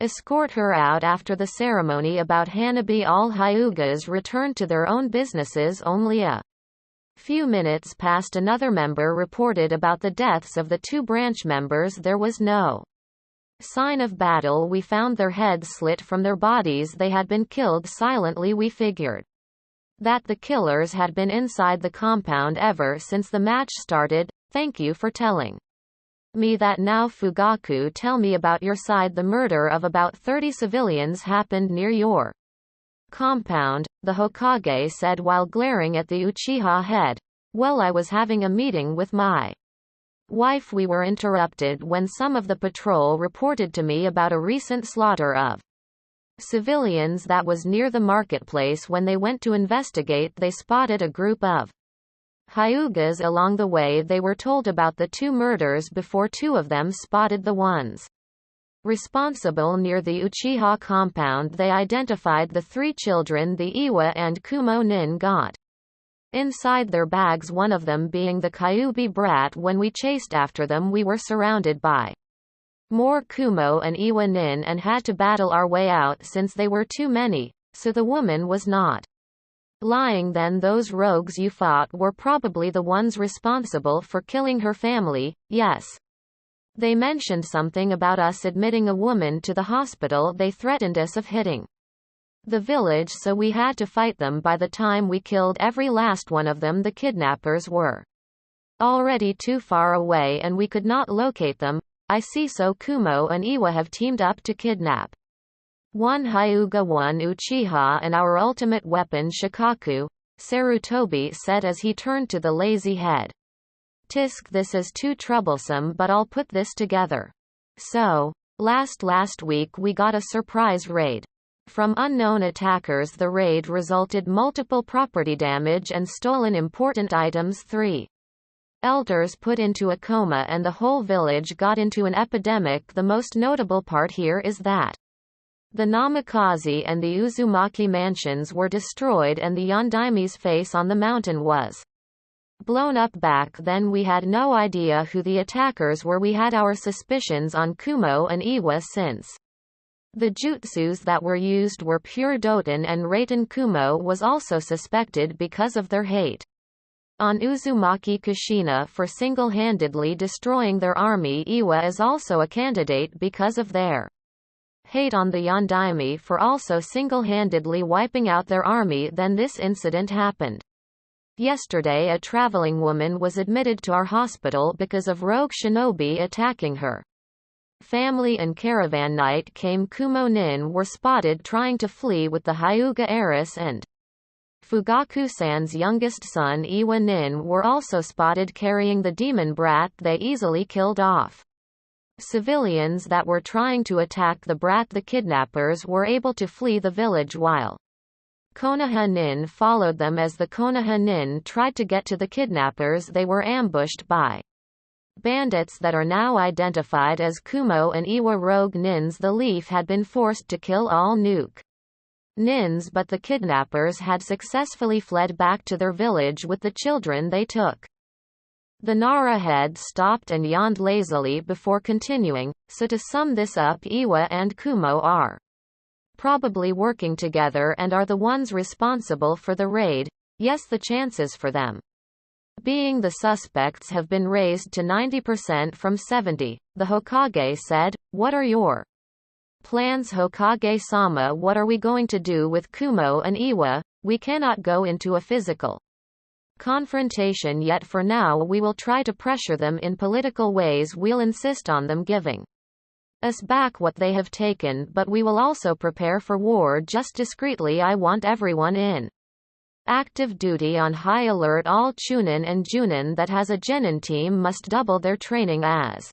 escort her out after the ceremony. About Hanabi, all Hyugas returned to their own businesses. Only a few minutes passed. Another member reported about the deaths of the 2 branch members. There was no sign of battle. We found their heads slit from their bodies. They had been killed silently. We figured that the killers had been inside the compound ever since the match started. Thank you for telling me that. Now Fugaku, tell me about your side. The murder of about 30 civilians happened near your compound, the Hokage said while glaring at the Uchiha head. Well, I was having a meeting with my wife. We were interrupted when some of the patrol reported to me about a recent slaughter of civilians that was near the marketplace. When they went to investigate, they spotted a group of Hyugas along the way. They were told about the 2 murders before 2 of them spotted the ones responsible near the Uchiha compound. They identified the 3 children the Iwa and Kumo Nin got inside their bags, one of them being the Kyuubi brat. When we chased after them, we were surrounded by more Kumo and Iwa Nin and had to battle our way out since they were too many. So the woman was not lying then. Those rogues you fought were probably the ones responsible for killing her family. Yes. They mentioned something about us admitting a woman to the hospital. They threatened us of hitting the village, so we had to fight them. By the time we killed every last one of them, the kidnappers were already too far away and we could not locate them. I see, so Kumo and Iwa have teamed up to kidnap 1 Hyuga, 1 Uchiha, and our ultimate weapon Shikaku, Sarutobi said as he turned to the lazy head. Tisk, this is too troublesome, but I'll put this together. So, last week we got a surprise raid from unknown attackers. The raid resulted multiple property damage and stolen important items. 3 elders put into a coma and the whole village got into an epidemic. The most notable part here is that the Namikaze and the Uzumaki mansions were destroyed and the Yondaime's face on the mountain was blown up. Back then we had no idea who the attackers were. We had our suspicions on Kumo and Iwa since The jutsus that were used were pure Doton, and Raiten Kumo was also suspected because of their hate on Uzumaki Kushina for single-handedly destroying their army. Iwa is also a candidate because of their hate on the Yondaime for also single-handedly wiping out their army. Then this incident happened. Yesterday a traveling woman was admitted to our hospital because of rogue shinobi attacking her family, and caravan night came. Kumo Nin were spotted trying to flee with the Hyuga heiress, and Fugaku-san's youngest son Iwa Nin were also spotted carrying the demon brat they easily killed off. Civilians that were trying to attack the brat, the kidnappers, were able to flee the village while Konoha Nin followed them. As the Konoha Nin tried to get to the kidnappers, they were ambushed by bandits that are now identified as Kumo and Iwa rogue Nins. The Leaf had been forced to kill all Nuke Nins, but the kidnappers had successfully fled back to their village with the children they took. The Nara head stopped and yawned lazily before continuing. So to sum this up, Iwa and Kumo are probably working together and are the ones responsible for the raid. Yes, the chances for them being the suspects have been raised to 90% from 70. The Hokage said, "What are your plans, Hokage-sama? What are we going to do with Kumo and Iwa? We cannot go into a physical confrontation yet. For now we will try to pressure them in political ways. We'll insist on them giving us back what they have taken, but we will also prepare for war just discreetly. I want everyone in active duty on high alert. All Chunin and Junin that has a genin team must double their training. As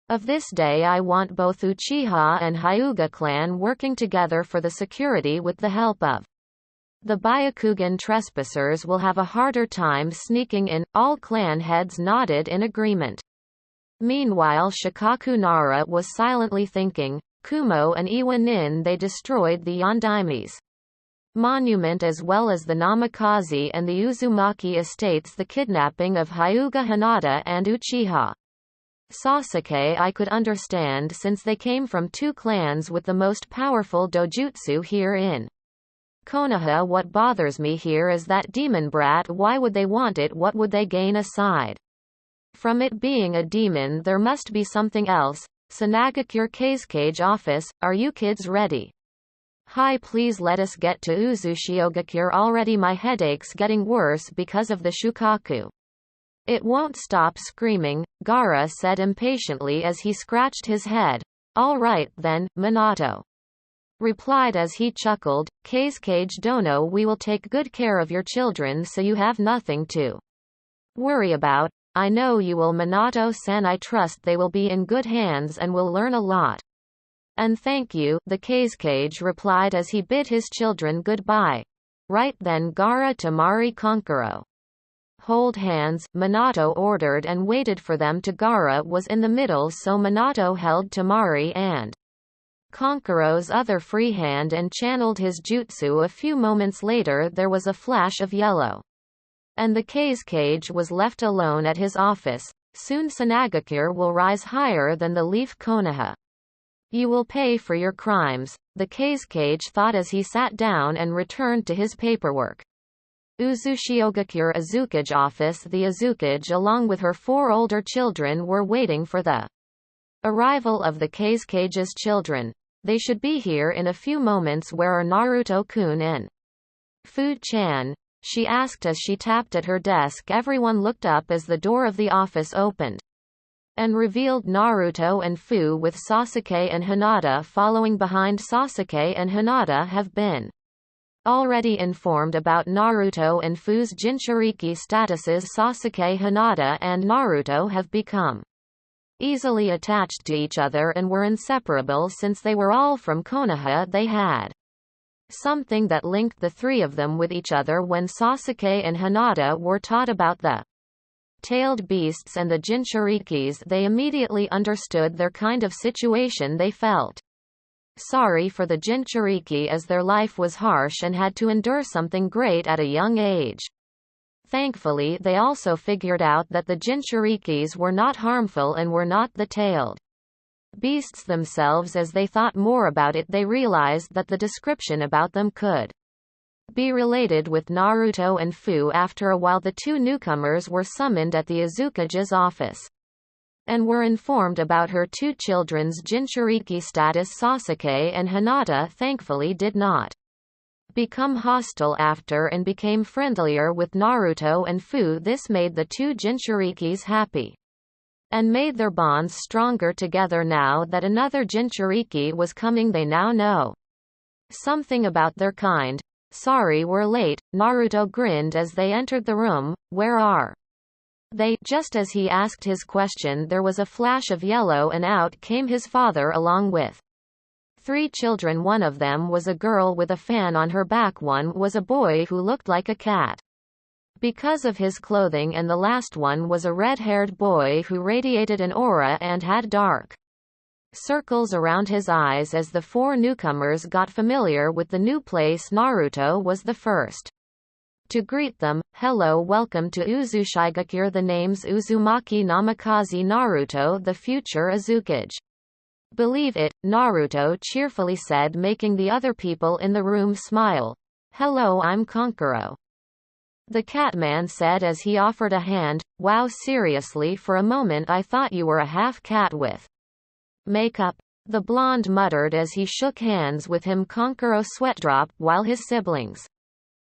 of this day I want both Uchiha and Hyuga clan working together for the security. With the help of the Byakugan, trespassers will have a harder time sneaking in." All clan heads nodded in agreement. Meanwhile Shikaku Nara was silently thinking, Kumo and Iwa Nin, they destroyed the Yondaime's monument as well as the Namikaze and the Uzumaki estates. The kidnapping of Hyuga Hinata and Uchiha Sasuke I could understand, since they came from two clans with the most powerful dojutsu here in Konoha. What bothers me here is that demon brat. Why would they want it? What would they gain aside from it being a demon? There must be something else. Sanagakure Kazekage office, are you kids ready? Hi, please let us get to Uzushiogakure already. My headache's getting worse because of the shukaku. It won't stop screaming, Gaara said impatiently as he scratched his head. All right then, Minato replied as he chuckled, Kazekage Dono, we will take good care of your children so you have nothing to worry about. I know you will, Minato-san. I trust they will be in good hands and will learn a lot. And thank you, the Kazekage replied as he bid his children goodbye. Right then, Gaara to Mari Konkuro. Hold hands, Minato ordered and waited for them to. Gaara was in the middle, so Minato held Tamari and Konkuro's other free hand and channeled his jutsu. A few moments later there was a flash of yellow, and the Kazekage was left alone at his office. Soon Sanagakure will rise higher than the Leaf Konoha. You will pay for your crimes, the Kazekage thought as he sat down and returned to his paperwork. Uzushiogakure Azukage office. The Azukage along with her 4 older children were waiting for the arrival of the Kazekage's children. They should be here in a few moments. Where are Naruto-kun and Fu-chan? She asked as she tapped at her desk. Everyone looked up as the door of the office opened and revealed Naruto and Fu with Sasuke and Hinata following behind. Sasuke and Hinata have been already informed about Naruto and Fu's Jinchuriki statuses. Sasuke, Hinata and Naruto have become easily attached to each other and were inseparable since they were all from Konoha. They had something that linked the three of them with each other. When Sasuke and Hinata were taught about the tailed beasts and the Jinchurikis, they immediately understood their kind of situation. They felt sorry for the Jinchuriki as their life was harsh and had to endure something great at a young age. Thankfully, they also figured out that the Jinchurikis were not harmful and were not the tailed beasts themselves. As they thought more about it, they realized that the description about them could be related with Naruto and Fu. After a while, the two newcomers were summoned at the Azukage's office and were informed about her two children's Jinchuriki status. Sasuke and Hinata thankfully did not become hostile after and became friendlier with Naruto and Fu. This made the two Jinchurikis happy and made their bonds stronger together. Now that another Jinchuriki was coming, they now know something about their kind. Sorry we're late, Naruto grinned as they entered the room. Where are they? Just as he asked his question, there was a flash of yellow and out came his father along with three children. One of them was a girl with a fan on her back. One was a boy who looked like a cat because of his clothing, and the last one was a red-haired boy who radiated an aura and had dark circles around his eyes. As the four newcomers got familiar with the new place, Naruto was the first to greet them. Hello, welcome to Uzushigakure. The name's Uzumaki Namikaze Naruto, the future Azukage. Believe it, Naruto cheerfully said, making the other people in the room smile. Hello, I'm Kankuro, the Catman said as he offered a hand. Wow, seriously, for a moment I thought you were a half cat with makeup, the blonde muttered as he shook hands with him. Kankuro sweatdropped while his siblings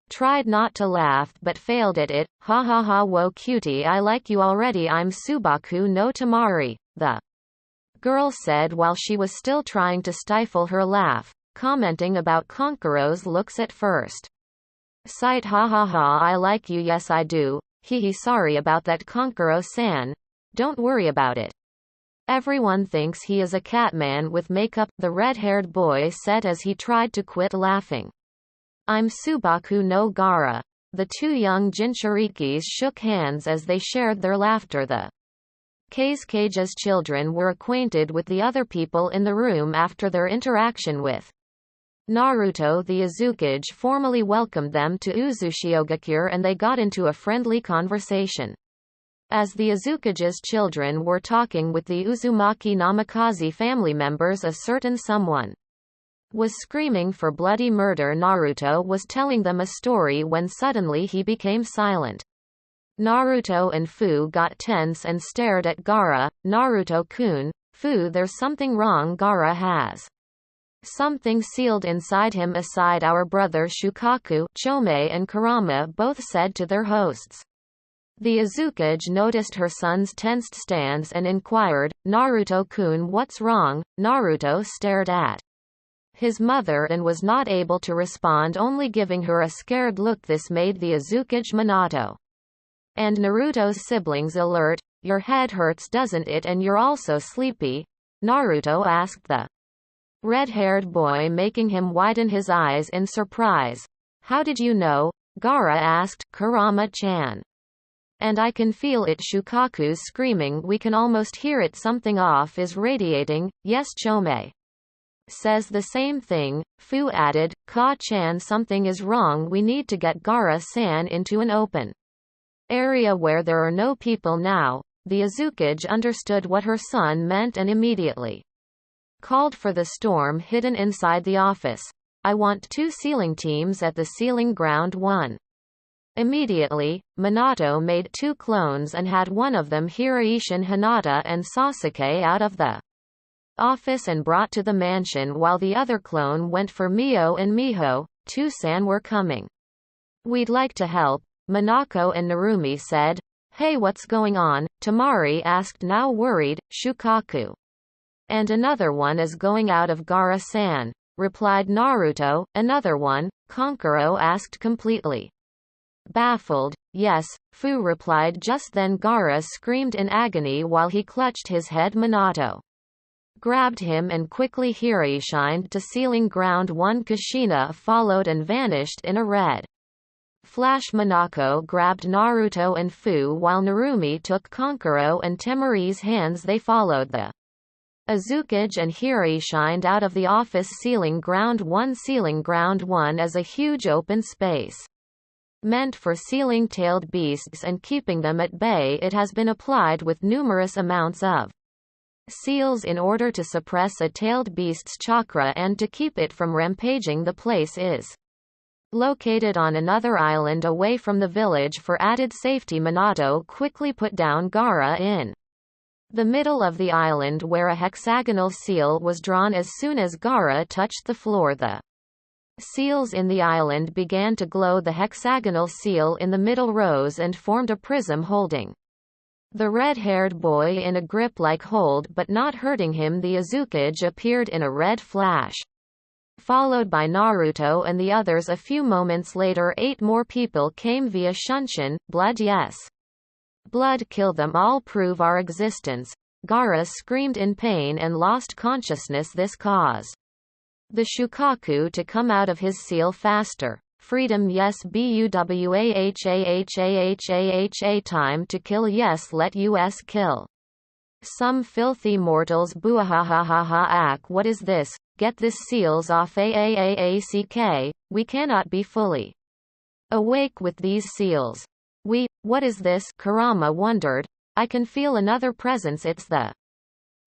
tried not to laugh but failed at it. Ha ha ha, whoa cutie, I like you already. I'm Subaku no Tamari, the girl said while she was still trying to stifle her laugh, commenting about Kankuro's looks at first sight. Ha ha ha, I like you. Yes I do. Hee sorry about that, Kankuro-san. Don't worry about it. Everyone thinks he is a Catman with makeup, the red-haired boy said as he tried to quit laughing. I'm Subaku no Gaara. The two young Jinchurikis shook hands as they shared their laughter. The Kage's children were acquainted with the other people in the room after their interaction with Naruto. The Azukage formally welcomed them to Uzushiogakure and they got into a friendly conversation. As the Azukage's children were talking with the Uzumaki Namikaze family members, a certain someone was screaming for bloody murder. Naruto was telling them a story when suddenly he became silent. Naruto and Fu got tense and stared at Gaara. Naruto-kun, Fu, there's something wrong. Gaara has something sealed inside him. Aside, our brother Shukaku, Chome and Kurama both said to their hosts. The Azukage noticed her son's tensed stance and inquired, Naruto-kun, what's wrong? Naruto stared at his mother and was not able to respond, only giving her a scared look. This made the Azukage Minato and Naruto's siblings alert. Your head hurts, doesn't it, and you're also sleepy? Naruto asked the red-haired boy, making him widen his eyes in surprise. How did you know? Gaara asked. Kurama-chan. And I can feel it. Shukaku's screaming. We can almost hear it. Something off is radiating. Yes, Chome says the same thing. Fu added, Ka-chan, something is wrong. We need to get Gaara-san into an open area where there are no people now. The Azukage understood what her son meant and immediately called for the storm hidden inside the office. I want 2 sealing teams at the sealing ground 1. Immediately, Minato made 2 clones and had one of them Hiraishin Hinata and Sasuke out of the office and brought to the mansion, while the other clone went for Mio and Miho. Tusan were coming. We'd like to help, Minako and Narumi said. Hey, what's going on? Tamari asked, now worried. Shukaku. And another one is going out of Gaara-san, replied Naruto. Another one? Kankuro asked, completely baffled. Yes, Fu replied. Just then Gaara screamed in agony while he clutched his head. Minato grabbed him and quickly Hiraishined to sealing ground 1. Kushina followed and vanished in a red flash. Minako grabbed Naruto and Fu while Narumi took Kankuro and Temari's hands. They followed the Azukage and Hiraishined out of the office. Sealing ground 1. Sealing ground 1 is a huge open space meant for sealing tailed beasts and keeping them at bay. It has been applied with numerous amounts of seals in order to suppress a tailed beast's chakra and to keep it from rampaging. The place is located on another island away from the village. For added safety, Minato quickly put down Gaara in the middle of the island where a hexagonal seal was drawn. As soon as Gaara touched the floor, the seals in the island began to glow. The hexagonal seal in the middle rose and formed a prism holding the red-haired boy in a grip-like hold but not hurting him. The Uzumaki appeared in a red flash, followed by Naruto and the others. A few moments later 8 more people came via Shunshin. Blood, yes. Blood, kill them all, prove our existence. Gaara screamed in pain and lost consciousness. This caused the Shukaku to come out of his seal faster. Freedom, yes. Buwahahahahah. Time to kill, yes. Let us kill some filthy mortals. Buahahahaha. What is this? Get this seals off. Aack. We cannot be fully awake with these seals. What is this? Kurama wondered. I can feel another presence. It's the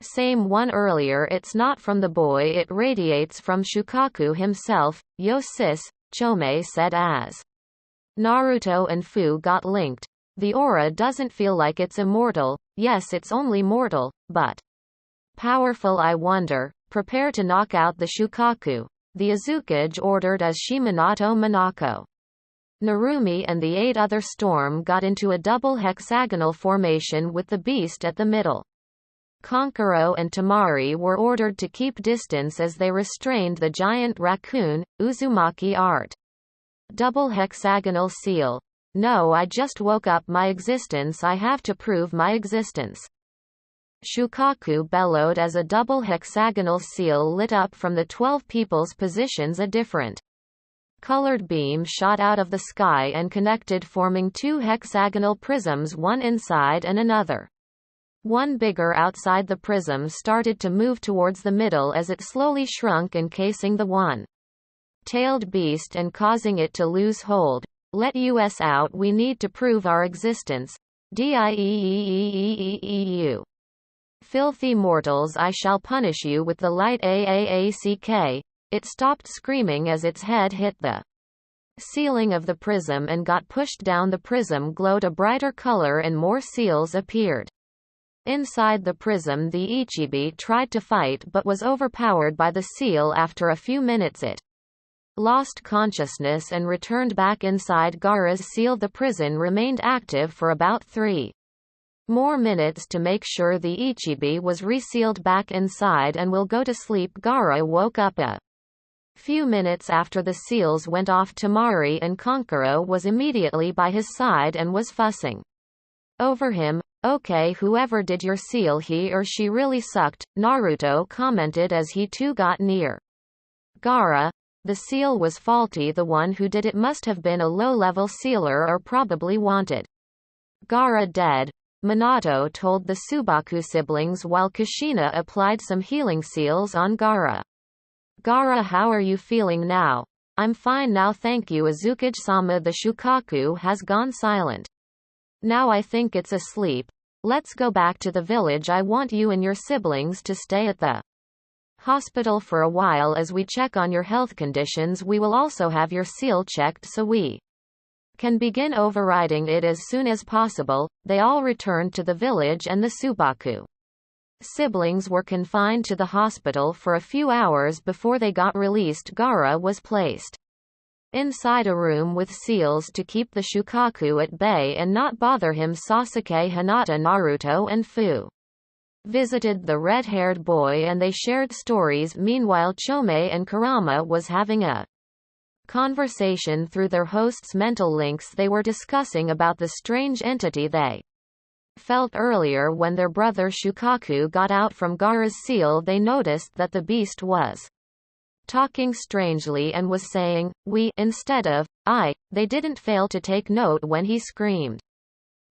same one earlier. It's not from the boy, it radiates from Shukaku himself. Yo sis, Chome said as Naruto and Fu got linked. The aura doesn't feel like it's immortal. Yes, it's only mortal, but powerful. I wonder. Prepare to knock out the Shukaku, the Uzumaki ordered as Minato Minako. Narumi and the 8 other storm got into a double hexagonal formation with the beast at the middle. Kankuro and Tamari were ordered to keep distance as they restrained the giant raccoon. Uzumaki art. Double hexagonal seal. No, I just woke up. My existence. I have to prove my existence. Shukaku bellowed as a double hexagonal seal lit up from the 12 people's positions. A different colored beam shot out of the sky and connected, forming 2 hexagonal prisms, one inside and another. One bigger outside the prism started to move towards the middle as it slowly shrunk, encasing the one-tailed beast and causing it to lose hold. Let us out. We need to prove our existence. Dieeeeeeeeeu. Filthy mortals, I shall punish you with the light. Aack. It stopped screaming as its head hit the ceiling of the prism and got pushed down. The prism glowed a brighter color and more seals appeared. Inside the prism, the Ichibi tried to fight but was overpowered by the seal. After a few minutes it lost consciousness and returned back inside Gaara's seal. The prison remained active for about 3 more minutes to make sure the Ichibi was resealed back inside and will go to sleep. Gaara woke up a few minutes after the seals went off. Tamari and Kankuro was immediately by his side and was fussing over him. Okay, whoever did your seal, he or she really sucked, Naruto commented as he too got near Gaara. The seal was faulty. The one who did it must have been a low-level sealer or probably wanted Gaara dead. Minato told the Subaku siblings while Kushina applied some healing seals on Gaara. Gaara, how are you feeling now? I'm fine now, thank you. Uzumaki-sama. The Shukaku has gone silent. Now I think it's asleep. Let's go back to the village. I want you and your siblings to stay at the hospital for a while as we check on your health conditions. We will also have your seal checked so we can begin overriding it as soon as possible. They all returned to the village and the Subaku siblings were confined to the hospital for a few hours before they got released. Gaara was placed inside a room with seals to keep the Shukaku at bay and not bother him. Sasuke, Hinata, Naruto and Fu visited the red-haired boy and they shared stories. Meanwhile, Chome and Kurama was having a conversation through their host's mental links. They were discussing about the strange entity they felt earlier when their brother Shukaku got out from Gaara's seal. They noticed that the beast was talking strangely and was saying, we, instead of, I. They didn't fail to take note when he screamed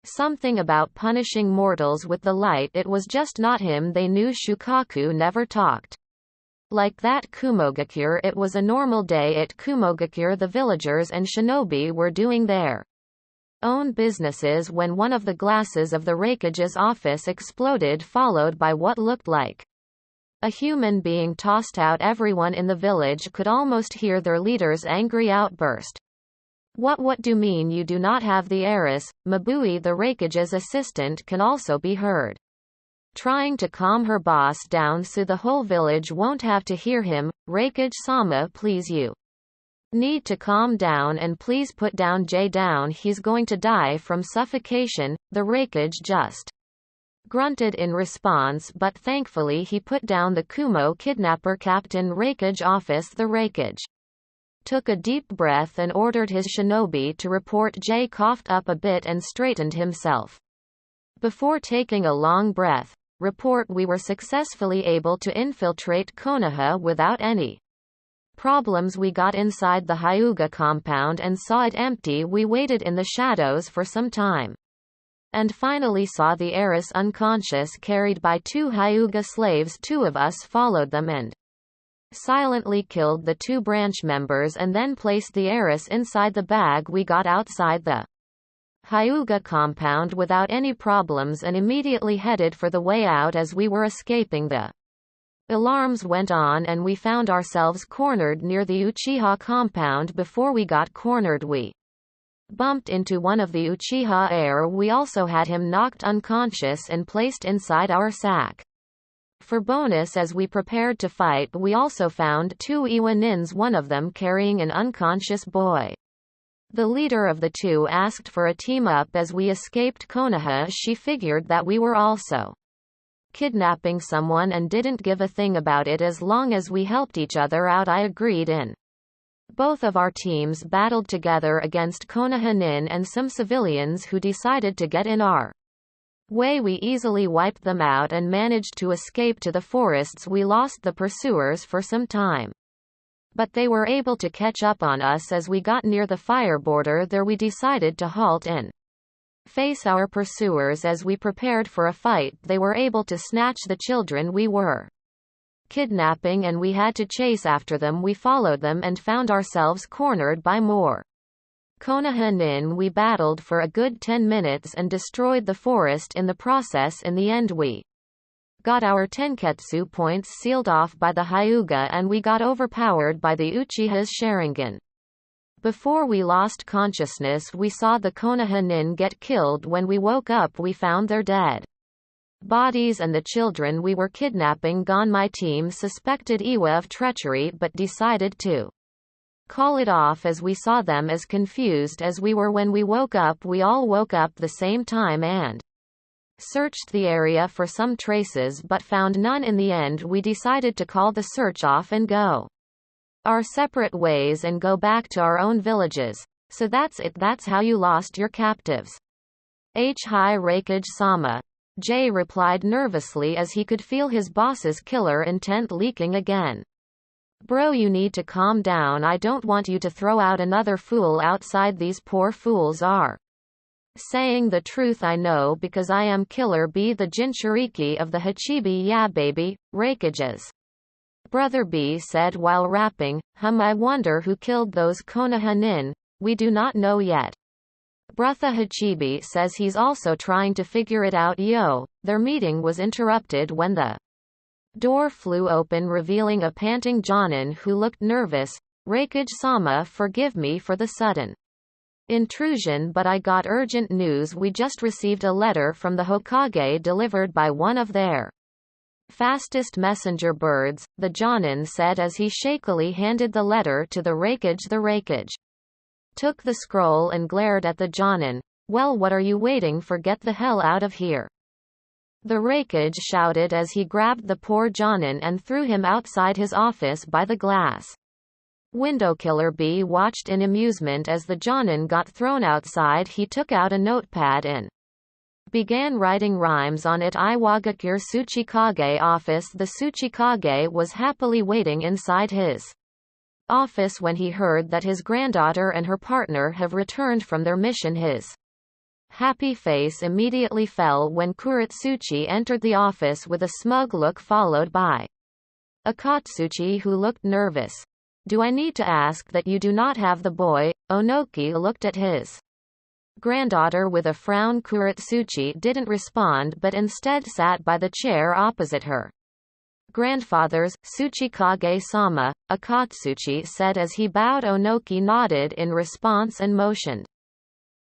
something about punishing mortals with the light. It was just not him. They knew Shukaku never talked like that. Kumogakure. It was a normal day at Kumogakure. The villagers and shinobi were doing their own businesses when one of the glasses of the Reikage's office exploded, followed by what looked like a human being tossed out. Everyone in the village could almost hear their leader's angry outburst. What do mean you do not have the heiress? Mabui, the Reikage's assistant, can also be heard trying to calm her boss down so the whole village won't have to hear him. Reikage-sama, please, you need to calm down and please put down Jay down. He's going to die from suffocation. The Reikage just grunted in response, but thankfully he put down the Kumo kidnapper. Captain Reikage office. The Reikage took a deep breath and ordered his shinobi to report. Jay coughed up a bit and straightened himself. Before taking a long breath, report, we were successfully able to infiltrate Konoha without any problems. We got inside the Hyuga compound and saw it empty. We waited in the shadows for some time and finally saw the heiress unconscious, carried by 2 Hyuga slaves. 2 of us followed them and silently killed the 2 branch members and then placed the heiress inside the bag. We got outside the Hyuga compound without any problems and immediately headed for the way out. As we were escaping, the alarms went on and we found ourselves cornered near the Uchiha compound. Before we got cornered, we bumped into one of the Uchiha heir. We also had him knocked unconscious and placed inside our sack. For bonus, as we prepared to fight, we also found 2 Iwa nins, one of them carrying an unconscious boy. The leader of the 2 asked for a team-up as we escaped Konoha. She figured that we were also kidnapping someone and didn't give a thing about it as long as we helped each other out. I agreed. In both of our teams battled together against Konoha nin and some civilians who decided to get in our way. We easily wiped them out and managed to escape to the forests. We lost the pursuers for some time, but they were able to catch up on us as we got near the fire border. There we decided to halt and face our pursuers. As we prepared for a fight, they were able to snatch the children we were kidnapping and we had to chase after them. We followed them and found ourselves cornered by more Konoha nin. We battled for a good 10 minutes and destroyed the forest in the process. In the end, we got our Tenketsu points sealed off by the Hyuga and we got overpowered by the Uchiha's Sharingan. Before we lost consciousness, we saw the Konoha nin get killed. When we woke up, we found their dead bodies and the children we were kidnapping gone. My team suspected Iwa of treachery but decided to call it off as we saw them as confused as we were. When we woke up, we all woke up the same time and searched the area for some traces but found none. In the end, we decided to call the search off and go our separate ways and go back to our own villages. So that's it. That's how you lost your captives. Hi Reikage-sama, Jay replied nervously as he could feel his boss's killer intent leaking again. Bro, you need to calm down. I don't want you to throw out another fool outside. These poor fools are saying the truth. I know because I am Killer B, the Jinchuriki of the Hachibi. Yeah baby, Reikage's brother B said while rapping. I wonder who killed those Konoha nin. We do not know yet. Brother Hachibi says he's also trying to figure it out. Yo, their meeting was interrupted when the door flew open, revealing a panting Jonin who looked nervous. Reikage-sama, forgive me for the sudden intrusion, but I got urgent news. We just received a letter from the Hokage delivered by one of their fastest messenger birds, the Jonin said as he shakily handed the letter to the Reikage. The Reikage took the scroll and glared at the Jonin. Well, what are you waiting for? Get the hell out of here, the Reikage shouted as he grabbed the poor Jonin and threw him outside his office by the glass window. Killer B watched in amusement as the Jonin got thrown outside. He took out a notepad and began writing rhymes on it. Iwagakure Tsuchikage office. The Tsuchikage was happily waiting inside his office when he heard that his granddaughter and her partner have returned from their mission. His happy face immediately fell when Kuretsuchi entered the office with a smug look followed by Akatsuchi who looked nervous. Do I need to ask that you do not have the boy? Onoki looked at his Granddaughter with a frown. Kuretsuchi didn't respond but instead sat by the chair opposite her. Grandfather's, Tsuchikage-sama, Akatsuchi said as he bowed. Onoki nodded in response and motioned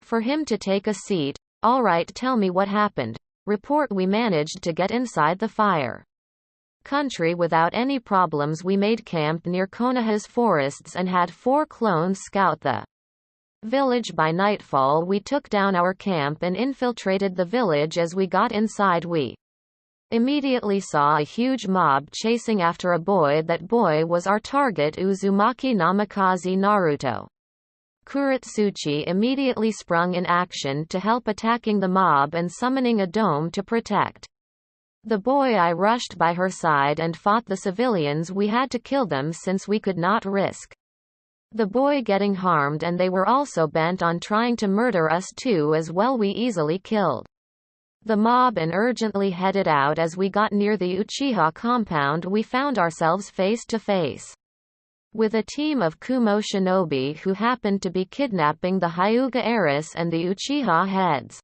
for him to take a seat. All right, tell me what happened. Report. We managed to get inside the fire country without any problems. We made camp near Konoha's forests and had 4 clones scout the village. By nightfall we took down our camp and infiltrated the village. As we got inside we immediately saw a huge mob chasing after a boy. That boy was our target, Uzumaki Namikaze Naruto. Kuretsuchi immediately sprung in action to help attacking the mob and summoning a dome to protect the boy. I rushed by her side and fought the civilians. We had to kill them since we could not risk the boy getting harmed, and they were also bent on trying to murder us too as well. We easily killed the mob and urgently headed out. As we got near the Uchiha compound we found ourselves face to face with a team of Kumo shinobi who happened to be kidnapping the Hyuga heiress and the Uchiha head's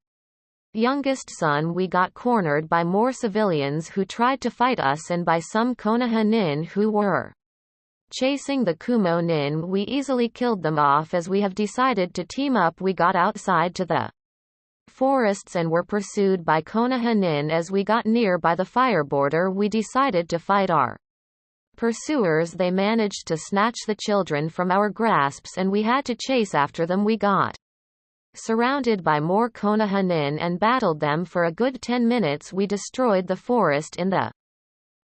youngest son. We got cornered by more civilians who tried to fight us and by some Konoha nin who were chasing the Kumo nin. We easily killed them off. As we have decided to team up, we got outside to the forests and were pursued by Konoha nin. As we got near by the fire border we decided to fight our pursuers. They managed to snatch the children from our grasps and we had to chase after them. We got surrounded by more Konoha nin and battled them for a good 10 minutes. We destroyed the forest in the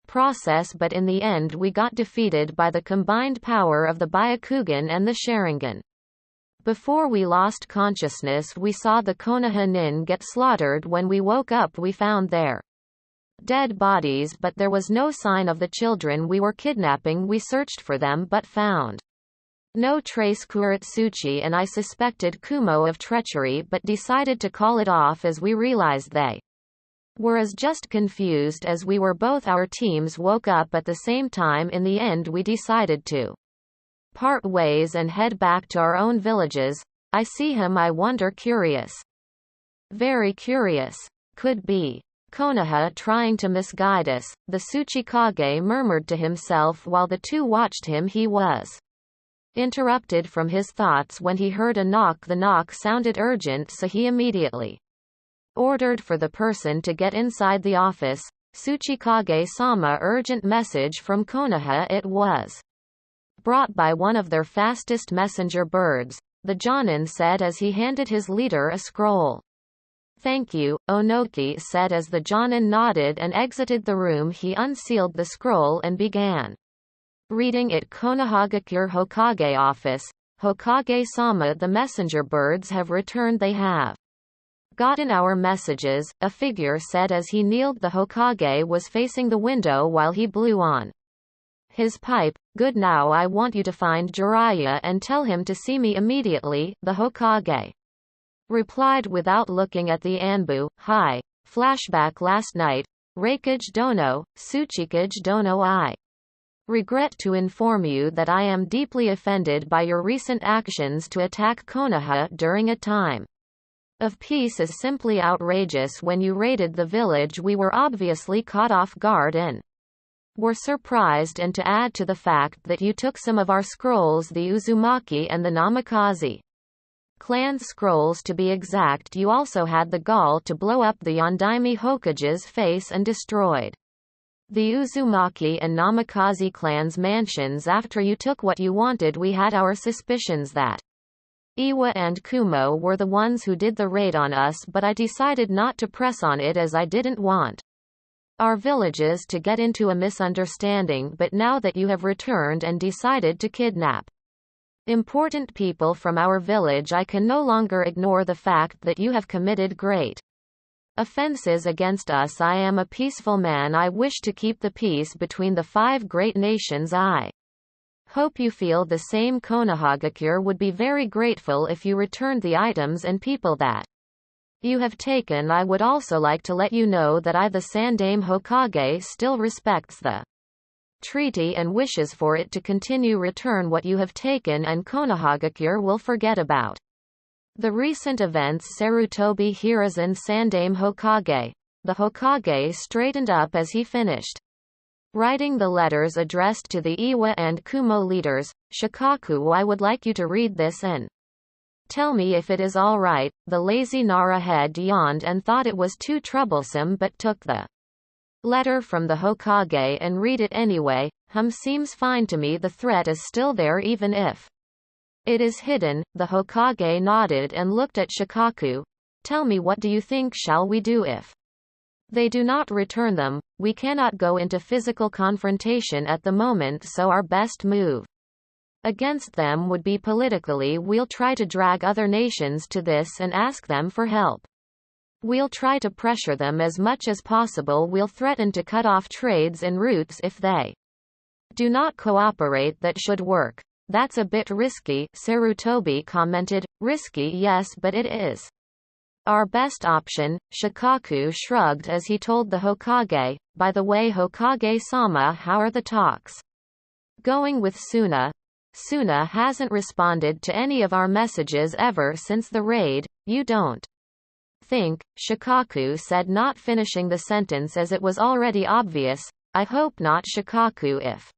process, but in the end we got defeated by the combined power of the Byakugan and the Sharingan. Before we lost consciousness we saw the Konoha nin get slaughtered. When we woke up we found their dead bodies, but there was no sign of the children we were kidnapping. We searched for them but found no trace. Kuretsuchi and I suspected Kumo of treachery but decided to call it off as we realized they were as just confused as we were. Both our teams woke up at the same time. In the end we decided to part ways and head back to our own villages. I see him. I wonder. Curious. Very curious. Could be Konoha trying to misguide us, the Tsuchikage murmured to himself while the two watched him. He was interrupted from his thoughts when he heard a knock. The knock sounded urgent, so he immediately ordered for the person to get inside the office. Tsuchikage-sama, urgent message from Konoha. It was brought by one of their fastest messenger birds, the Jonin said as he handed his leader a scroll. Thank you, Onoki said as the Jonin nodded and exited the room. He unsealed the scroll and began reading it. Konohagakure Hokage office. Hokage-sama, the messenger birds have returned. They have gotten our messages, a figure said as he kneeled. The Hokage was facing the window while he blew on his pipe. Good, now I want you to find Jiraiya and tell him to see me immediately, the Hokage replied without looking at the Anbu. Hi. Flashback. Last night. Reikage dono, Tsuchikage dono, I regret to inform you that I am deeply offended by your recent actions to attack Konoha during a time of peace is simply outrageous. When you raided the village we were obviously caught off guard and were surprised, and to add to the fact that you took some of our scrolls, the Uzumaki and the Namikaze clan's scrolls to be exact, you also had the gall to blow up the Yondaime Hokage's face and destroyed the Uzumaki and Namikaze clan's mansions after you took what you wanted. We had our suspicions that Iwa and Kumo were the ones who did the raid on us, but I decided not to press on it as I didn't want our villages to get into a misunderstanding. But now that you have returned and decided to kidnap important people from our village, I can no longer ignore the fact that you have committed great offenses against us. I am a peaceful man. I wish to keep the peace between the 5 great nations. I hope you feel the same. Konohagakure would be very grateful if you returned the items and people that you have taken. I would also like to let you know that I, the Sandaime Hokage, still respects the treaty and wishes for it to continue. Return what you have taken and Konohagakure will forget about The recent events Sarutobi Hiruzen Sandame Hokage. The Hokage straightened up as he finished writing the letters addressed to the Iwa and Kumo leaders. Shikaku, I would like you to read this and tell me if it is all right. The lazy Nara head yawned and thought it was too troublesome but took the letter from the Hokage and read it anyway. Seems fine to me. The threat is still there even if it is hidden. The Hokage nodded and looked at Shikaku. Tell me, what do you think shall we do if they do not return them? We cannot go into physical confrontation at the moment, so our best move against them would be politically. We'll try to drag other nations to this and ask them for help. We'll try to pressure them as much as possible. We'll threaten to cut off trades and routes if they do not cooperate. That should work. That's a bit risky, Sarutobi commented. Risky, yes, but it is our best option. Shikaku shrugged as he told the Hokage, by the way, Hokage-sama, how are the talks going with Suna? Suna hasn't responded to any of our messages ever since the raid. You don't think? Shikaku said, not finishing the sentence as it was already obvious. I hope not, Shikaku. If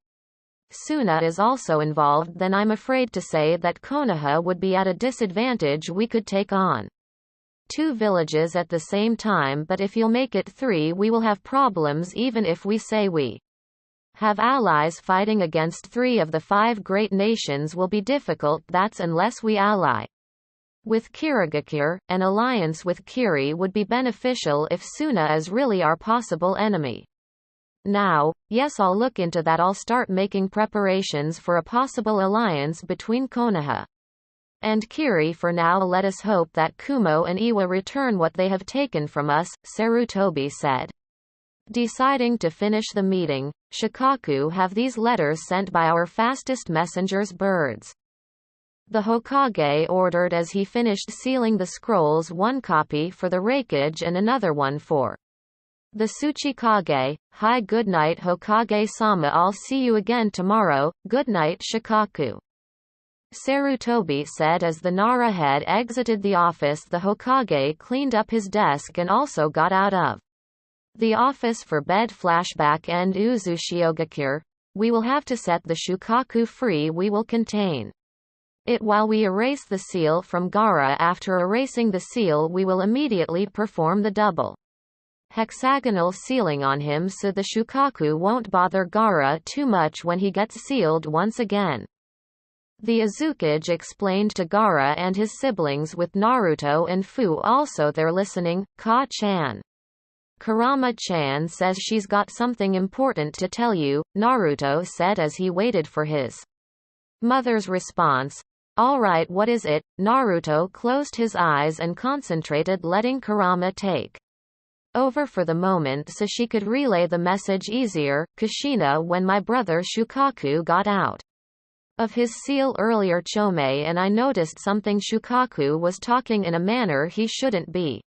Suna is also involved, then I'm afraid to say that Konoha would be at a disadvantage. We could take on 2 villages at the same time, but if you'll make it 3, we will have problems. Even if we say we have allies, fighting against 3 of the 5 great nations will be difficult. That's unless we ally with Kirigakure. An alliance with Kiri would be beneficial if Suna is really our possible enemy. Now, yes, I'll look into that. I'll start making preparations for a possible alliance between Konoha and Kiri. For now, let us hope that Kumo and Iwa return what they have taken from us, Sarutobi said. Deciding to finish the meeting, Shikaku, have these letters sent by our fastest messengers, birds. The Hokage ordered as he finished sealing the scrolls, 1 copy for the Reikage and another one for the Tsuchikage. Hi, good night, Hokage-sama. I'll see you again tomorrow. Good night, Shikaku, Sarutobi said as the Nara head exited the office. The Hokage cleaned up his desk and also got out of the office for bed. Flashback and Uzushiogakure. We will have to set the Shukaku free. We will contain it while we erase the seal from Gaara. After erasing the seal, we will immediately perform the double hexagonal sealing on him, so the Shukaku won't bother Gaara too much when he gets sealed once again. The Uzukage explained to Gaara and his siblings, with Naruto and Fu also there listening. Ka-chan. Kurama-chan says she's got something important to tell you, Naruto said as he waited for his mother's response. All right, what is it? Naruto closed his eyes and concentrated, letting Kurama take over for the moment so she could relay the message easier. Kushina, when my brother Shukaku got out of his seal earlier, Chome and I noticed something. Shukaku was talking in a manner he shouldn't be.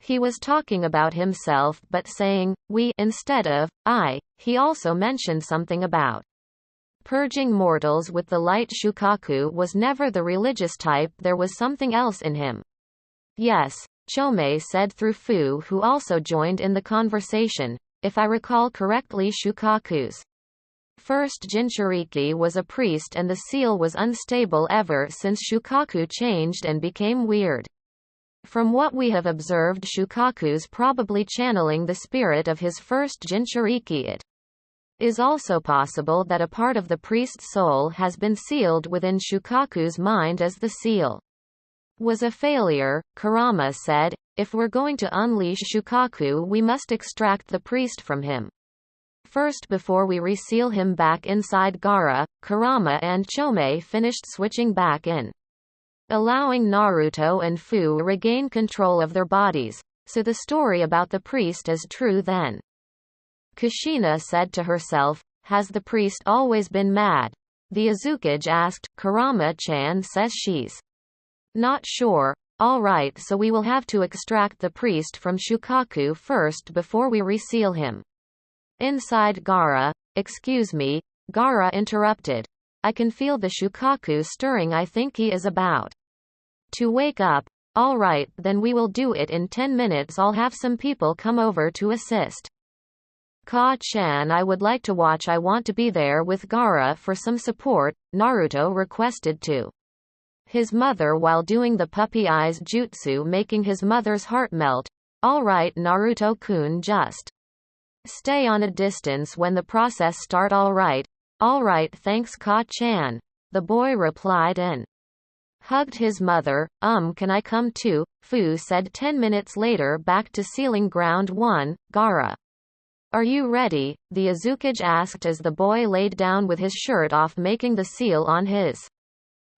He was talking about himself but saying we instead of I. He also mentioned something about purging mortals with the light. Shukaku was never the religious type. There was something else in him. Yes, Chome said through Fu, who also joined in the conversation. If I recall correctly, Shukaku's first Jinchuriki was a priest and the seal was unstable ever since Shukaku changed and became weird. From what we have observed, Shukaku's probably channeling the spirit of his first Jinchuriki. It is also possible that a part of the priest's soul has been sealed within Shukaku's mind as the seal was a failure. Kurama said, if we're going to unleash Shukaku, we must extract the priest from him first before we reseal him back inside Gaara. Kurama and Chome finished switching back in, allowing Naruto and Fu regain control of their bodies. So the story about the priest is true then? Kushina said to herself, has the priest always been mad? The Uzukage asked. Kurama-chan says she's not sure. All right, so we will have to extract the priest from Shukaku first before we reseal him inside Gaara. Excuse me, Gaara interrupted. I can feel the Shukaku stirring. I think he is about To wake up. Alright, then we will do it in 10 minutes. I'll have some people come over to assist. Ka-chan, I would like to watch. I want to be there with Gaara for some support, Naruto requested to his mother while doing the puppy eyes jutsu, making his mother's heart melt. Alright Naruto-kun, just stay on a distance when the process start. Alright thanks Ka-chan, the boy replied and hugged his mother. Can I come too? Fu said 10 minutes later. Back to sealing ground 1, Gaara. Are you ready? The Uzukage asked as the boy laid down with his shirt off, making the seal on his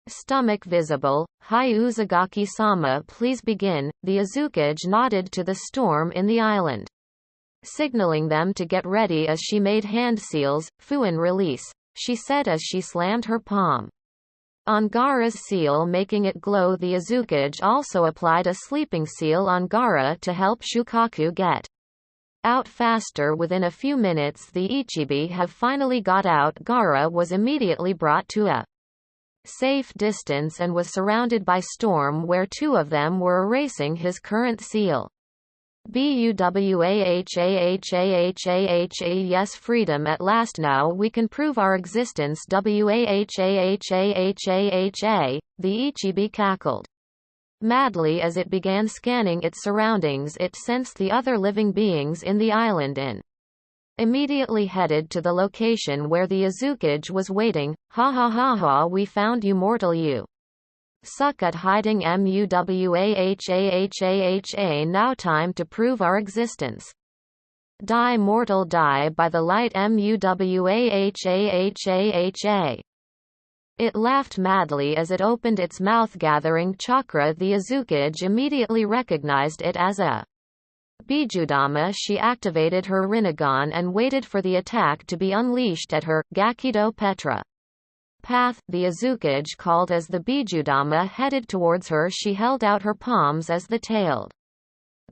stomach visible. Hi Uzumaki-sama, please begin. The Uzukage nodded to the storm in the island, signaling them to get ready as she made hand seals. Fuin release, she said as she slammed her palm on Gaara's seal, making it glow. The Uzukage also applied a sleeping seal on Gaara to help Shukaku get out faster. Within a few minutes the Ichibi have finally got out. Gaara was immediately brought to a safe distance and was surrounded by storm, where two of them were erasing his current seal. Buwahahahahah, yes, freedom at last, now we can prove our existence. Wahahahahah, the Ichibi cackled madly as it began scanning its surroundings. It sensed the other living beings in the island and immediately headed to the location where the Uzukage was waiting. Ha ha ha ha, we found you, mortal. You suck at hiding. Muwahahahah, now time to prove our existence. Die, mortal, die by the light. Muwahahahah. It laughed madly as it opened its mouth, gathering chakra. The Uzukage immediately recognized it as a Bijudama. She activated her Rinnegan and waited for the attack to be unleashed at her Gakido Petra path. The Uzukage called as the Bijudama headed towards her. She held out her palms as the tailed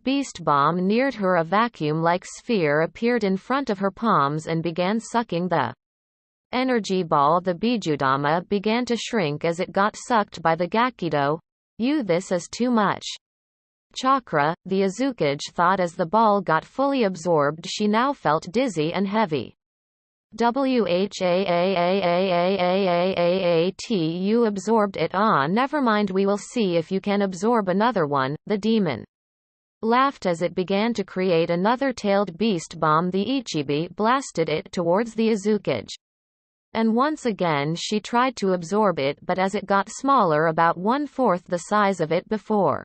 beast bomb neared her. A vacuum-like sphere appeared in front of her palms and began sucking the energy ball. The Bijudama began to shrink as it got sucked by the Gakido. This is too much chakra, the Uzukage thought as the ball got fully absorbed. She now felt dizzy and heavy. Wahahahahah, you absorbed it. Never mind, we will see if you can absorb another one. The demon laughed as it began to create another tailed beast bomb. The Ichibi blasted it towards the Uzukage, and once again she tried to absorb it, but as it got smaller, about 1/4 the size of it before,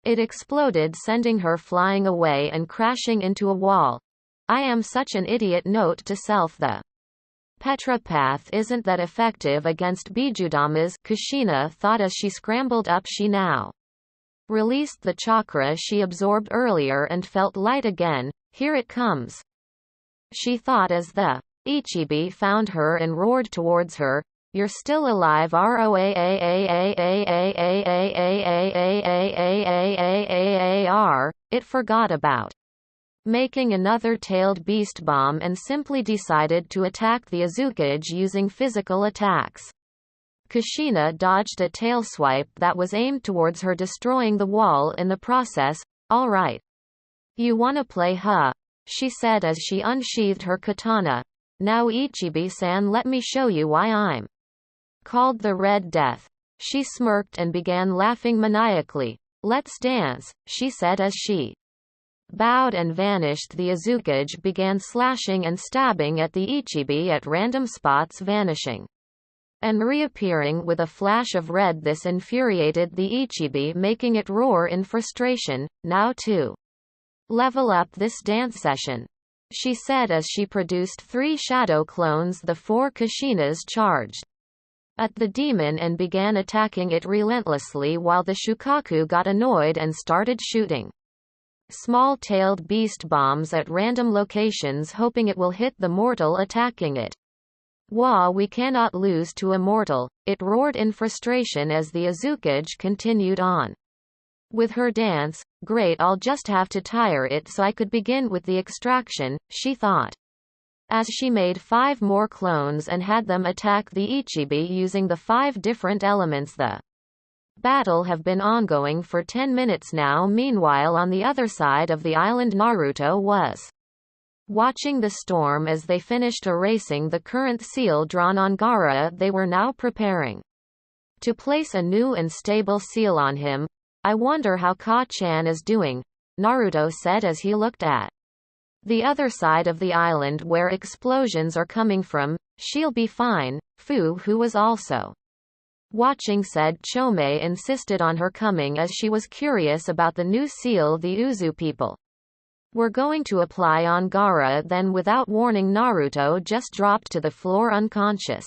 it exploded, sending her flying away and crashing into a wall. I am such an idiot. Note to self: the Petra path isn't that effective against Bijudamas, Kushina thought as she scrambled up. She now released the chakra she absorbed earlier and felt light again. Here it comes, she thought as the Ichibi found her and roared towards her. You're still alive. Roar. It forgot about making another tailed beast bomb and simply decided to attack the Uzukage using physical attacks. Kushina dodged a tail swipe that was aimed towards her, destroying the wall in the process. Alright. You wanna play, huh? She said as she unsheathed her katana. Now Ichibi-san, let me show you why I'm called the Red Death. She smirked and began laughing maniacally. Let's dance, she said as she bowed and vanished. The Uzukage began slashing and stabbing at the Ichibi at random spots, vanishing and reappearing with a flash of red. This infuriated the Ichibi, making it roar in frustration. Now to level up this dance session, she said as she produced 3 shadow clones. The 4 Kushinas charged at the demon and began attacking it relentlessly, while the Shukaku got annoyed and started shooting small-tailed beast bombs at random locations, hoping it will hit the mortal attacking it. We cannot lose to a mortal, it roared in frustration as the Uzukage continued on with her dance. Great, I'll just have to tire it so I could begin with the extraction, she thought, as she made 5 more clones and had them attack the Ichibi using the 5 different elements. The battle have been ongoing for 10 minutes now. Meanwhile, on the other side of the island, Naruto was watching the storm as they finished erasing the current seal drawn on Gaara. They were now preparing to place a new and stable seal on him. I wonder how Ka-chan is doing, Naruto said as he looked at the other side of the island where explosions are coming from. She'll be fine, Fu, who was also watching, said. Chome insisted on her coming as she was curious about the new seal the Uzu people were going to apply on Gaara. Then, without warning, Naruto just dropped to the floor unconscious.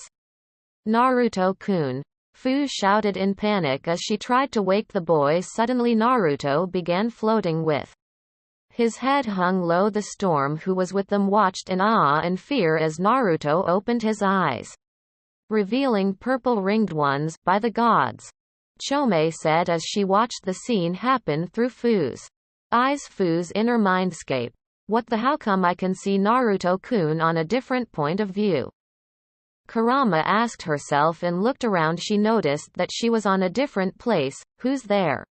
Naruto-kun, Fu shouted in panic as she tried to wake the boy. Suddenly Naruto began floating with his head hung low. The storm who was with them watched in awe and fear as Naruto opened his eyes, revealing purple ringed ones. By the gods, Chome said as she watched the scene happen through Fu's eyes. Fu's inner mindscape. What the how come I can see Naruto-kun on a different point of view? Kurama asked herself and looked around. She noticed that she was on a different place. Who's there?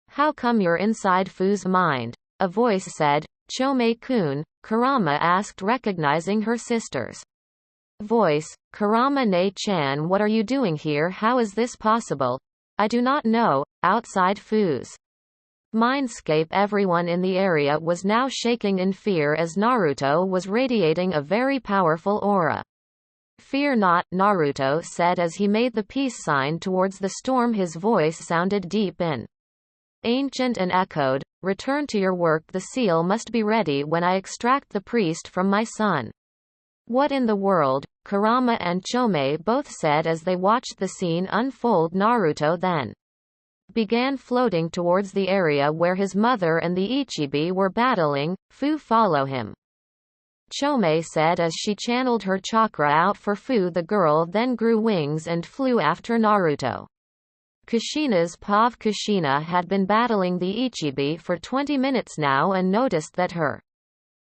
How come you're inside Fu's mind? A voice said. Chome-kun, Kurama asked, recognizing her sister's voice. Kurama ne-chan, what are you doing here? How is this possible? I do not know. Outside Fu's mindscape, everyone in the area was now shaking in fear as Naruto was radiating a very powerful aura. Fear not, Naruto said as he made the peace sign towards the storm. His voice sounded deep and ancient and echoed. Return to your work. The seal must be ready when I extract the priest from my son. What in the world? Kurama and Chome both said as they watched the scene unfold. Naruto then began floating towards the area where his mother and the Ichibi were battling. Fu, follow him, Chome said as she channeled her chakra out for Fu. The girl then grew wings and flew after Naruto. Kushina's Pav. Kushina had been battling the Ichibi for 20 minutes now and noticed that her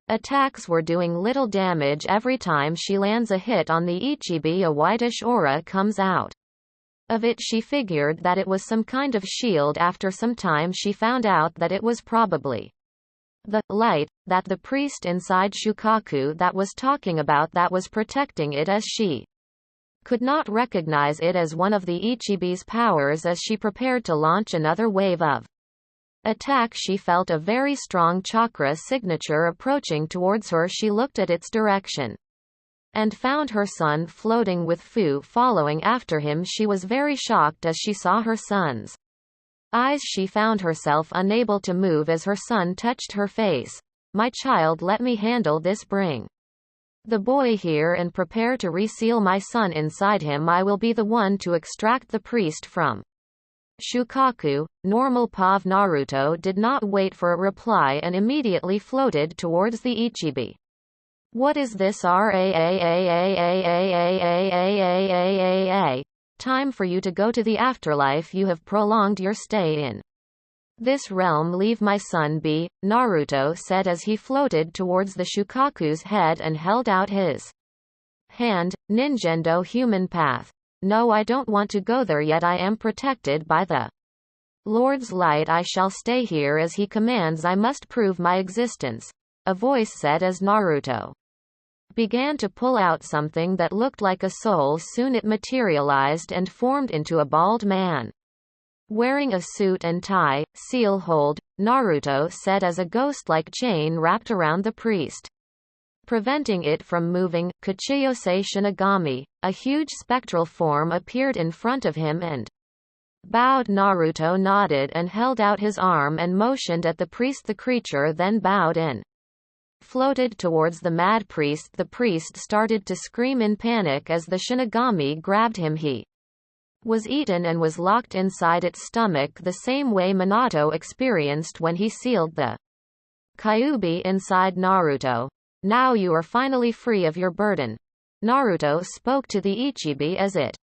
attacks were doing little damage. Every time she lands a hit on the Ichibi, a whitish aura comes out of it. She figured that it was some kind of shield. After some time she found out that it was probably the light that the priest inside Shukaku that was talking about that was protecting it, as she could not recognize it as one of the Ichibi's powers. As she prepared to launch another wave of attack, she felt a very strong chakra signature approaching towards her. She looked at its direction and found her son floating with Fu following after him. She was very shocked as she saw her son's eyes. She found herself unable to move as her son touched her face. My child, let me handle this. Bring the boy here and prepare to reseal my son inside him. I will be the one to extract the priest from Shukaku. Normal Pav. Naruto did not wait for a reply and immediately floated towards the Ichibi. What is this? Time for you to go to the afterlife. You have prolonged your stay in this realm. Leave my son be, Naruto said as he floated towards the Shukaku's head and held out his hand. Ninjendo human path. No, I don't want to go there yet. I am protected by the Lord's light. I shall stay here as he commands. I must prove my existence, a voice said as Naruto began to pull out something that looked like a soul. Soon it materialized and formed into a bald man wearing a suit and tie. Seal hold, Naruto said as a ghost-like chain wrapped around the priest, preventing it from moving. Kuchiyose Shinigami, a huge spectral form, appeared in front of him and bowed. Naruto nodded and held out his arm and motioned at the priest. The creature then bowed and floated towards the mad priest. The priest started to scream in panic as the Shinigami grabbed him. He was eaten and was locked inside its stomach, the same way Minato experienced when he sealed the Kyuubi inside Naruto. Now you are finally free of your burden, Naruto spoke to the Ichibi as it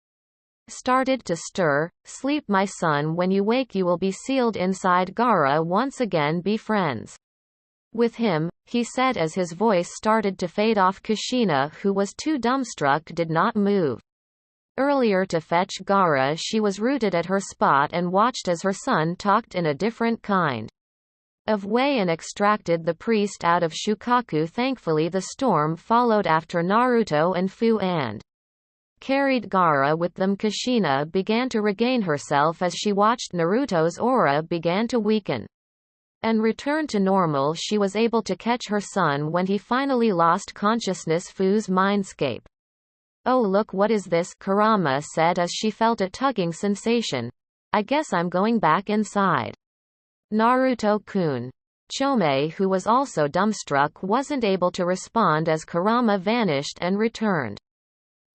started to stir. Sleep, my son. When you wake you will be sealed inside Gaara once again. Be friends with him, he said as his voice started to fade off. Kushina, who was too dumbstruck, did not move. Earlier to fetch Gaara, she was rooted at her spot and watched as her son talked in a different kind of way and extracted the priest out of Shukaku. Thankfully the storm followed after Naruto and Fu and carried Gaara with them. Kushina began to regain herself as she watched Naruto's aura began to weaken and return to normal. She was able to catch her son when he finally lost consciousness. Fu's mindscape. "Oh look, what is this?" Kurama said as she felt a tugging sensation. "I guess I'm going back inside." Naruto-kun. Chome, who was also dumbstruck, wasn't able to respond as Kurama vanished and returned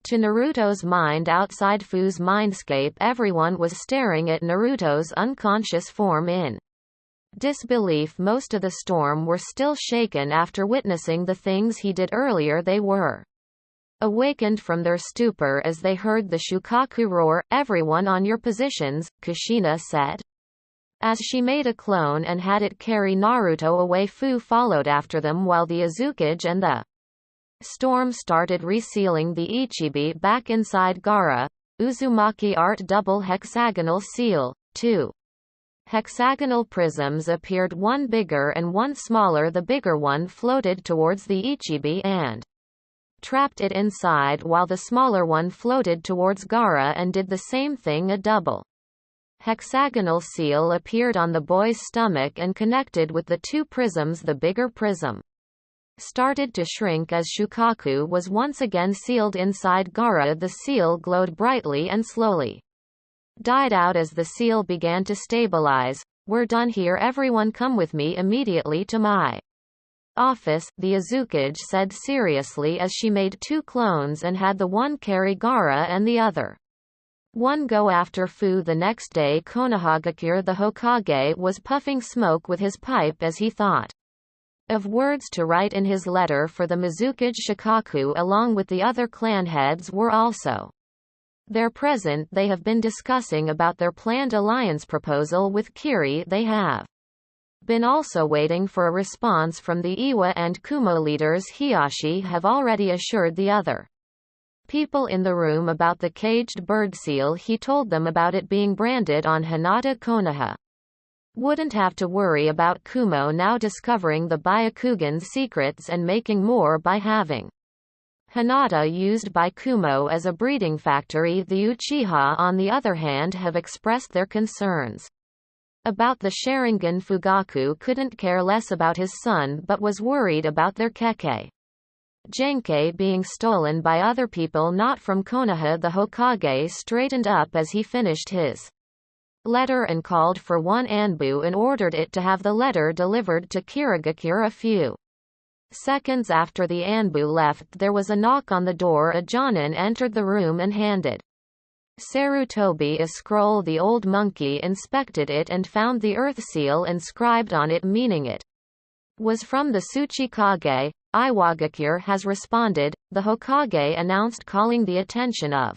to Naruto's mind. Outside Fu's mindscape, everyone was staring at Naruto's unconscious form in disbelief. Most of the storm were still shaken after witnessing the things he did earlier. They were awakened from their stupor as they heard the Shukaku roar. "Everyone on your positions," Kushina said. As she made a clone and had it carry Naruto away, Fu followed after them while the Uzukage and the storm started resealing the Ichibi back inside Gaara. Uzumaki art double hexagonal seal. 2 hexagonal prisms appeared, one bigger and one smaller. The bigger one floated towards the Ichibi and trapped it inside, while the smaller one floated towards Gaara and did the same thing. A double hexagonal seal appeared on the boy's stomach and connected with the two prisms. The bigger prism started to shrink as Shukaku was once again sealed inside Gaara. The seal glowed brightly and slowly died out as the seal began to stabilize. "We're done here. Everyone come with me immediately to my office," the Uzukage said seriously as she made 2 clones and had the one carry Gaara and the other one go after Fu. The next day, Konohagakure the Hokage was puffing smoke with his pipe as he thought of words to write in his letter for the Mizukage. Shikaku along with the other clan heads were also there present. They have been discussing about their planned alliance proposal with Kiri. They have been also waiting for a response from the Iwa and Kumo leaders. Hiyashi have already assured the other people in the room about the caged bird seal. He told them about it being branded on Hinata. Konoha wouldn't have to worry about Kumo now discovering the Byakugan's secrets and making more by having Hinata used by Kumo as a breeding factory. The Uchiha, on the other hand, have expressed their concerns about the Sharingan. Fugaku couldn't care less about his son but was worried about their Kekkei Genkei being stolen by other people not from Konoha. The Hokage straightened up as he finished his letter and called for one Anbu and ordered it to have the letter delivered to Kirigakure. A few seconds after the Anbu left, there was a knock on the door. A Jonin entered the room and handed Sarutobi a scroll. The old monkey inspected it and found the earth seal inscribed on it, meaning it was from the Tsuchikage. "Iwagakure has responded," the Hokage announced, calling the attention of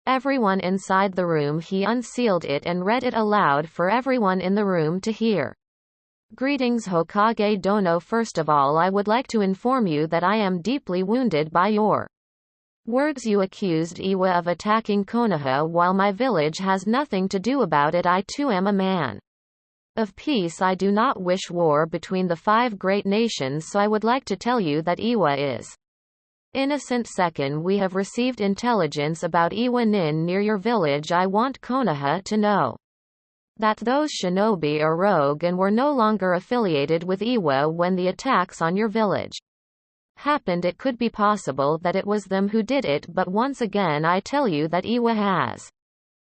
everyone inside the room. He unsealed it and read it aloud for everyone in the room to hear. "Greetings Hokage Dono. First of all, I would like to inform you that I am deeply wounded by your words. You accused Iwa of attacking Konoha while my village has nothing to do about it. I too am a man of peace. I do not wish war between the 5 great nations, so I would like to tell you that Iwa is innocent. Second, we have received intelligence about Iwa Nin near your village. I want Konoha to know that those shinobi are rogue and were no longer affiliated with Iwa when the attacks on your village happened. It could be possible that it was them who did it, but once again I tell you that Iwa has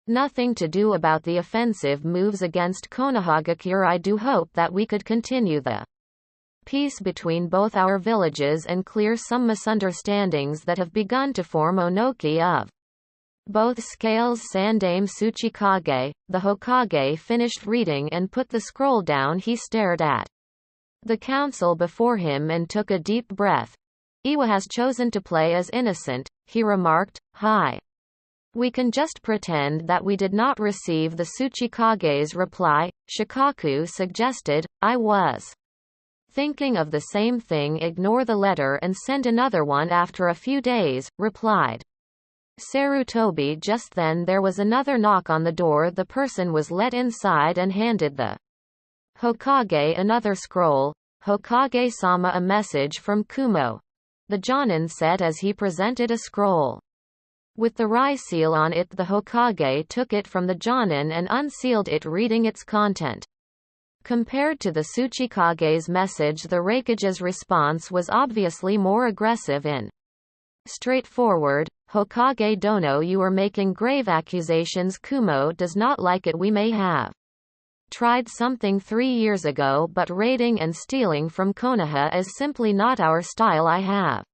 nothing to do about the offensive moves against Konohagakure. I do hope that we could continue the peace between both our villages and clear some misunderstandings that have begun to form. Onoki of both scales. Sandame Tsuchikage." The Hokage finished reading and put the scroll down. He stared at the council before him and took a deep breath. "Iwa has chosen to play as innocent," he remarked. "Hi. We can just pretend that we did not receive the Tsuchikage's reply," Shikaku suggested. "I was thinking of the same thing. Ignore the letter and send another one after a few days," replied Sarutobi. Just then there was another knock on the door. The person was let inside and handed the Hokage another scroll. Hokage-sama, a message from Kumo, the Jonin said as he presented a scroll with the Rai seal on it. The Hokage took it from the Jonin and unsealed it, reading its content. Compared to the Tsuchikage's message, the Raikage's response was obviously more aggressive and straightforward. Hokage Dono, you are making grave accusations. Kumo does not like it. We may have tried something 3 years ago, but raiding and stealing from Konoha is simply not our style. I have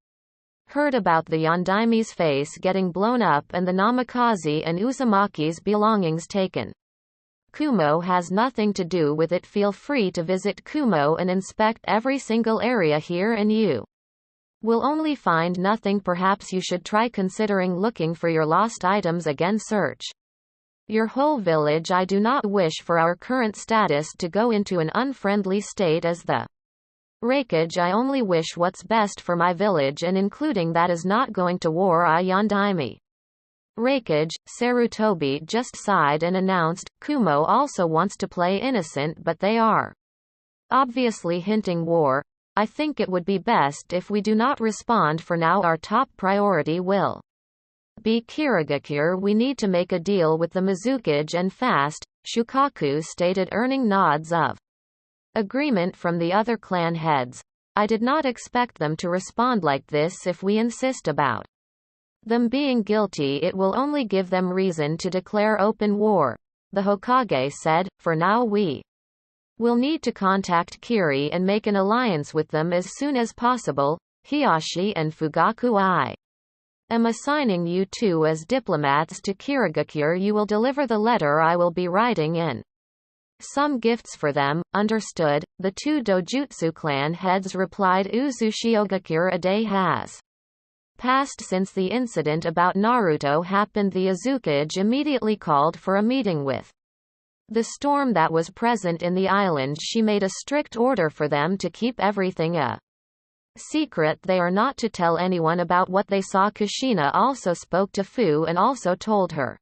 heard about the Yondaimi's face getting blown up and the Namikaze and Uzumaki's belongings taken. Kumo has nothing to do with it. Feel free to visit Kumo and inspect every single area here and you will only find nothing. Perhaps you should try considering looking for your lost items again. Search your whole village. I do not wish for our current status to go into an unfriendly state as the Raikage. I only wish what's best for my village, and including that is not going to war. I Yondaime Raikage. Sarutobi just sighed and announced, Kumo also wants to play innocent, but they are obviously hinting war. I think it would be best if we do not respond for now. Our top priority will be Kirigakure. We need to make a deal with the Mizukage and fast, Shukaku stated, earning nods of agreement from the other clan heads. I did not expect them to respond like this. If we insist about them being guilty, it will only give them reason to declare open war, the Hokage said. For now we will need to contact Kiri and make an alliance with them as soon as possible. Hiyashi and Fugaku, I am assigning you two as diplomats to Kirigakure. You will deliver the letter I will be writing in. Some gifts for them. Understood, the two Dojutsu clan heads replied. Uzushiogakure. A day has passed since the incident about Naruto happened. The Azukage immediately called for a meeting with the storm that was present in the island. She made a strict order for them to keep everything a secret. They are not to tell anyone about what they saw. Kushina also spoke to Fu and also told her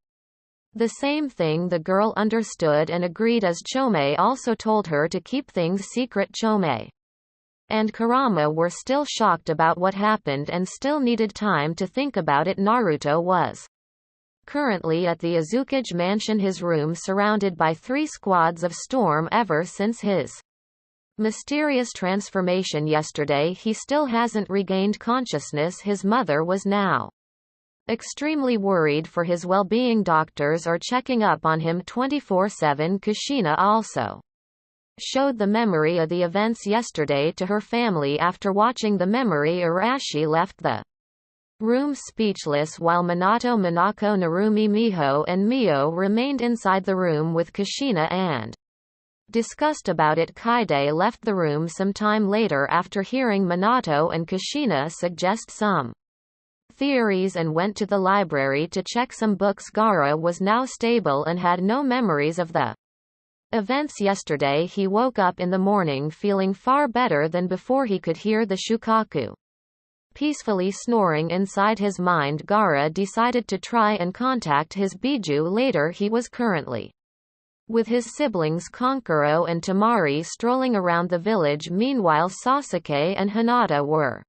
the same thing. The girl understood and agreed, as Chome also told her to keep things secret. Chome and Kurama were still shocked about what happened and still needed time to think about it. Naruto was currently at the Azukage mansion, his room surrounded by 3 squads of storm. Ever since his mysterious transformation yesterday, he still hasn't regained consciousness. His mother was now extremely worried for his well-being. Doctors are checking up on him 24/7. Kushina also showed the memory of the events yesterday to her family. After watching the memory, Arashi left the room speechless, while Minato, Minako, Narumi, Miho and Mio remained inside the room with Kushina and discussed about it. Kaide left the room some time later after hearing Minato and Kushina suggest some theories and went to the library to check some books. Gaara was now stable and had no memories of the events yesterday. He woke up in the morning feeling far better than before. He could hear the Shukaku peacefully snoring inside his mind. Gaara decided to try and contact his Biju later. He was currently with his siblings Konkuro and Tamari strolling around the village. Meanwhile, Sasuke and Hinata were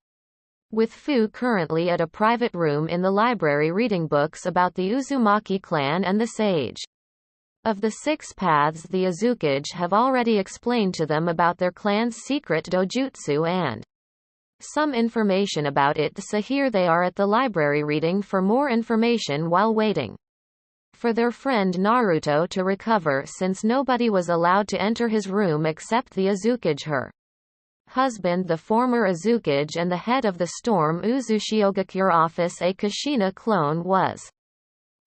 with Fu currently at a private room in the library reading books about the Uzumaki clan and the Sage of the 6 Paths. The Azukage have already explained to them about their clan's secret dojutsu and some information about it, so here they are at the library reading for more information while waiting for their friend Naruto to recover, since nobody was allowed to enter his room except the Azukage, her husband, the former Azukage and the head of the Storm Uzushiogakure office. A Kushina clone was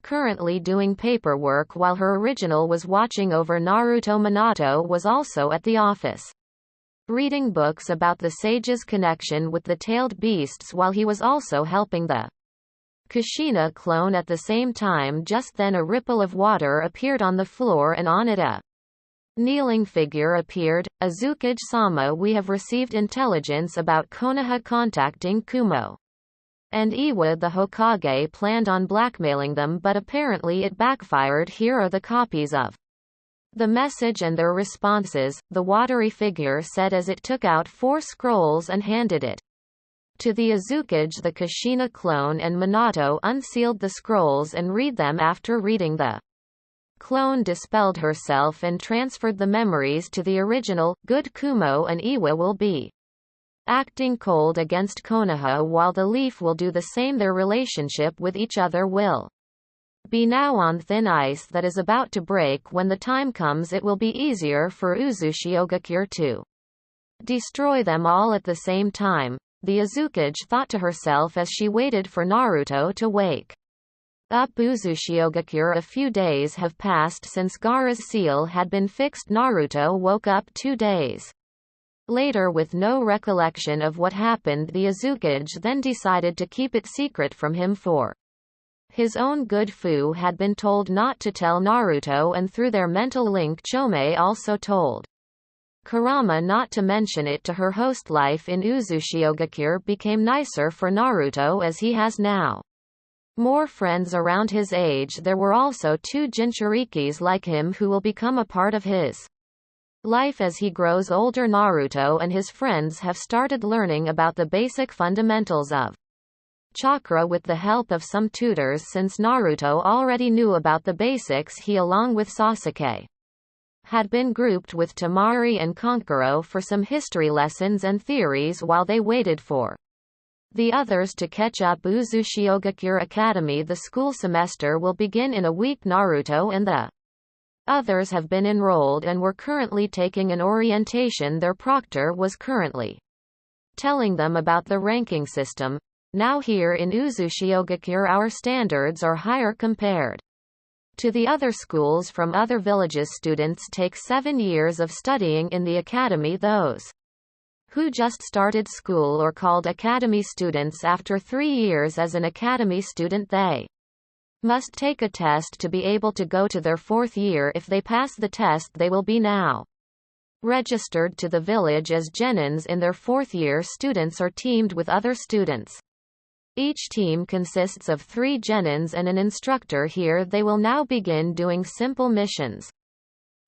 currently doing paperwork while her original was watching over Naruto. Minato was also at the office reading books about the sage's connection with the tailed beasts while he was also helping the Kushina clone at the same time. Just then a ripple of water appeared on the floor and on it a kneeling figure appeared. Azukage-sama, we have received intelligence about Konoha contacting Kumo And Iwa the Hokage planned on blackmailing them, but apparently it backfired. Here are the copies of the message and their responses, the watery figure said as it took out 4 scrolls and handed it to the Uzukage. The Kushina clone and Minato unsealed the scrolls and read them. After reading, the clone dispelled herself and transferred the memories to the original. Good, Kumo and Iwa will be acting cold against Konoha while the leaf will do the same. Their relationship with each other will be now on thin ice that is about to break. When the time comes, it will be easier for Uzushiogakure to destroy them all at the same time, the Uzukage thought to herself as she waited for Naruto to wake up. Uzushiogakure. A few days have passed since Gaara's seal had been fixed. Naruto woke up 2 days later with no recollection of what happened. The Uzukage then decided to keep it secret from him for his own good. Fu had been told not to tell Naruto, and through their mental link Chome also told Kurama not to mention it to her. Host life in Uzushiogakure became nicer for Naruto as he has now more friends around his age. There were also 2 Jinchurikis like him who will become a part of his life as he grows older. Naruto and his friends have started learning about the basic fundamentals of chakra with the help of some tutors. Since Naruto already knew about the basics, he along with Sasuke had been grouped with Temari and Kankuro for some history lessons and theories while they waited for the others to catch up. Uzushiogakure Academy. The school semester will begin in a week. Naruto and the others have been enrolled and were currently taking an orientation. Their proctor was currently telling them about the ranking system. Now here in Uzushiogakure our standards are higher compared to the other schools from other villages. Students take 7 years of studying in the academy. Those who just started school or called academy students after 3 years as an academy student, they must take a test to be able to go to their 4th year. If they pass the test, they will be now registered to the village as genins in their 4th year. Students are teamed with other students. Each team consists of 3 genins and an instructor. Here they will now begin doing simple missions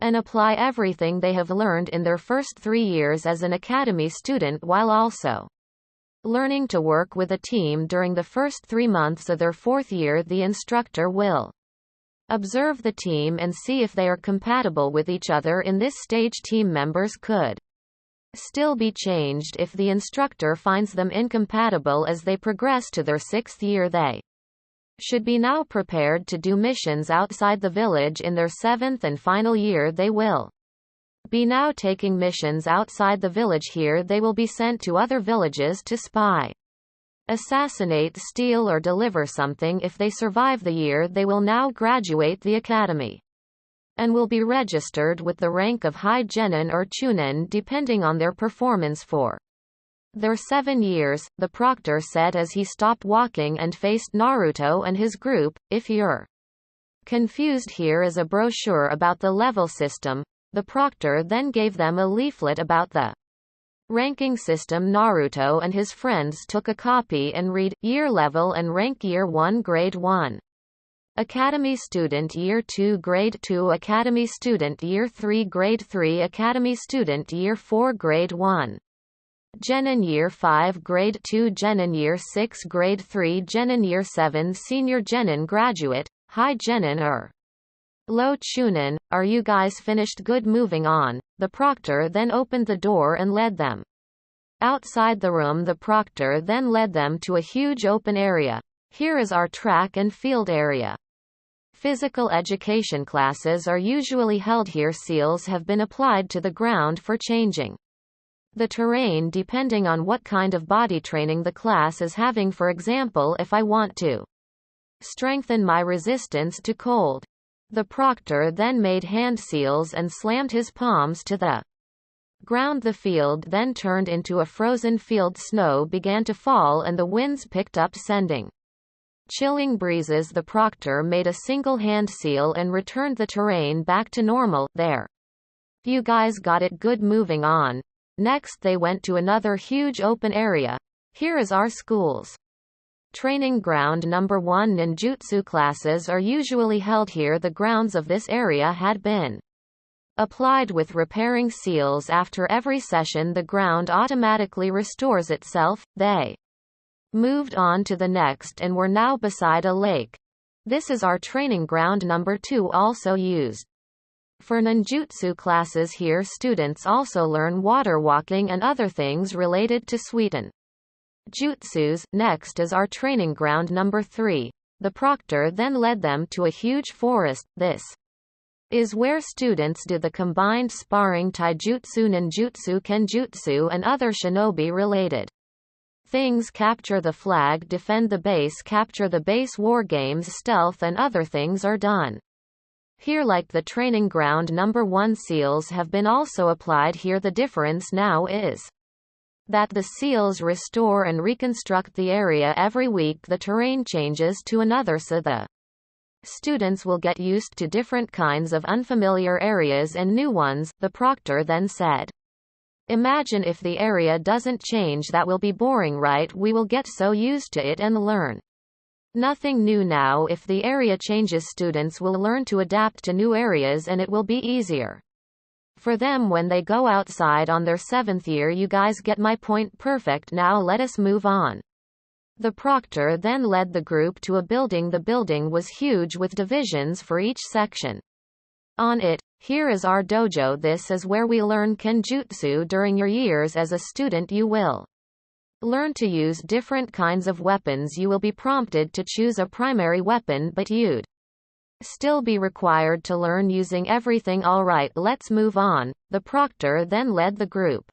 and apply everything they have learned in their first 3 years as an academy student, while also learning to work with a team during the first 3 months of their 4th year. The instructor will observe the team and see if they are compatible with each other. In this stage, team members could still be changed if the instructor finds them incompatible. As they progress to their 6th year, they should be now prepared to do missions outside the village. In their 7th and final year, they will be now taking missions outside the village. Here they will be sent to other villages to spy, assassinate, steal or deliver something. If they survive the year, they will now graduate the academy and will be registered with the rank of high genin or chunin depending on their performance for their 7 years, the proctor said as he stopped walking and faced Naruto and his group. If you're confused, here is a brochure about the level system. The proctor then gave them a leaflet about the ranking system. Naruto and his friends took a copy and read, year level and rank: year 1 grade 1. Academy student year 2 grade 2, academy student year 3 grade 3, academy student year 4 grade 1. Genin year 5 grade 2, Genin year 6 grade 3, Genin year 7, senior Genin graduate, high Genin or low chunin. Are you guys finished? Good, moving on. The proctor then opened the door and led them outside the room. The proctor then led them to a huge open area. Here is our track and field area. Physical education classes are usually held here. Seals have been applied to the ground for changing the terrain depending on what kind of body training the class is having. For example, if I want to strengthen my resistance to cold. The proctor then made hand seals and slammed his palms to the ground. The field then turned into a frozen field. Snow began to fall and the winds picked up, sending chilling breezes. The proctor made a single hand seal and returned the terrain back to normal. There. You guys got it. Good, moving on. Next they went to another huge open area. Here is our school's Training Ground Number 1 ninjutsu classes are usually held here. The grounds of this area had been applied with repairing seals. After every session the ground automatically restores itself. They moved on to the next and were now beside a lake. This is our training ground number 2, also used for ninjutsu classes. Here students also learn water walking and other things related to Sweden jutsus. Next is our training ground number 3. The proctor then led them to a huge forest. This is where students do the combined sparring taijutsu, ninjutsu, kenjutsu and other shinobi related things. Capture the flag, defend the base, capture the base, war games, stealth and other things are done here. Like the training ground number 1, seals have been also applied here. The difference now is that the seals restore and reconstruct the area every week. The terrain changes to another, so the students will get used to different kinds of unfamiliar areas and new ones. The proctor then said, imagine if the area doesn't change, that will be boring, right? We will get so used to it and learn nothing new. Now if the area changes, students will learn to adapt to new areas and it will be easier for them when they go outside on their 7th year. You guys get my point? Perfect. Now let us move on. The proctor then led the group to a building. The building was huge with divisions for each section. On it, here is our dojo. This is where we learn kenjutsu. During your years as a student you will learn to use different kinds of weapons. You will be prompted to choose a primary weapon, but you'd still be required to learn using everything. Alright, let's move on. The proctor then led the group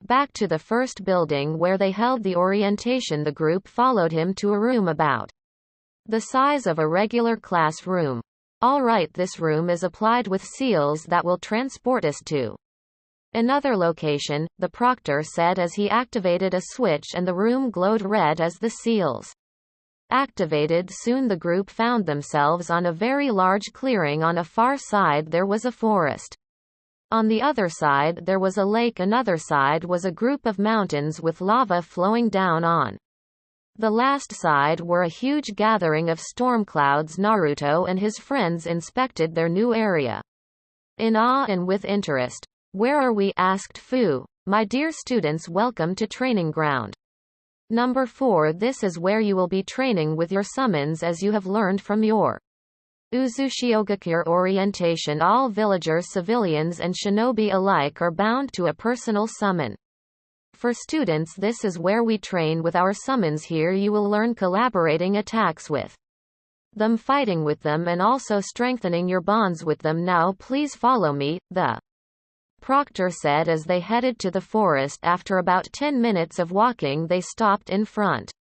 back to the first building where they held the orientation. The group followed him to a room about the size of a regular classroom. Alright, this room is applied with seals that will transport us to another location, the proctor said as he activated a switch and the room glowed red as the seals activated. Soon the group found themselves on a very large clearing. On a far side there was a forest. On the other side there was a lake. Another side was a group of mountains with lava flowing down. On the last side were a huge gathering of storm clouds. Naruto and his friends inspected their new area in awe and with interest. Where are we? Asked Fu. My dear students, welcome to training ground number 4. This is where you will be training with your summons as you have learned from your Uzushiogakure orientation. All villagers, civilians and shinobi alike are bound to a personal summon. For students, this is where we train with our summons. Here you will learn collaborating attacks with them, fighting with them and also strengthening your bonds with them. Now please follow me, the proctor said as they headed to the forest. After about 10 minutes of walking they stopped in front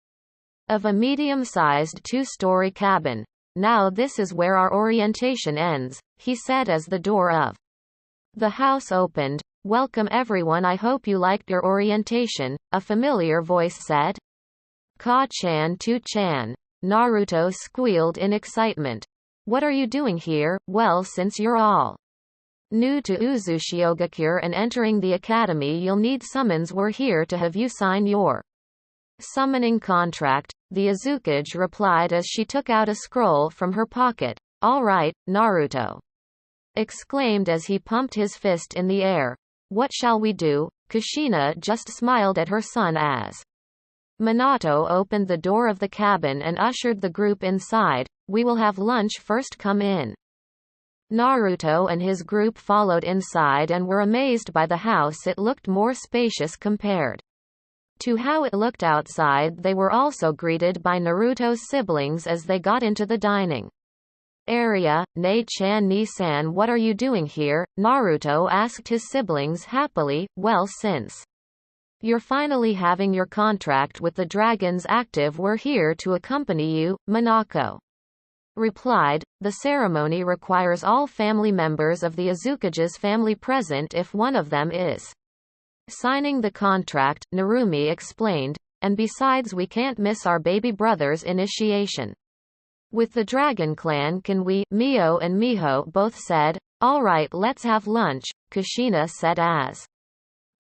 of a medium-sized 2-story cabin. Now this is where our orientation ends, he said as the door of the house opened. Welcome everyone, I hope you liked your orientation, a familiar voice said. Ka-chan to-chan. Naruto squealed in excitement. What are you doing here? Well, since you're all new to Uzushiogakure and entering the academy, you'll need summons. We're here to have you sign your summoning contract, the Azukage replied as she took out a scroll from her pocket. All right, Naruto exclaimed as he pumped his fist in the air. What shall we do? Kushina just smiled at her son as Minato opened the door of the cabin and ushered the group inside. We will have lunch first, come in. Naruto and his group followed inside and were amazed by the house. It looked more spacious compared to how it looked outside. They were also greeted by Naruto's siblings as they got into the dining area. Ne-chan, Ni-san, what are you doing here? Naruto asked his siblings happily. Well, since you're finally having your contract with the dragons active, we're here to accompany you, Minako replied. The ceremony requires all family members of the Azukage's family present if one of them is signing the contract, Narumi explained, and besides we can't miss our baby brother's initiation with the Dragon Clan, can we? Mio and Miho both said. Alright, let's have lunch, Kushina said as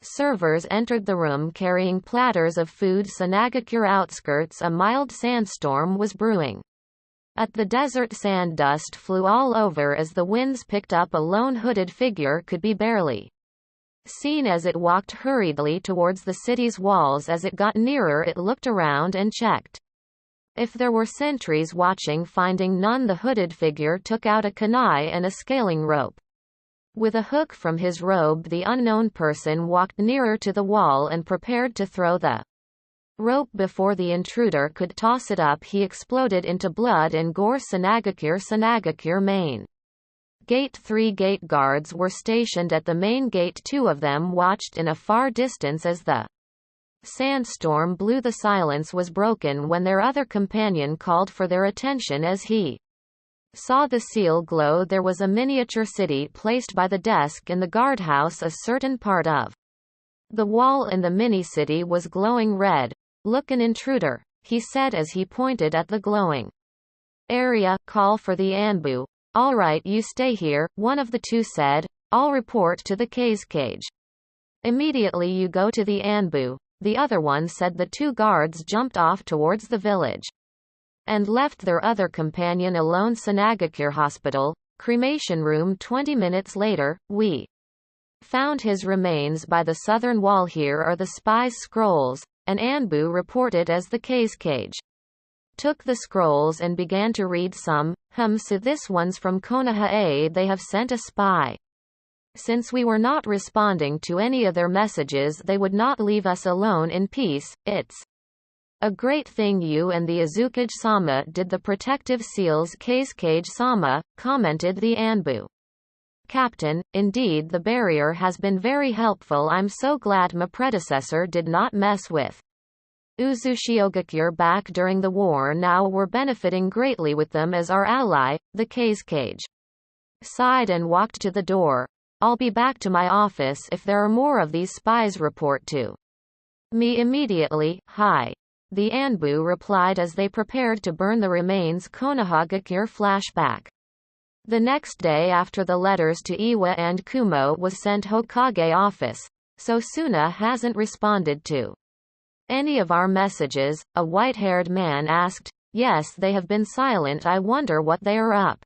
Servers entered the room carrying platters of food. Sanagakure outskirts, a mild sandstorm was brewing. At the desert, sand dust flew all over as the winds picked up. A lone hooded figure could be barely seen as it walked hurriedly towards the city's walls. As it got nearer, it looked around and checked if there were sentries watching. Finding none, the hooded figure took out a kunai and a scaling rope. With a hook from his robe, the unknown person walked nearer to the wall and prepared to throw the rope before the intruder could toss it up. He exploded into blood and gore. Sanagakure main Gate 3 gate guards were stationed at the main gate. 2 of them watched in a far distance as the sandstorm blew. The silence was broken when their other companion called for their attention as he saw the seal glow. There was a miniature city placed by the desk in the guardhouse. A certain part of the wall in the mini-city was glowing red. "Look, an intruder," he said as he pointed at the glowing area. "Call for the Anbu." "All right, you stay here," one of the two said. "I'll report to the cage. Immediately you go to the Anbu," the other one said. The 2 guards jumped off towards the village and left their other companion alone. Sanagakure Hospital, cremation room. 20 minutes later, we found his remains by the southern wall. Here are the spy's scrolls, an Anbu reported as the cage took the scrolls and began to read some. So this one's from Konoha. They have sent a spy. Since we were not responding to any of their messages, they would not leave us alone in peace. It's a great thing you and the Azukage-sama did the protective seals. Kage-sama, commented the Anbu captain. "Indeed, the barrier has been very helpful. I'm so glad my predecessor did not mess with Uzushiogakure back during the war. Now we're benefiting greatly with them as our ally." The cage sighed and walked to the door. "I'll be back to my office if there are more of these spies. Report to me immediately." "Hi," the Anbu replied as they prepared to burn the remains. Konohagakure flashback. The next day after the letters to Iwa and Kumo was sent Hokage office. "So Suna hasn't responded to any of our messages?" a white-haired man asked. "Yes, they have been silent. I wonder what they are up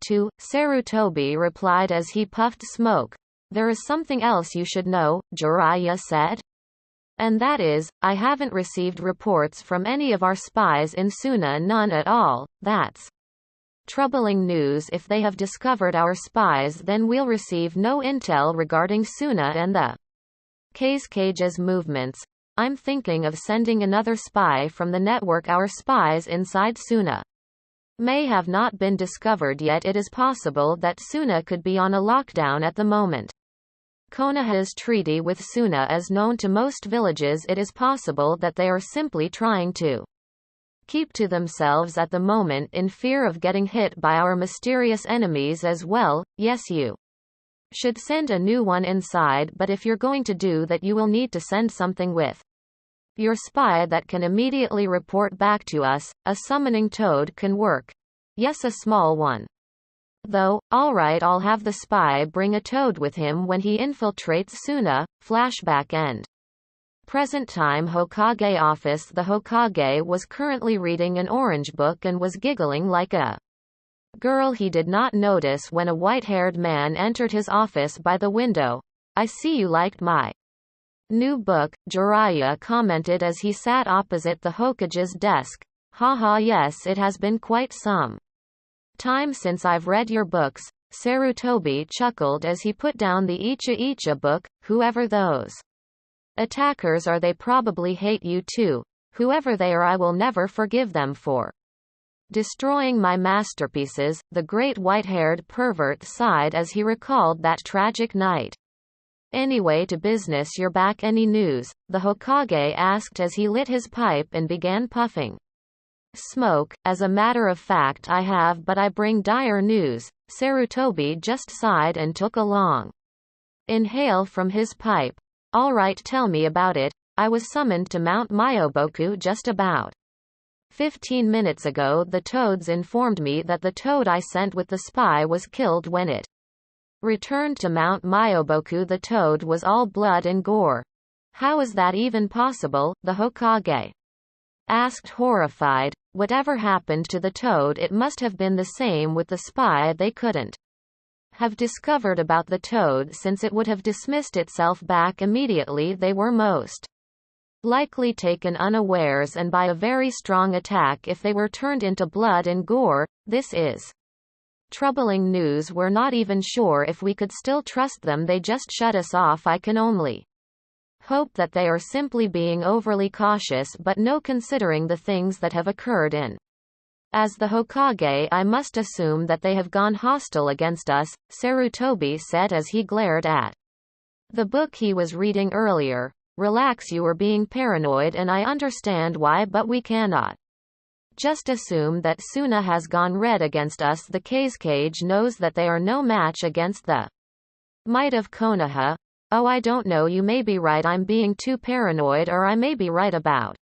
to," Sarutobi replied as he puffed smoke. "There is something else you should know," Jiraiya said. "And that is, I haven't received reports from any of our spies in Suna. None at all." "That's troubling news. If they have discovered our spies, then we'll receive no intel regarding Suna and the cage's movements. I'm thinking of sending another spy from the network. Our spies inside Suna may have not been discovered yet. It is possible that Suna could be on a lockdown at the moment. Konoha's treaty with Suna is known to most villages. It is possible that they are simply trying to keep to themselves at the moment in fear of getting hit by our mysterious enemies as well. Yes, you should send a new one inside, but if you're going to do that, you will need to send something with your spy that can immediately report back to us. A summoning toad can work. Yes, a small one though. Alright, I'll have the spy bring a toad with him when he infiltrates Suna. Flashback end. Present time Hokage office. The Hokage was currently reading an orange book and was giggling like a girl. He did not notice when a white-haired man entered his office by the window. "I see you liked my new book," Jiraiya commented as he sat opposite the Hokage's desk. "Haha, yes, it has been quite some time since I've read your books." Sarutobi chuckled as he put down the Icha book. "Whoever those attackers are, they probably hate you too. Whoever they are, I will never forgive them for destroying my masterpieces." The great white-haired pervert sighed as he recalled that tragic night. "Anyway, to business. You're back. Any news?" the Hokage asked as he lit his pipe and began puffing smoke. "As a matter of fact, I have, but I bring dire news." Sarutobi just sighed and took a long inhale from his pipe. "All right, tell me about it. I was summoned to Mount Myoboku just about 15 minutes ago. The toads informed me that the toad I sent with the spy was killed when it Returned to Mount Myoboku. The toad was all blood and gore. How is that even possible? The Hokage asked, horrified. Whatever happened to the toad, it must have been the same with the spy. They couldn't have discovered about the toad, since it would have dismissed itself back immediately. They were most likely taken unawares and by a very strong attack if they were turned into blood and gore. This is troubling news. We're not even sure if we could still trust them. They just shut us off. I can only hope that they are simply being overly cautious, but no, considering the things that have occurred in. As the Hokage, I must assume that they have gone hostile against us, Sarutobi said as he glared at the book he was reading earlier. Relax, you are being paranoid and I understand why, but we cannot just assume that Suna has gone red against us. The Kazekage knows that they are no match against the might of Konoha. Oh, I don't know, you may be right, I'm being too paranoid, or I may be right about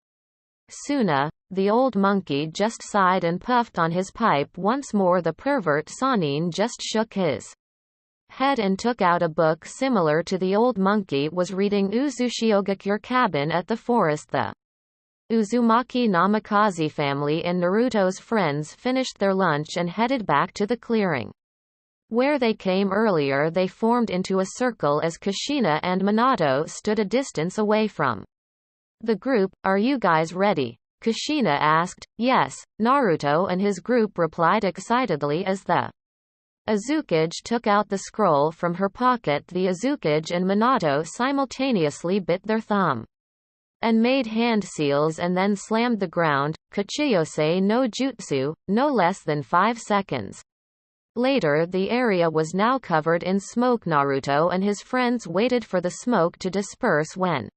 Suna. The old monkey just sighed and puffed on his pipe once more. The pervert Sanin just shook his head and took out a book similar to the old monkey was reading. Uzushiogakure cabin at the forest. The Uzumaki Namikaze family and Naruto's friends finished their lunch and headed back to the clearing where they came earlier. They formed into a circle as Kushina and Minato stood a distance away from the group. Are you guys ready? Kushina asked. Yes, Naruto and his group replied excitedly as the Uzukage took out the scroll from her pocket. The Uzukage and Minato simultaneously bit their thumb and made hand seals and then slammed the ground. Kuchiyose no jutsu, no less than 5 seconds later, the area was now covered in smoke. Naruto and his friends waited for the smoke to disperse. When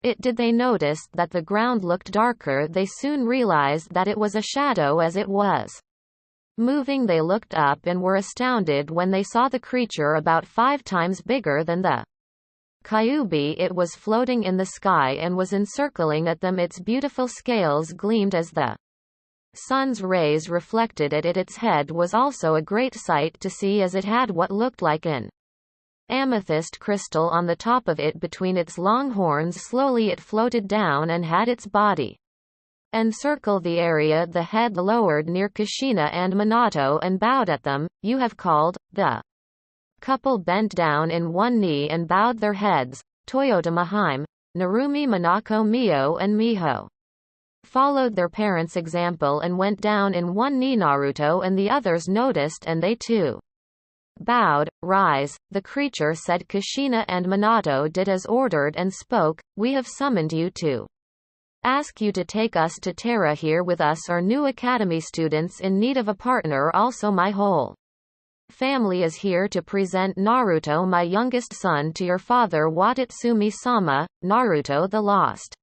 it did, they noticed that the ground looked darker. They soon realized that it was a shadow as it was moving. They looked up and were astounded when they saw the creature about 5 times bigger than the Kyuubi. It was floating in the sky and was encircling at them. Its beautiful scales gleamed as the sun's rays reflected at it. Its head was also a great sight to see, as it had what looked like an amethyst crystal on the top of it between its long horns. Slowly it floated down and had its body encircle the area. The head lowered near Kushina and Minato and bowed at them. You have called. The couple bent down in one knee and bowed their heads. Toyota Mahaime, Narumi, Minako, Mio and Miho followed their parents' example and went down in one knee. Naruto and the others noticed and they too bowed. Rise, the creature said. Kushina and Minato did as ordered and spoke. We have summoned you to ask you to take us to Terra. Here with us are new academy students in need of a partner. Also my whole family is here to present Naruto, my youngest son, to your father Watatsumi-sama. Naruto the Lost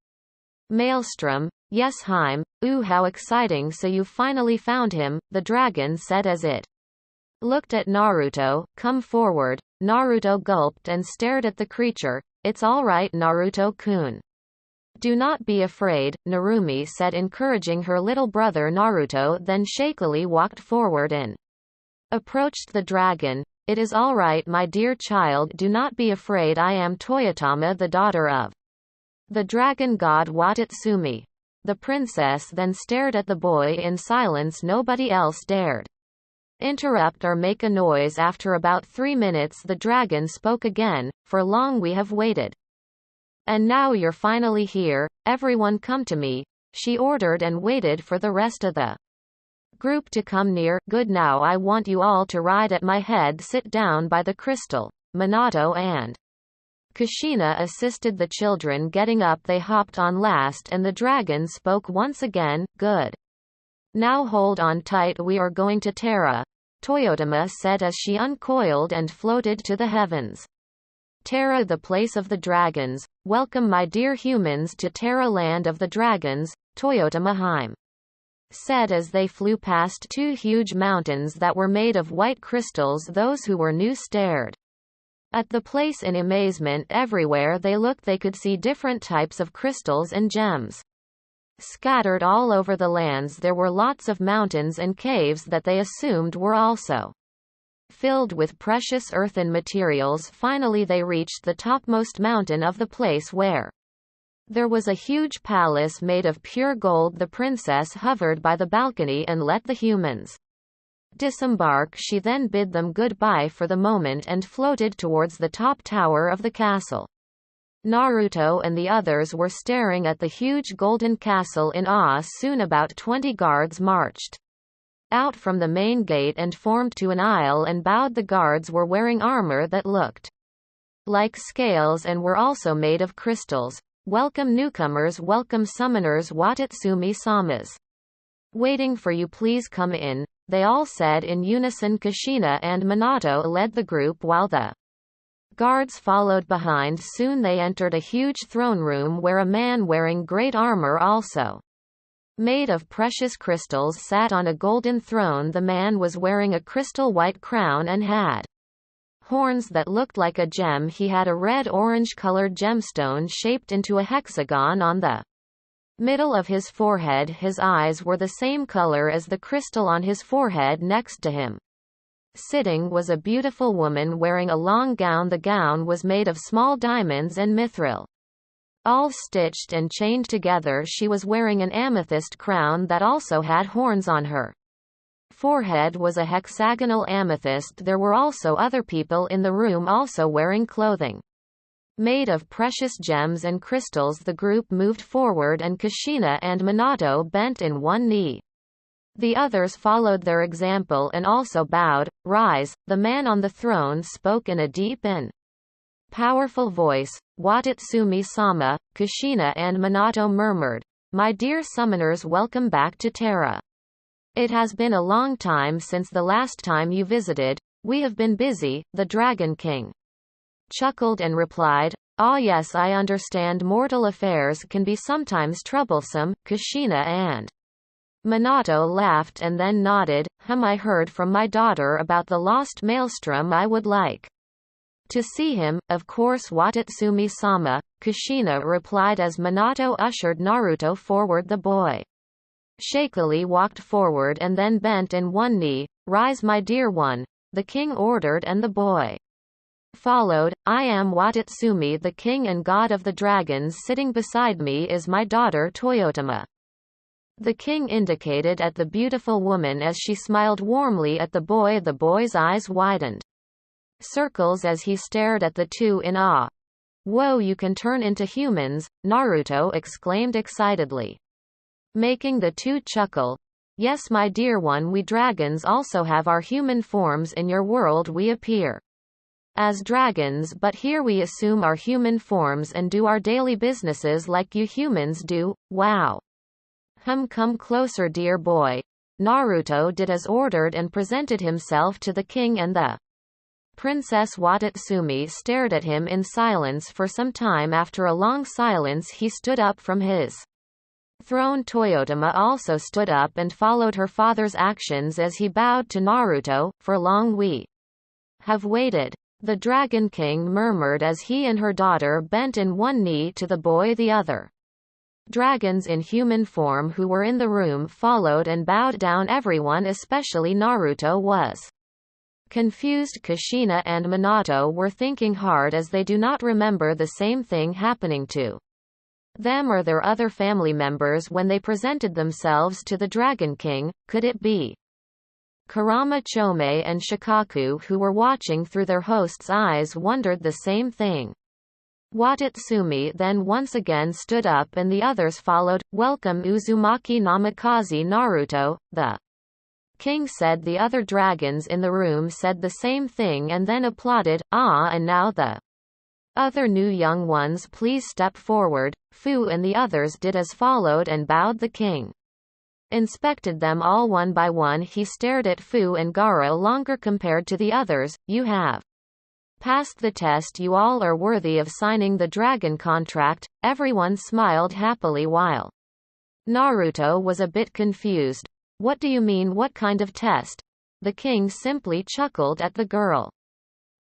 Maelstrom. Yes, Haim. Ooh, how exciting, so you finally found him, the dragon said as it looked at Naruto. Come forward. Naruto gulped and stared at the creature. It's all right, Naruto-kun. Do not be afraid, Narumi said, encouraging her little brother. Naruto then shakily walked forward and approached the dragon. It is all right, my dear child, do not be afraid. I am Toyotama, the daughter of the dragon god Watatsumi. The princess then stared at the boy in silence. Nobody else dared interrupt or make a noise. After about 3 minutes the dragon spoke again. For long we have waited. And now you're finally here. Everyone come to me, she ordered, and waited for the rest of the group to come near. Good, now I want you all to ride at my head. Sit down by the crystal. Minato and Kushina assisted the children getting up. They hopped on last and the dragon spoke once again. Good. Now hold on tight, we are going to Terra, Toyotama said as she uncoiled and floated to the heavens. Terra, the place of the dragons. Welcome my dear humans to Terra, land of the dragons, Toyotama Haime said as they flew past 2 huge mountains that were made of white crystals. Those who were new stared at the place in amazement. Everywhere they looked they could see different types of crystals and gems scattered all over the lands. There were lots of mountains and caves that they assumed were also filled with precious earthen materials. Finally they reached the topmost mountain of the place where there was a huge palace made of pure gold. The princess hovered by the balcony and let the humans disembark. She then bid them goodbye for the moment and floated towards the top tower of the castle. Naruto and the others were staring at the huge golden castle in awe. Soon about 20 guards marched out from the main gate and formed to an aisle and bowed. The guards were wearing armor that looked like scales and were also made of crystals. Welcome newcomers, welcome summoners, Watatsumi-samas. Waiting for you, please come in, they all said in unison. Kushina and Minato led the group while the guards followed behind. Soon they entered a huge throne room where a man wearing great armor, also made of precious crystals, sat on a golden throne. The man was wearing a crystal white crown and had horns that looked like a gem. He had a red-orange colored gemstone shaped into a hexagon on the middle of his forehead. His eyes were the same color as the crystal on his forehead. Next to him sitting was a beautiful woman wearing a long gown. The gown was made of small diamonds and mithril, all stitched and chained together. She was wearing an amethyst crown that also had horns on her forehead was a hexagonal amethyst. There were also other people in the room also wearing clothing made of precious gems and crystals. The group moved forward and Kushina and Minato bent in one knee. The others followed their example and also bowed. Rise, the man on the throne spoke in a deep and powerful voice. Watatsumi-sama, Kushina and Minato murmured. My dear summoners, welcome back to Terra. It has been a long time since the last time you visited. We have been busy. The Dragon King chuckled and replied, Ah yes, I understand mortal affairs can be sometimes troublesome. Kushina and Minato laughed and then nodded. I heard from my daughter about the lost maelstrom. I would like to see him, of course. Watatsumi-sama, Kushina replied as Minato ushered Naruto forward. The boy shakily walked forward and then bent in one knee. Rise, my dear one, the king ordered, and the boy followed. I am Watatsumi, the king and god of the dragons. Sitting beside me is my daughter Toyotama. The king indicated at the beautiful woman as she smiled warmly at the boy. The boy's eyes widened circles as he stared at the two in awe. Whoa, you can turn into humans, Naruto exclaimed excitedly, making the two chuckle. Yes, my dear one, we dragons also have our human forms. In your world we appear as dragons, but here we assume our human forms and do our daily businesses like you humans do. Wow. Come closer, dear boy. Naruto did as ordered and presented himself to the king and the Princess. Watatsumi stared at him in silence for some time. After a long silence he stood up from his throne. Toyotama also stood up and followed her father's actions as he bowed to Naruto. For long we have waited, the Dragon King murmured as he and her daughter bent in one knee to the boy. The other dragons in human form who were in the room followed and bowed down. Everyone, especially Naruto, was confused. Kushina and Minato were thinking hard as they do not remember the same thing happening to them or their other family members when they presented themselves to the Dragon King. Could it be Kurama, Chome and Shikaku, who were watching through their host's eyes, wondered the same thing. Watatsumi then once again stood up and the others followed. Welcome Uzumaki Namikaze Naruto, the king said. The other dragons in the room said the same thing and then applauded. And now the other new young ones, please step forward. Fu and the others did as followed and bowed. The king inspected them all one by one. He stared at Fu and Gaara longer. Compared to the others, you have passed the test. You all are worthy of signing the dragon contract. Everyone smiled happily while Naruto was a bit confused. What do you mean, what kind of test? The king simply chuckled at the girl.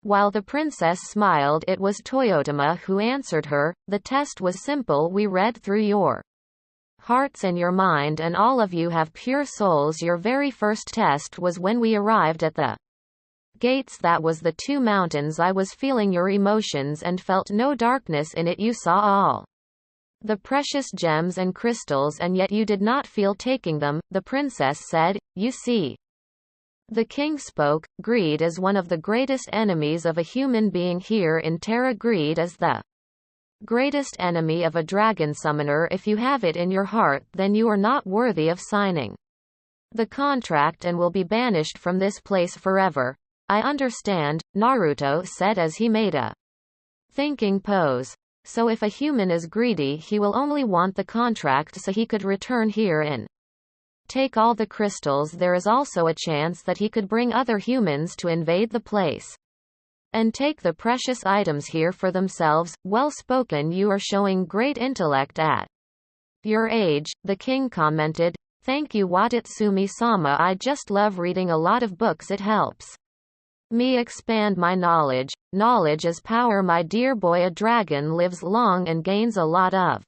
While the princess smiled, it was Toyotama who answered her. The test was simple. We read through your hearts and your mind, and all of you have pure souls. Your very first test was when we arrived at the gates that was the two mountains I was feeling your emotions and felt no darkness in it you saw all the precious gems and crystals and yet you did not feel taking them, the princess said, you see. The king spoke, greed is one of the greatest enemies of a human being here in Terra. Greed is the greatest enemy of a dragon summoner. If you have it in your heart then you are not worthy of signing the contract and will be banished from this place forever. I understand, Naruto said as he made a thinking pose. So if a human is greedy he will only want the contract so he could return here and take all the crystals. There is also a chance that he could bring other humans to invade the place and take the precious items here for themselves. Well spoken, you are showing great intellect at your age, the king commented. Thank you Watatsumi-sama, I just love reading a lot of books, it helps me expand my knowledge. Knowledge is power my dear boy. A dragon lives long and gains a lot of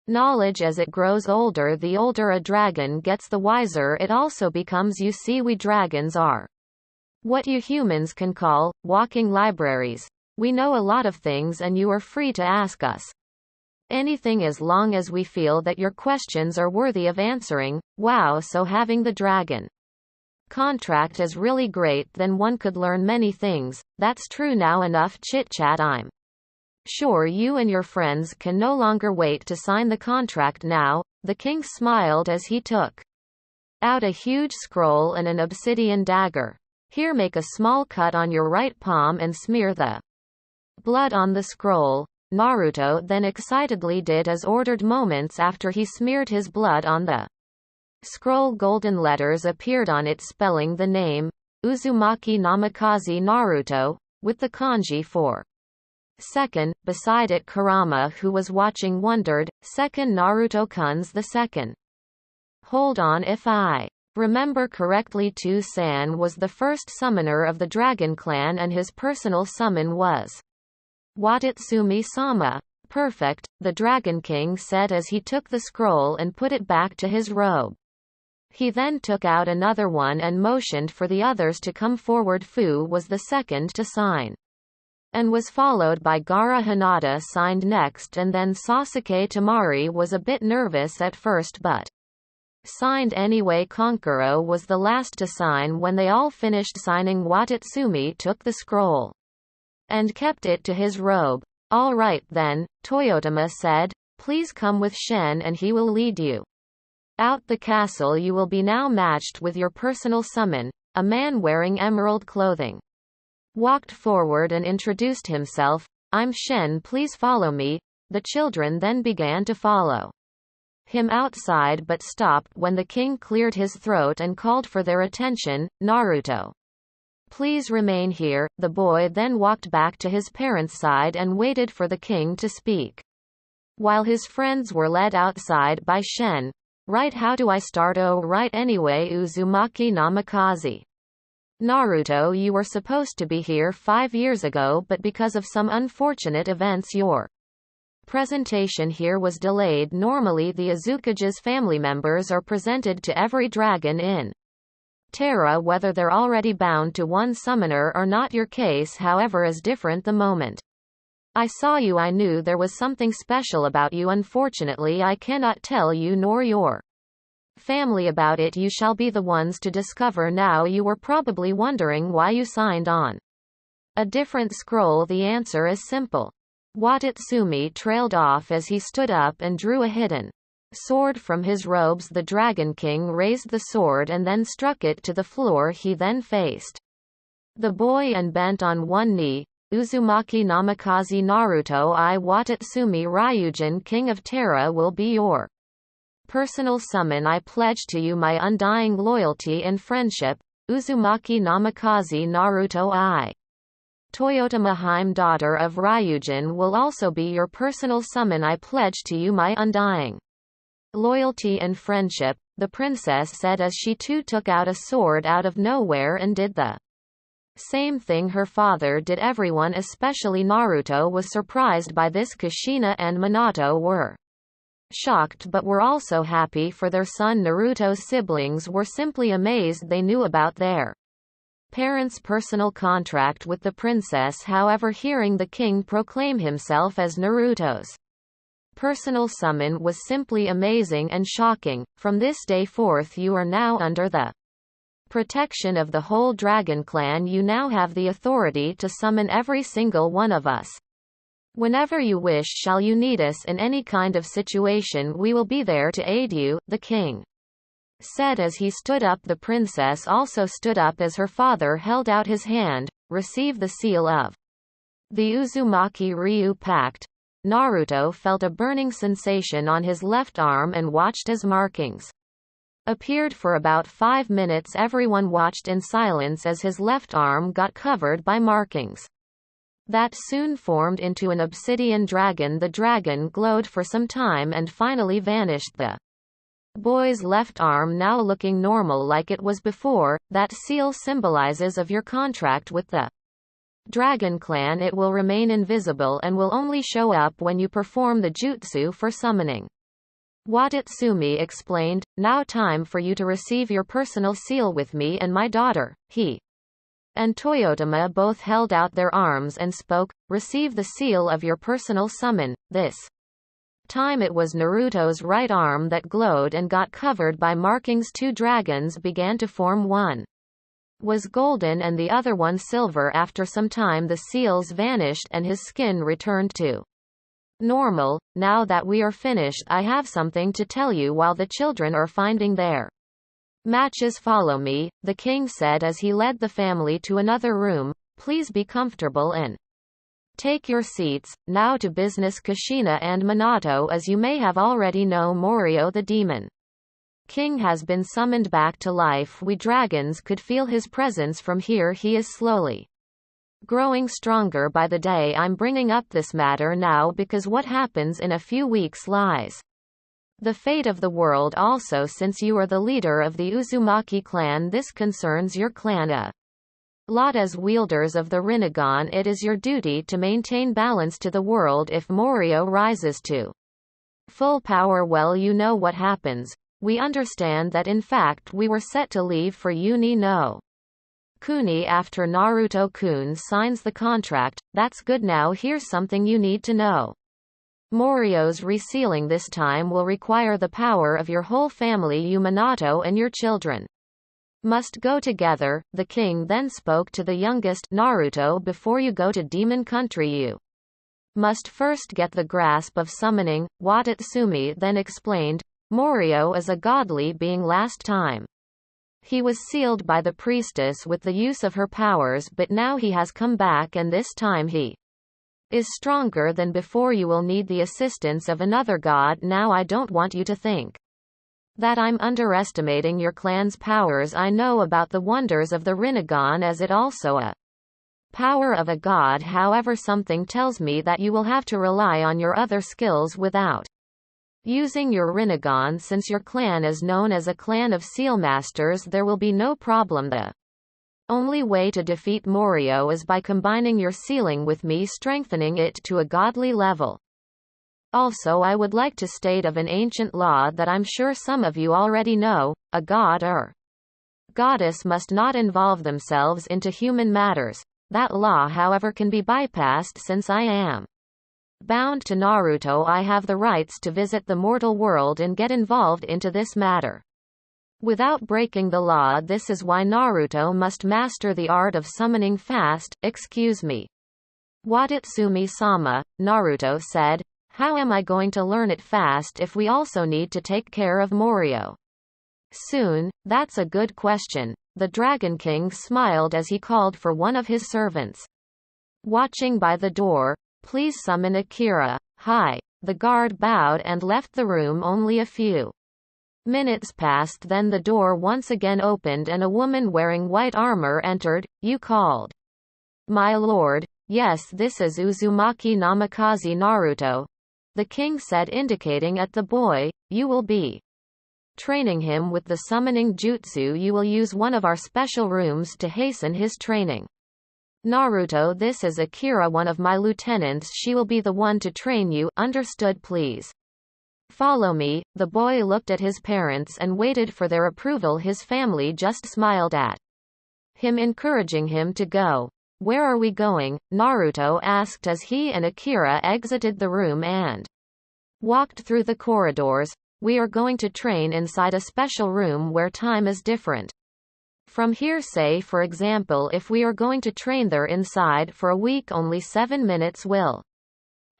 knowledge as it grows older. The older a dragon gets the wiser it also becomes. You see, we dragons are what you humans can call walking libraries. We know a lot of things and you are free to ask us anything as long as we feel that your questions are worthy of answering. Wow, so having the dragon contract is really great, then one could learn many things. That's true. Now enough chit chat, I'm sure you and your friends can no longer wait to sign the contract now. The king smiled as he took out a huge scroll and an obsidian dagger. Here, make a small cut on your right palm and smear the blood on the scroll. Naruto then excitedly did as ordered. Moments after he smeared his blood on the scroll, golden letters appeared on it spelling the name, Uzumaki Namikaze Naruto, with the kanji for second. Beside it Kurama, who was watching, wondered, second Naruto-kun's the second. Hold on, if I remember correctly, Tu-san was the first summoner of the Dragon Clan and his personal summon was Watatsumi-sama. Perfect, the Dragon King said as he took the scroll and put it back to his robe. He then took out another one and motioned for the others to come forward. Fu was the second to sign and was followed by Gaara. Hinata signed next and then Sasuke. Temari was a bit nervous at first but signed anyway. Kankuro was the last to sign. When they all finished signing, Watatsumi took the scroll and kept it to his robe. All right then, Toyotama said, please come with Shen and he will lead you out the castle. You will be now matched with your personal summon. A man wearing emerald clothing walked forward and introduced himself. I'm Shen, please follow me. The children then began to follow him outside but stopped when the king cleared his throat and called for their attention. Naruto, please remain here. The boy then walked back to his parents' side and waited for the king to speak, while his friends were led outside by Shen. Right, how do I start? Oh right, anyway, Uzumaki Namikaze Naruto, you were supposed to be here 5 years ago but because of some unfortunate events your presentation here was delayed. Normally the Azukage's family members are presented to every dragon in Terra whether they're already bound to one summoner or not. Your case however is different. The moment I saw you I knew there was something special about you. Unfortunately I cannot tell you nor your family about it. You shall be the ones to discover. Now you were probably wondering why you signed on a different scroll. The answer is simple. Watatsumi trailed off as he stood up and drew a hidden sword from his robes. The Dragon King raised the sword and then struck it to the floor. He then faced the boy and bent on one knee. Uzumaki Namikaze Naruto, I Watatsumi Ryujin, King of Terra, will be your personal summon. I pledge to you my undying loyalty and friendship. Uzumaki Namikaze Naruto, I Toyotama Hime, daughter of Ryujin, will also be your personal summon. I pledge to you my undying loyalty and friendship, the princess said as she too took out a sword out of nowhere and did the same thing her father did. Everyone, especially Naruto, was surprised by this. Kushina and Minato were shocked but were also happy for their son. Naruto's siblings were simply amazed. They knew about their parents' personal contract with the princess. However, hearing the king proclaim himself as Naruto's personal summon was simply amazing and shocking. From this day forth you are now under the protection of the whole dragon clan. You now have the authority to summon every single one of us. Whenever you wish shall you need us in any kind of situation, we will be there to aid you, the king said as he stood up. The princess also stood up as her father held out his hand. Receive the seal of the Uzumaki Ryu Pact. Naruto felt a burning sensation on his left arm and watched as markings appeared for about 5 minutes. Everyone watched in silence as his left arm got covered by markings that soon formed into an obsidian dragon. The dragon glowed for some time and finally vanished. The boy's left arm now looking normal like it was before. That seal symbolizes of your contract with the Dragon Clan. It will remain invisible and will only show up when you perform the jutsu for summoning. Watatsumi explained, now time for you to receive your personal seal with me and my daughter. He and Toyotama both held out their arms and spoke, receive the seal of your personal summon. This time it was Naruto's right arm that glowed and got covered by markings. 2 dragons began to form. One was golden and the other one silver. After some time the seals vanished and his skin returned to normal. Now that we are finished, I have something to tell you while the children are finding their matches. Follow me, the king said as he led the family to another room. Please be comfortable and take your seats. Now to business. Kushina and Minato. As you may have already know, Morio the demon king has been summoned back to life. We dragons could feel his presence from here. He is slowly growing stronger by the day. I'm bringing up this matter now because what happens in a few weeks lies the fate of the world also. Since you are the leader of the Uzumaki clan, this concerns your clan a lot. As wielders of the Rinnegan, it is your duty to maintain balance to the world. If Morio rises to full power, well, you know what happens. We understand that in fact we were set to leave for Uni no Kuni after Naruto-kun signs the contract. That's good. Now here's something you need to know. Morio's resealing this time will require the power of your whole family. You, Minato, and your children must go together. The king then spoke to the youngest, Naruto. Before you go to Demon Country, you must first get the grasp of summoning. Watatsumi then explained, Morio is a godly being. Last time he was sealed by the priestess with the use of her powers, but now he has come back and this time he is stronger than before. You will need the assistance of another god. Now I don't want you to think that I'm underestimating your clan's powers. I know about the wonders of the Rinnegan as it also a power of a god. However, something tells me that you will have to rely on your other skills without using your Rinnegan. Since your clan is known as a clan of seal masters, there will be no problem. The only way to defeat Morio is by combining your sealing with me, strengthening it to a godly level. Also, I would like to state of an ancient law that I'm sure some of you already know. A god or goddess must not involve themselves into human matters. That law, however, can be bypassed. Since I am bound to Naruto, I have the rights to visit the mortal world and get involved into this matter without breaking the law. This is why Naruto must master the art of summoning fast. Excuse me, Watatsumi-sama, Naruto said. How am I going to learn it fast if we also need to take care of Morio soon? That's a good question. The Dragon King smiled as he called for one of his servants watching by the door. Please summon Akira. Hi. The guard bowed and left the room. Only a few minutes passed, then the door once again opened and a woman wearing white armor entered. You called? My lord. Yes, this is Uzumaki Namikaze Naruto, the king said, indicating at the boy. You will be training him with the summoning jutsu. You will use one of our special rooms to hasten his training. Naruto, this is Akira, one of my lieutenants. She will be the one to train you. Understood. Please follow me. The boy looked at his parents and waited for their approval. His family just smiled at him encouraging him to go. Where are we going? Naruto asked as he and Akira exited the room and walked through the corridors. We are going to train inside a special room where time is different from here. Say for example if we are going to train there inside for a week, only 7 minutes will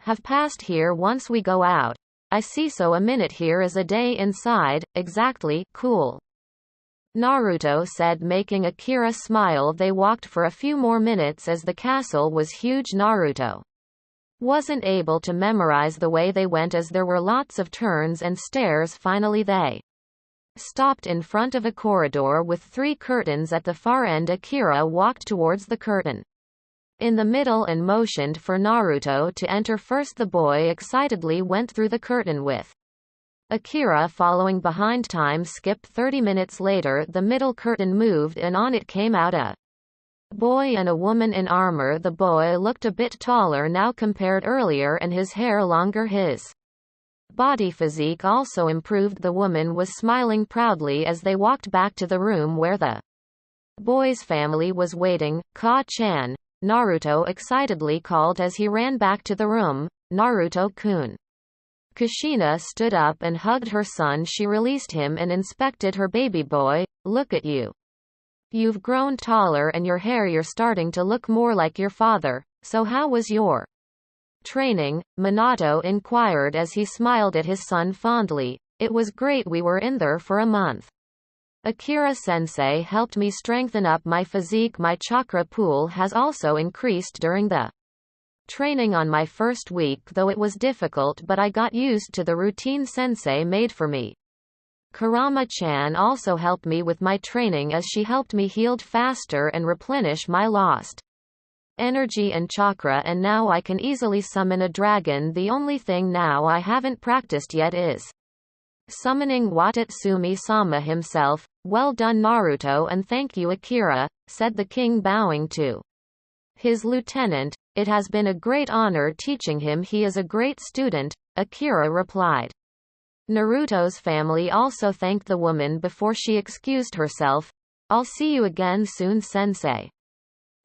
have passed here once we go out. I see, so a minute here is a day inside. Exactly, cool. Naruto said, making Akira smile. They walked for a few more minutes as the castle was huge. Naruto wasn't able to memorize the way they went as there were lots of turns and stairs. Finally they stopped in front of a corridor with 3 curtains at the far end. Akira walked towards the curtain in the middle and motioned for Naruto to enter first. The boy excitedly went through the curtain with Akira following behind. Time skipped 30 minutes later. The middle curtain moved and on it came out a boy and a woman in armor. The boy looked a bit taller now compared earlier and his hair longer. His body physique also improved. The woman was smiling proudly as they walked back to the room where the boy's family was waiting. Ka-chan, Naruto excitedly called as he ran back to the room. Naruto-kun. Kushina stood up and hugged her son. She released him and inspected her baby boy. Look at you. You've grown taller and your hair, you're starting to look more like your father. So how was your training? Minato inquired as he smiled at his son fondly. It was great. We were in there for a month. Akira-sensei helped me strengthen up my physique. My chakra pool has also increased during the training on my first week, though it was difficult, but I got used to the routine sensei made for me. Kurama-chan also helped me with my training as she helped me heal faster and replenish my lost energy and chakra, and now I can easily summon a dragon. The only thing now I haven't practiced yet is summoning Watatsumi-sama himself. Well done Naruto, and thank you Akira, said the king bowing to his lieutenant. It has been a great honor teaching him. He is a great student, Akira replied. Naruto's family also thanked the woman before she excused herself. I'll see you again soon sensei.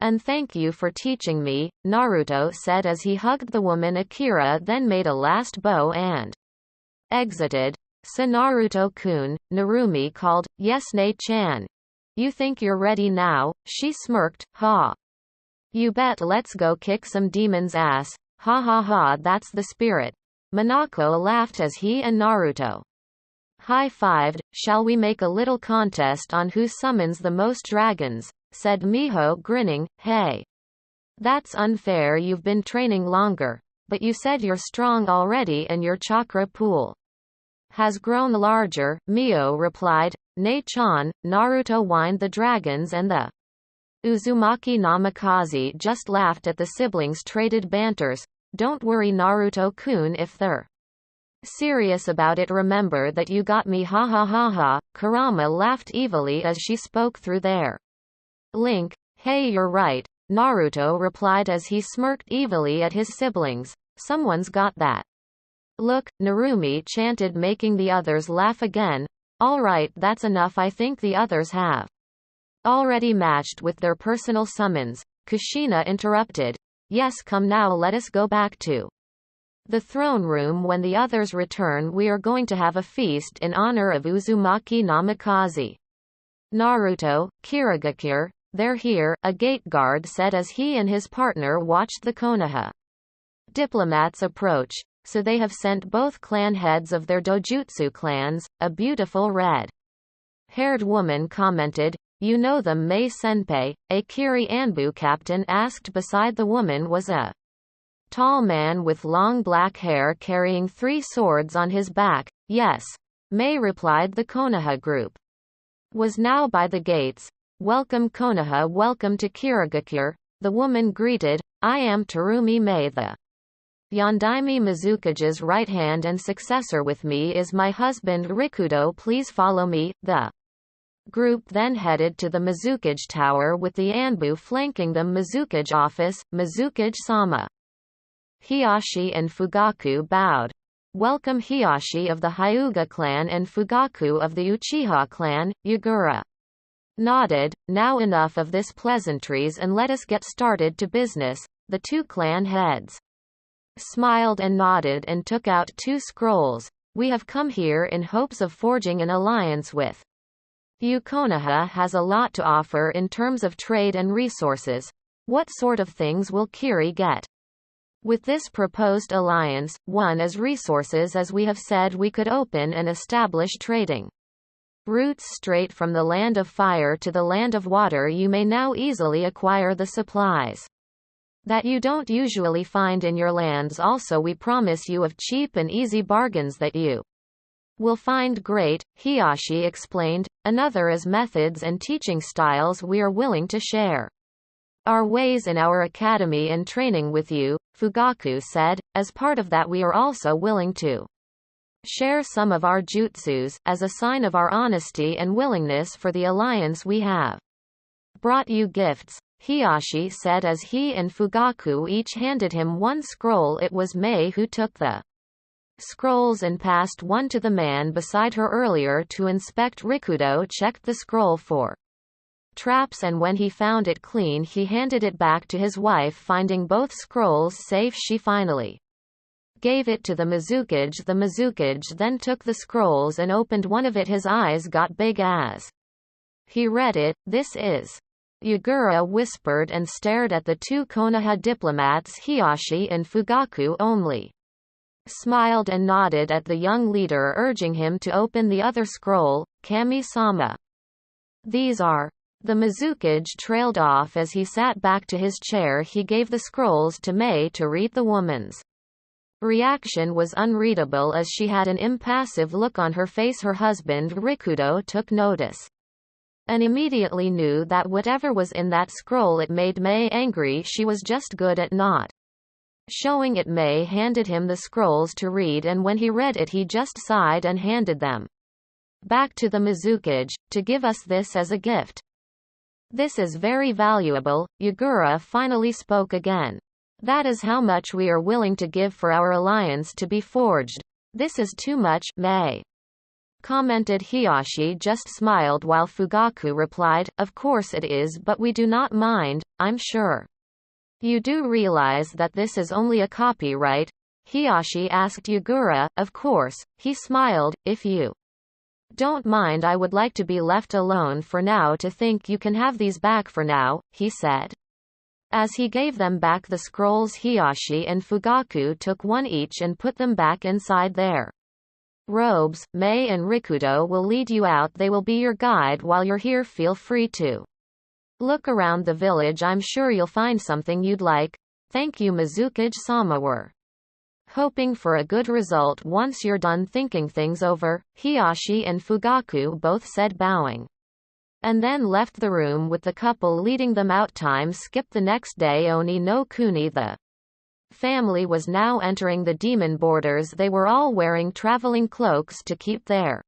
And thank you for teaching me, Naruto said as he hugged the woman. Akira then made a last bow and exited. Sa Naruto-kun, Narumi called. Yes Ne-chan. You think you're ready now? She smirked. Ha. You bet. Let's go kick some demons' ass. Ha ha ha, that's the spirit. Minako laughed as he and Naruto high-fived. Shall we make a little contest on who summons the most dragons? Said Miho grinning. Hey. That's unfair. You've been training longer. But you said you're strong already and your chakra pool has grown larger, Mio replied. Ne-chan, Naruto whined. The dragons and the Uzumaki Namikaze just laughed at the siblings' traded banters. Don't worry Naruto-kun, if they're serious about it, remember that you got me. Ha ha ha ha. Kurama laughed evilly as she spoke through their link. Hey, you're right, Naruto replied as he smirked evilly at his siblings. Someone's got that look, Narumi chanted, making the others laugh again. All right, that's enough. I think the others have already matched with their personal summons. Kushina interrupted. Yes, come now, let us go back to the throne room. When the others return, we are going to have a feast in honor of Uzumaki Namikaze. Naruto, Kirigakure, they're here, a gate guard said as he and his partner watched the Konoha diplomats approach. So they have sent both clan heads of their dojutsu clans, a beautiful red-haired woman commented. You know them, Mei Senpai? A Kiri Anbu captain asked. Beside the woman was a tall man with long black hair carrying 3 swords on his back. Yes. Mei replied. The Konoha group was now by the gates. Welcome Konoha, welcome to Kirigakure, the woman greeted. I am Terumi Mei, the Yondaime Mizukage's right hand and successor. With me is my husband Rikudo. Please follow me. The group then headed to the Mizukage Tower with the Anbu flanking them. Mizukage office, Mizukage-sama. Hiyashi and Fugaku bowed. Welcome Hiyashi of the Hyuga clan and Fugaku of the Uchiha clan, Yagura. Nodded. Now enough of this pleasantries and let us get started to business. The two clan heads smiled and nodded and took out 2 scrolls. We have come here in hopes of forging an alliance with you. Konoha has a lot to offer in terms of trade and resources. What sort of things will Kiri get with this proposed alliance? One is resources. As we have said, we could open and establish trading routes straight from the land of fire to the land of water. You may now easily acquire the supplies that you don't usually find in your lands. Also, we promise you of cheap and easy bargains that you will find great, Hiyashi explained. Another is methods and teaching styles. We are willing to share our ways in our academy and training with you, Fugaku said. As part of that, we are also willing to share some of our jutsus, as a sign of our honesty and willingness for the alliance. We have brought you gifts, Hiyashi said as he and Fugaku each handed him 1 scroll. It was Mei who took the scrolls and passed one to the man beside her earlier to inspect. Rikudo checked the scroll for traps, and when he found it clean, he handed it back to his wife. Finding both scrolls safe, she finally gave it to the Mizukage. The Mizukage then took the scrolls and opened one of it. His eyes got big as he read it. This is Yagura whispered and stared at the 2 Konoha diplomats. Hiyashi and Fugaku only smiled and nodded at the young leader, urging him to open the other scroll. Kami-sama. These are. The Mizukage trailed off as he sat back to his chair. He gave the scrolls to Mei to read. The woman's reaction was unreadable as she had an impassive look on her face. Her husband Rikudo took notice and immediately knew that whatever was in that scroll, it made Mei angry. She was just good at not showing it. Mei handed him the scrolls to read, and when he read it, he just sighed and handed them back to the Mizukage. To give us this as a gift. This is very valuable. Yagura finally spoke again. That is how much we are willing to give for our alliance to be forged. This is too much, Mei commented. Hiyashi just smiled while Fugaku replied, of course it is, but we do not mind. I'm sure you do realize that this is only a copy, right? Hiyashi asked Yagura. Of course, he smiled. If you don't mind, I would like to be left alone for now to think. You can have these back for now, he said. As he gave them back the scrolls, Hiyashi and Fugaku took one each and put them back inside their robes. Mei and Rikudo will lead you out. They will be your guide while you're here. Feel free to look around the village. I'm sure you'll find something you'd like. Thank you, Mizukage-sama. We're hoping for a good result once you're done thinking things over, Hiyashi and Fugaku both said, bowing, and then left the room with the couple leading them out. Time skipped. The next day, Oni no Kuni, the family, was now entering the demon borders. They were all wearing traveling cloaks to keep their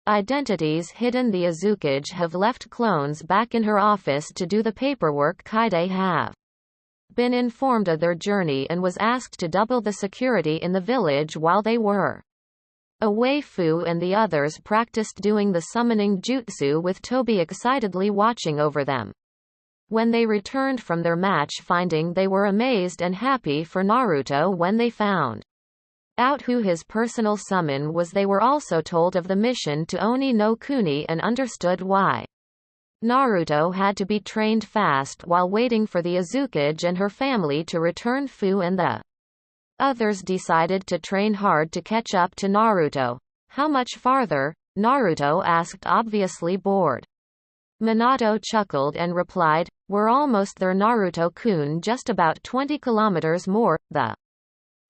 identities hidden. The Azukage have left clones back in her office to do the paperwork. Kaide have been informed of their journey and was asked to double the security in the village while they were away. Fu and the others practiced doing the summoning jutsu with Tobi excitedly watching over them. When they returned from their match finding, they were amazed and happy for Naruto when they found out who his personal summon was. They were also told of the mission to Oni no Kuni and understood why Naruto had to be trained fast while waiting for the Azukage and her family to return. Fu and the others decided to train hard to catch up to Naruto. How much farther? Naruto asked, obviously bored. Minato chuckled and replied, we're almost there, Naruto-kun, just about 20 kilometers more. The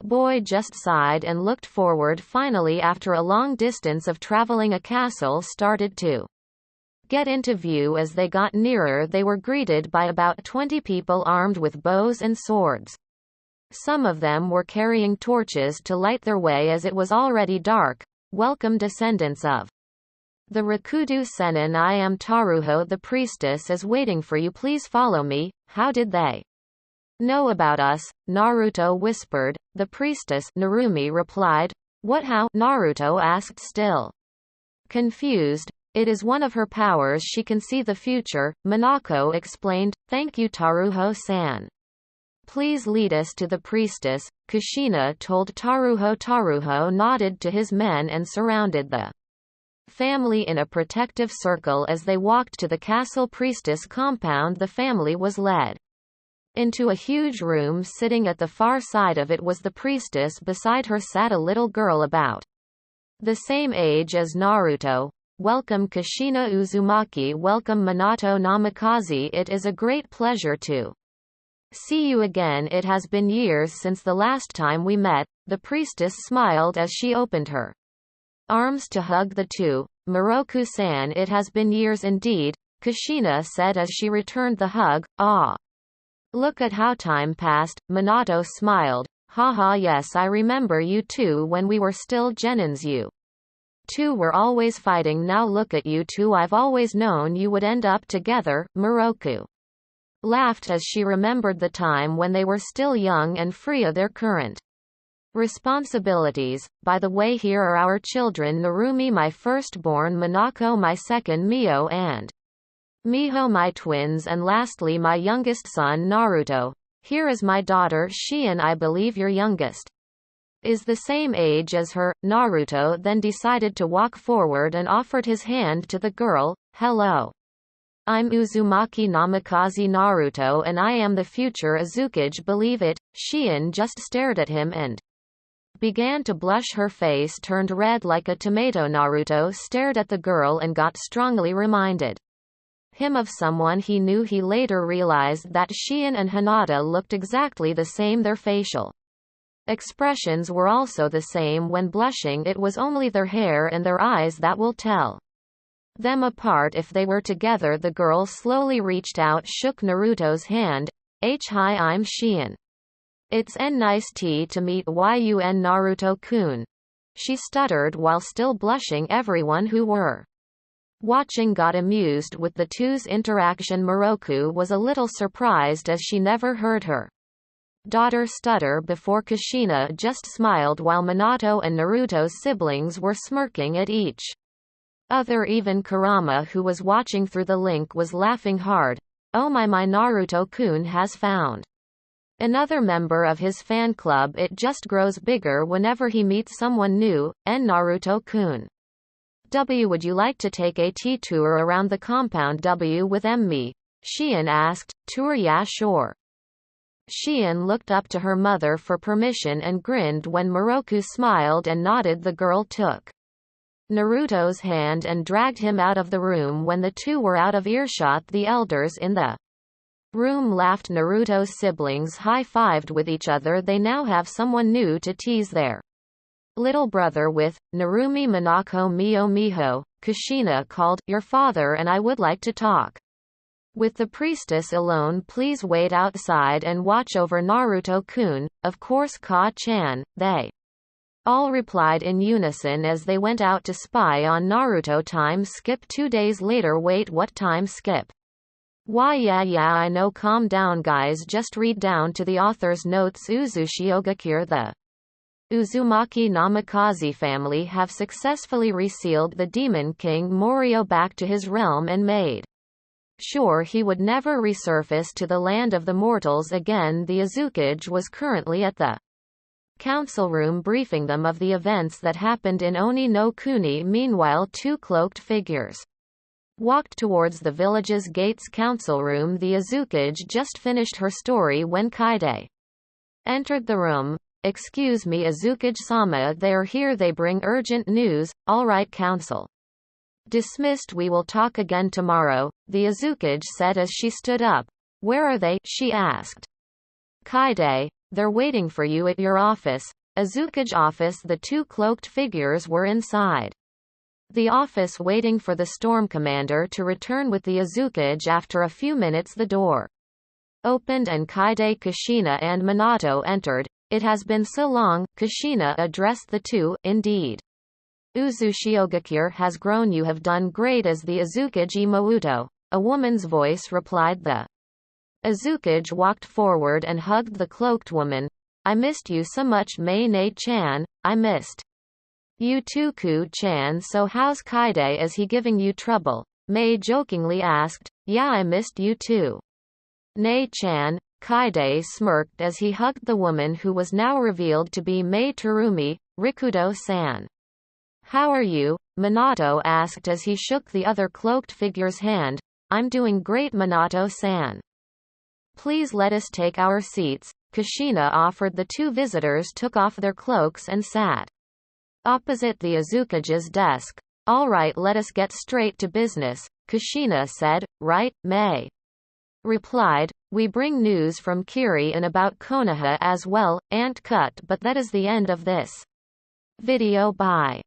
boy just sighed and looked forward. Finally, after a long distance of traveling, a castle started to get into view. As they got nearer, they were greeted by about 20 people armed with bows and swords. Some of them were carrying torches to light their way as it was already dark. Welcome, descendants of the Rakudu Sennin. I am Taruho. The priestess is waiting for you. Please follow me. How did they know about us? Naruto whispered. The priestess, Narumi, replied. What, how? Naruto asked, still confused. It is one of her powers, she can see the future, Minako explained. Thank you Taruho-san. Please lead us to the priestess, Kushina told Taruho. Taruho nodded to his men and surrounded the family in a protective circle as they walked to the castle priestess compound. The family was led into a huge room. Sitting at the far side of it was the priestess. Beside her sat a little girl about the same age as Naruto. Welcome Kushina. Uzumaki. Welcome Minato. Namikaze. It is a great pleasure to see you again. It has been years since the last time we met. The priestess smiled as she opened her arms to hug the two. Moroku-san. It has been years indeed, Kushina said as she returned the hug. Ah. Look at how time passed. Minato smiled. Haha, yes, I remember you too when we were still genins. You two were always fighting. Now look at you two. I've always known you would end up together. Moroku laughed as she remembered the time when they were still young and free of their current responsibilities. By the way, here are our children: Narumi, my firstborn; Minako, my second; Mio and Miho, my twins; and lastly my youngest son Naruto. Here is my daughter Shion. I believe your youngest is the same age as her. Naruto then decided to walk forward and offered his hand to the girl. Hello. I'm Uzumaki Namikaze Naruto, and I am the future Uzukage. Believe it? Shion just stared at him and began to blush. Her face turned red like a tomato. Naruto stared at the girl and got strongly reminded him of someone he knew. He later realized that Shion and Hinata looked exactly the same. Their facial expressions were also the same when blushing. It was only their hair and their eyes that will tell them apart if they were together. The girl slowly reached out, shook Naruto's hand. Hi, I'm Shion. It's nice to meet you. Naruto-kun, she stuttered while still blushing. Everyone who were watching got amused with the two's interaction. Moroku was a little surprised as she never heard her daughter stutter before. Kushina just smiled while Minato and Naruto's siblings were smirking at each other. Even Kurama, who was watching through the link, was laughing hard. Oh my Naruto-kun has found another member of his fan club. It just grows bigger whenever he meets someone new. Naruto-kun. Would you like to take a tea tour around the compound with me? Shion asked. Tour? Yeah, sure. Shion looked up to her mother for permission and grinned when Moroku smiled and nodded. The girl took Naruto's hand and dragged him out of the room. When the two were out of earshot, the elders in the room laughed. Naruto's siblings high-fived with each other. They now have someone new to tease their little brother with. Narumi, Minako, Mio, Miho. Kushina called, your father and I would like to talk with the priestess alone. Please wait outside and watch over Naruto-kun. Of course, Ka-chan. They all replied in unison as they went out to spy on Naruto. Time skip 2 days later. Wait, what time skip? Why yeah I know. Calm down guys, just read down to the author's notes. Uzushiogakure, the Uzumaki Namikaze family have successfully resealed the Demon King Morio back to his realm and made sure he would never resurface to the land of the mortals again. The Uzukage was currently at the council room briefing them of the events that happened in Oni no Kuni. Meanwhile, two cloaked figures walked towards the village's gates council room. The Uzukage just finished her story when Kaide entered the room. Excuse me Uzukage-sama, they're here. They bring urgent news. Alright council. Dismissed. We will talk again tomorrow, the Uzukage said as she stood up. Where are they? She asked Kaide. They're waiting for you at your office. Uzukage office. The two cloaked figures were inside the office waiting for the storm commander to return with the Uzukage. After a few minutes the door opened and Kaide, Kushina and Minato entered. It has been so long, Kushina addressed the two. Indeed. Uzushiogakure has grown. You have done great as the Uzukage Imouto. A woman's voice replied. The Uzukage walked forward and hugged the cloaked woman. I missed you so much, Mei-ne-chan. I missed Utuku-chan, so how's Kaide? Is he giving you trouble? Mei jokingly asked. Yeah, I missed you too. Nei-chan, Kaide smirked as he hugged the woman who was now revealed to be Mei Terumi, Rikudo-san. How are you? Minato asked as he shook the other cloaked figure's hand. I'm doing great, Minato-san. Please let us take our seats, Kushina offered. The two visitors took off their cloaks and sat opposite the Azukage's desk. All right, let us get straight to business, Kushina said. Right, Mei replied. We bring news from Kiri and about Konoha as well, Aunt Cut, but that is the end of this video. Bye.